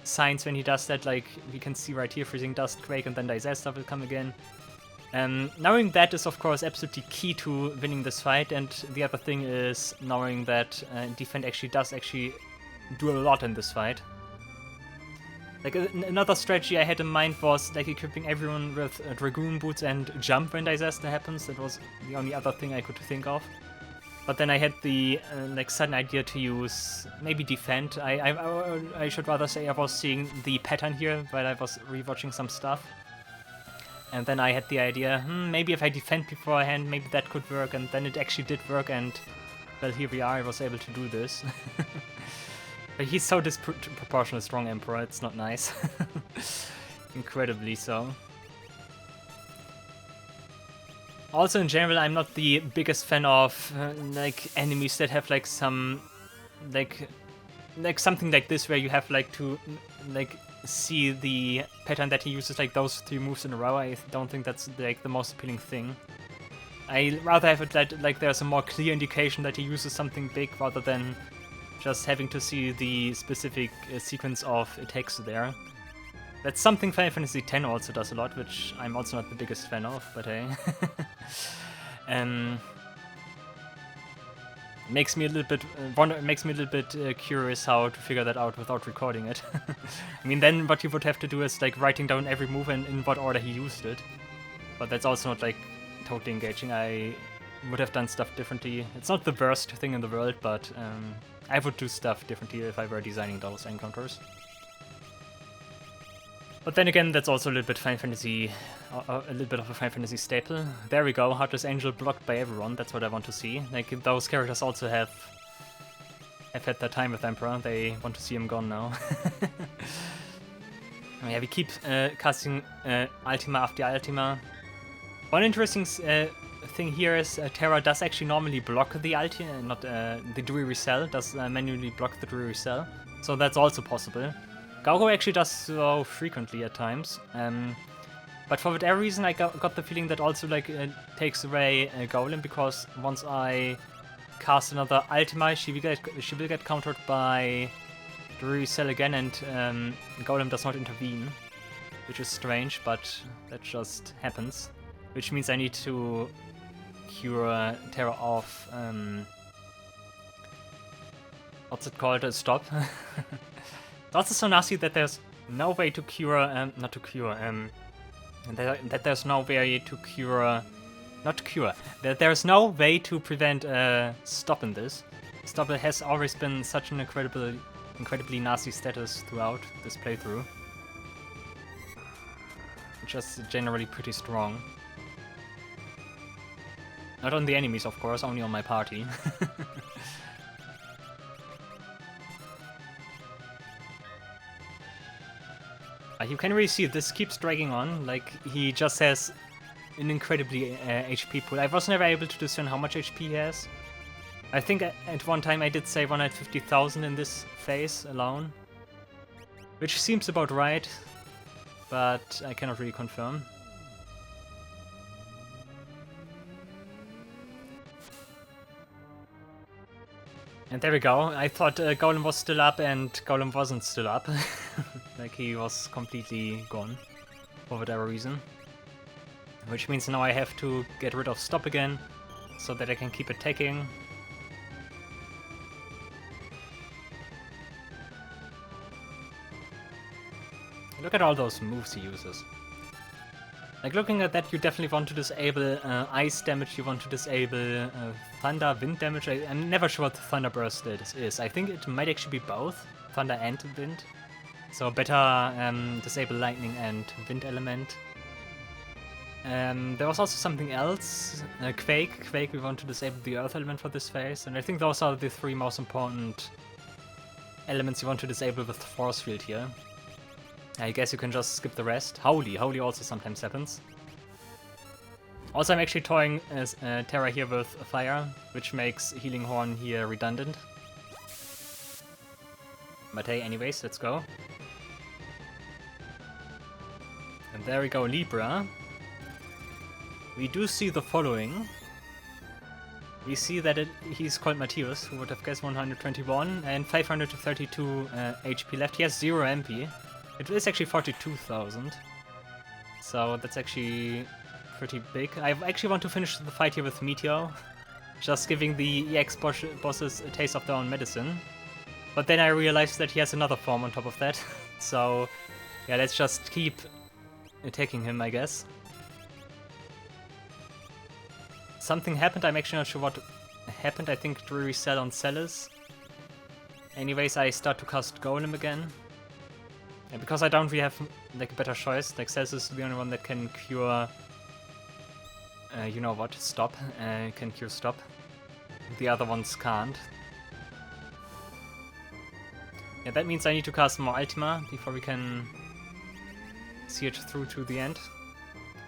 signs when he does that, like, we can see right here, Freezing Dust, Quake, and then Disaster will come again. Knowing that is, of course, absolutely key to winning this fight, and the other thing is knowing that Defend actually does do a lot in this fight. Like, another strategy I had in mind was, like, equipping everyone with Dragoon Boots and Jump when Disaster happens. That was the only other thing I could think of. But then I had the, like, sudden idea to use maybe Defend. I should rather say I was seeing the pattern here while I was rewatching some stuff. And then I had the idea, maybe if I Defend beforehand, maybe that could work. And then it actually did work, and, well, here we are, I was able to do this. But he's so disproportionately strong, Emperor, it's not nice. Incredibly so. Also, in general, I'm not the biggest fan of, like, enemies that have, like, some, like something like this, where you have, like, to, like, see the pattern that he uses, like, those 3 moves in a row. I don't think that's, like, the most appealing thing. I rather have it that, like, there's a more clear indication that he uses something big, rather than just having to see the specific sequence of attacks there. That's something Final Fantasy X also does a lot, which I'm also not the biggest fan of, but hey. Makes me a little bit curious how to figure that out without recording it. I mean, then what you would have to do is, like, writing down every move and in what order he used it. But that's also not, like, totally engaging. I would have done stuff differently. It's not the worst thing in the world, but I would do stuff differently if I were designing those encounters. But then again, that's also a little bit Final Fantasy, a little bit of a Final Fantasy staple. There we go, Heartless Angel blocked by everyone. That's what I want to see. Like, those characters also have had their time with Emperor. They want to see him gone now. Yeah, we keep casting Ultima after Ultima. One interesting thing here is Terra does actually normally block the ulti, not the Dreary Cell, does manually block the Dreary Cell, so that's also possible. Gaugao actually does so frequently at times, but for whatever reason I got the feeling that also, like, takes away Golem, because once I cast another Ultima, she will get countered by Dreary Cell again, and Golem does not intervene, which is strange, but that just happens. Which means I need to cure Terra off, what's it called, a stop. It's also so nasty that there's no way to cure, that there's no way to cure, that there's no way to prevent stop in this. Stop has always been such an incredibly nasty status throughout this playthrough. Just generally pretty strong. Not on the enemies, of course, only on my party. You can really see this keeps dragging on, like he just has an incredibly HP pool. I was never able to discern how much HP he has. I think at one time I did say 150,000 in this phase alone, which seems about right, but I cannot really confirm. And there we go. I thought Golem was still up, and Golem wasn't still up. Like he was completely gone for whatever reason. Which means now I have to get rid of stop again, so that I can keep attacking. Look at all those moves he uses. Like, looking at that, you definitely want to disable ice damage, you want to disable thunder, wind damage. I'm never sure what the thunder burst is. I think it might actually be both, thunder and wind. So better disable lightning and wind element. There was also something else, Quake. Quake, we want to disable the earth element for this phase. And I think those are the three most important elements you want to disable with force field here. I guess you can just skip the rest. Holy also sometimes happens. Also, I'm actually toying as Terra here with fire, which makes Healing Horn here redundant. But hey, anyways, let's go. And there we go, Libra. We do see the following. We see that he's called Mateus, who would have guessed 121, and 532 HP left. He has 0 MP. It is actually 42,000, so that's actually pretty big. I actually want to finish the fight here with Meteor, just giving the EX bosses a taste of their own medicine. But then I realized that he has another form on top of that, so yeah, let's just keep attacking him, I guess. Something happened, I'm actually not sure what happened. I think it reset on Celis. Anyways, I start to cast Golem again. And because I don't really have like a better choice, like Celis is the only one that can cure, you know what, stop, can cure stop. The other ones can't. Yeah, that means I need to cast more Ultima before we can see it through to the end.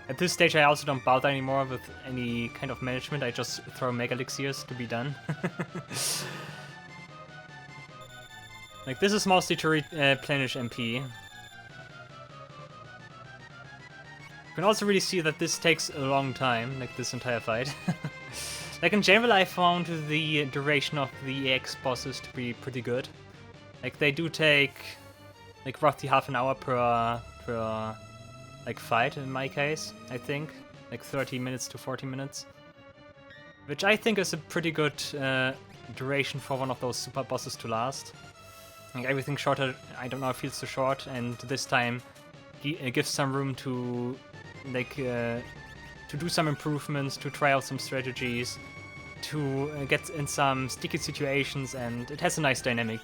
At this stage I also don't bother anymore with any kind of management, I just throw Mega Elixirs to be done. Like, this is mostly to replenish MP. You can also really see that this takes a long time, like this entire fight. Like, in general, I found the duration of the EX bosses to be pretty good. Like, they do take, like, roughly half an hour per like, fight, in my case, I think. Like, 30 minutes to 40 minutes. Which I think is a pretty good duration for one of those super bosses to last. Like, everything shorter, I don't know, it feels too short, and this time it gives some room to, like, to do some improvements, to try out some strategies, to get in some sticky situations, and it has a nice dynamic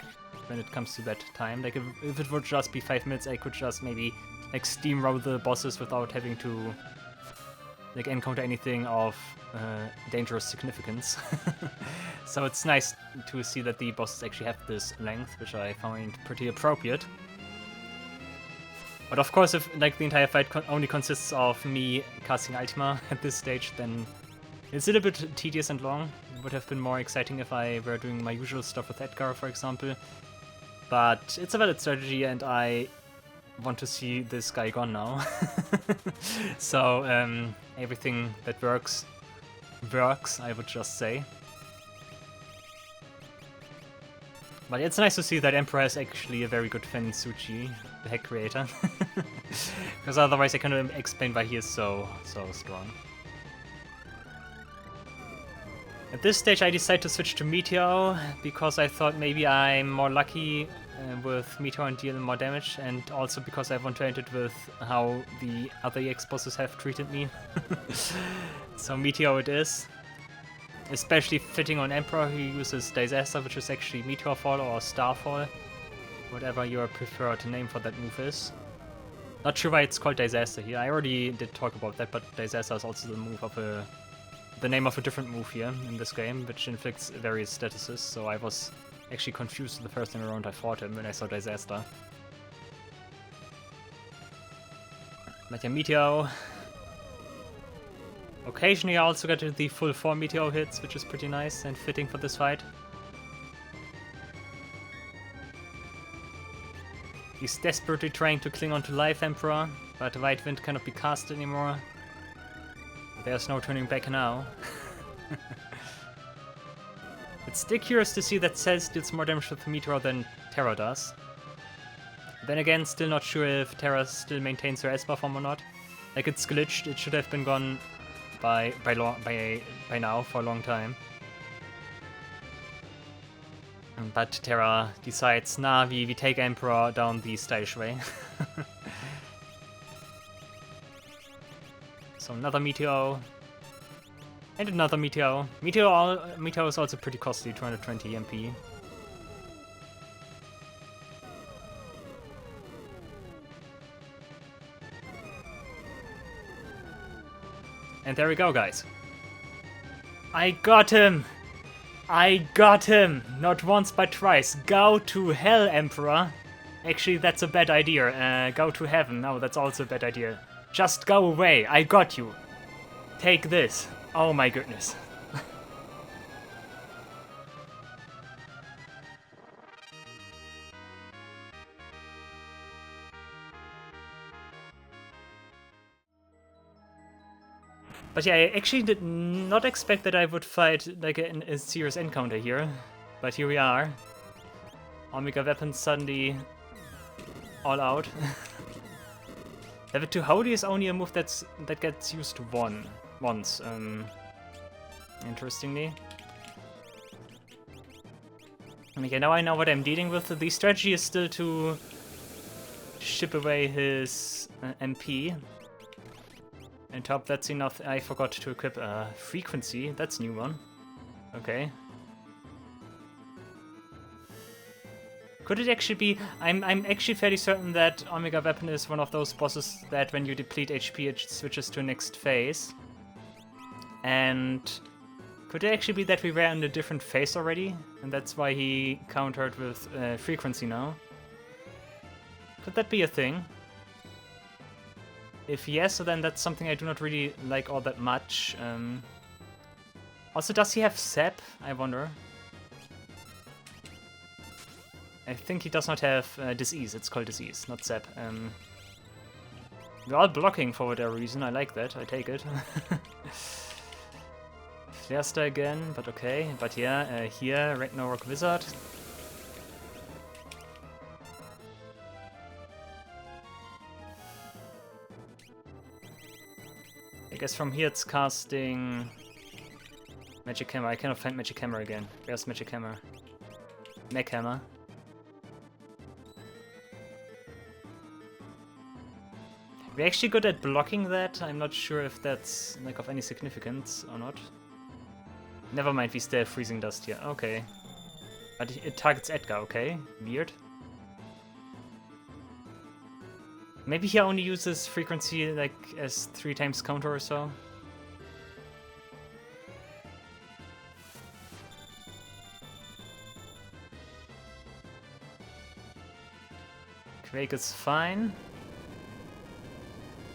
when it comes to that time. Like, if it would just be 5 minutes, I could just maybe, like, steamroll the bosses without having to, like, encounter anything of dangerous significance. So it's nice to see that the bosses actually have this length, which I find pretty appropriate. But of course, if, like, the entire fight only consists of me casting Ultima at this stage, then it's a little bit tedious and long. It would have been more exciting if I were doing my usual stuff with Edgar, for example. But it's a valid strategy, and I want to see this guy gone now. So everything that works, I would just say. But it's nice to see that Emperor is actually a very good fan in Tsushiy, the hack creator. Because otherwise I cannot explain why he is so strong. At this stage I decided to switch to Meteor, because I thought maybe I'm more lucky with Meteor and deal more damage, and also because I want to end it with how the other EX bosses have treated me. So Meteor it is. Especially fitting on Emperor, who uses Disaster, which is actually Meteor Fall or Starfall. Whatever your preferred name for that move is. Not sure why it's called Disaster here. I already did talk about that, but Disaster is also the move of a the name of a different move here in this game, which inflicts various statuses, so I was actually confused the first time around I fought him when I saw Disaster. But yeah, Meteo. Occasionally I also get the full 4 Meteo hits, which is pretty nice and fitting for this fight. He's desperately trying to cling on to life, Emperor, but the White Wind cannot be cast anymore. There's no turning back now. It's still curious to see that Cells deals more damage with Meteor than Terra does. Then again, still not sure if Terra still maintains her Esper form or not. Like, it's glitched, it should have been gone by now for a long time. But Terra decides, nah, we take Emperor down the stylish way. So another Meteo. And another Meteo. Meteo is also pretty costly, 220 MP. And there we go, guys. I got him! I got him! Not once, but twice. Go to hell, Emperor! Actually, that's a bad idea. Go to heaven. No, that's also a bad idea. Just go away. I got you. Take this. Oh my goodness. But yeah, I actually did not expect that I would fight like a serious encounter here. But here we are. Omega weapons suddenly all out. Level 2 Holy is only a move that gets used once. Interestingly. And okay, now I know what I'm dealing with. The strategy is still to ship away his MP. And top, that's enough. I forgot to equip Frequency. That's a new one. Okay. Could it actually be... I'm actually fairly certain that Omega Weapon is one of those bosses that when you deplete HP it switches to next phase. And could it actually be that we were in a different phase already? And that's why he countered with Frequency now? Could that be a thing? If yes, then that's something I do not really like all that much. Also, does he have Sep? I wonder. I think he does not have Disease. It's called Disease, not Sep. We're all blocking for whatever reason. I like that. I take it. Flairster again, but okay. But yeah, here, Ragnarok Wizard. I guess from here it's casting Magic Hammer. I cannot find Magic Hammer again. Where's Magic Hammer? Mech Hammer. We're actually good at blocking that. I'm not sure if that's like of any significance or not. Never mind, we still have Freezing Dust here. Okay. But it targets Edgar, okay. Weird. Maybe he only uses Frequency like as 3 times counter or so. Quake is fine.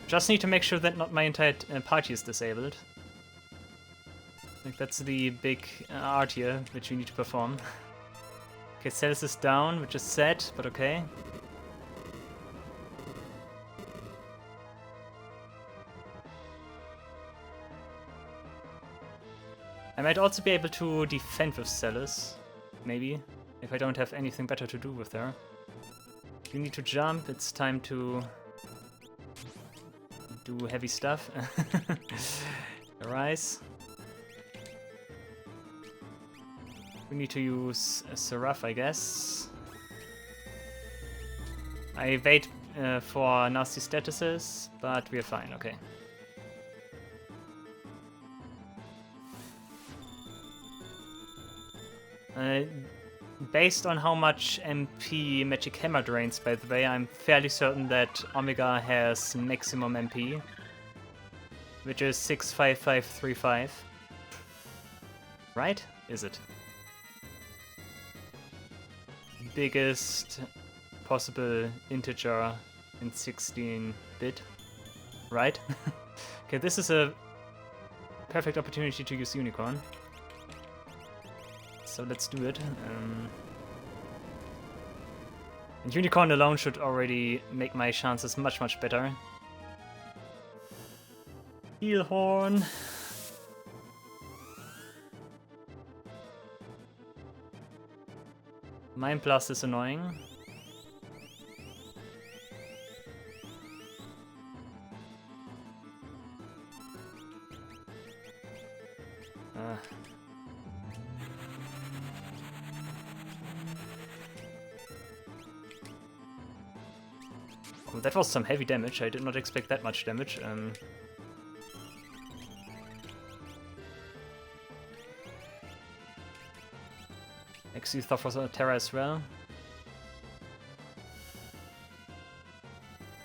Just need to make sure that not my entire party is disabled. Like that's the big art here, which we need to perform. Okay, Cells is down, which is sad, but okay. I might also be able to defend with Celis, maybe, if I don't have anything better to do with her. You need to jump, it's time to do heavy stuff. Arise. We need to use Seraph, I guess. I wait for nasty statuses, but we're fine, okay. Based on how much MP Magic Hammer drains, by the way, I'm fairly certain that Omega has maximum MP, which is 65535. Right? Is it? Biggest possible integer in 16-bit. Right? Okay, this is a perfect opportunity to use Unicorn. So let's do it. And Unicorn alone should already make my chances much, much better. Heal Horn. Mind Blast is annoying. Oh, that was some heavy damage. I did not expect that much damage. Exdeath was a Terra as well.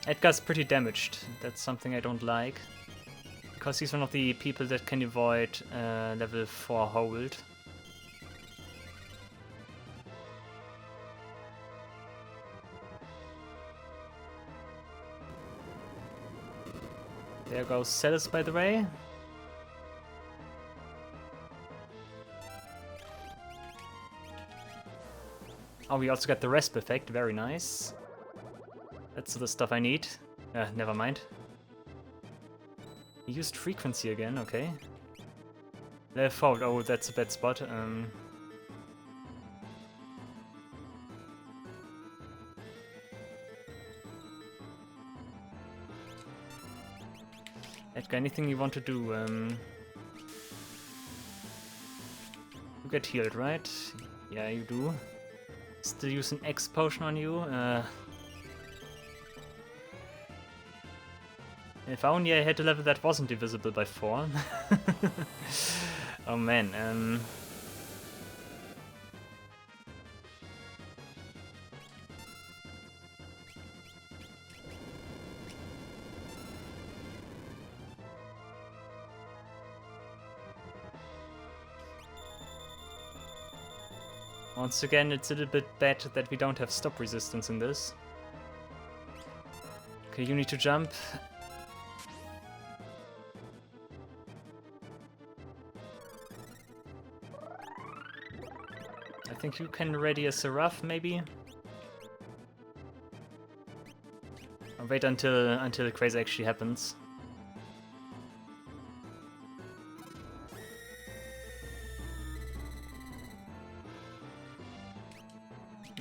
Edgar's pretty damaged. That's something I don't like. Because he's one of the people that can avoid level 4 hold. There goes Celis, by the way. Oh, we also got the Resp effect, very nice. That's the stuff I need. Never mind. He used frequency again, okay. Left fold, oh, that's a bad spot. Edgar, anything you want to do? You get healed, right? Yeah, you do. Still use an X potion on you. If only I had a level that wasn't divisible by 4. Oh man. Once again, it's a little bit bad that we don't have stop resistance in this. Okay, you need to jump. I think you can ready a Seraph, maybe? I'll wait until the crazy actually happens.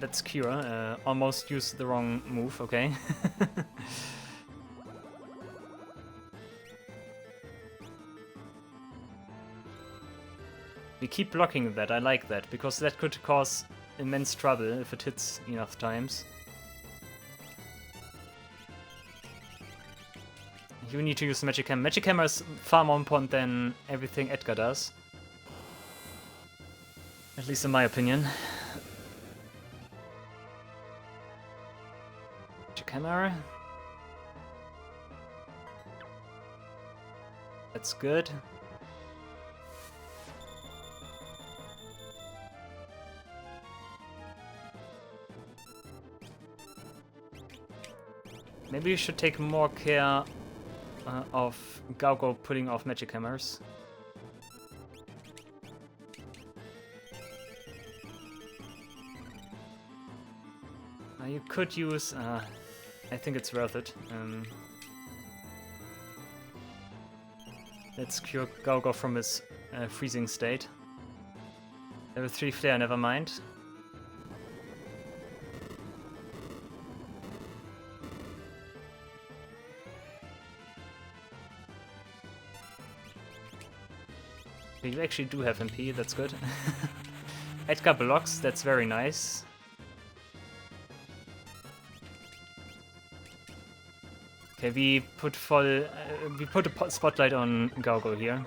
Let's cure. Almost used the wrong move, okay. We keep blocking that, I like that, because that could cause immense trouble if it hits enough times. You need to use Magic Hammer. Magic Hammer is far more important than everything Edgar does. At least in my opinion. Hammer. That's good. Maybe you should take more care of Gaugo putting off magic hammers. You could use... I think it's worth it. Let's cure Gaugo from his freezing state. Level 3 flare, never mind. You actually do have MP, that's good. Edgar blocks, that's very nice. Okay, we put a spotlight on Gaugo here.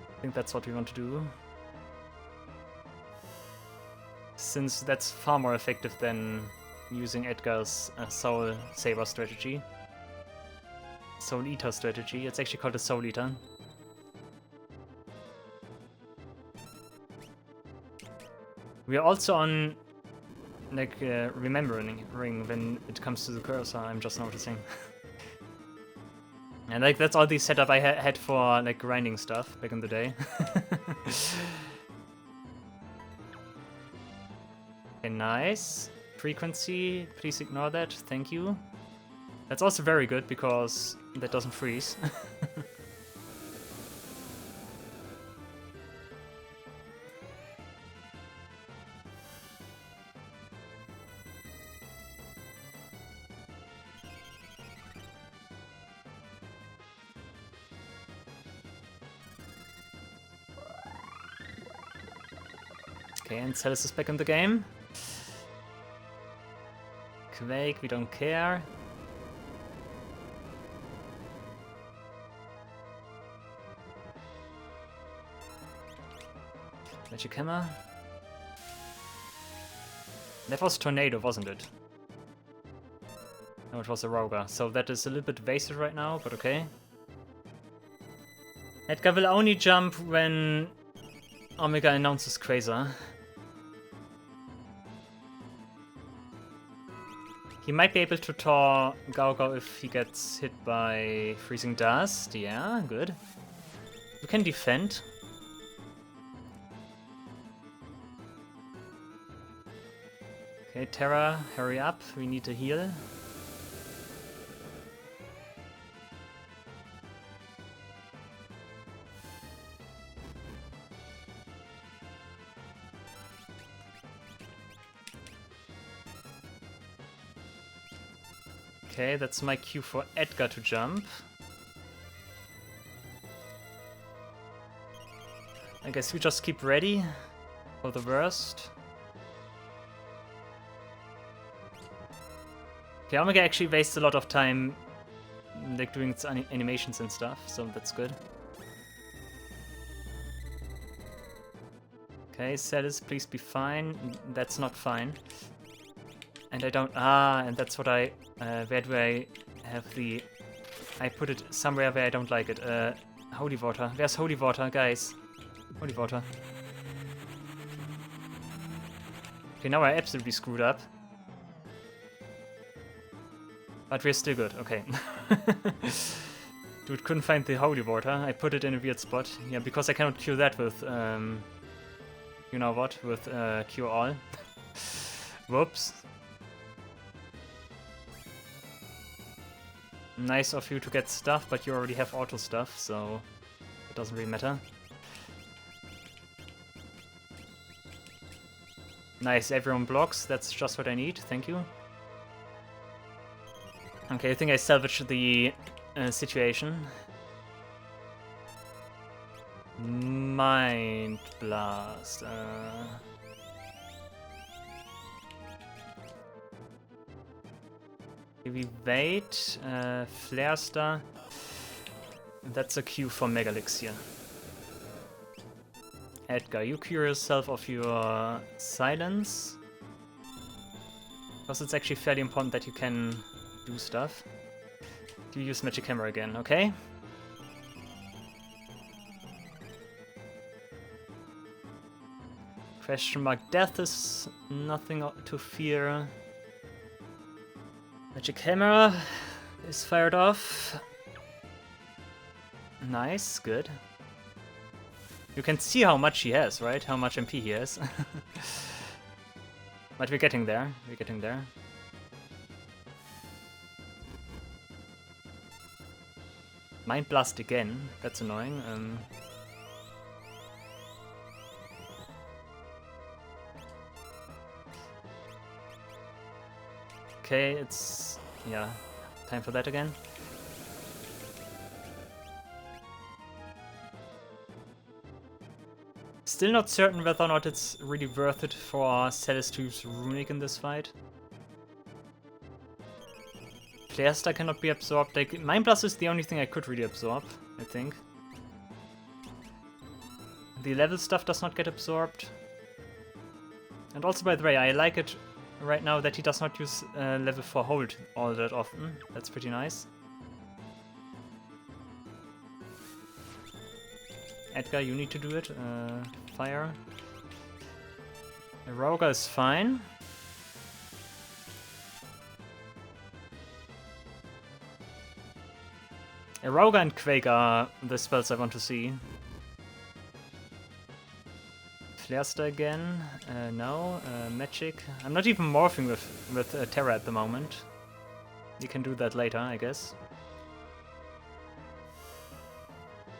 I think that's what we want to do. Since that's far more effective than using Edgar's Soul Saber strategy. Soul Eater strategy, it's actually called a Soul Eater. We are also on, like, remembering when it comes to the cursor, I'm just noticing. And like, that's all the setup I had for, like, grinding stuff back in the day. Okay, nice. Frequency, please ignore that, thank you. That's also very good, because that doesn't freeze. Okay, and Celis is back in the game. Quake, we don't care. Magic Hammer. That was Tornado, wasn't it? No, it was a Roger. So that is a little bit wasted right now, but okay. Edgar will only jump when Omega announces Quasar. He might be able to Tor Gao if he gets hit by Freezing Dust. Yeah, good. We can defend. Okay, Terra, hurry up. We need to heal. Okay, that's my cue for Edgar to jump. I guess we just keep ready for the worst. Okay, Omega actually wastes a lot of time like doing its animations and stuff, so that's good. Okay, Celis, please be fine. That's not fine. And I don't... and that's what I... where do I have the... I put it somewhere where I don't like it. Holy Water. Where's Holy Water, guys? Holy Water. Okay, now I absolutely screwed up. But we're still good, okay. Dude, couldn't find the Holy Water. I put it in a weird spot. Yeah, because I cannot cure that with... you know what? With Cure All. Whoops. Nice of you to get stuff, but you already have auto stuff, so it doesn't really matter. Nice, everyone blocks. That's just what I need. Thank you. Okay, I think I salvaged the situation. Mind Blast. We wait. Flare Star. That's a cue for Megalixia. Edgar, you cure yourself of your silence. Because it's actually fairly important that you can do stuff. You use Magic Hammer again, okay? Question mark death is nothing to fear. Magic Hammer is fired off. Nice, good. You can see how much he has, right? How much MP he has. But we're getting there. We're getting there. Mind Blast again. That's annoying. Okay, it's... yeah, time for that again. Still not certain whether or not it's really worth it for Celis to use Runic in this fight. Flare Star cannot be absorbed. Like, Mind Blast is the only thing I could really absorb, I think. The level stuff does not get absorbed. And also, by the way, I like it right now that he does not use level 4 hold all that often. That's pretty nice. Edgar, you need to do it. Fire. Eroga is fine. Eroga and Quake are the spells I want to see. Flairster again. No. Magic. I'm not even morphing with Terra at the moment. You can do that later, I guess.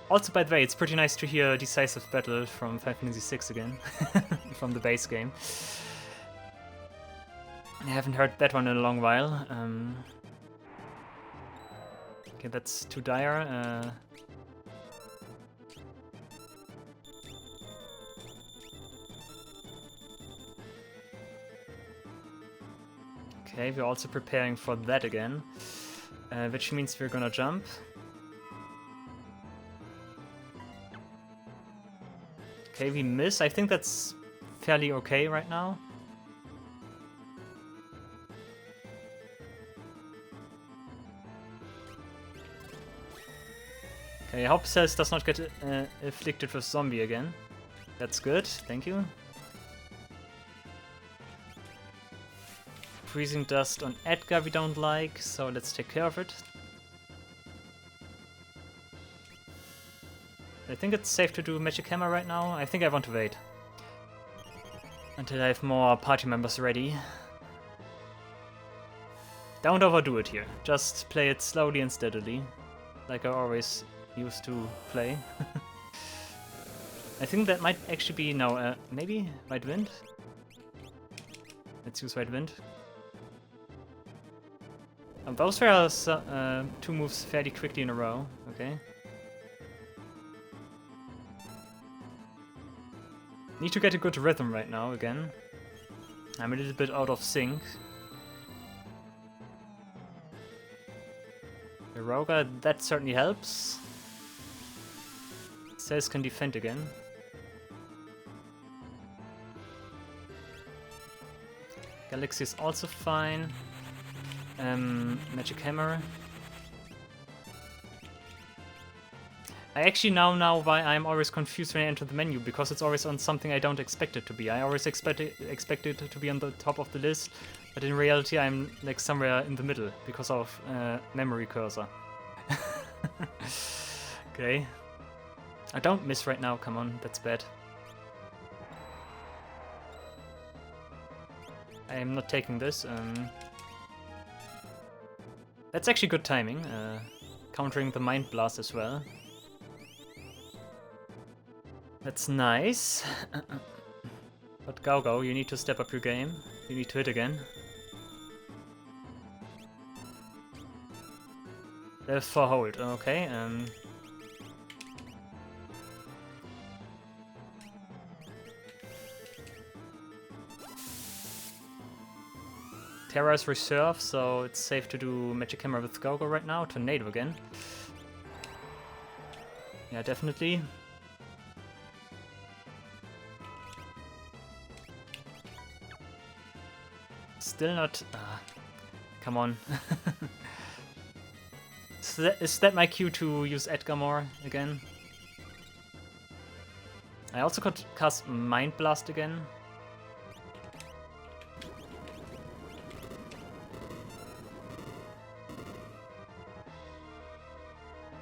Also, by the way, it's pretty nice to hear Decisive Battle from Final Fantasy VI again. From the base game. I haven't heard that one in a long while. Okay, that's too dire. Okay, we're also preparing for that again, which means we're gonna jump. Okay, we miss. I think that's fairly okay right now. Okay, I hope Cells does not get afflicted with zombie again. That's good, thank you. Freezing dust on Edgar we don't like, so let's take care of it. I think it's safe to do Magic Hammer right now. I think I want to wait until I have more party members ready. Don't overdo it here. Just play it slowly and steadily, like I always used to play. I think that might actually be no. Maybe White Wind. Let's use White Wind. Those were two moves fairly quickly in a row. Okay. Need to get a good rhythm right now again. I'm a little bit out of sync. Eroga, that certainly helps. Cells can defend again. Galaxy is also fine. Magic Hammer. I actually now know why I'm always confused when I enter the menu, because it's always on something I don't expect it to be. I always expect it to be on the top of the list, but in reality I'm like somewhere in the middle because of memory cursor. Okay. I don't miss right now, come on, that's bad. I am not taking this. That's actually good timing, countering the Mind Blast as well. That's nice. But Go, you need to step up your game. You need to hit again. Level 4 hold, okay. Terra is reserve, so it's safe to do Magic Hammer with Go right now. Tornado again. Yeah, definitely. Still not... come on. Is that my cue to use Edgar more again? I also could cast Mind Blast again.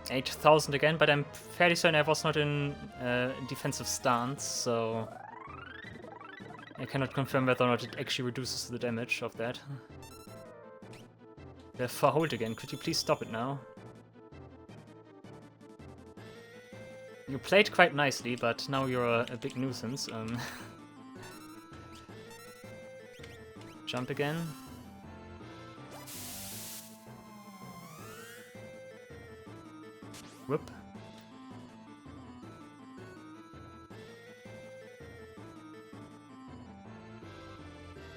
$8,000 again, but I'm fairly certain I was not in defensive stance, so I cannot confirm whether or not it actually reduces the damage of that. We have 4 hold again, could you please stop it now? You played quite nicely, but now you're a big nuisance. Jump again. Whoop.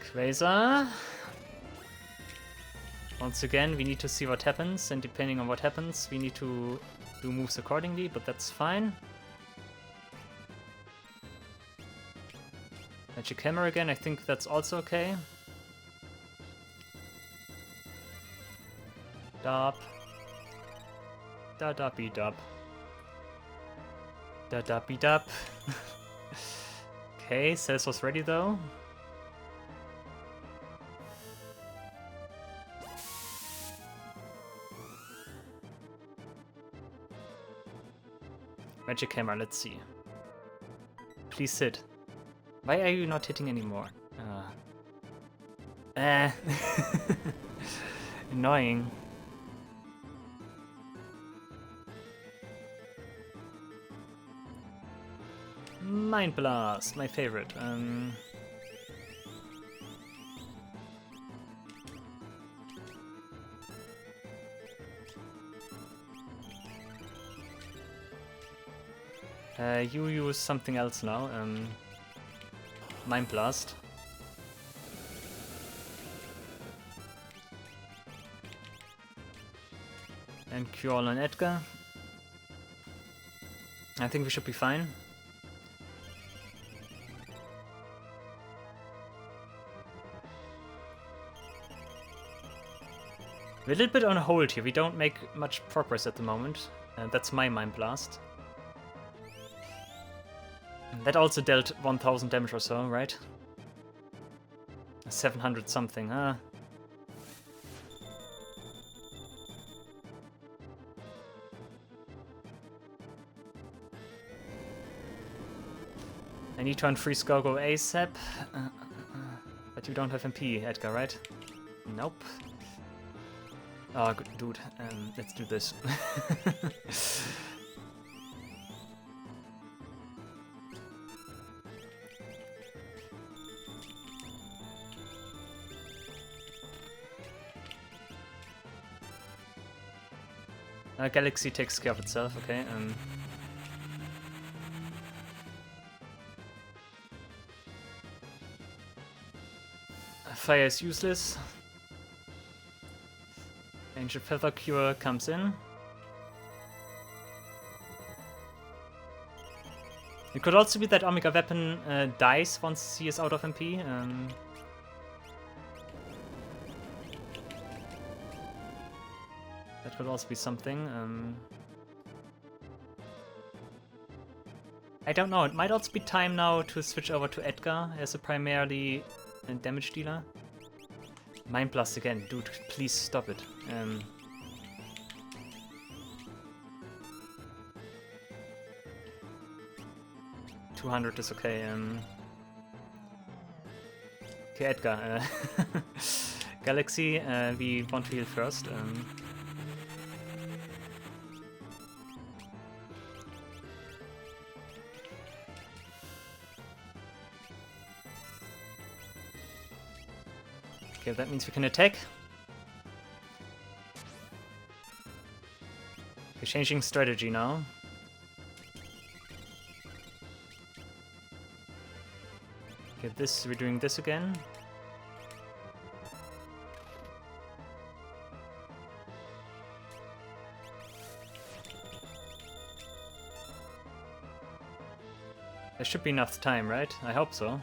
Quasar. Once again, we need to see what happens, and depending on what happens, we need to do moves accordingly, but that's fine. Magic Hammer again, I think that's also okay. Dop. Da-da-be-dub. Da-da-be-dub. Okay, Cells was ready though. Magic Hammer, let's see. Please hit. Why are you not hitting anymore? Annoying. Mind Blast, my favorite. You use something else now. Mind Blast. And Cure on Edgar. I think we should be fine. We're a little bit on hold here. We don't make much progress at the moment. That's my Mind Blast. That also dealt 1000 damage or so, right? 700 something, huh? I need to unfreeze Gogo ASAP. But you don't have MP, Edgar, right? Nope. Oh, good dude. Let's do this. Galaxy takes care of itself, okay. Fire is useless. Angel Feather Cure comes in. It could also be that Omega Weapon dies once he is out of MP. That could also be something. I don't know, it might also be time now to switch over to Edgar as a primarily damage dealer. Mind Blast again, dude, please stop it. 200 is okay. Okay, Edgar. Galaxy, we want to heal first. Okay, that means we can attack. Okay, changing strategy now. Okay, we're doing this again. There should be enough time, right? I hope so.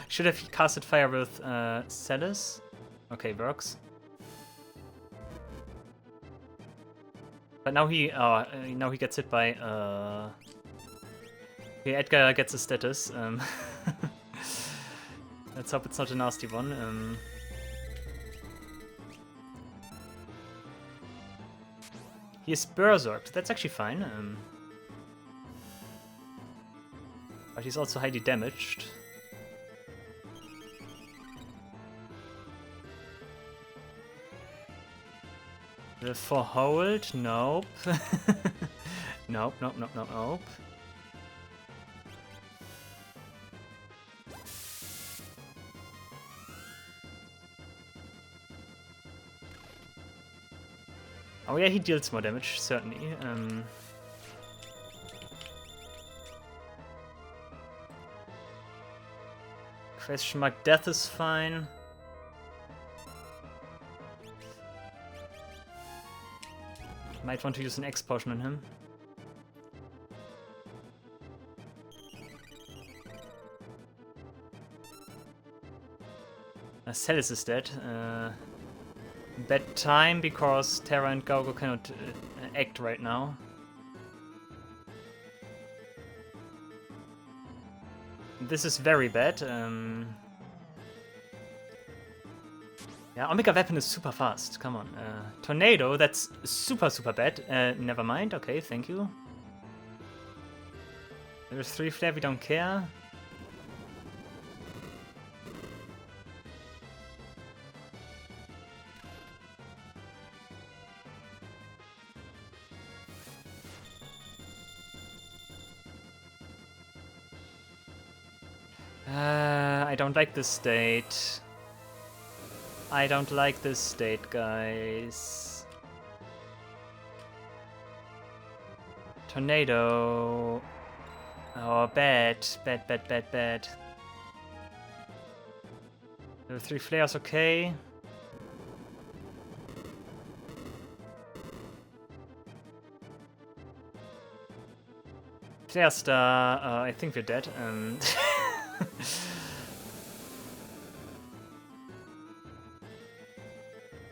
Should have casted fire with Celis. Okay, works. But now he gets hit by okay, Edgar gets a status. Let's hope it's not a nasty one. He is berserked. That's actually fine. But he's also highly damaged. For hold? Nope. Nope, nope, nope, nope, nope. Oh yeah, he deals more damage, certainly. Question mark death is fine. Might want to use an X potion on him. Celis is dead. Bad time because Terra and Gaugo cannot act right now. This is very bad. Yeah, Omega Weapon is super fast. Come on. Tornado, that's super, super bad. Never mind. Okay, thank you. There's 3 flare, we don't care. I don't like this state. I don't like this state, guys. Tornado. Oh, bad. Bad, bad, bad, bad. There are 3 flares, okay. Flare star. I think we're dead.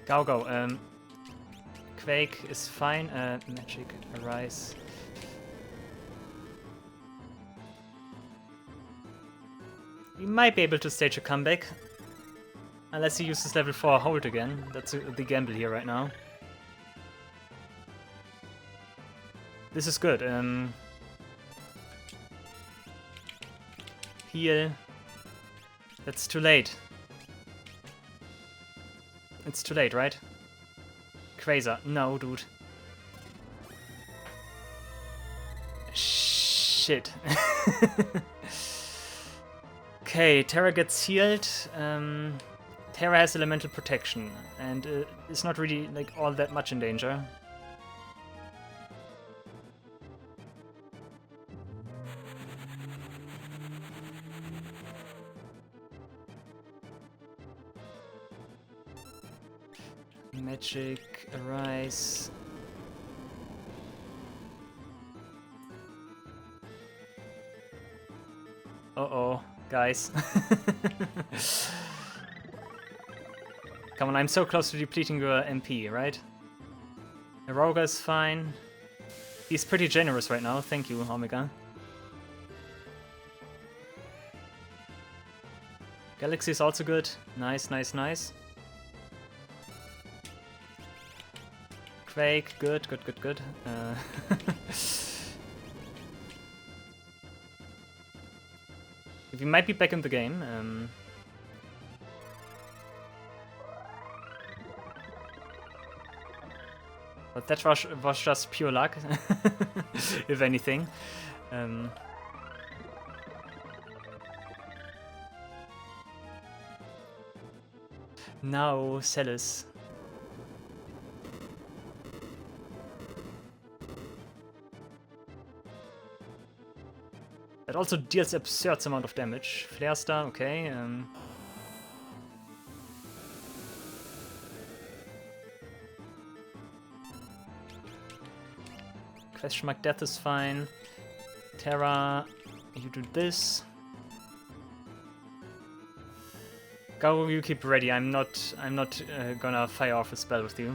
Go, go. Quake is fine. Magic Arise. We might be able to stage a comeback. Unless he uses level 4 hold again. That's the gamble here right now. This is good. Heal. That's too late. It's too late, right? Quasar. No, dude. Shit. Okay, Terra gets healed. Terra has elemental protection, and it's not really like all that much in danger. Magic Arise. Uh-oh, guys. Come on, I'm so close to depleting your MP, right? Eroga is fine. He's pretty generous right now, thank you, Omega. Galaxy is also good. Nice, nice, nice. Quake, good, good, good, good. We might be back in the game. But that was just pure luck, if anything. Now, Celis. That also deals absurd amount of damage. Flare Star, okay. Question mark death is fine. Terra, you do this. Go, you keep ready. I'm not gonna fire off a spell with you.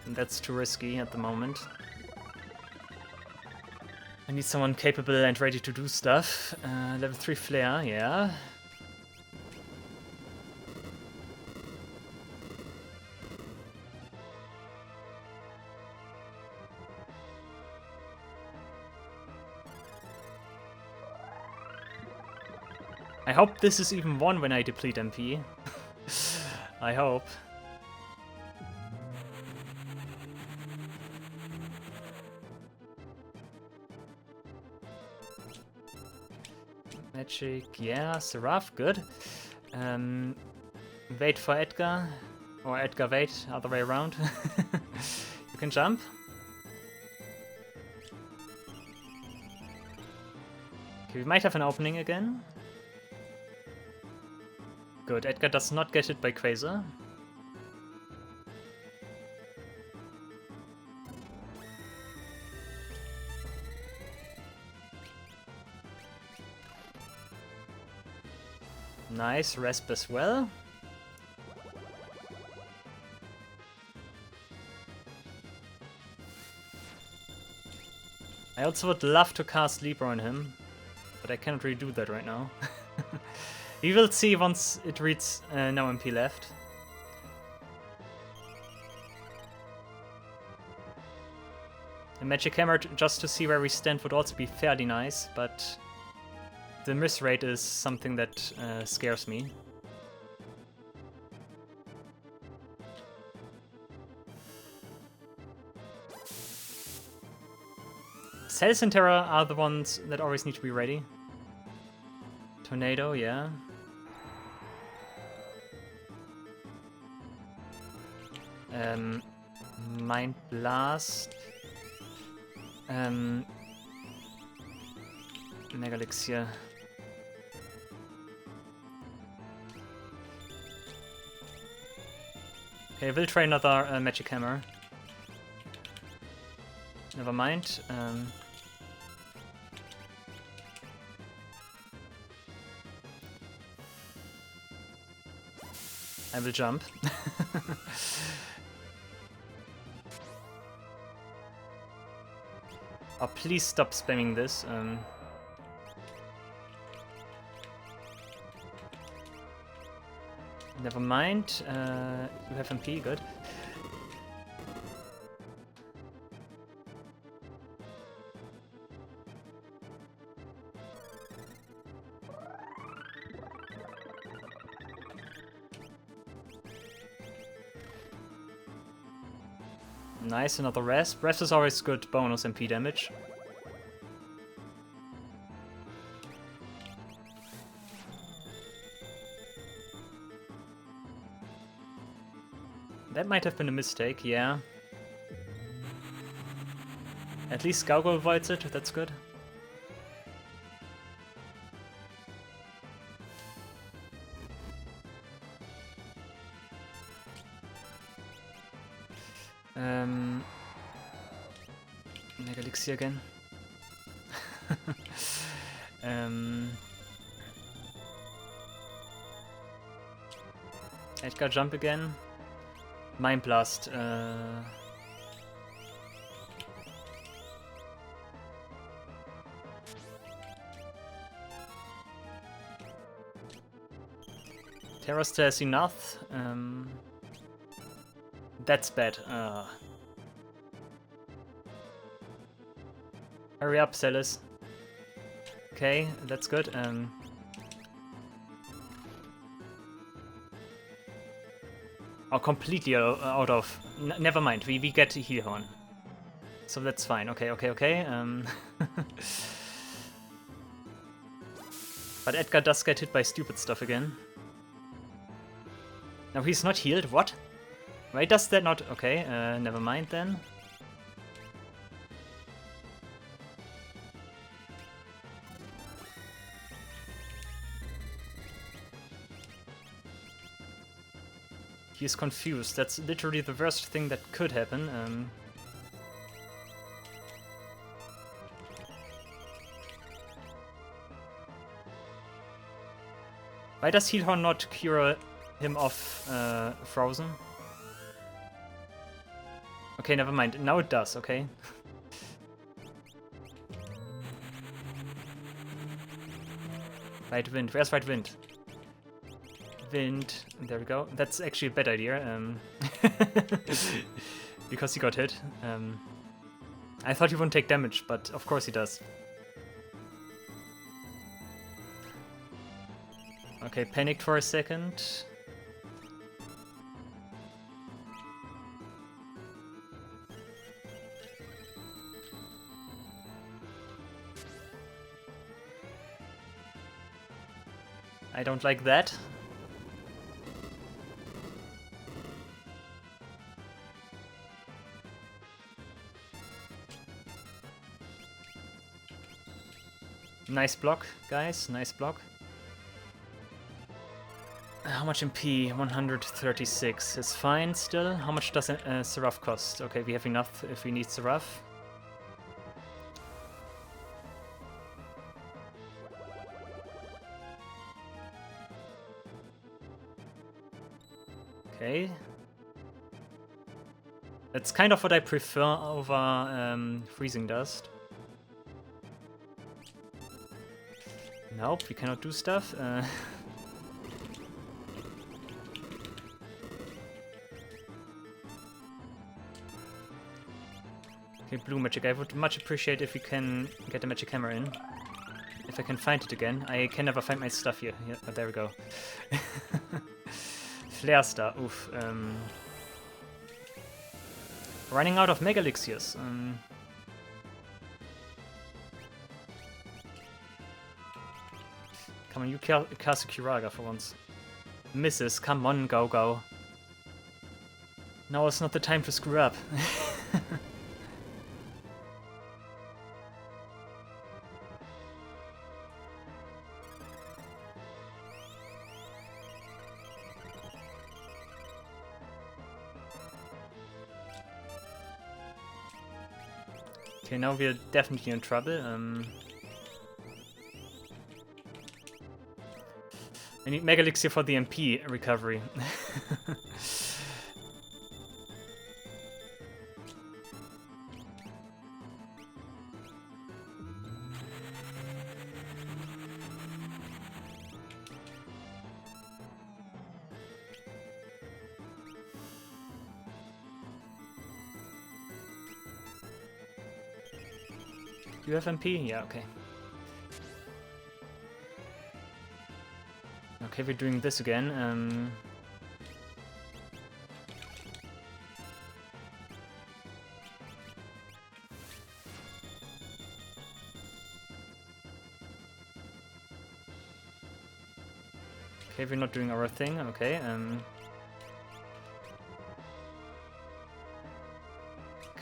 That's too risky at the moment. I need someone capable and ready to do stuff. Level 3 flare, yeah. I hope this is even 1 when I deplete MP. I hope. Magic, yeah, Seraph, good. Wait for Edgar. Or Edgar wait, other way around. You can jump. Okay, we might have an opening again. Good, Edgar does not get hit by Quasar. Nice, Resp as well. I also would love to cast Libra on him, but I cannot really do that right now. We will see once it reads no MP left. 'Cause A Magic Hammer just to see where we stand would also be fairly nice, but the miss rate is something that scares me. Cells and Terra are the ones that always need to be ready. Tornado, yeah. Mind Blast. Mega Elixir. Okay, we'll try another Magic Hammer. Never mind. I will jump. Oh, please stop spamming this. Never mind. You have MP, good. Nice, another Rasp. Rasp is always good bonus MP damage. That might have been a mistake, yeah. At least Gaugo avoids it, that's good. Mega Elixir again. Edgar jump again. Mind Blast. Terra still has enough. That's bad. Hurry up, Celis. Okay, that's good. Oh, completely out of... never mind, we get a heal horn. So that's fine. Okay. But Edgar does get hit by stupid stuff again. Now he's not healed, what? Why does that not... Okay, never mind then. He's confused. That's literally the worst thing that could happen. Why does Heal Horn not cure him off Frozen? Okay, never mind. Now it does, okay. Right Wind. Where's Right Wind? Wind. There we go. That's actually a bad idea. Because he got hit. I thought he wouldn't take damage, but of course he does. Okay, panicked for a second. I don't like that. Nice block, guys. Nice block. How much MP? 136. It's fine still. How much does Seraph cost? Okay, we have enough if we need Seraph. Okay. That's kind of what I prefer over Freezing Dust. Nope, we cannot do stuff. Okay, blue magic. I would much appreciate if we can get the magic hammer in. If I can find it again. I can never find my stuff here. Yeah, oh, there we go. Flare Star. Oof. Running out of Mega Elixirs. Come on, you cast a Kiraga for once. Misses. Come on, go. Now is not the time to screw up. Okay, now we're definitely in trouble. I need Mega Elixir for the MP recovery. Do you have MP? Yeah, okay. Okay, we're doing this again. Okay, we're not doing our thing. Okay.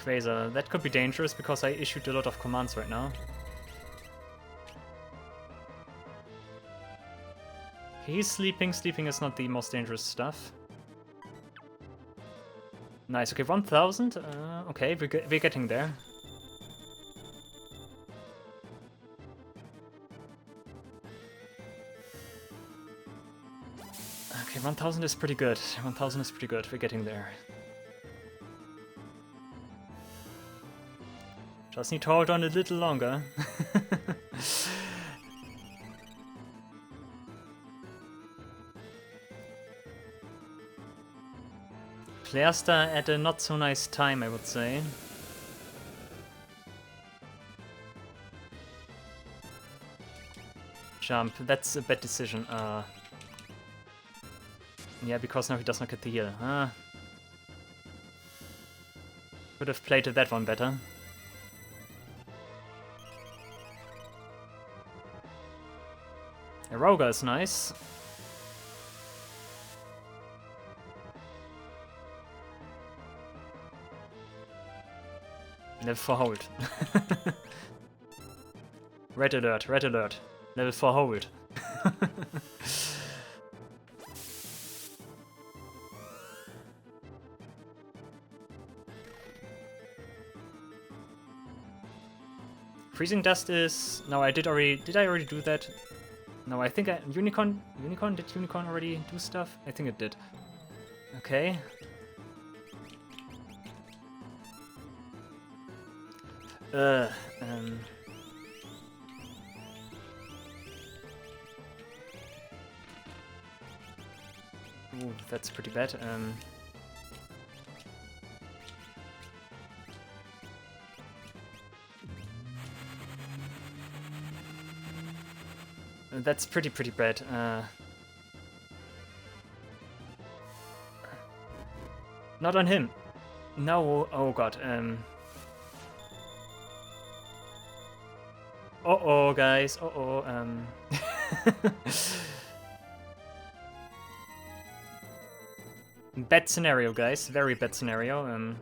Quasar, that could be dangerous because I issued a lot of commands right now. He's sleeping. Sleeping is not the most dangerous stuff. Nice. Okay, 1000. Okay, we're getting there. Okay, 1000 is pretty good. 1000 is pretty good. We're getting there. Just need to hold on a little longer. Flare Star at a not so nice time, I would say. Jump, that's a bad decision. Yeah, because now he does not get the heal. Could have played that one better. Eroga is nice. Level 4 hold. Red alert, red alert. Level 4 hold. Freezing dust is... No, did I already do that? No, I think Unicorn, did Unicorn already do stuff? I think it did. Okay. Ooh, that's pretty bad. That's pretty bad. Not on him. No. Oh god. Uh-oh, guys. Uh-oh. Bad scenario, guys. Very bad scenario.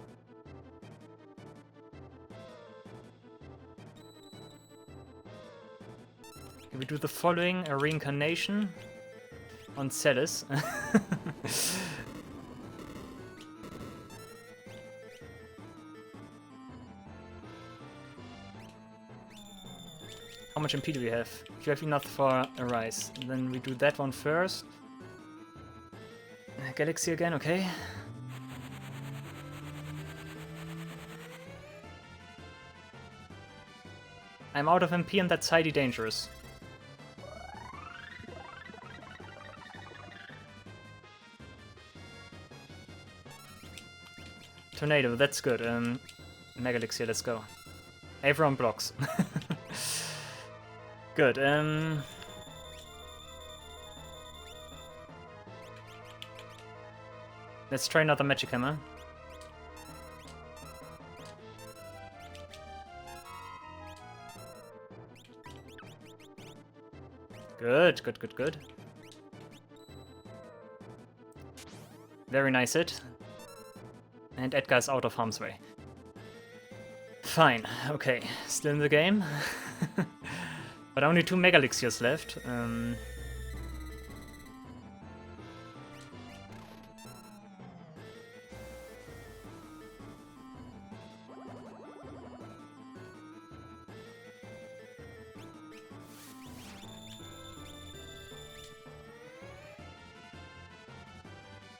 We do the following: a reincarnation on Celis. How much MP do we have? You have enough for a rise. And then we do that one first. Galaxy again, okay. I'm out of MP and that's highly dangerous. Tornado, that's good. Mega Elixir, let's go. Everyone blocks. Good, let's try another Magic Hammer. Good, good, good, good. Very nice hit. And Edgar's out of harm's way. Fine, okay, still in the game. But only 2 Mega Elixirs left.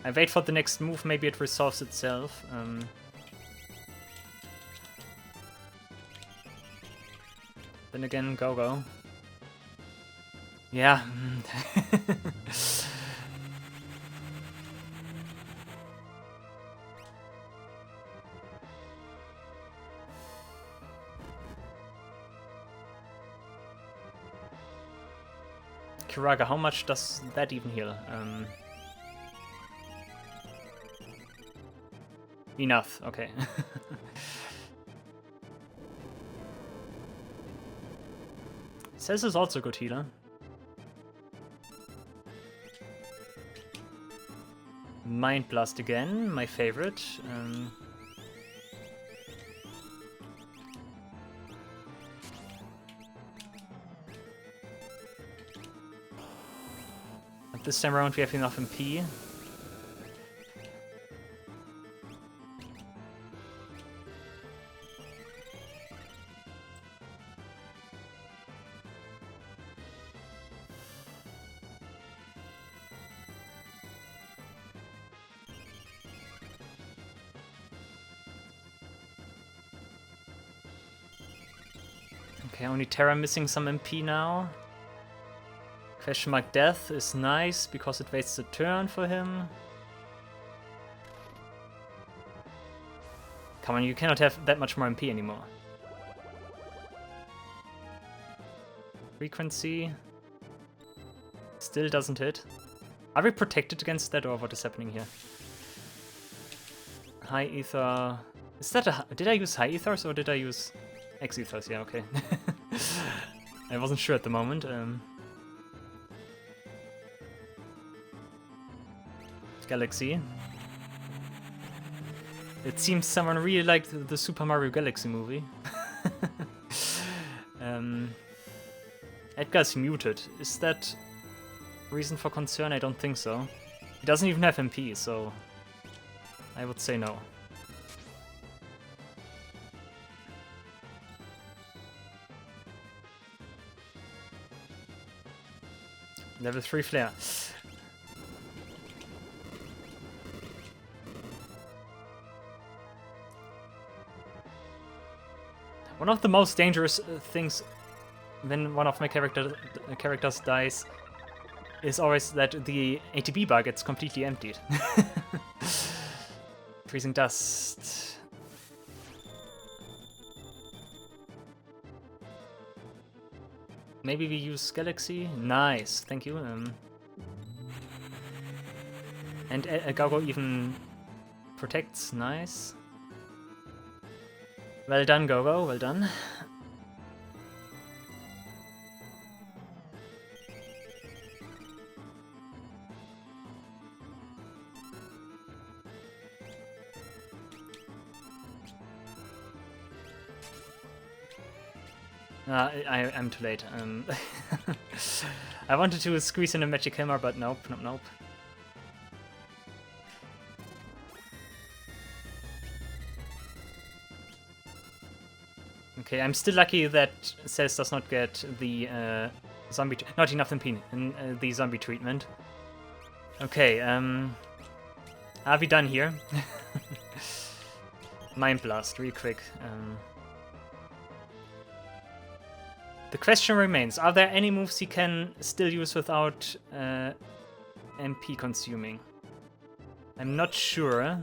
I wait for the next move, maybe it resolves itself. Then again, go. Yeah. Kiraga, how much does that even heal? Enough, okay. Says is also a good healer. Mind Blast again, my favorite. But this time around we have enough MP. Okay, only Terra missing some MP now. Question mark Death is nice because it wastes a turn for him. Come on, you cannot have that much more MP anymore. Frequency still doesn't hit. Are we protected against that, or what is happening here? High Ether. Is that a... Did I use High Ethers or did I use Exdeaths? Yeah, okay. I wasn't sure at the moment. Galaxy. It seems someone really liked the Super Mario Galaxy movie. Edgar's muted. Is that reason for concern? I don't think so. He doesn't even have MP, so I would say no. Level 3 flare. One of the most dangerous things when one of my characters dies is always that the ATB bar gets completely emptied. Freezing dust. Maybe we use Galaxy? Nice, thank you. And Gago even protects, nice. Well done, Gogo, well done. I'm too late. I wanted to squeeze in a Magic Hammer, but nope, nope, nope. Okay, I'm still lucky that Cels does not get the zombie... Not enough MP in the zombie treatment. Okay, are we done here? Mind Blast, real quick. The question remains, are there any moves he can still use without MP consuming? I'm not sure.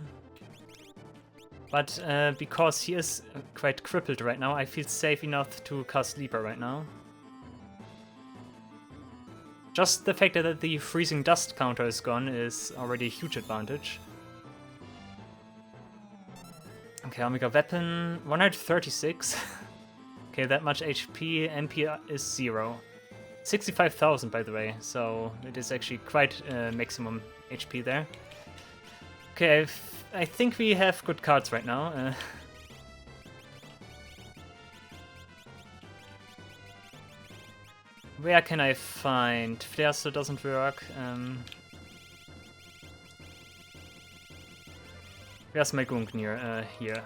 But because he is quite crippled right now, I feel safe enough to cast Leaper right now. Just the fact that the freezing dust counter is gone is already a huge advantage. Okay, Omega Weapon, 136. Okay, that much HP, MP is 0. 65,000 by the way, so it is actually quite maximum HP there. Okay, I think we have good cards right now. Where can I find? Flare still doesn't work. Where's my Gungnir? Here.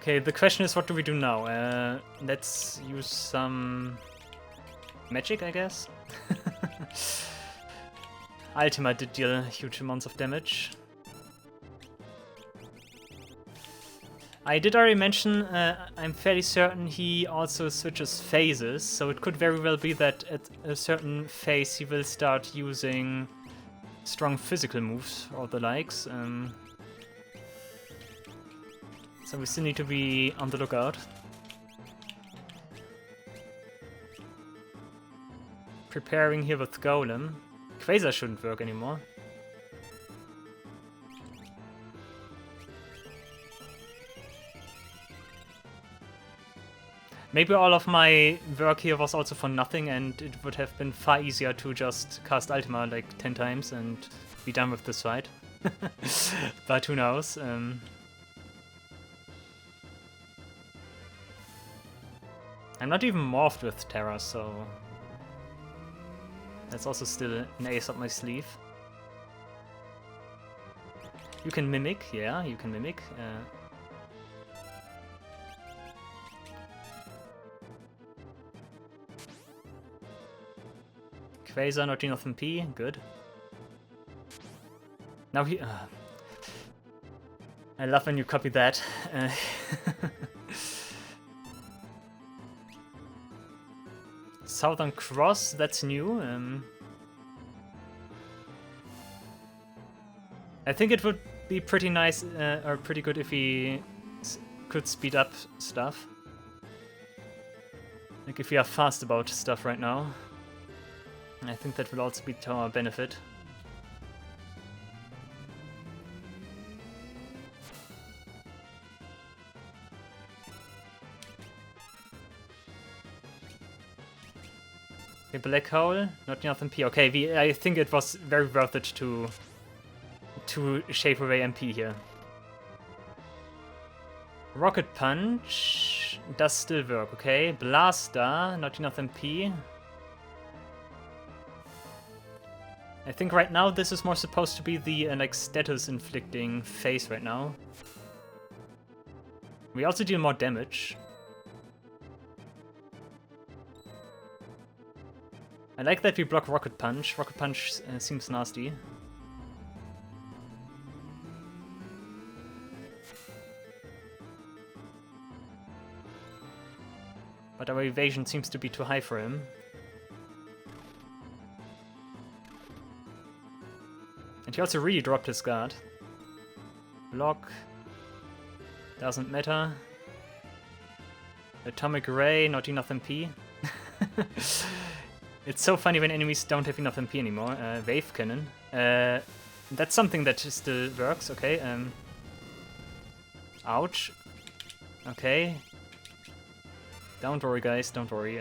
Okay, the question is, what do we do now? Let's use some magic, I guess. Ultima did deal huge amounts of damage. I did already mention, I'm fairly certain he also switches phases, so it could very well be that at a certain phase he will start using strong physical moves or the likes. So we still need to be on the lookout. Preparing here with Golem. Quasar shouldn't work anymore. Maybe all of my work here was also for nothing, and it would have been far easier to just cast Ultima like 10 times and be done with this fight. But who knows? I'm not even morphed with Terra, so that's also still an ace up my sleeve. You can mimic, yeah, you can mimic. Quasar, not enough MP, good. Now he... I love when you copy that. Southern Cross, that's new. I think it would be pretty nice, or pretty good if he could speed up stuff. Like if we are fast about stuff right now. I think that will also be to our benefit. Okay, Black Hole, not enough MP. Okay, I think it was very worth it to shave away MP here. Rocket Punch does still work, okay. Blaster, not enough MP. I think right now this is more supposed to be the like status inflicting phase right now. We also deal more damage. I like that we block Rocket Punch. Rocket Punch seems nasty. But our evasion seems to be too high for him. And he also really dropped his guard. Block. Doesn't matter. Atomic Ray, not enough MP. It's so funny when enemies don't have enough MP anymore. Wave Cannon. That's something that still works, okay. Ouch. Okay. Don't worry, guys, don't worry.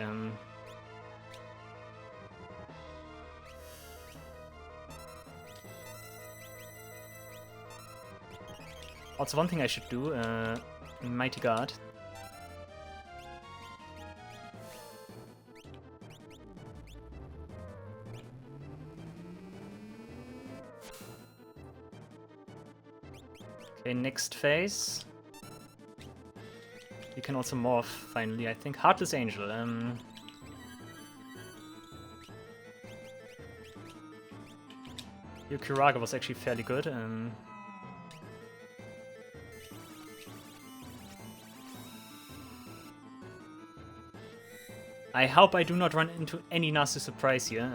Also, one thing I should do, Mighty Guard. Okay, next phase. You can also morph, finally, I think. Heartless Angel. Yukiraga was actually fairly good. I hope I do not run into any nasty surprise here.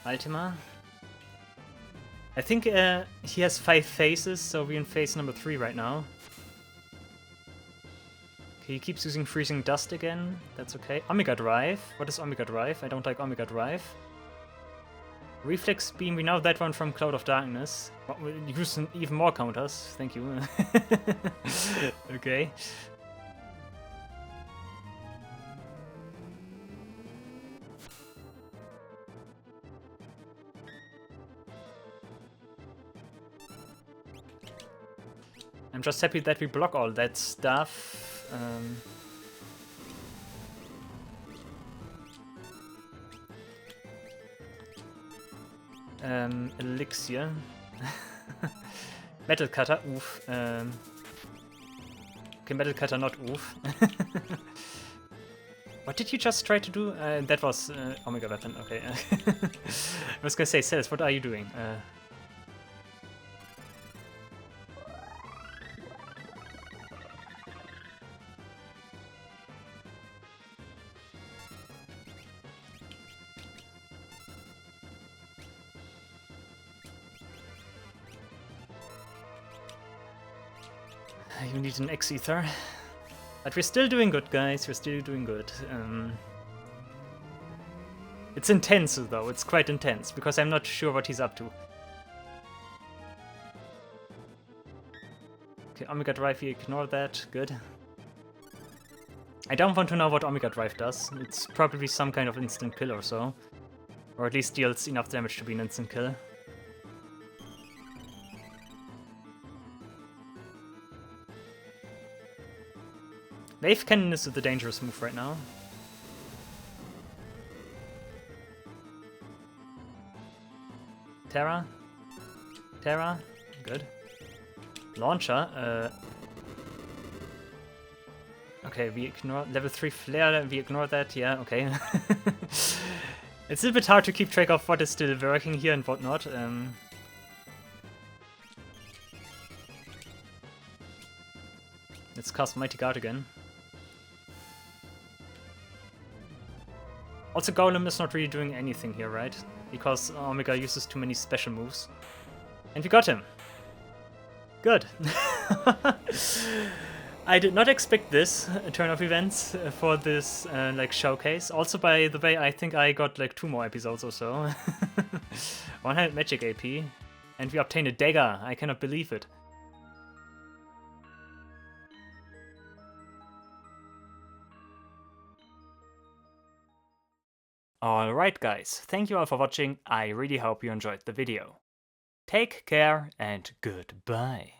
Ultima. I think he has 5 phases, so we're in phase number 3 right now. Okay, he keeps using Freezing Dust again. That's okay. Omega Drive. What is Omega Drive? I don't like Omega Drive. Reflex Beam, we know that one from Cloud of Darkness. We'll use even more counters. Thank you. Okay. I'm just happy that we block all that stuff. Elixir. Metal Cutter, oof. Okay, Metal Cutter, not oof. What did you just try to do? That was Omega Weapon, okay. I was gonna say, Cells, what are you doing? You need an Exether. But we're still doing good, guys. We're still doing good. It's intense, though. It's quite intense, because I'm not sure what he's up to. Okay, Omega Drive, we ignore that. Good. I don't want to know what Omega Drive does. It's probably some kind of instant kill or so. Or at least deals enough damage to be an instant kill. Wave Cannon is the dangerous move right now. Terra. Terra. Good. Launcher. Okay, we ignore level 3 flare, we ignore that, yeah, okay. It's a little bit hard to keep track of what is still working here and what not. Let's cast Mighty Guard again. Also, Golem is not really doing anything here, right? Because Omega uses too many special moves. And we got him! Good! I did not expect this turn of events for this like showcase. Also, by the way, I think I got like 2 more episodes or so. 100 magic AP. And we obtained a dagger. I cannot believe it. Alright guys, thank you all for watching, I really hope you enjoyed the video. Take care and goodbye.